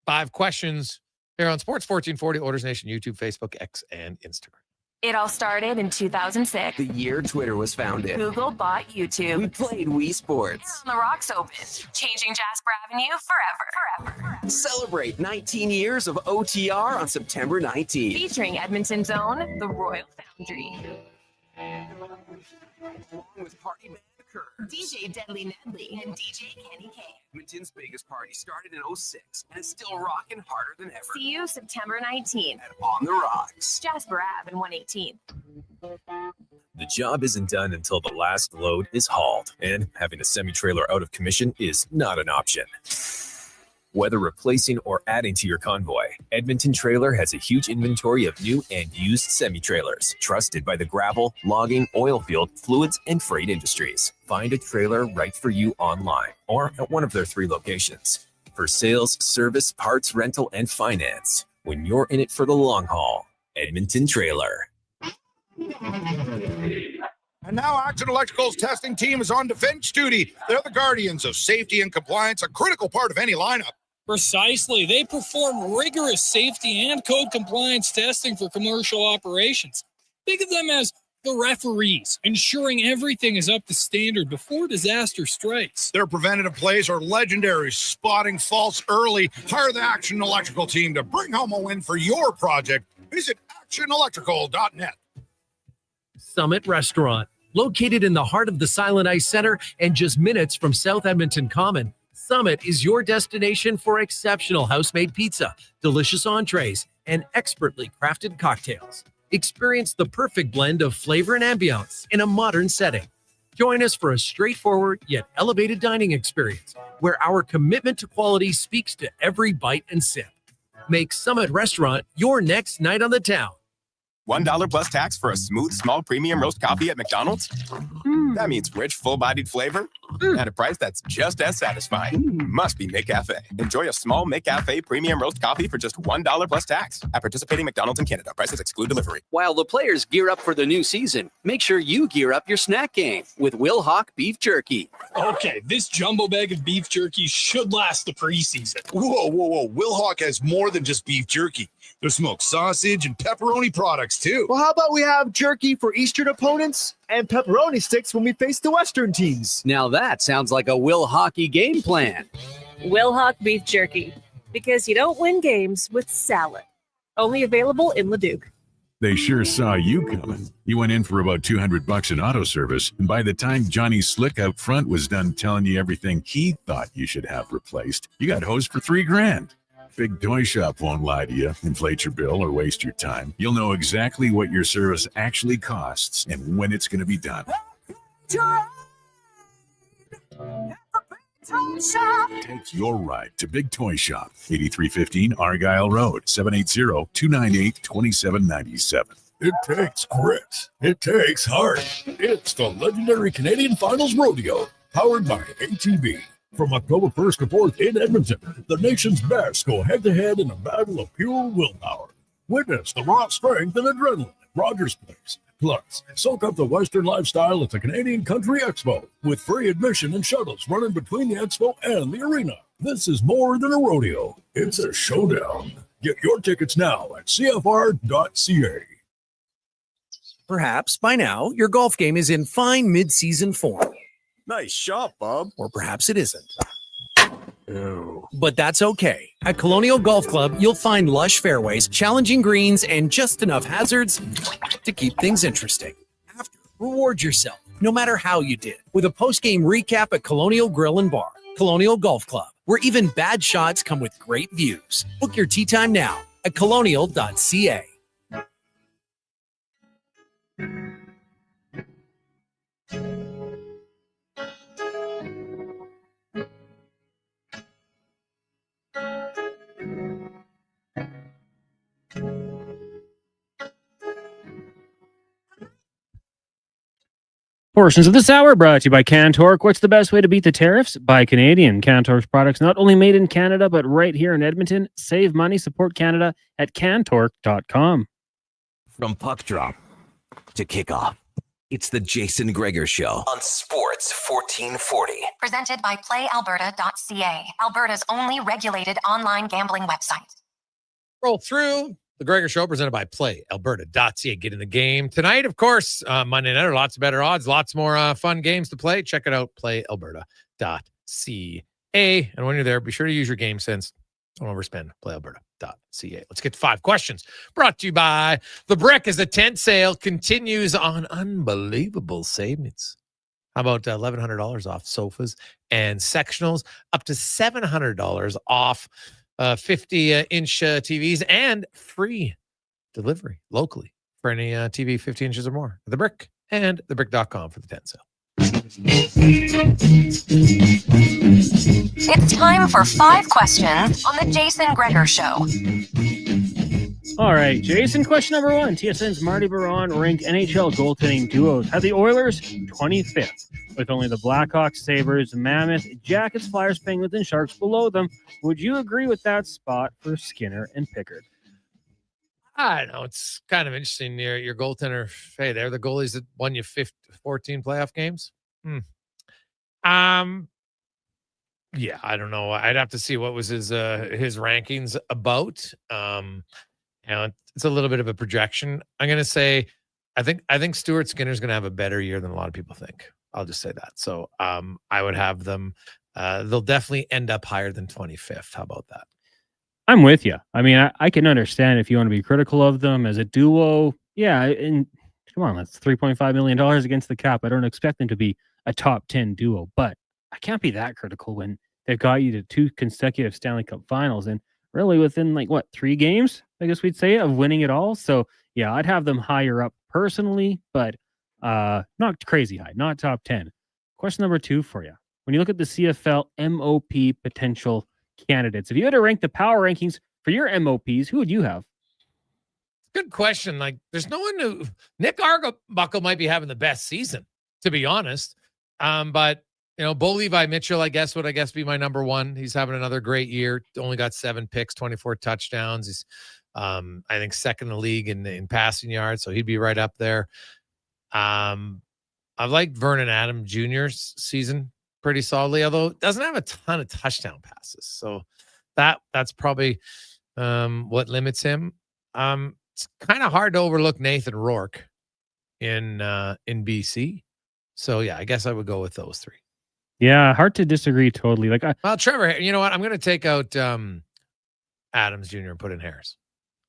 5 questions here on Sports 1440, Oilers Nation, YouTube, Facebook, X, and Instagram.
It all started in 2006.
The year Twitter was founded.
Google bought YouTube.
We played Wii Sports.
And the Rocks opened, changing Jasper Avenue forever.
Celebrate 19 years of OTR on September 19th.
Featuring Edmonton's own, the Royal Foundry.
With party band Curves,
DJ Deadly Nedley, and DJ Kenny K.
Edmonton's biggest party started in 2006 and is still rocking harder than ever.
See you September 19th.
At On the Rocks.
Jasper Ave and 118th.
The job isn't done until the last load is hauled, and having a semi-trailer out of commission is not an option. Whether replacing or adding to your convoy, Edmonton Trailer has a huge inventory of new and used semi-trailers, trusted by the gravel, logging, oil field, fluids, and freight industries. Find a trailer right for you online or at one of their 3 locations. For sales, service, parts, rental, and finance, when you're in it for the long haul, Edmonton Trailer.
And now Action Electrical's testing team is on defense duty. They're the guardians of safety and compliance, a critical part of any lineup.
Precisely. They perform rigorous safety and code compliance testing for commercial operations. Think of them as the referees, ensuring everything is up to standard before disaster strikes.
Their preventative plays are legendary, spotting faults early. Hire the Action Electrical team to bring home a win for your project. Visit actionelectrical.net.
Summit Restaurant, located in the heart of the Silent Ice Center and just minutes from South Edmonton Common. Summit is your destination for exceptional house-made pizza, delicious entrees, and expertly crafted cocktails. Experience the perfect blend of flavor and ambiance in a modern setting. Join us for a straightforward yet elevated dining experience where our commitment to quality speaks to every bite and sip. Make Summit Restaurant your next night on the town.
$1 plus tax for a smooth, small premium roast coffee at McDonald's? That means rich, full-bodied flavor at a price that's just as satisfying. Must be McCafe. Enjoy a small McCafe premium roast coffee for just $1 plus tax at participating McDonald's in Canada. Prices exclude delivery.
While the players gear up for the new season, make sure you gear up your snack game with Will Hawk Beef Jerky.
Okay, this jumbo bag of beef jerky should last the preseason.
Whoa. Will Hawk has more than just beef jerky. There's smoked sausage and pepperoni products, too.
Well, how about we have jerky for Eastern opponents and pepperoni sticks when we face the Western teams?
Now that sounds like a Will Hockey game plan.
Will Hawk Beef Jerky, because you don't win games with salad. Only available in Leduc.
They sure saw you coming. You went in for about $200 in auto service, and by the time Johnny Slick out front was done telling you everything he thought you should have replaced, you got hosed for $3,000. Big Toy Shop won't lie to you, inflate your bill, or waste your time. You'll know exactly what your service actually costs and when it's going to be done. Take your ride to Big Toy Shop, 8315 Argyle Road, 780-298-2797. It takes grit. It takes heart. It's the legendary Canadian Finals Rodeo, powered by ATV. From October 1st to 4th in Edmonton, the nation's best go head-to-head in a battle of pure willpower. Witness the raw strength and adrenaline at Rogers Place. Plus, soak up the Western lifestyle at the Canadian Country Expo, with free admission and shuttles running between the expo and the arena. This is more than a rodeo. It's a showdown. Get your tickets now at cfr.ca.
Perhaps by now, your golf game is in fine mid-season form.
Nice shot, Bob.
Or perhaps it isn't. But that's okay. At Colonial Golf Club, you'll find lush fairways, challenging greens, and just enough hazards to keep things interesting. After, reward yourself, no matter how you did, with a post-game recap at Colonial Grill and Bar. Colonial Golf Club, where even bad shots come with great views. Book your tee time now at colonial.ca.
Portions of this hour brought to you by Cantork. What's the best way to beat the tariffs? Buy Canadian. Cantork's products not only made in Canada, but right here in Edmonton. Save money, support Canada at cantork.com.
From puck drop to kickoff, it's the Jason Gregor Show on Sports 1440.
Presented by PlayAlberta.ca, Alberta's only regulated online gambling website.
Roll through the Gregor Show, presented by PlayAlberta.ca. Get in the game tonight, of course. Monday night, lots of better odds, lots more fun games to play. Check it out, PlayAlberta.ca. And when you're there, be sure to use your game sense. Don't overspend. PlayAlberta.ca. Let's get to 5 questions. Brought to you by The Brick, as the tent sale continues on unbelievable savings. How about $1,100 off sofas and sectionals, up to $700 off 50-inch TVs, and free delivery locally for any TV 50 inches or more. The Brick and thebrick.com for the tent sale.
It's time for 5 questions on the Jason Gregor Show.
All right, Jason, question number 1. TSN's Marty Baron ranked NHL goaltending duos had the Oilers 25th, with only the Blackhawks, Sabres, Mammoth, Jackets, Flyers, Penguins, and Sharks below them. Would you agree with that spot for Skinner and Pickard?
I don't know. It's kind of interesting. Your goaltender, hey, they're the goalies that won you 14 playoff games. Yeah, I don't know. I'd have to see what was his rankings about. It's a little bit of a projection. I'm going to say, I think Stuart Skinner's going to have a better year than a lot of people think. I'll just say that. So I would have them. They'll definitely end up higher than 25th. How about that?
I'm with you. I mean, I can understand if you want to be critical of them as a duo. Yeah, and come on, that's $3.5 million against the cap. I don't expect them to be a top 10 duo, but I can't be that critical when they've got you to 2 consecutive Stanley Cup finals and really within 3 games, I guess we'd say, of winning it all. So yeah, I'd have them higher up personally, but not crazy high, not top 10. Question number 2 for you. When you look at the CFL MOP potential candidates, if you had to rank the power rankings for your MOPs, who would you have?
Good question. There's no one who Nick Arbuckle might be having the best season, to be honest. But Bo Levi Mitchell, would be my number 1. He's having another great year. Only got 7 picks, 24 touchdowns. He's, I think, second in the league in passing yards, so he'd be right up there. I've liked Vernon Adams Jr.'s season pretty solidly, although doesn't have a ton of touchdown passes. So that's probably what limits him. It's kind of hard to overlook Nathan Rourke in BC. So yeah, I guess I would go with those 3.
Yeah, hard to disagree totally.
Well, Trevor, you know what? I'm going to take out Adams Jr. and put in Harris.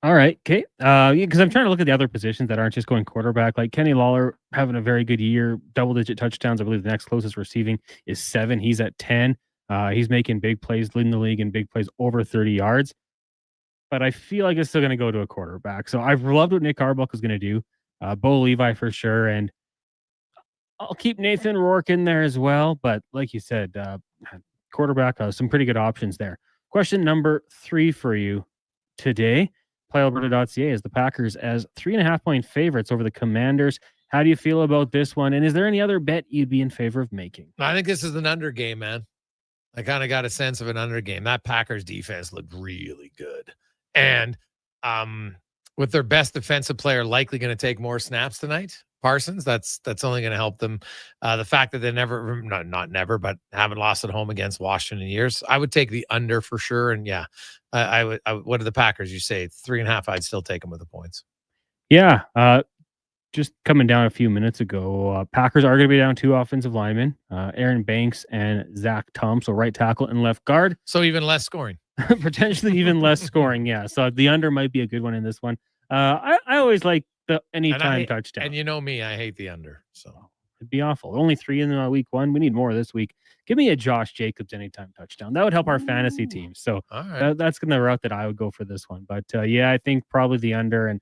All right, okay. Because I'm trying to look at the other positions that aren't just going quarterback. Like Kenny Lawler having a very good year, double-digit touchdowns. I believe the next closest receiving is 7. He's at 10. He's making big plays, leading the league in big plays over 30 yards. But I feel like it's still going to go to a quarterback. So I've loved what Nick Arbuckle is going to do. Bo Levi for sure, and I'll keep Nathan Rourke in there as well. But like you said, quarterback, some pretty good options there. Question number 3 for you today. PlayAlberta.ca is the Packers as 3.5-point favorites over the Commanders. How do you feel about this one? And is there any other bet you'd be in favor of making?
I think this is an under game, man. I kind of got a sense of an under game. That Packers defense looked really good. And with their best defensive player likely going to take more snaps tonight, Parsons, that's only going to help them. The fact that they not never, but haven't lost at home against Washington in years, I would take the under for sure. And yeah, I would. What are the Packers? You say 3.5? I'd still take them with the points.
Yeah. Just coming down a few minutes ago, Packers are going to be down 2 offensive linemen, Aaron Banks and Zach Tom, so right tackle and left guard.
So even less scoring.
Potentially even less scoring, yeah. So the under might be a good one in this one. I always like the anytime touchdown.
And you know me, I hate the under. So
it'd be awful. Only 3 in week 1. We need more this week. Give me a Josh Jacobs anytime touchdown. That would help our fantasy team. So that's the route that I would go for this one. But yeah, I think probably the under, and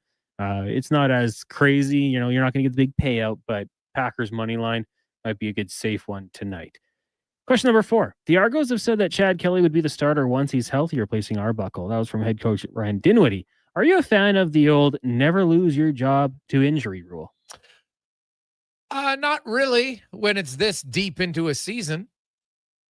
it's not as crazy. You're not going to get the big payout, but Packers money line might be a good safe one tonight. Question number 4. The Argos have said that Chad Kelly would be the starter once he's healthy, replacing Arbuckle. That was from head coach Ryan Dinwiddie. Are you a fan of the old never lose your job to injury rule?
Not really when it's this deep into a season.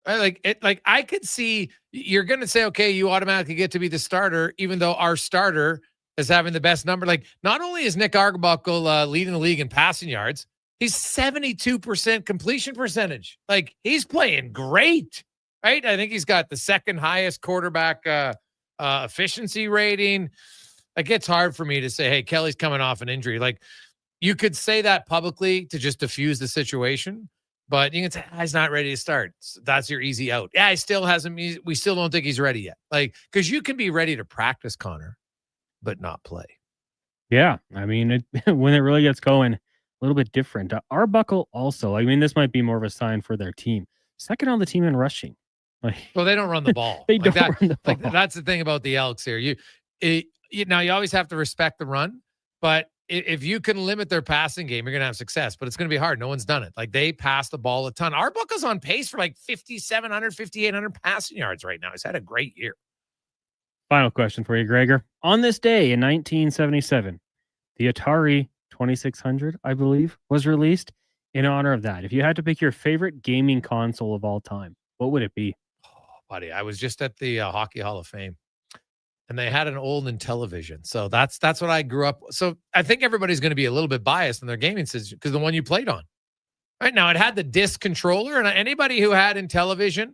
I could see you're going to say, okay, you automatically get to be the starter, even though our starter is having the best number. Not only is Nick Arbuckle leading the league in passing yards, he's 72% completion percentage. He's playing great, right? I think he's got the second highest quarterback efficiency rating. It's hard for me to say, hey, Kelly's coming off an injury. You could say that publicly to just diffuse the situation, but you can say, he's not ready to start. So that's your easy out. Yeah, he still hasn't. We still don't think he's ready yet. Because you can be ready to practice, Connor, but not play.
Yeah. I mean, when it really gets going, a little bit different. Arbuckle also, this might be more of a sign for their team. Second on the team in rushing.
Well, they don't run the ball.
They don't run the ball.
That's the thing about the Elks here. You always have to respect the run, but if you can limit their passing game, you're going to have success, but it's going to be hard. No one's done it. Like, they pass the ball a ton. Arbuckle's on pace for like 5,700, 5,800 passing yards right now. He's had a great year.
Final question for you, Gregor. On this day in 1977, the Atari 2600, I believe, was released in honor of that. If you had to pick your favorite gaming console of all time, what would it be?
Oh, buddy, I was just at the Hockey Hall of Fame, and they had an old Intellivision. So that's what I grew up. So I think everybody's going to be a little bit biased in their gaming system because the one you played on. Right now, it had the disc controller, and anybody who had Intellivision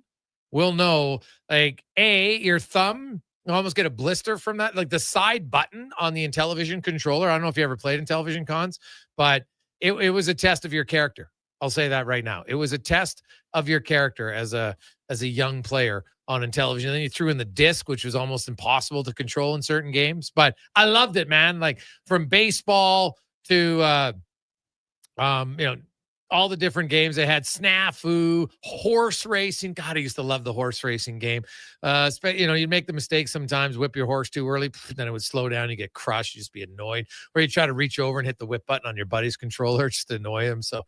will know, like, your thumb, you almost get a blister from that. Like, the side button on the Intellivision controller. I don't know if you ever played Intellivision cons, but it was a test of your character. I'll say that right now. It was a test of your character as a young player on Intellivision. Then you threw in the disc, which was almost impossible to control in certain games. But I loved it, man. Like, from baseball to all the different games. They had Snafu, horse racing. God, I used to love the horse racing game. You'd make the mistake sometimes, whip your horse too early, then it would slow down, you get crushed, you just be annoyed. Or you try to reach over and hit the whip button on your buddy's controller just to annoy him. So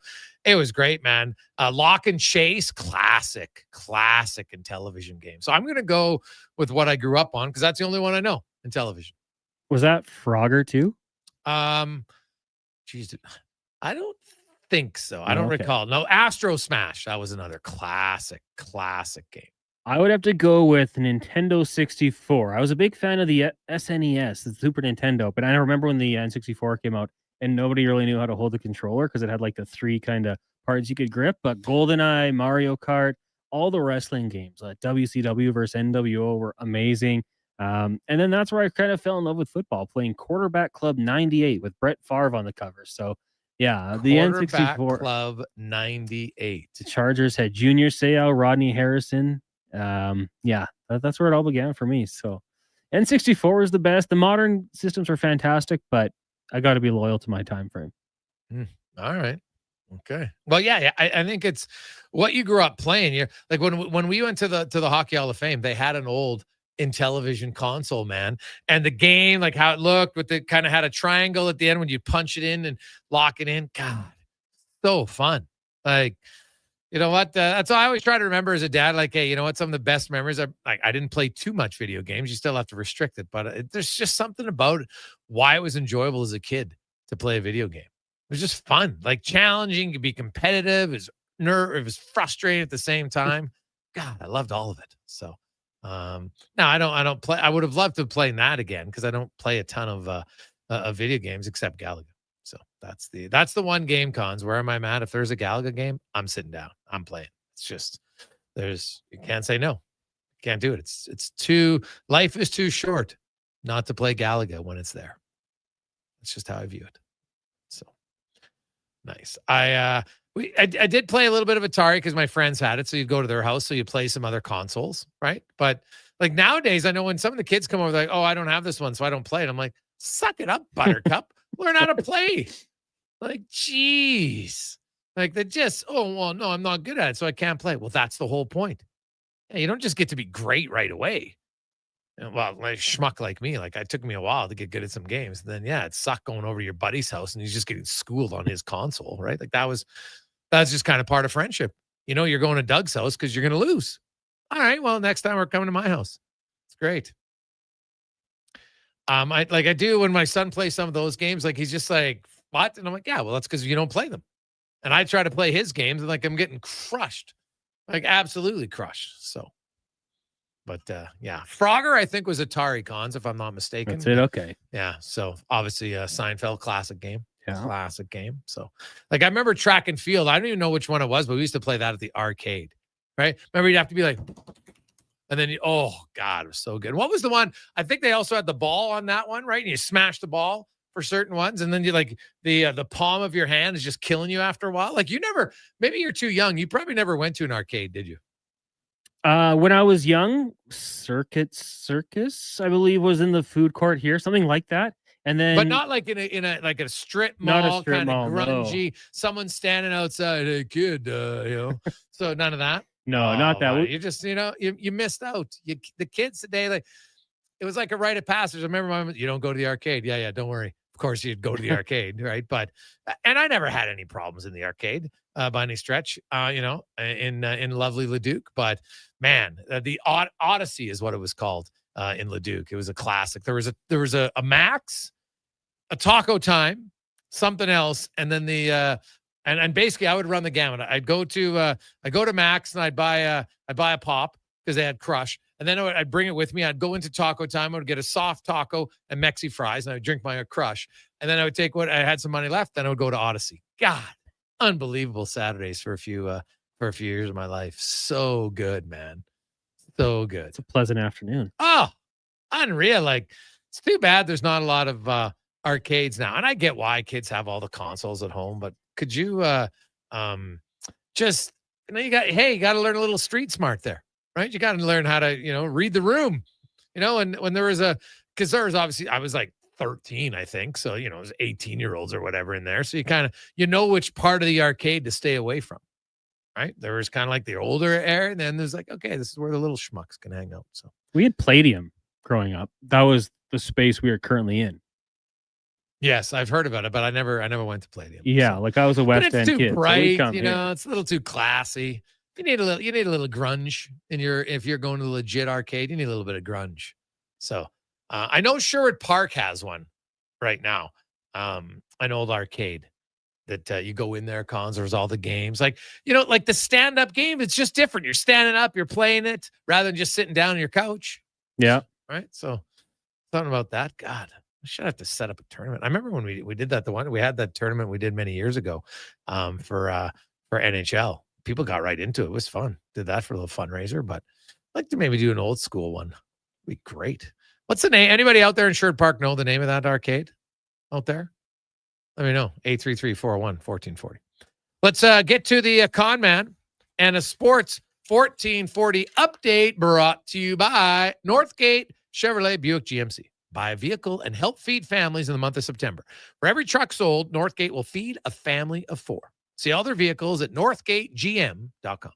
it was great, man. Lock and Chase, classic Intellivision game. So I'm going to go with what I grew up on because that's the only one I know, Intellivision.
Was that Frogger too?
Geez, I don't think so. I don't recall. No, Astro Smash. That was another classic game.
I would have to go with Nintendo 64. I was a big fan of the SNES, the Super Nintendo, but I remember when the N64 came out and nobody really knew how to hold the controller because it had like the three kind of parts you could grip. But GoldenEye, Mario Kart, all the wrestling games, like WCW versus NWO, were amazing. And then that's where I kind of fell in love with football, playing Quarterback Club 98 with Brett Favre on the cover. So yeah, the N64
Club 98.
The Chargers had Junior Seau, Rodney Harrison. That's where it all began for me. So N64 was the best. The modern systems are fantastic, but I got to be loyal to my time frame.
All right. Okay. Well, yeah, I think it's what you grew up playing. You're like when we went to the Hockey Hall of Fame, they had an old Intellivision console, man, and the game, like how it looked, with the kind of had a triangle at the end when you punch it in and lock it in. God, so fun. Like, you know what? That's all I always try to remember as a dad. Like, hey, you know what? Some of the best memories are like, I didn't play too much video games. You still have to restrict it, but there's just something about why it was enjoyable as a kid to play a video game. It was just fun, like challenging. You could be competitive. It was frustrating at the same time. God, I loved all of it. So. No, I don't play. I would have loved to play that again because I don't play a ton of video games except Galaga. So that's the one game, Cons. Where am I at? If there's a Galaga game, I'm sitting down. I'm playing. It's just you can't say no. You can't do it. It's life is too short not to play Galaga when it's there. That's just how I view it. So nice. I did play a little bit of Atari because my friends had it. So you'd go to their house. So you play some other consoles, right? But like nowadays, I know when some of the kids come over, they're like, oh, I don't have this one, so I don't play it. I'm like, suck it up, Buttercup. Learn how to play. Like, geez. Like they just, oh, well, no, I'm not good at it, so I can't play. Well, that's the whole point. Yeah, you don't just get to be great right away. Well, like schmuck like me, like it took me a while to get good at some games. And then, yeah, it sucked going over to your buddy's house and he's just getting schooled on his console, right? Like that's just kind of part of friendship. You know, you're going to Doug's house because you're going to lose. All right, well, next time we're coming to my house. It's great. I do when my son plays some of those games, like he's just like, what? And I'm like, yeah, well, that's because you don't play them. And I try to play his games and like I'm getting crushed, like absolutely crushed. So. But yeah, Frogger, I think, was Atari Cons, if I'm not mistaken.
That's it. Okay.
Yeah. So obviously, Seinfeld, classic game.
Yeah.
Classic game. So, like, I remember track and field. I don't even know which one it was, but we used to play that at the arcade, right? Remember, you'd have to be like, and then, oh, God, it was so good. What was the one? I think they also had the ball on that one, right? And you smash the ball for certain ones. And then you like the palm of your hand is just killing you after a while. Like, maybe you're too young. You probably never went to an arcade, did you?
When I was young, Circus, I believe, was in the food court here, something like that. And then,
but not like in a strip mall, kind of grungy. No. Someone standing outside, hey kid, So none of that.
No, not that.
You just, you missed out. The kids today, like it was like a rite of passage. I remember you don't go to the arcade. Yeah, don't worry. of course, you'd go to the arcade, right? But and I never had any problems in the arcade by any stretch, in lovely Leduc. But man, the Odyssey is what it was called in Leduc. It was a classic. There was a Max, a Taco Time, something else, and then the and basically I would run the gamut. I'd go to Max and I'd buy a pop because they had Crush. And then I'd bring it with me. I'd go into Taco Time. I would get a soft taco and Mexi fries, and I would drink my Crush. And then I would take what I had some money left. Then I would go to Odyssey. God, unbelievable Saturdays for a few years of my life. So good, man. So good.
It's a pleasant afternoon.
Oh, unreal. Like, it's too bad there's not a lot of arcades now. And I get why kids have all the consoles at home, but could you just, you got to learn a little street smart there. Right. You got to learn how to, read the room, and when there was because there was obviously, I was like 13, I think. So, it was 18-year-olds or whatever in there. So you kind of, which part of the arcade to stay away from. Right. There was kind of like the older air. And then there's like, okay, this is where the little schmucks can hang out. So
we had Palladium growing up. That was the space we are currently in.
Yes, I've heard about it, but I never went to Palladium.
Yeah.
So.
Like I was a West End kid.
It's too bright,
so
it's a little too classy. You need a little grunge if you're going to the legit arcade. You need a little bit of grunge. So I know Sherwood Park has one right now, an old arcade that you go in there. There's all the games, like the stand-up game. It's just different. You're standing up, you're playing it rather than just sitting down on your couch.
Yeah,
right. So something about that. God, I should have to set up a tournament. I remember when we did that. We had that tournament we did many years ago for NHL. People got right into it. It was fun. Did that for a little fundraiser, but I'd like to maybe do an old school one. It'd be great. What's the name? Anybody out there in Sherwood Park know the name of that arcade out there? Let me know. 833-401-1440. Let's get to the con man and a sports 1440 update brought to you by Northgate Chevrolet Buick GMC. Buy a vehicle and help feed families in the month of September. For every truck sold, Northgate will feed a family of 4. See all their vehicles at northgategm.com.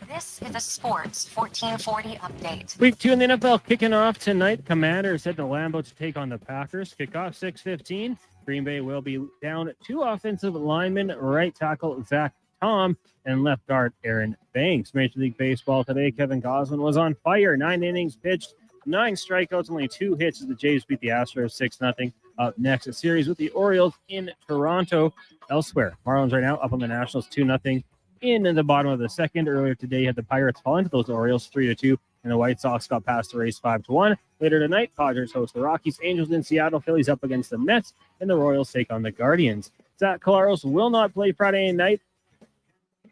This is a Sports 1440 update.
Week 2 in the NFL kicking off tonight. Commanders head to Lambeau to take on the Packers. Kickoff 6:15. Green Bay will be down 2 offensive linemen, right tackle Zach Tom and left guard Aaron Banks. Major League Baseball today, Kevin Gausman was on fire. 9 innings pitched, 9 strikeouts, only 2 hits as the Jays beat the Astros 6-0. Up next, a series with the Orioles in Toronto. Elsewhere, Marlins right now up on the Nationals 2-0 in the bottom of the second. Earlier today, had the Pirates fall into those Orioles 3-2, and the White Sox got past the race 5-1. Later tonight, Padres host the Rockies, Angels in Seattle, Phillies up against the Mets, and the Royals take on the Guardians. Zach Collaros will not play Friday night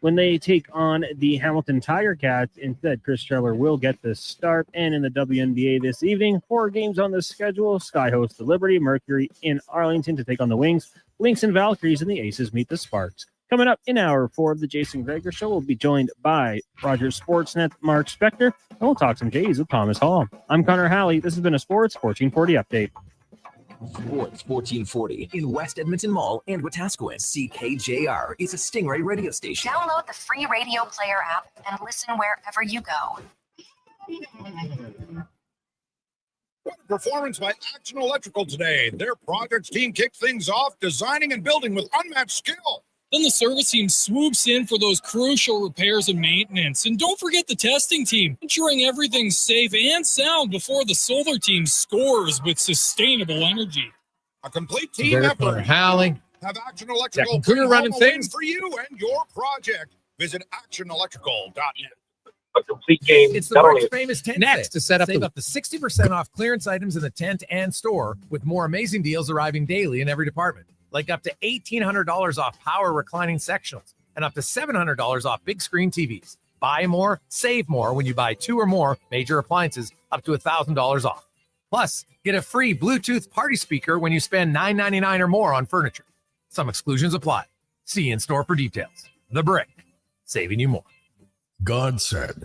when they take on the Hamilton Tiger Cats. Instead, Chris Trevor will get the start. And in the WNBA this evening, 4 games on the schedule. Sky hosts the Liberty, Mercury in Arlington to take on the Wings, Lynx and Valkyries, and the Aces meet the Sparks. Coming up in hour 4 of the Jason Gregor Show, we'll be joined by Rogers Sportsnet Mark Spector, and we'll talk some Jays with Thomas Hall. I'm Connor Halley. This has been a Sports 1440 update.
Sports 1440 in West Edmonton Mall and Wetaskiwin. CKJR is a Stingray radio station.
Download the free radio player app and listen wherever you go.
Performance by Action Electrical today. Their projects team kicked things off, designing and building with unmatched skill.
Then the service team swoops in for those crucial repairs and maintenance. And don't forget the testing team, ensuring everything's safe and sound before the solar team scores with sustainable energy.
A complete team effort.
Halley.
Have Action Electrical
running things
for you and your project. Visit actionelectrical.net.
A complete game.
It's the Bricks famous tent
Next to set up
Save up to 60% off clearance items in the tent and store, with more amazing deals arriving daily in every department. Like up to $1,800 off power reclining sectionals and up to $700 off big screen TVs. Buy more, save more when you buy 2 or more major appliances, up to $1,000 off. Plus, get a free Bluetooth party speaker when you spend $9.99 or more on furniture. Some exclusions apply. See in-store for details. The Brick, saving you more.
God said,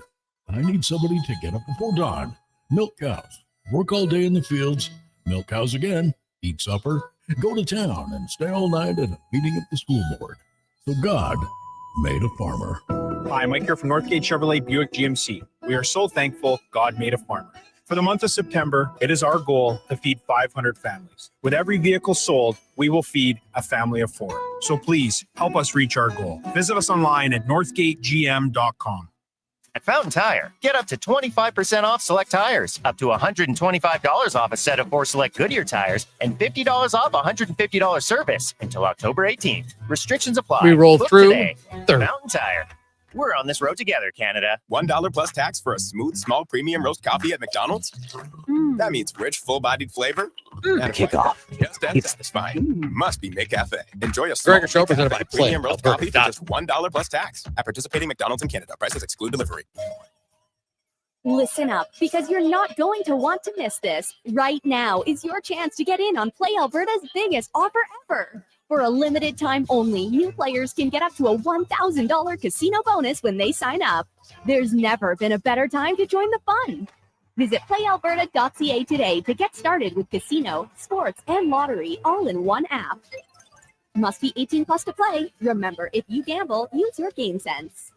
I need somebody to get up before dawn, milk cows, work all day in the fields, milk cows again, eat supper, go to town, and stay all night at a meeting at the school board. So God made a farmer.
Hi, Mike here from Northgate Chevrolet Buick GMC. We are so thankful God made a farmer. For the month of September, it is our goal to feed 500 families. With every vehicle sold, we will feed a family of 4. So please help us reach our goal. Visit us online at northgategm.com.
At Fountain Tire, get up to 25% off select tires, up to $125 off a set of 4 select Goodyear tires, and $50 off $150 service until October 18th. Restrictions apply.
We roll
Book
through.
today. Fountain Tire. We're on this road together, Canada.
$1 plus tax for a smooth, small premium roast coffee at McDonald's? That means rich, full-bodied flavor and a
Kickoff.
just as satisfying. Must be McCafe. Enjoy a
Gregor Show
McCafe
presented by Play
premium roast
Alberta.
coffee for just $1 plus tax at participating McDonald's in Canada. Prices exclude delivery.
Listen up, because you're not going to want to miss this. Right now is your chance to get in on Play Alberta's biggest offer ever. For a limited time only, new players can get up to a $1,000 casino bonus when they sign up. There's never been a better time to join the fun. Visit playalberta.ca today to get started with casino, sports, and lottery all in one app. Must be 18 plus to play. Remember, if you gamble, use your game sense.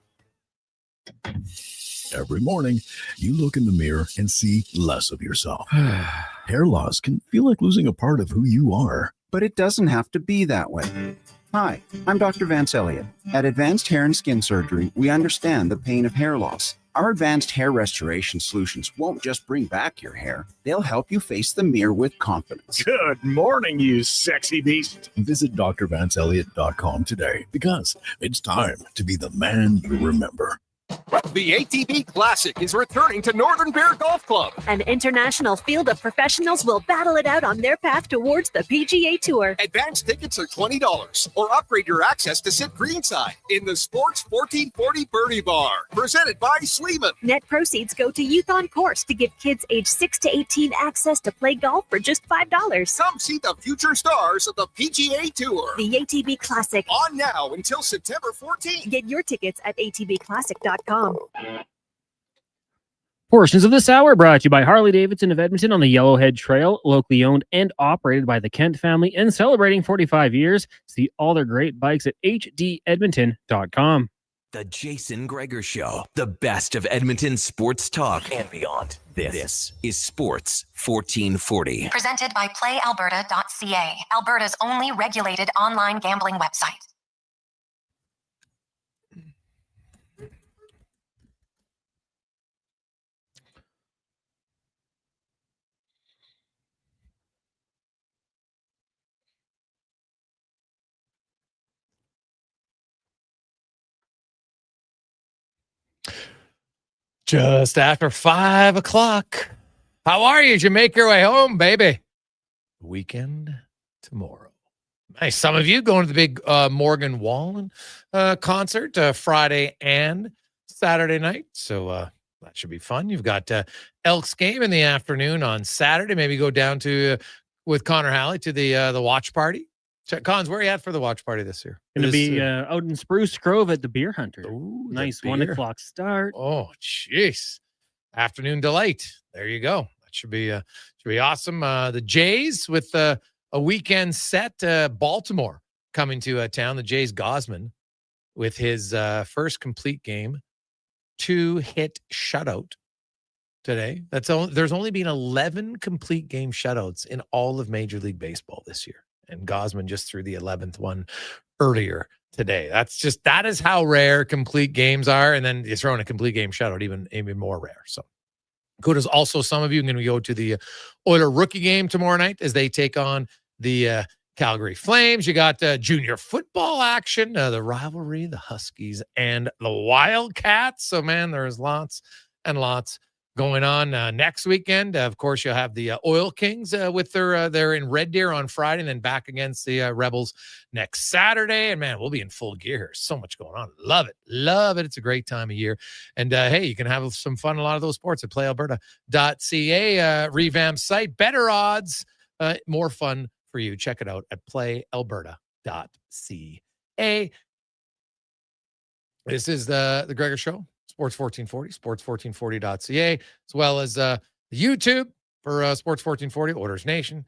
Every morning, you look in the mirror and see less of yourself. Hair loss can feel like losing a part of who you are.
But it doesn't have to be that way. Hi, I'm Dr. Vance Elliott. At Advanced Hair and Skin Surgery, we understand the pain of hair loss. Our advanced hair restoration solutions won't just bring back your hair. They'll help you face the mirror with confidence.
Good morning, you sexy beast. Visit drvanceelliott.com today because it's time to be the man you remember.
The ATB Classic is returning to Northern Bear Golf Club.
An international field of professionals will battle it out on their path towards the PGA Tour.
Advance tickets are $20 or upgrade your access to sit greenside in the Sports 1440 Birdie Bar. Presented by Sleeman.
Net proceeds go to Youth on Course to give kids age 6 to 18 access to play golf for just $5.
Come see the future stars of the PGA Tour.
The ATB Classic.
On now until September 14th.
Get your tickets at atbclassic.com.
Portions of this hour brought to you by Harley Davidson of Edmonton on the Yellowhead Trail, locally owned and operated by the Kent family and celebrating 45 years. See all their great bikes at hdedmonton.com.
The Jason Gregor Show, the best of Edmonton sports talk and beyond. This is Sports 1440.
Presented by playalberta.ca, Alberta's only regulated online gambling website.
Just after 5 o'clock. How are you? Did you make your way home, baby? Weekend tomorrow. Nice. Some of you going to the big Morgan Wallen concert Friday and Saturday night. So that should be fun. You've got Elks game in the afternoon on Saturday. Maybe go down to with Connor Halley to the watch party. Cons, where are you at for the watch party this year?
Going to be out in Spruce Grove at the Beer Hunter.
Ooh,
nice
beer.
1 o'clock start.
Oh, jeez. Afternoon delight. There you go. That should be awesome. The Jays with a weekend set. Baltimore coming to town. The Jays Gosman with his first complete game, 2-hit shutout today. There's only been 11 complete game shutouts in all of Major League Baseball this year. And Gosman just threw the 11th one earlier today. That is how rare complete games are. And then you're throwing a complete game shutout, even more rare. So good as also some of you are going to go to the Oiler rookie game tomorrow night as they take on the Calgary Flames. You got junior football action, the rivalry, the Huskies and the Wildcats. So man, there's lots and lots going on next weekend. Of course, you'll have the Oil Kings with they're in Red Deer on Friday and then back against the Rebels next Saturday. And man, we'll be in full gear here. So much going on. Love it. Love it. It's a great time of year. And hey, you can have some fun. A lot of those sports at playalberta.ca, revamped site, better odds, more fun for you. Check it out at playalberta.ca. This is the Gregor Show. Sports 1440, sports1440.ca, as well as YouTube for Sports 1440, Oilers Nation,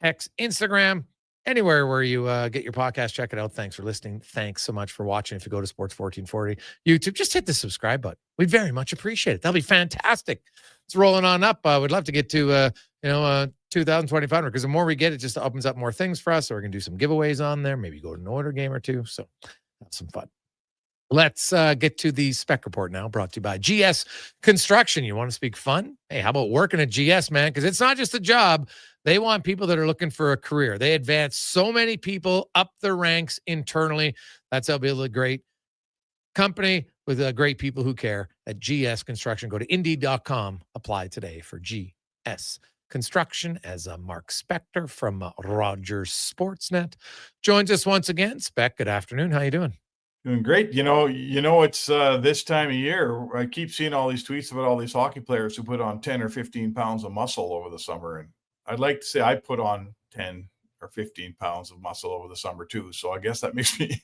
X, Instagram, Anywhere where you get your podcast, check it out. Thanks for listening. Thanks so much for watching. If you go to Sports 1440 YouTube, just hit the subscribe button. We'd very much appreciate it. That'll be fantastic. It's rolling on up. We'd love to get to 2025, because the more we get, it just opens up more things for us. So we're gonna do some giveaways on there. Maybe go to an order game or two. So have some fun. Let's get to the spec report now, brought to you by GS Construction. You want to speak fun? Hey, how about working at GS, man? Because it's not just a job. They want people that are looking for a career. They advance so many people up the ranks internally. That's how build a great company with great people who care at GS Construction. Go to Indeed.com. Apply today for GS Construction. As Mark Spector from Rogers Sportsnet joins us once again. Spec, good afternoon. How you doing?
Doing great. It's this time of year. I keep seeing all these tweets about all these hockey players who put on 10 or 15 pounds of muscle over the summer. And I'd like to say I put on 10 or 15 pounds of muscle over the summer too. So I guess that makes me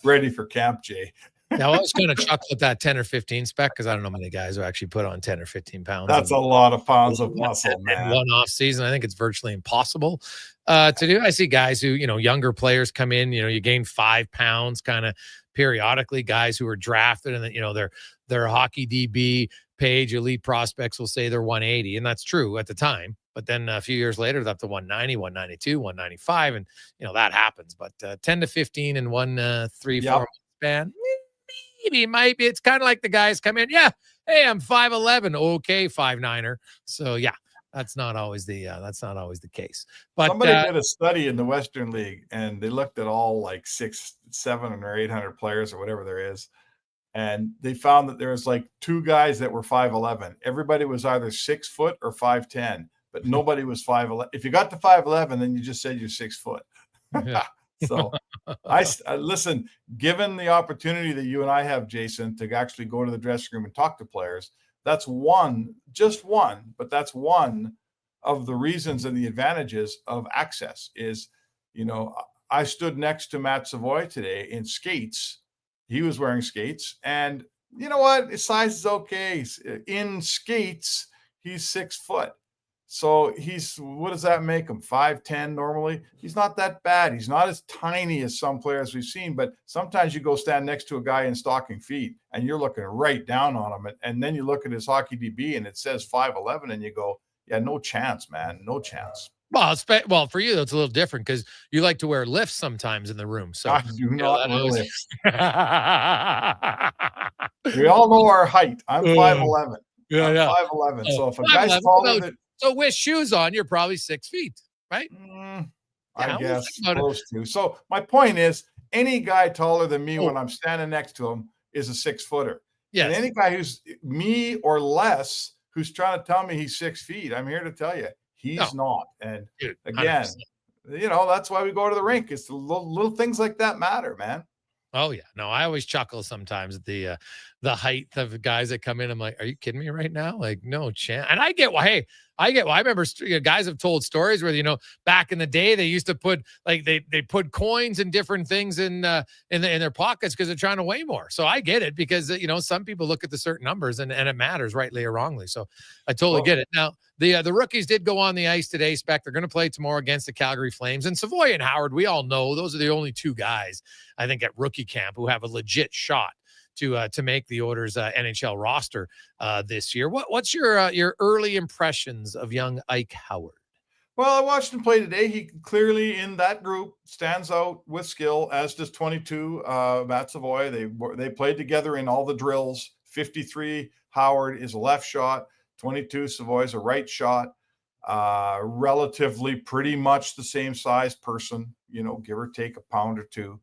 ready for camp, Jay.
Now, I was going to chuckle at that 10 or 15 spec, because I don't know many guys who actually put on 10 or 15 pounds.
That's a lot of pounds of muscle, man.
One off season. I think it's virtually impossible to do. I see guys who, younger players come in, you gain 5 pounds kind of periodically, guys who are drafted, and then, their hockey DB page, elite prospects will say they're 180. And that's true at the time. But then a few years later, they're up to 190, 192, 195. And, that happens. But 10 to 15 in 1, 3, 4 month span. Maybe it's kind of like the guys come in. Yeah. Hey, I'm 5'11". Okay. 5'9". So yeah, that's not always the case. But
somebody did a study in the Western League, and they looked at all like 600, 700 or 800 players or whatever there is. And they found that there was like 2 guys that were 5'11". Everybody was either 6 foot or 5'10", but nobody was 5'11". If you got to 5'11", then you just said you're 6 foot.
Yeah.
So I listen, given the opportunity that you and I have, Jason, to actually go to the dressing room and talk to players, that's just one of the reasons and the advantages of access is, I stood next to Matt Savoy today in skates. He was wearing skates, and you know what? His size is okay. In skates, he's 6 foot. So what does that make him? 5'10" normally? He's not that bad. He's not as tiny as some players we've seen, but sometimes you go stand next to a guy in stocking feet and you're looking right down on him. And then you look at his hockey DB and it says 5'11", and you go, yeah, no chance, man. No chance.
Well, for you, that's a little different because you like to wear lifts sometimes in the room. So
I do not wear lifts. We all know our height. I'm 5'11".
Yeah,
I'm 5'11". So if a guy's taller than...
So with shoes on, you're probably 6 feet, right?
I guess close to. So my point is, any guy taller than me when I'm standing next to him is a 6-footer. Yes. And any guy who's me or less who's trying to tell me he's 6 feet, I'm here to tell you he's not. And again, 100%. That's why we go to the rink. It's the little things like that matter, man.
Oh yeah, no, I always chuckle sometimes at the height of guys that come in. I'm like, are you kidding me right now? Like, no chance. And I get why. Hey, I remember guys have told stories where back in the day they used to put they put coins and different things in their pockets because they're trying to weigh more. So I get it because some people look at the certain numbers and it matters rightly or wrongly. So I totally get it. Now the rookies did go on the ice today. Spec, they're going to play tomorrow against the Calgary Flames, and Savoy and Howard. We all know those are the only 2 guys I think at rookie camp who have a legit shot to make the Oilers NHL roster this year. What's your early impressions of young Ike Howard?
Well, I watched him play today. He clearly in that group stands out with skill, as does 22 Matt Savoy. They played together in all the drills. 53 Howard is a left shot. 22 Savoy's a right shot. Relatively pretty much the same size person, give or take a pound or 2.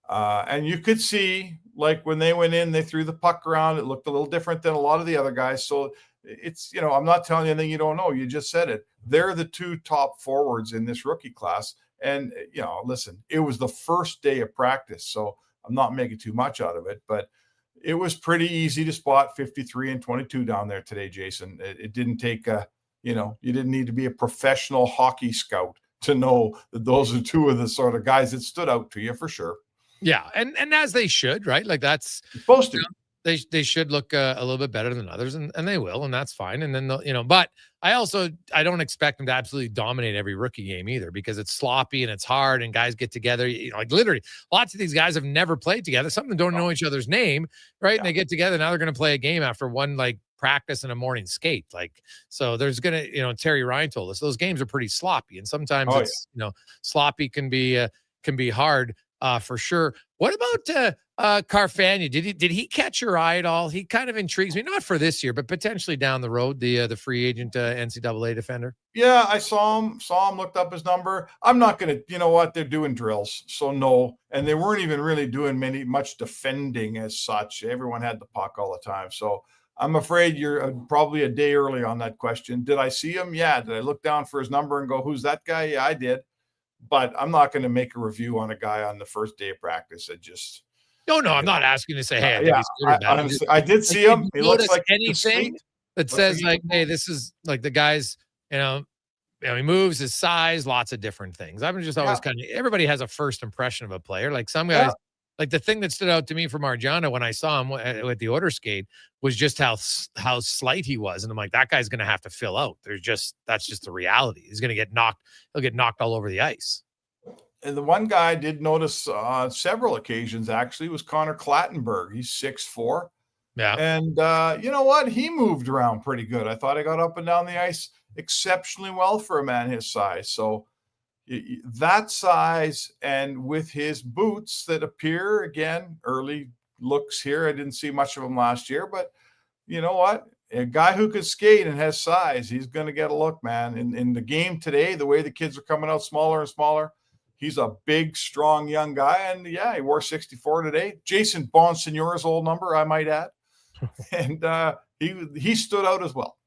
And you could see, like when they went in, they threw the puck around. It looked a little different than a lot of the other guys. So it's, I'm not telling you anything you don't know. You just said it. They're the 2 top forwards in this rookie class. And, listen, it was the first day of practice, so I'm not making too much out of it. But it was pretty easy to spot 53 and 22 down there today, Jason. It didn't take you didn't need to be a professional hockey scout to know that those are 2 of the sort of guys that stood out to you for sure.
Yeah, and as they should, right? Like that's
supposed to.
they should look a little bit better than others, and they will, and that's fine. And then but I don't expect them to absolutely dominate every rookie game either, because it's sloppy and it's hard, and guys get together. Like literally, lots of these guys have never played together. Some of them don't know each other's name, right? Yeah. And they get together. Now they're going to play a game after one like practice and a morning skate. Like, so there's gonna, Terry Ryan told us those games are pretty sloppy, and sometimes sloppy can be hard. For sure. What about Carfagna? Did he catch your eye at all? He kind of intrigues me, not for this year, but potentially down the road. The free agent NCAA defender.
Yeah, I saw him. Looked up his number. I'm not gonna. You know what? They're doing drills, so no. And they weren't even really doing much defending as such. Everyone had the puck all the time. So I'm afraid you're probably a day early on that question. Did I see him? Yeah. Did I look down for his number and go, "Who's that guy?" Yeah, I did. But I'm not going to make a review on a guy on the first day of practice.
No, I'm not asking to say, hey,
I did see him. He looks like
anything that says like, hey, this is like the guy's, he moves, his size, lots of different things. I'm just always everybody has a first impression of a player. Like some guys, like the thing that stood out to me from Margiano when I saw him at the order skate was just how slight he was. And I'm like, that guy's going to have to fill out. That's just the reality. He's going to get knocked. He'll get knocked all over the ice.
And the one guy I did notice on several occasions actually was Connor Clattenburg. He's 6'4".
Yeah.
And you know what? He moved around pretty good. I thought he got up and down the ice exceptionally well for a man his size. So that size, and with his boots that appear, again, early looks here. I didn't see much of him last year, but you know what? A guy who could skate and has size, he's going to get a look, man. In the game today, the way the kids are coming out smaller and smaller, he's a big, strong, young guy. And yeah, he wore 64 today. Jason Bonsignore's old number, I might add. And he stood out as well.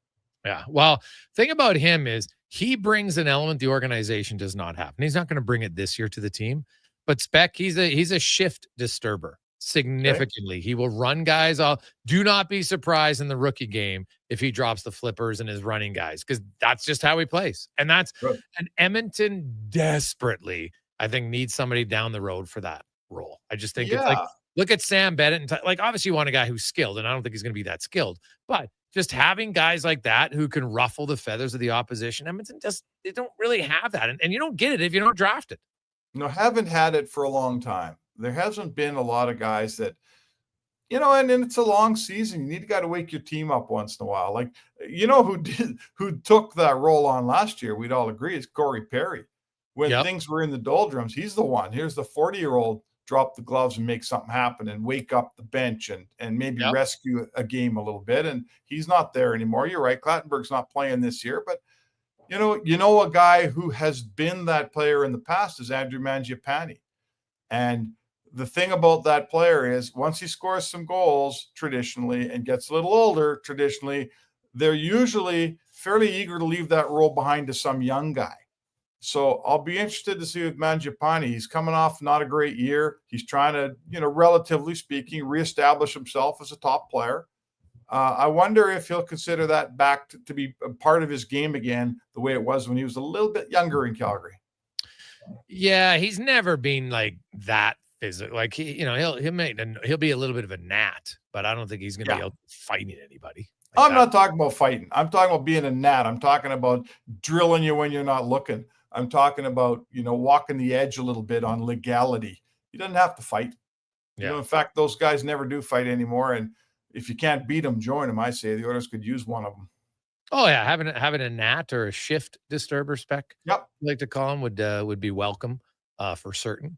Yeah. Well, thing about him is he brings an element the organization does not have. And he's not going to bring it this year to the team. But Speck, he's a shift disturber significantly. Okay. He will run guys off. Do not be surprised in the rookie game if he drops the flippers and is running guys, because that's just how he plays. And that's and Edmonton desperately, I think, needs somebody down the road for that role. I just think it's like, look at Sam Bennett. And like, obviously you want a guy who's skilled, and I don't think he's going to be that skilled, but just having guys like that who can ruffle the feathers of the opposition, Edmonton they don't really have that. And you don't get it if you don't draft it.
No, haven't had it for a long time. There hasn't been a lot of guys that, and it's a long season. You need to wake your team up once in a while. Like, who took that role on last year, we'd all agree, is Corey Perry. When things were in the doldrums, he's the one. Here's the 40-year-old drop the gloves and make something happen and wake up the bench and maybe rescue a game a little bit. And he's not there anymore. You're right. Clattenburg's not playing this year, but a guy who has been that player in the past is Andrew Mangiapane. And the thing about that player is once he scores some goals traditionally and gets a little older, traditionally, they're usually fairly eager to leave that role behind to some young guy. So I'll be interested to see with Mangiapane. He's coming off not a great year. He's trying to, relatively speaking, reestablish himself as a top player. I wonder if he'll consider that back to be a part of his game again, the way it was when he was a little bit younger in Calgary.
Yeah, he's never been like that physical. Like he'll be a little bit of a gnat, but I don't think he's going to be out fighting anybody.
I'm not talking about fighting. I'm talking about being a gnat. I'm talking about drilling you when you're not looking. I'm talking about, walking the edge a little bit on legality. He doesn't have to fight.
Yeah.
In fact, those guys never do fight anymore. And if you can't beat them, join them. I say the Oilers could use one of them.
Oh yeah, having a gnat or a shift disturber spec,
I'd
like to call him, would be welcome for certain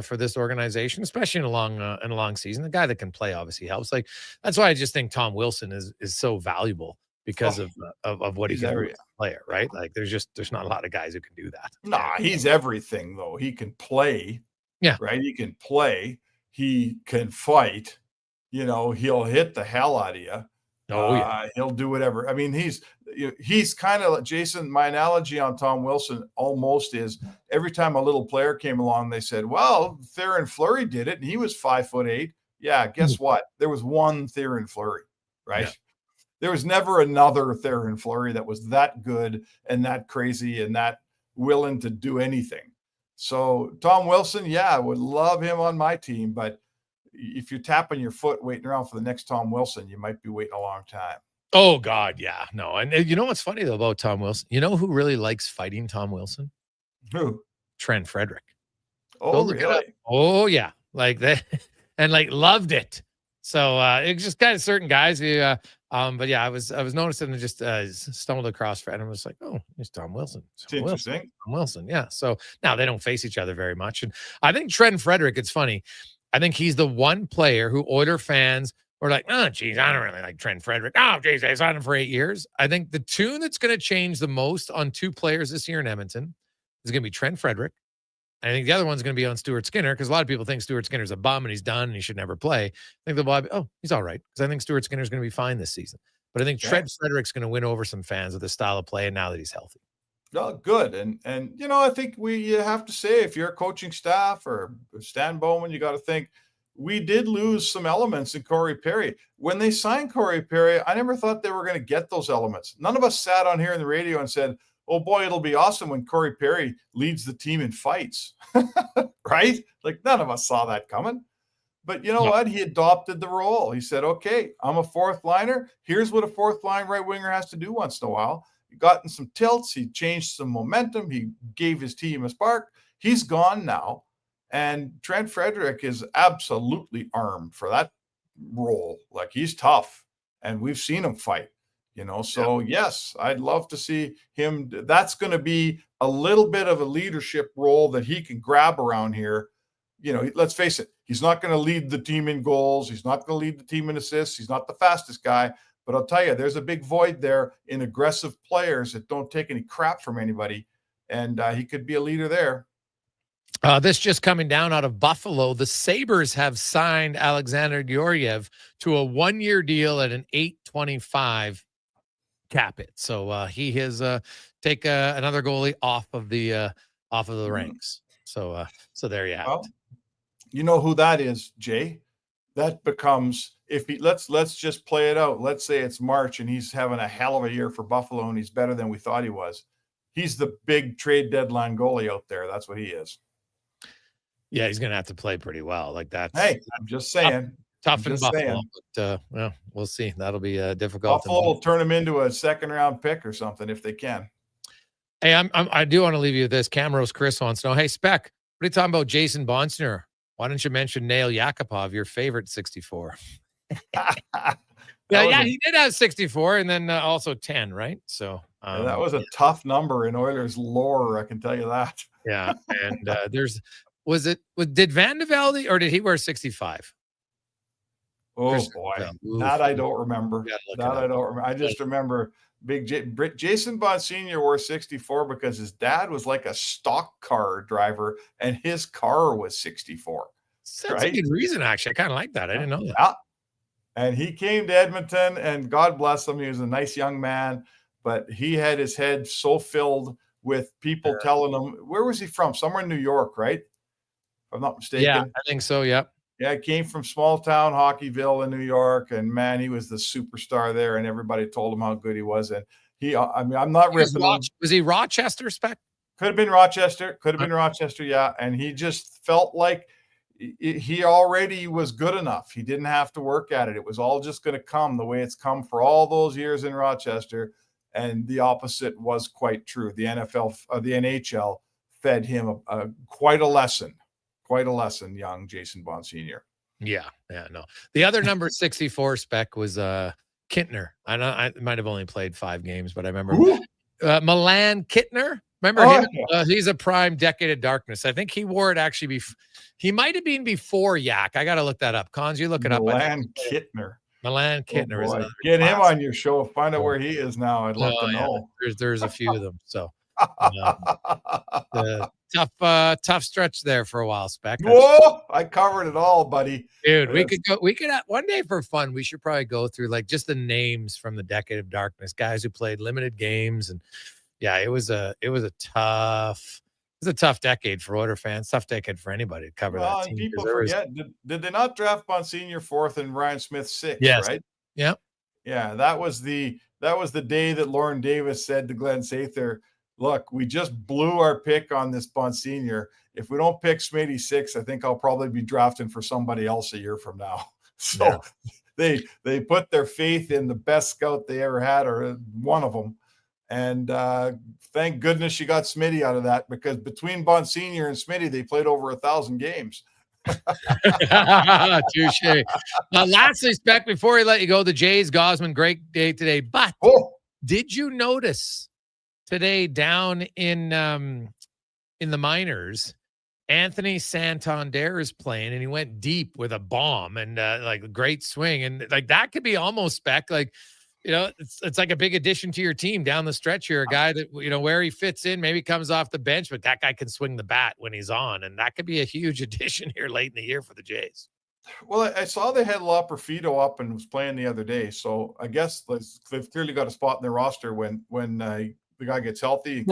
for this organization, especially in a long season. The guy that can play obviously helps. Like that's why I just think Tom Wilson is so valuable because of what he can do as a player, right? Like there's not a lot of guys who can do that.
Nah, he's everything though. He can play.
Yeah.
Right. He can play. He can fight. He'll hit the hell out of you.
Oh yeah.
He'll do whatever. I mean, he's kind of like Jason. My analogy on Tom Wilson almost is every time a little player came along, they said, well, Theoren Fleury did it and he was 5'8". Yeah. Guess what? There was one Theoren Fleury, right? Yeah. There was never another Theoren Fleury that was that good and that crazy and that willing to do anything. So Tom Wilson, I would love him on my team, but if you're tapping your foot waiting around for the next Tom Wilson, you might be waiting a long time.
Oh God, yeah, no. And you know what's funny though about Tom Wilson? You know who really likes fighting Tom Wilson?
Who?
Trent Frederick.
Oh, really?
Oh yeah, like that, and like loved it. So it's just kind of certain guys who, but yeah, I was noticing and just stumbled across Fred and was like, oh, it's Tom Wilson.
It's interesting.
Tom Wilson, yeah. So now they don't face each other very much, and I think Trent Frederick. It's funny. I think he's the one player who Oiler fans were like, oh, geez, I don't really like Trent Frederick. Oh, geez, I signed him for 8 years. I think the tune that's going to change the most on 2 players this year in Edmonton is going to be Trent Frederick. I think the other one's going to be on Stuart Skinner because a lot of people think Stuart Skinner's a bum and he's done and he should never play. I think they'll be, oh, he's all right because I think Stuart Skinner's going to be fine this season. But I think Trent Frederick's going to win over some fans with his style of play and now that he's healthy.
Oh, good. And you know, I think you have to say if you're a coaching staff or Stan Bowman, you got to think we did lose some elements in Corey Perry. When they signed Corey Perry, I never thought they were going to get those elements. None of us sat on here in the radio and said, oh boy, it'll be awesome when Corey Perry leads the team in fights, right? Like none of us saw that coming. But you know what? He adopted the role. He said, okay, I'm a fourth liner. Here's what a fourth line right winger has to do once in a while. He got in some tilts. He changed some momentum. He gave his team a spark. He's gone now. And Trent Frederick is absolutely armed for that role. Like he's tough and we've seen him fight, you know? So yes, I'd love to see him. That's going to be a little bit of a leadership role that he can grab around here. You know, let's face it. He's not going to lead the team in goals. He's not going to lead the team in assists. He's not the fastest guy, but I'll tell you, there's a big void there in aggressive players that don't take any crap from anybody. And he could be a leader there.
This just coming down out of Buffalo. The Sabres have signed Alexander Georgiev to a 1-year deal at an $825 cap it. So he has take another goalie off of the ranks. So there you have it.
You know who that is, Jay? That becomes if he let's just play it out. Let's say it's March and he's having a hell of a year for Buffalo and he's better than we thought he was. He's the big trade deadline goalie out there. That's what he is.
Yeah, he's going to have to play pretty well. Like that.
Hey, I'm just saying.
Tough in Buffalo, but well, we'll see. That'll be difficult.
Buffalo will turn him into a second-round pick or something if they can.
Hey, I do want to leave you with this. Camrose Chris wants to know, hey, Spec, what are you talking about Jason Bonsinger? Why don't you mention Nail Yakupov, your favorite 64? Yeah, he did have 64 and then also 10, right? So
that was a tough number in Oilers lore, I can tell you that.
Yeah, and did Van de Velde or did he wear 65?
Oh boy, that I don't remember. I just remember Jason Bonsignor wore 64 because his dad was like a stock car driver and his car was 64.
That's a good reason, actually. I kind of like that. I didn't know that.
Yeah. And he came to Edmonton, and God bless him, he was a nice young man, but he had his head so filled with people telling him, where was he from? Somewhere in New York, right? If I'm not mistaken.
Yeah, I think so. Yeah.
Yeah, he came from small town Hockeyville in New York, and man, he was the superstar there, and everybody told him how good he was. And I'm not ripping him.
Was he Rochester, Spec?
Could have been Rochester. Yeah. And he just felt like he already was good enough. He didn't have to work at it. It was all just going to come the way it's come for all those years in Rochester. And the opposite was quite true. The NHL fed him quite a lesson, young Jason Bonsignor.
Yeah, no. The other number 64 Spec was Kintner. I know I might have only played 5 games, but I remember Milan Kintner. Remember him? Yeah. He's a prime Decade of Darkness. I think he wore it actually he might have been before Yak. I got to look that up. Cons, you look it up.
Milan Kintner.
Milan Kintner is
get him on your show. Find out where he is now. I'd love to know.
There's a few of them. So tough stretch there for a while, Spec.
Whoa, I covered it all, buddy.
Dude, we could one day for fun. We should probably go through like just the names from the Decade of Darkness, guys who played limited games, and yeah, it was a tough decade for Oilers fans, tough decade for anybody to cover that team.
People forget, did they not draft Bonsignor 4th and Ryan Smith 6th?
Yes.
Right?
Yeah.
Yeah, that was the day that Lauren Davis said to Glenn Sather, look, we just blew our pick on this Bonsignor. If we don't pick Smitty 6, I think I'll probably be drafting for somebody else a year from now. So they put their faith in the best scout they ever had, or one of them. And thank goodness you got Smitty out of that, because between Bonsignor and Smitty, they played over 1,000 games.
Touche. Lastly, Spec, before we let you go, the Jays, Gosman, great day today. But did you notice today down in the minors, Anthony Santander is playing, and he went deep with a bomb and like a great swing, and like that could be almost, Spec, like, you know, it's like a big addition to your team down the stretch here. A guy that, you know, where he fits in, maybe comes off the bench, but that guy can swing the bat when he's on, and that could be a huge addition here late in the year for the Jays.
Well, I saw they had La Perfido up and was playing the other day, so I guess they've clearly got a spot in their roster when the guy gets healthy.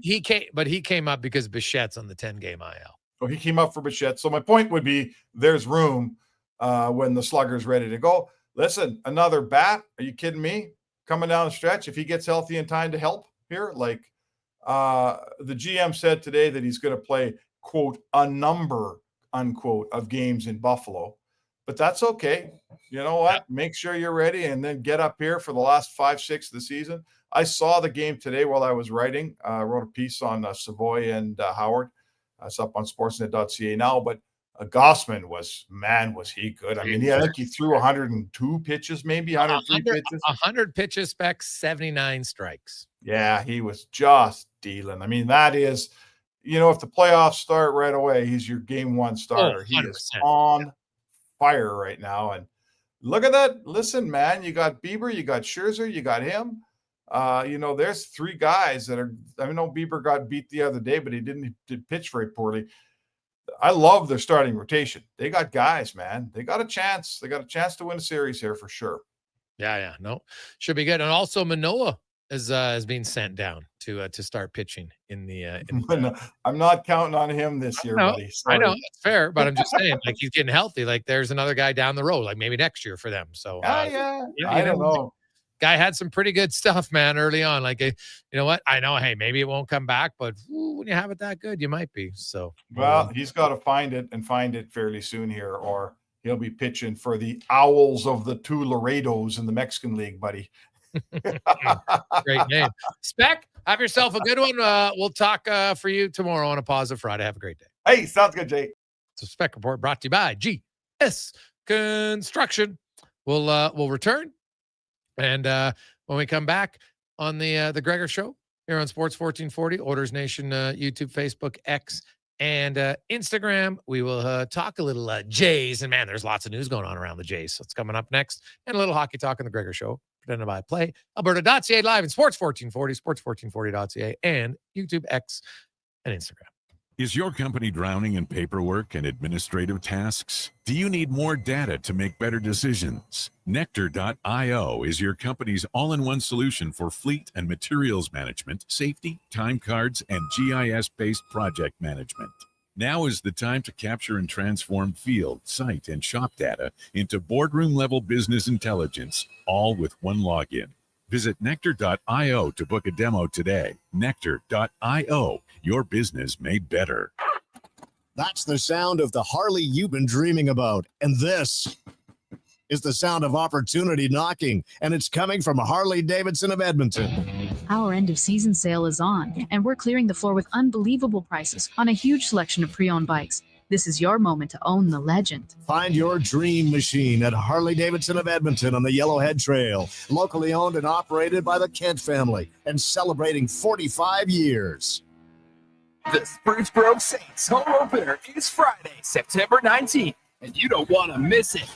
He came up because Bichette's on the 10-game IL.
So he came up for Bichette. So my point would be, there's room when the slugger's ready to go. Listen, another bat? Are you kidding me? Coming down the stretch, if he gets healthy in time to help here, like the GM said today that he's going to play, quote, a number, unquote, of games in Buffalo. But that's okay. You know what? Make sure you're ready and then get up here for the last 5-6 of the season. I saw the game today while I was writing. I wrote a piece on Savoy and Howard. It's up on sportsnet.ca now, but Gosman was he good. I mean, I think he threw 102 pitches, maybe 103 pitches. 100
pitches, Spec, 79 strikes.
Yeah, he was just dealing. I mean, that is, you know, if the playoffs start right away, he's your game one starter. He is on fire right now. And look at that. Listen, man, you got Bieber, you got Scherzer, you got him. You know, there's three guys that are, I know Bieber got beat the other day, but he didn't pitch very poorly. I love their starting rotation. They got guys, man. They got a chance. They got a chance to win a series here for sure.
Yeah. No, should be good. And also Manoah is being sent down to start pitching in the.
I'm not counting on him this year, buddy. Sorry.
I know it's fair, but I'm just saying, like, he's getting healthy. Like, there's another guy down the road, like maybe next year for them. So
I don't know.
Guy had some pretty good stuff, man, early on. Like, you know what? I know, hey, maybe it won't come back, but when you have it that good, you might be. So,
well, he's got to find it fairly soon here, or he'll be pitching for the Owls of the Two Laredos in the Mexican League, buddy.
Great name. Spec, have yourself a good one. We'll talk for you tomorrow on a Positive Friday. Have a great day.
Hey, sounds good, Jay.
It's a Spec Report brought to you by GS Construction. We'll return. And when we come back on the Gregor Show here on Sports 1440, Orders Nation, YouTube, Facebook, X, and Instagram, we will talk a little Jays. And, man, there's lots of news going on around the Jays. So it's coming up next. And a little hockey talk on the Gregor Show, presented by Play, Alberta.ca, live in Sports 1440, sports1440.ca, and YouTube, X, and Instagram.
Is your company drowning in paperwork and administrative tasks? Do you need more data to make better decisions? Nectar.io is your company's all-in-one solution for fleet and materials management, safety, time cards, and GIS-based project management. Now is the time to capture and transform field, site, and shop data into boardroom-level business intelligence, all with one login. Visit Nectar.io to book a demo today. Nectar.io, your business made better.
That's the sound of the Harley you've been dreaming about. And this is the sound of opportunity knocking. And it's coming from Harley-Davidson of Edmonton.
Our end-of-season sale is on, and we're clearing the floor with unbelievable prices on a huge selection of pre-owned bikes. This is your moment to own the legend.
Find your dream machine at Harley-Davidson of Edmonton on the Yellowhead Trail. Locally owned and operated by the Kent family and celebrating 45 years.
The Spruce Grove Saints home opener is Friday, September 19th, and you don't want to miss it.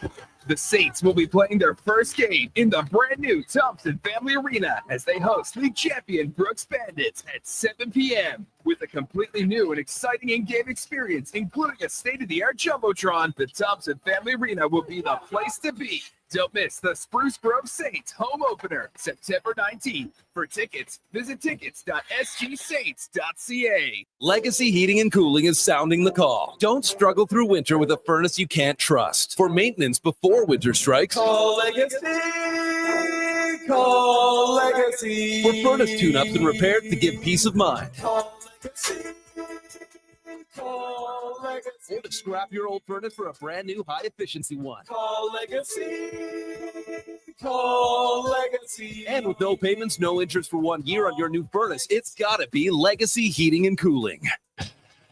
The Saints will be playing their first game in the brand new Thompson Family Arena as they host league champion Brooks Bandits at 7 p.m. With a completely new and exciting in-game experience, including a state-of-the-art Jumbotron, the Thompson Family Arena will be the place to be. Don't miss the Spruce Grove Saints home opener, September 19th. For tickets, visit tickets.sgsaints.ca.
Legacy Heating and Cooling is sounding the call. Don't struggle through winter with a furnace you can't trust. For maintenance before winter strikes,
Call Legacy
Call Legacy. For furnace tune-ups and repairs to give peace of mind. Call Legacy. Call Legacy. Or to scrap your old furnace for a brand new high-efficiency one. Call Legacy. Call Legacy. And with no payments, no interest for 1 year on your new furnace, it's gotta be Legacy Heating and Cooling.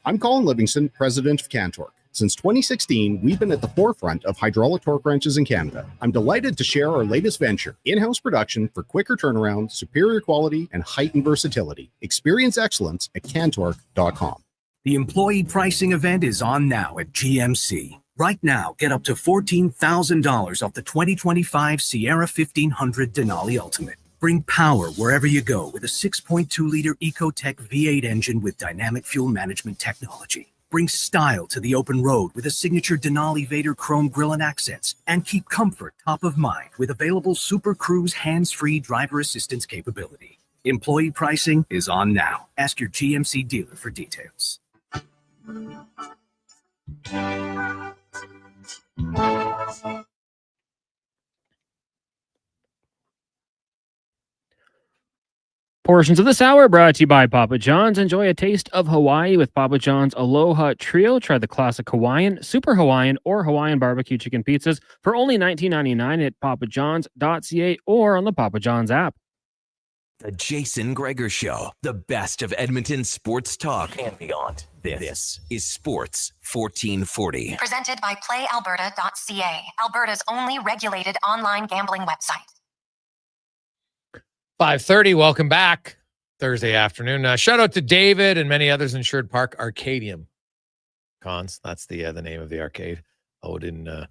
I'm Colin Livingston, president of Cantork. Since 2016, we've been at the forefront of hydraulic torque wrenches in Canada. I'm delighted to share our latest venture, in-house production for quicker turnaround, superior quality, and heightened versatility. Experience excellence at cantork.com.
The employee pricing event is on now at GMC. Right now, get up to $14,000 off the 2025 Sierra 1500 Denali Ultimate. Bring power wherever you go with a 6.2-liter Ecotec V8 engine with dynamic fuel management technology. Bring style to the open road with a signature Denali Vader chrome grille and accents. And keep comfort top of mind with available Super Cruise hands-free driver assistance capability. Employee pricing is on now. Ask your GMC dealer for details.
Portions of this hour brought to you by Papa John's. Enjoy a taste of Hawaii with Papa John's Aloha Trio. Try the classic Hawaiian, Super Hawaiian, or Hawaiian barbecue chicken pizzas for only $19.99 at papajohns.ca or on the Papa John's app.
The Jason Gregor Show, the best of Edmonton sports talk and beyond. This is Sports 1440.
Presented by PlayAlberta.ca, Alberta's only regulated online gambling website.
5:30. Welcome back. Thursday afternoon. Shout out to David and many others in Sherwood Park Arcadium. Cons. That's the name of the arcade out in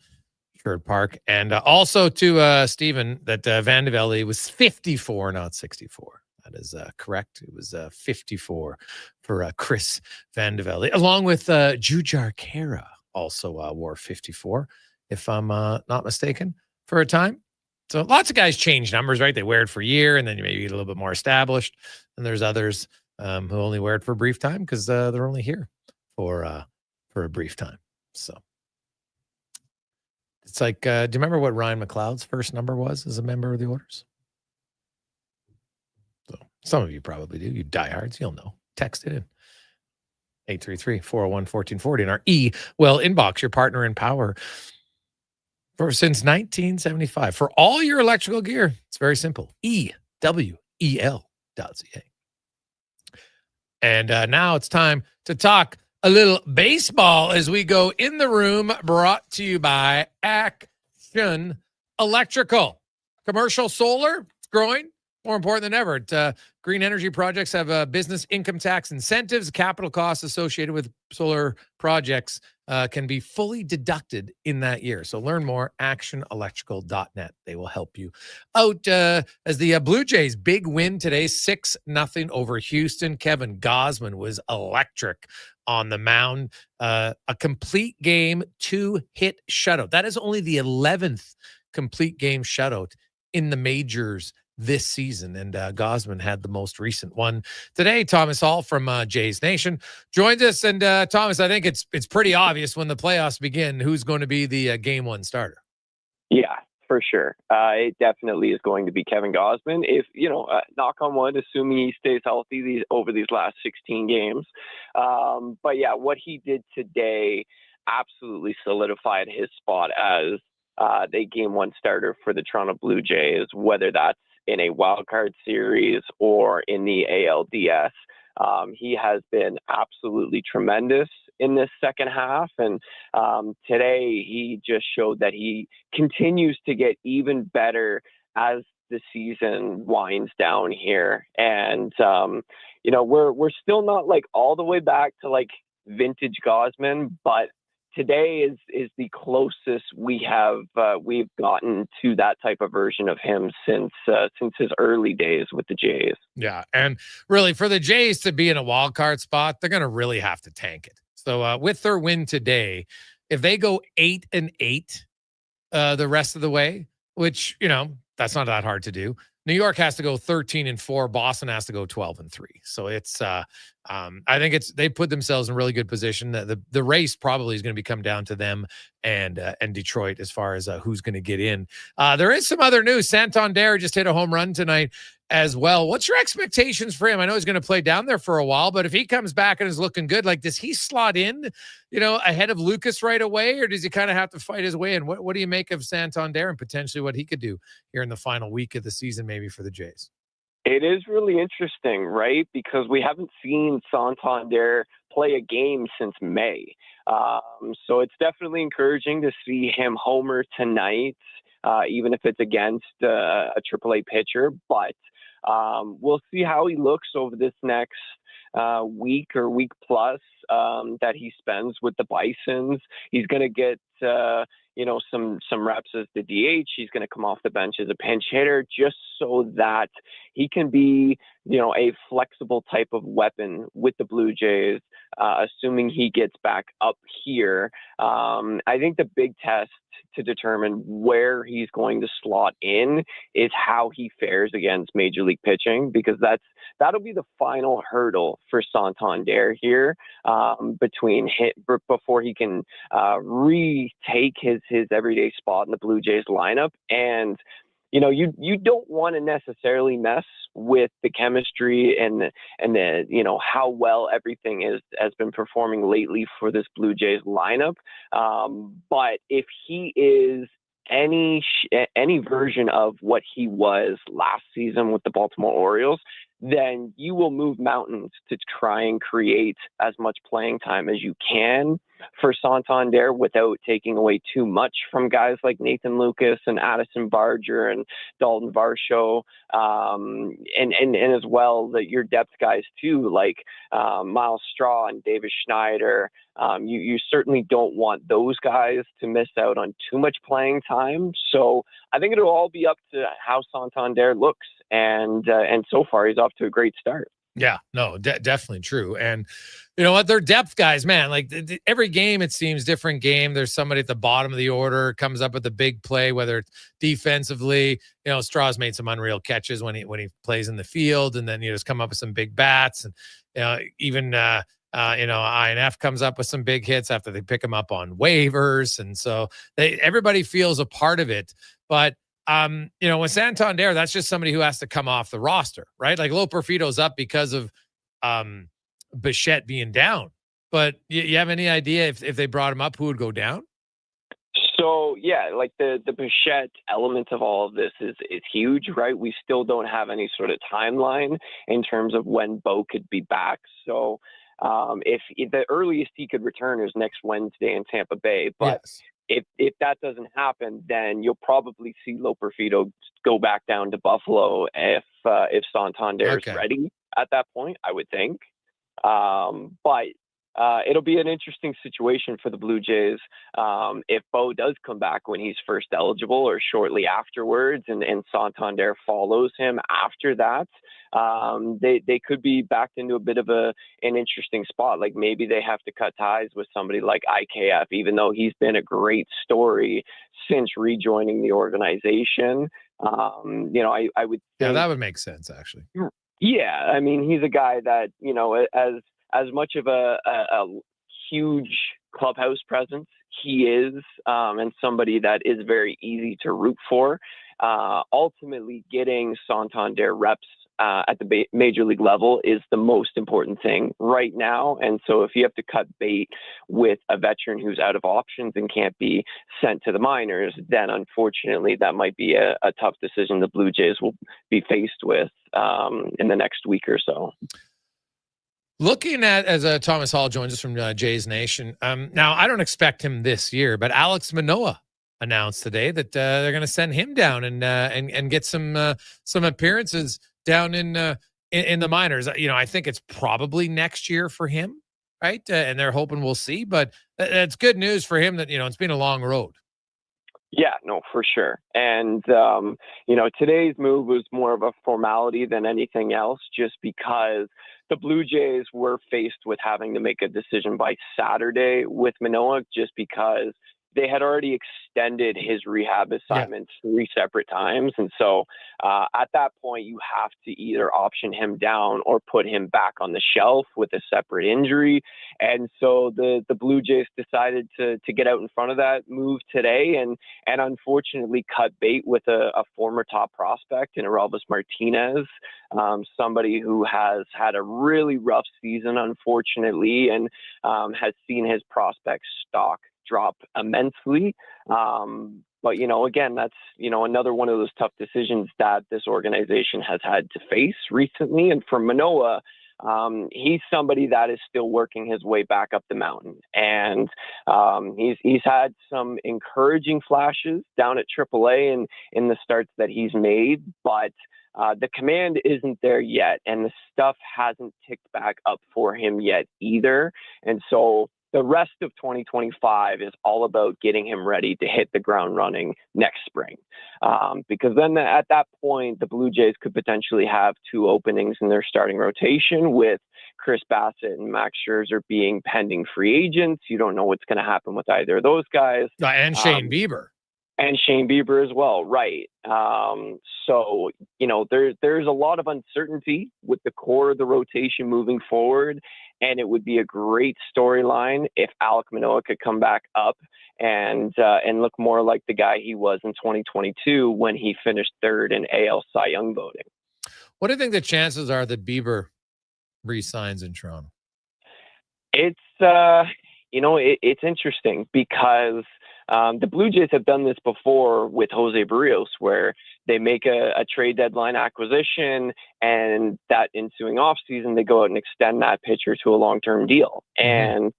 Sherwood Park. And also to Stephen that Van de Velde was 54, not 64. That is correct. It was 54 for Chris Van de Velde, along with Jujar Kara also wore 54, if I'm not mistaken, for a time. So lots of guys change numbers, right? They wear it for a year and then you maybe get a little bit more established. And there's others who only wear it for a brief time because they're only here for a brief time. So it's like, do you remember what Ryan McLeod's first number was as a member of the Oilers? So some of you probably do. You diehards, you'll know. Text it in. 833-401-1440 in our inbox, your partner in power. Since 1975, for all your electrical gear, it's very simple. EWEL.ca. And now it's time to talk a little baseball as we go in the room, brought to you by Action Electrical. Commercial solar, it's growing. More important than ever, green energy projects have business income tax incentives. Capital costs associated with solar projects can be fully deducted in that year. So learn more, actionelectrical.net. They will help you out. As the Blue Jays' big win today, 6-0 over Houston. Kevin Gausman was electric on the mound. A complete game, 2-hit shutout. That is only the 11th complete game shutout in the majors this season, and Gausman had the most recent one today. Thomas Hall from Jays Nation joins us, and Thomas, I think it's pretty obvious when the playoffs begin who's going to be the game one starter.
Yeah, for sure. It definitely is going to be Kevin Gausman. If knock on wood, assuming he stays healthy over these last 16 games. But yeah, what he did today absolutely solidified his spot as the game one starter for the Toronto Blue Jays, whether that's in a wild card series or in the ALDS. He has been absolutely tremendous in this second half. And today he just showed that he continues to get even better as the season winds down here. And, we're still not like all the way back to like vintage Gausman, but today is the closest we've gotten to that type of version of him since his early days with the Jays.
Yeah, and really for the Jays to be in a wild card spot, they're going to really have to tank it. So with their win today, if they go 8-8 the rest of the way, which that's not that hard to do, New York has to go 13-4. Boston has to go 12-3. So it's I think they put themselves in a really good position. The race probably is going to come down to them and Detroit as far as who's going to get in. There is some other news. Santander just hit a home run tonight as well. What's your expectations for him? I know he's going to play down there for a while, but if he comes back and is looking good, like, does he slot in, ahead of Lucas right away, or does he kind of have to fight his way in? What do you make of Santander and potentially what he could do here in the final week of the season, maybe for the Jays?
It is really interesting, right? Because we haven't seen Santander play a game since May. So it's definitely encouraging to see him homer tonight, even if it's against a AAA pitcher. But we'll see how he looks over this next week or week plus that he spends with the Bisons. He's going to get some reps as the DH. He's going to come off the bench as a pinch hitter, just so that he can be a flexible type of weapon with the Blue Jays, assuming he gets back up here. I think the big test to determine where he's going to slot in is how he fares against Major League pitching, because that'll be the final hurdle for Santander here, before he can retake his everyday spot in the Blue Jays lineup. And you don't want to necessarily mess with the chemistry and the how well everything has been performing lately for this Blue Jays lineup. But if he is any version of what he was last season with the Baltimore Orioles, then you will move mountains to try and create as much playing time as you can for Santander without taking away too much from guys like Nathan Lucas and Addison Barger and Dalton Varsho, and as well your depth guys too, like Miles Straw and Davis Schneider. You certainly don't want those guys to miss out on too much playing time. So I think it'll all be up to how Santander looks, and so far he's off to a great start.
Yeah, no, definitely true. And you know what? They're depth guys, man. Like every game, it seems different game. There's somebody at the bottom of the order comes up with a big play, whether it's defensively. Straw's made some unreal catches when he plays in the field, and then just come up with some big bats, and even INF comes up with some big hits after they pick him up on waivers, and so everybody feels a part of it. But with Santander, that's just somebody who has to come off the roster, right? Like Loperfido's up because of Bichette being down. But you have any idea if they brought him up, who would go down?
So, yeah, like the Bichette element of all of this is huge, right? We still don't have any sort of timeline in terms of when Bo could be back. So if the earliest he could return is next Wednesday in Tampa Bay, but yes. If that doesn't happen, then you'll probably see Loperfido go back down to Buffalo if Santander is ready at that point, I would think. But it'll be an interesting situation for the Blue Jays if Bo does come back when he's first eligible or shortly afterwards, and Santander follows him after that. They could be backed into a bit of an interesting spot. Like maybe they have to cut ties with somebody like IKF, even though he's been a great story since rejoining the organization. I would think,
that would make sense, actually.
Yeah, I mean, he's a guy that, as much of a huge clubhouse presence he is, and somebody that is very easy to root for, ultimately getting Santander reps at the major league level is the most important thing right now. And so if you have to cut bait with a veteran who's out of options and can't be sent to the minors, then unfortunately that might be a tough decision the Blue Jays will be faced with in the next week or so.
Looking at, as Thomas Hall joins us from Jays Nation, now I don't expect him this year, but Alex Manoah announced today that they're going to send him down and get some appearances down in the minors. I think it's probably next year for him, right? And they're hoping we'll see, but it's good news for him that it's been a long road.
Yeah, no, for sure. And, today's move was more of a formality than anything else, just because the Blue Jays were faced with having to make a decision by Saturday with Manoah, just because they had already extended his rehab assignments 3 separate times. And so at that point, you have to either option him down or put him back on the shelf with a separate injury. And so the Blue Jays decided to get out in front of that move today and unfortunately cut bait with a former top prospect in Aurelvis Martinez, somebody who has had a really rough season, unfortunately, and has seen his prospect stock drop immensely. But, again, that's, another one of those tough decisions that this organization has had to face recently. And for Manoah, he's somebody that is still working his way back up the mountain. And he's had some encouraging flashes down at AAA and in the starts that he's made, but the command isn't there yet, and the stuff hasn't ticked back up for him yet either. And so the rest of 2025 is all about getting him ready to hit the ground running next spring. Because then at that point, the Blue Jays could potentially have 2 openings in their starting rotation, with Chris Bassett and Max Scherzer being pending free agents. You don't know what's going to happen with either of those guys.
And Shane Bieber.
And Shane Bieber as well, right. So, there's a lot of uncertainty with the core of the rotation moving forward, and it would be a great storyline if Alek Manoah could come back up and look more like the guy he was in 2022 when he finished 3rd in AL Cy Young voting.
What do you think the chances are that Bieber re-signs in Toronto?
It's, it's interesting because the Blue Jays have done this before with Jose Barrios, where they make a trade deadline acquisition, and that ensuing offseason, they go out and extend that pitcher to a long-term deal. And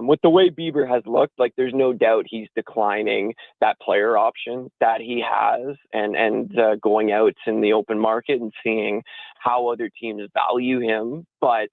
with the way Bieber has looked, like, there's no doubt he's declining that player option that he has and going out in the open market and seeing how other teams value him. But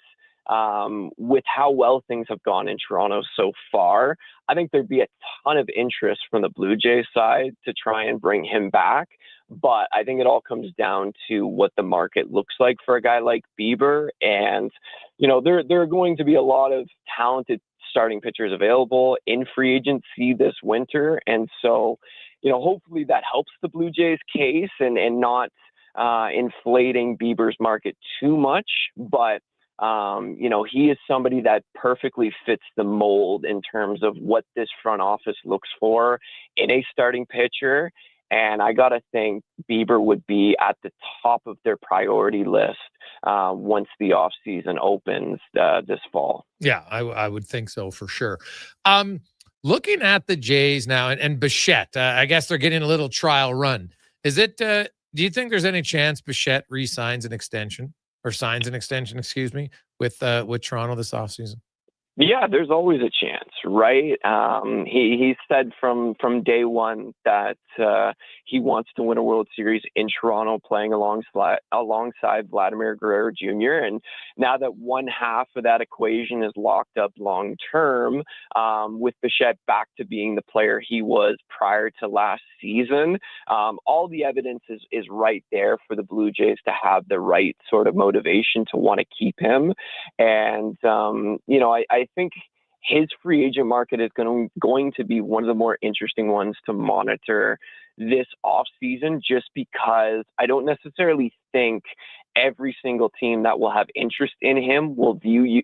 with how well things have gone in Toronto so far, I think there'd be a ton of interest from the Blue Jays side to try and bring him back. But I think it all comes down to what the market looks like for a guy like Bieber. And, there are going to be a lot of talented starting pitchers available in free agency this winter. And so, hopefully that helps the Blue Jays case and not inflating Bieber's market too much. But he is somebody that perfectly fits the mold in terms of what this front office looks for in a starting pitcher. And I got to think Bieber would be at the top of their priority list once the offseason opens this fall.
Yeah, I would think so for sure. Looking at the Jays now and Bichette, I guess they're getting a little trial run. Is it, do you think there's any chance Bichette signs an extension, excuse me, with Toronto this offseason?
Yeah, there's always a chance, right? He said from day one that he wants to win a World Series in Toronto, playing alongside Vladimir Guerrero Jr. And now that one half of that equation is locked up long term, with Bichette back to being the player he was prior to last season, all the evidence is right there for the Blue Jays to have the right sort of motivation to want to keep him. And I think his free agent market is going to be one of the more interesting ones to monitor this offseason, just because I don't necessarily think every single team that will have interest in him will view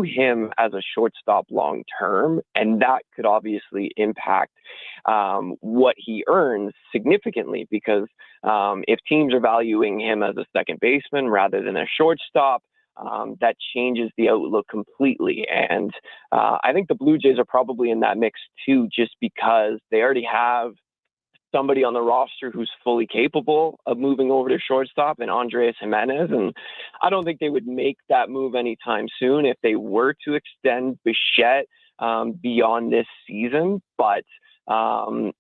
him as a shortstop long term, and that could obviously impact what he earns significantly, because if teams are valuing him as a second baseman rather than a shortstop, that changes the outlook completely. And I think the Blue Jays are probably in that mix too, just because they already have somebody on the roster who's fully capable of moving over to shortstop, and Andrés Giménez. And I don't think they would make that move anytime soon if they were to extend Bichette beyond this season. But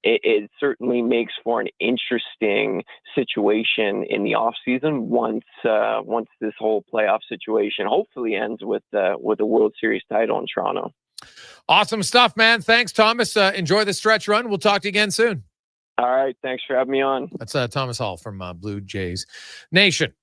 it certainly makes for an interesting situation in the offseason once this whole playoff situation hopefully ends with a World Series title in Toronto.
Awesome stuff, man. Thanks, Thomas. Enjoy the stretch run. We'll talk to you again soon.
All right. Thanks for having me on.
That's Thomas Hall from Blue Jays Nation.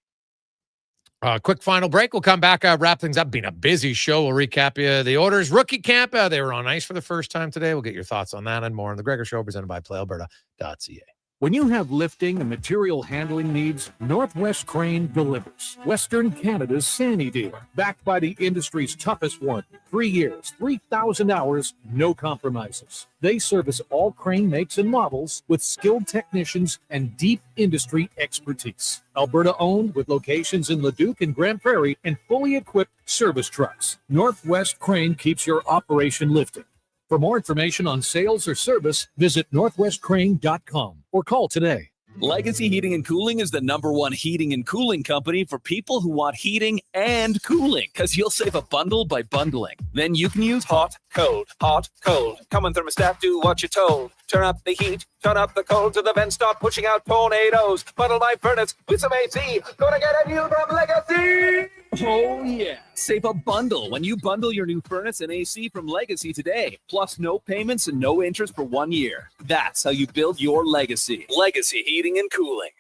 Quick final break. We'll come back, wrap things up. Been a busy show. We'll recap you the Oilers rookie camp. They were on ice for the first time today. We'll get your thoughts on that and more on the Gregor Show, presented by PlayAlberta.ca.
When you have lifting and material handling needs, Northwest Crane delivers. Western Canada's Sandy dealer, backed by the industry's toughest one. 3 years, 3,000 hours, no compromises. They service all crane makes and models with skilled technicians and deep industry expertise. Alberta owned, with locations in Leduc and Grand Prairie, and fully equipped service trucks. Northwest Crane keeps your operation lifting. For more information on sales or service, visit northwestcrane.com or call today.
Legacy Heating and Cooling is the #1 heating and cooling company for people who want heating and cooling, because you'll save a bundle by bundling. Then you can use hot, cold, Come on, thermostat, do what you're told. Turn up the heat, turn up the cold, till the vents start pushing out tornadoes. Bundle my furnace with some AC. Gonna get a new from Legacy! Oh yeah, save a bundle when you bundle your new furnace and AC from Legacy today. Plus no payments and no interest for 1 year. That's how you build your legacy. Legacy Heating and Cooling.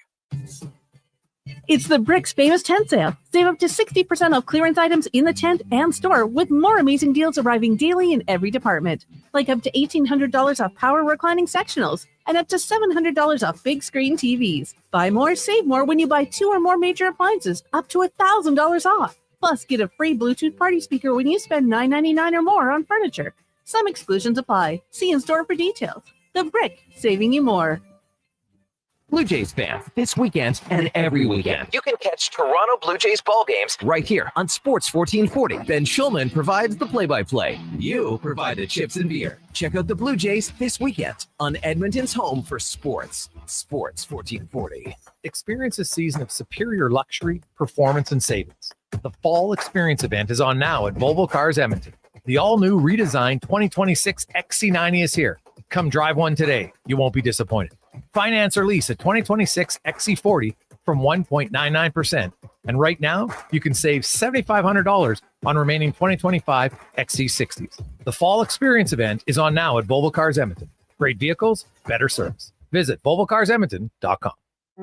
It's the Bricks famous tent sale. Save up to 60% off clearance items in the tent and store, with more amazing deals arriving daily in every department. Like up to $1,800 off power reclining sectionals and up to $700 off big screen TVs. Buy more, save more when you buy 2 or more major appliances, up to $1,000 off. Plus, get a free Bluetooth party speaker when you spend $9.99 or more on furniture. Some exclusions apply. See in store for details. The Brick, saving you more.
Blue Jays fans, this weekend and every weekend, you can catch Toronto Blue Jays ball games right here on Sports 1440. Ben Schulman provides the play-by-play. You provide the chips and beer. Check out the Blue Jays this weekend on Edmonton's home for sports. Sports 1440.
Experience a season of superior luxury, performance, and savings. The Fall Experience event is on now at Volvo Cars Edmonton. The all-new redesigned 2026 XC90 is here. Come drive one today. You won't be disappointed. Finance or lease a 2026 XC40 from 1.99%. And right now, you can save $7,500 on remaining 2025 XC60s. The Fall Experience event is on now at Volvo Cars Edmonton. Great vehicles, better service. Visit volvocarsedmonton.com.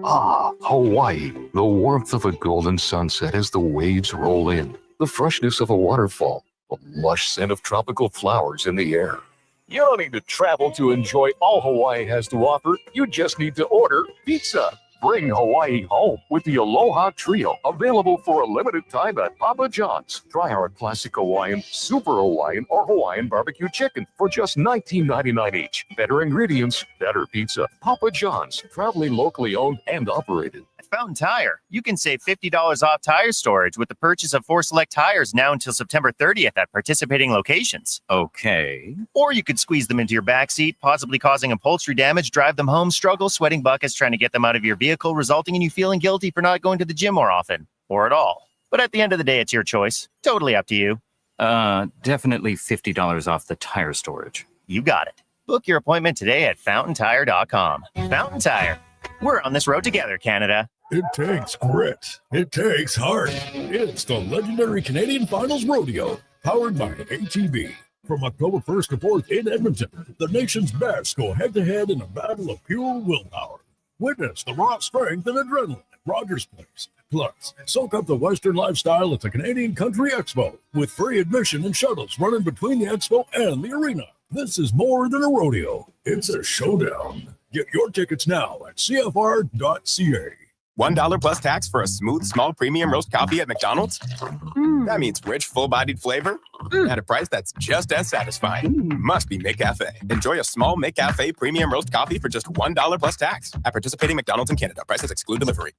Ah, Hawaii. The warmth of a golden sunset as the waves roll in. The freshness of a waterfall. The lush scent of tropical flowers in the air. You don't need to travel to enjoy all Hawaii has to offer. You just need to order pizza. Bring Hawaii home with the Aloha Trio, available for a limited time at Papa John's. Try our classic Hawaiian, super Hawaiian, or Hawaiian barbecue chicken for just $19.99 each. Better ingredients, better pizza. Papa John's, proudly locally owned and operated.
Fountain Tire. You can save $50 off tire storage with the purchase of 4 select tires now until September 30th at participating locations. Okay. Or you could squeeze them into your backseat, possibly causing upholstery damage, drive them home, struggle, sweating buckets trying to get them out of your vehicle, resulting in you feeling guilty for not going to the gym more often, or at all. But at the end of the day, it's your choice. Totally up to you.
Definitely $50 off the tire storage.
You got it. Book your appointment today at fountaintire.com. Fountain Tire. We're on this road together, Canada.
It takes grit. It takes heart. It's the legendary Canadian Finals Rodeo, powered by ATV. From October 1st to 4th in Edmonton, the nation's best go head-to-head in a battle of pure willpower. Witness the raw strength and adrenaline at Rogers Place. Plus, soak up the Western lifestyle at the Canadian Country Expo, with free admission and shuttles running between the expo and the arena. This is more than a rodeo. It's a showdown. Get your tickets now at CFR.ca.
$1 plus tax for a smooth, small premium roast coffee at McDonald's? That means rich, full-bodied flavor at a price that's just as satisfying. Must be McCafe. Enjoy a small McCafe premium roast coffee for just $1 plus tax at participating McDonald's in Canada. Prices exclude delivery.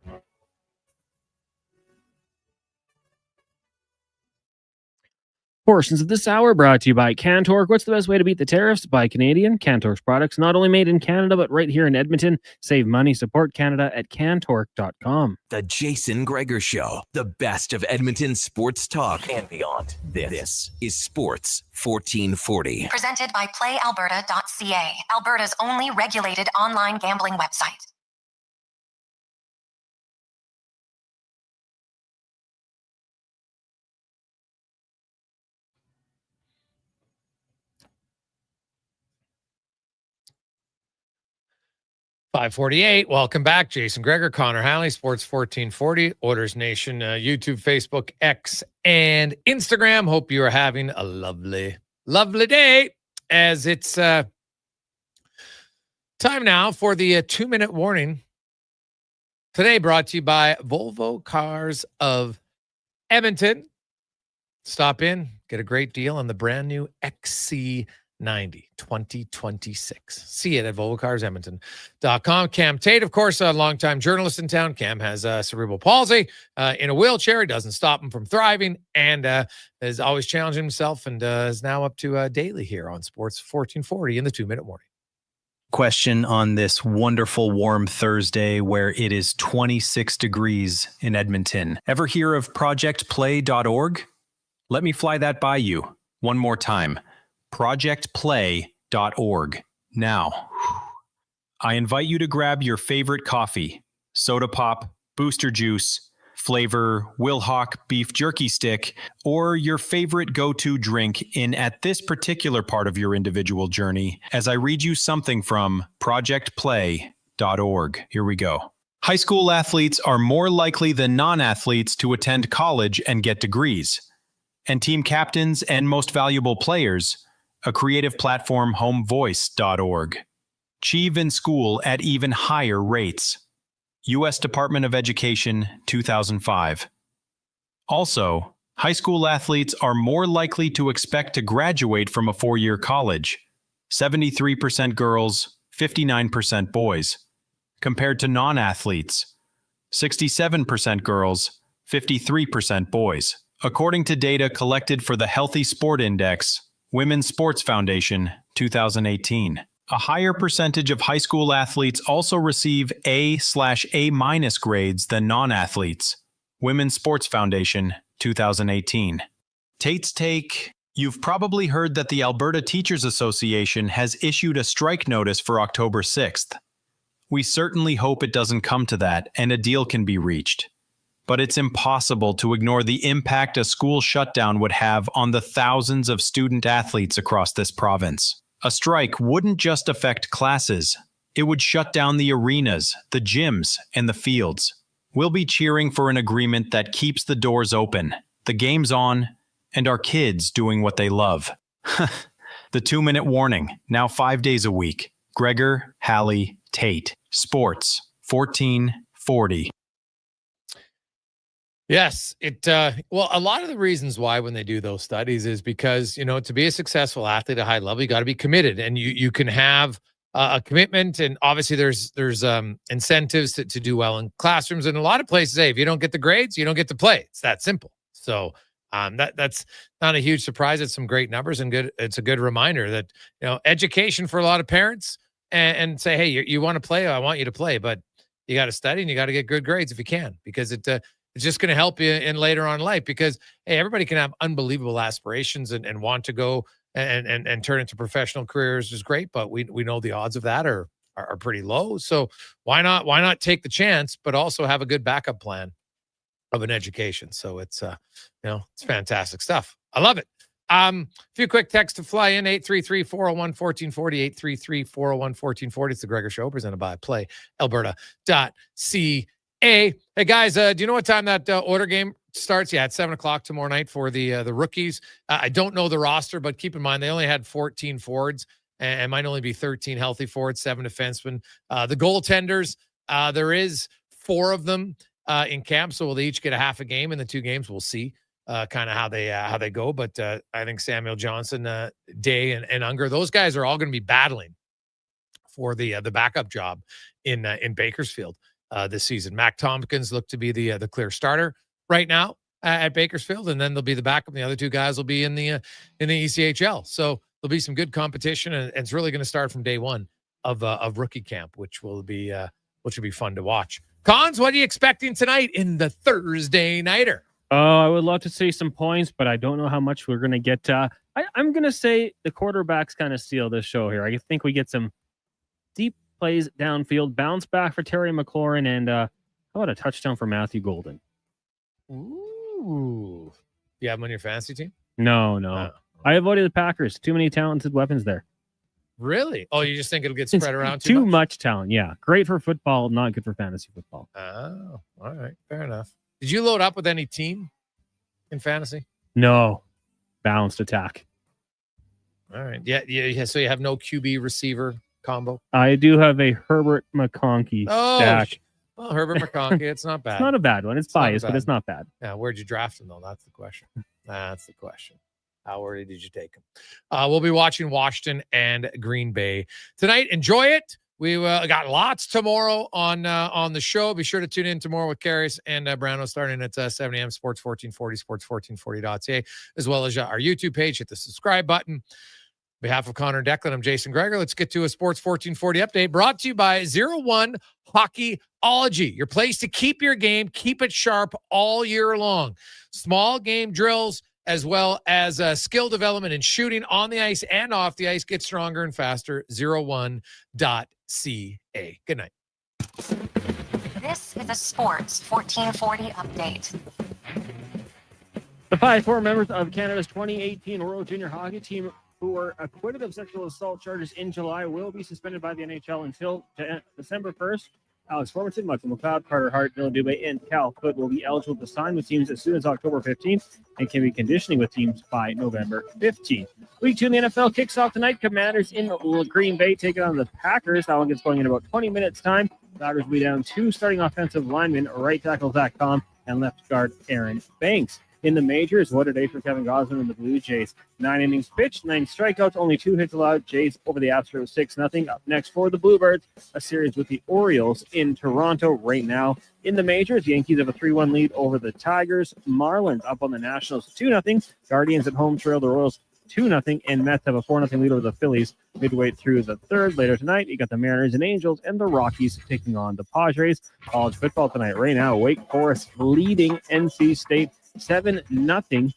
Portions of this hour brought to you by Cantork. What's the best way to beat the tariffs? Buy Canadian. Cantork's products not only made in Canada, but right here in Edmonton. Save money. Support Canada at cantork.com.
The Jason Gregor Show. The best of Edmonton sports talk and beyond. This is Sports 1440.
Presented by PlayAlberta.ca, Alberta's only regulated online gambling website.
548. Welcome back. Jason Gregor, Connor Halley, Sports 1440, Oilers Nation, YouTube, Facebook, X, and Instagram. Hope you are having a lovely, lovely day as it's time now for the 2-minute warning. Today brought to you by Volvo Cars of Edmonton. Stop in, get a great deal on the brand new XC90 2026. See it at volvocarsedmonton.com. Cam Tate, of course, a longtime journalist in town. Cam has cerebral palsy in a wheelchair. It doesn't stop him from thriving and is always challenging himself and is now up to daily here on Sports 1440 in the 2-minute warning.
Question on this wonderful warm Thursday where it is 26 degrees in Edmonton. Ever hear of projectplay.org? Let me fly that by you one more time. projectplay.org. Now, I invite you to grab your favorite coffee, soda pop, booster juice, flavor, Wilhauk beef jerky stick, or your favorite go-to drink in at this particular part of your individual journey as I read you something from projectplay.org. Here we go. High school athletes are more likely than non-athletes to attend college and get degrees. And team captains and most valuable players, a creative platform, homevoice.org. Achieve in school at even higher rates. U.S. Department of Education, 2005. Also, high school athletes are more likely to expect to graduate from a 4-year college, 73% girls, 59% boys, compared to non-athletes, 67% girls, 53% boys. According to data collected for the Healthy Sport Index, Women's Sports Foundation, 2018. A higher percentage of high school athletes also receive A/A- grades than non-athletes. Women's Sports Foundation, 2018. Tate's Take. You've probably heard that the Alberta Teachers Association has issued a strike notice for October 6th. We certainly hope it doesn't come to that and a deal can be reached. But it's impossible to ignore the impact a school shutdown would have on the thousands of student athletes across this province. A strike wouldn't just affect classes. It would shut down the arenas, the gyms, and the fields. We'll be cheering for an agreement that keeps the doors open, the games on, and our kids doing what they love. The 2-minute warning, now 5 days a week. Gregor, Halley, Tate. Sports, 1440.
Yes, well, a lot of the reasons why when they do those studies is because, to be a successful athlete at a high level, you got to be committed, and you can have a commitment, and obviously there's incentives to do well in classrooms, and a lot of places say if you don't get the grades, you don't get to play. It's that simple. So that's not a huge surprise. It's some great numbers and it's a good reminder that education for a lot of parents and say, hey, you want to play, I want you to play, but you got to study and you got to get good grades if you can, because it's just going to help you in later on in life, because, hey, everybody can have unbelievable aspirations and want to go and turn into professional careers is great, but we know the odds of that are pretty low. So why not take the chance, but also have a good backup plan of an education. So it's it's fantastic stuff. I love it. A few quick texts to fly in. 833-401-1440, 833-401-1440. It's the Gregor Show, presented by PlayAlberta.ca. Hey guys, do you know what time that Oiler game starts? Yeah, it's 7:00 tomorrow night for the rookies. I don't know the roster, but keep in mind they only had 14 forwards and might only be 13 healthy forwards, 7 defensemen. The goaltenders, there is 4 of them in camp, so will they each get a half a game in the 2 games? We'll see kind of how they go. But I think Samuel Johnson, Day, and Unger, those guys are all going to be battling for the backup job in Bakersfield this season. Mac Tompkins looked to be the clear starter right now at Bakersfield, and then there'll be the backup. And the other 2 guys will be in the ECHL. So there'll be some good competition, and it's really going to start from day 1 of rookie camp, which will be fun to watch. Cons, what are you expecting tonight in the Thursday nighter?
Oh, I would love to see some points, but I don't know how much we're going to get. I'm going to say the quarterbacks kind of steal this show here. I think we get some deep plays downfield, bounce back for Terry McLaurin, and how about a touchdown for Matthew Golden?
Ooh. You have him on your fantasy team?
No. I avoided the Packers. Too many talented weapons there.
Really? Oh, you just think it'll get spread around
too much talent. Yeah. Great for football, not good for fantasy football.
Oh, all right. Fair enough. Did you load up with any team in fantasy?
No. Balanced attack.
All right. Yeah. So you have no QB receiver combo?
I do have a Herbert McConkey stack.
Well, Herbert McConkey, it's not bad.
It's not a bad one. It's biased, but it's not bad.
Yeah, where'd you draft him, though? That's the question. How early did you take him? We'll be watching Washington and Green Bay tonight. Enjoy it. We got lots tomorrow on the show. Be sure to tune in tomorrow with Karius and Brando starting at 7 a.m. Sports 1440, sports1440.ca, as well as our YouTube page. Hit the subscribe button. On behalf of Connor and Declan, I'm Jason Gregor. Let's get to a Sports 1440 update brought to you by 01 Hockeyology, your place to keep your game, keep it sharp all year long. Small game drills, as well as skill development and shooting on the ice and off the ice. Get stronger and faster. 01.ca. Good night.
This is a Sports 1440 update.
The 5 former members of Canada's 2018 World Junior Hockey Team who were acquitted of sexual assault charges in July will be suspended by the NHL until December 1st. Alex Formanton, Michael McLeod, Carter Hart, Dylan Dubé, and Cal Foote will be eligible to sign with teams as soon as October 15th and can be conditioning with teams by November 15th. Week 2 in the NFL kicks off tonight. Commanders in Green Bay taking on the Packers. That one gets going in about 20 minutes' time. Packers will be down 2 starting offensive linemen, right tackle Zach Tom and left guard Aaron Banks. In the majors, what a day for Kevin Gausman and the Blue Jays. 9 innings pitched, 9 strikeouts, only 2 hits allowed. Jays over the Astros 6-0. Up next for the Bluebirds, a series with the Orioles in Toronto right now. In the majors, Yankees have a 3-1 lead over the Tigers. Marlins up on the Nationals 2-0. Guardians at home trail the Royals 2-0, and Mets have a 4-0 lead over the Phillies midway through the third. Later tonight, you got the Mariners and Angels and the Rockies taking on the Padres. College football tonight right now. Wake Forest leading NC State 7-0.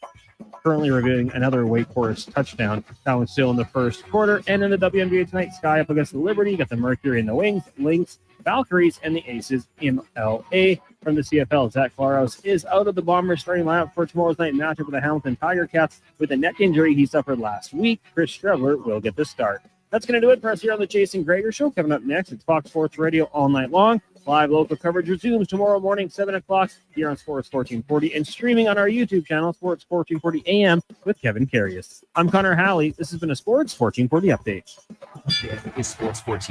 Currently reviewing another Wake Forest touchdown. That one's still in the first quarter. And in the WNBA tonight, Sky up against the Liberty. You got the Mercury and the Wings, Lynx, Valkyries, and the Aces in LA. From the CFL, Zach Claros is out of the Bombers starting lineup for tomorrow's night matchup with the Hamilton Tiger Cats with a neck injury he suffered last week. Chris Streveler will get the start. That's going to do it for us here on the Jason Gregor Show. Coming up next, it's Fox Sports Radio all night long. Live local coverage resumes tomorrow morning, 7 o'clock here on Sports 1440 and streaming on our YouTube channel, Sports 1440 AM with Kevin Karius. I'm Connor Halley. This has been a Sports 1440 update.
It's Sports 14.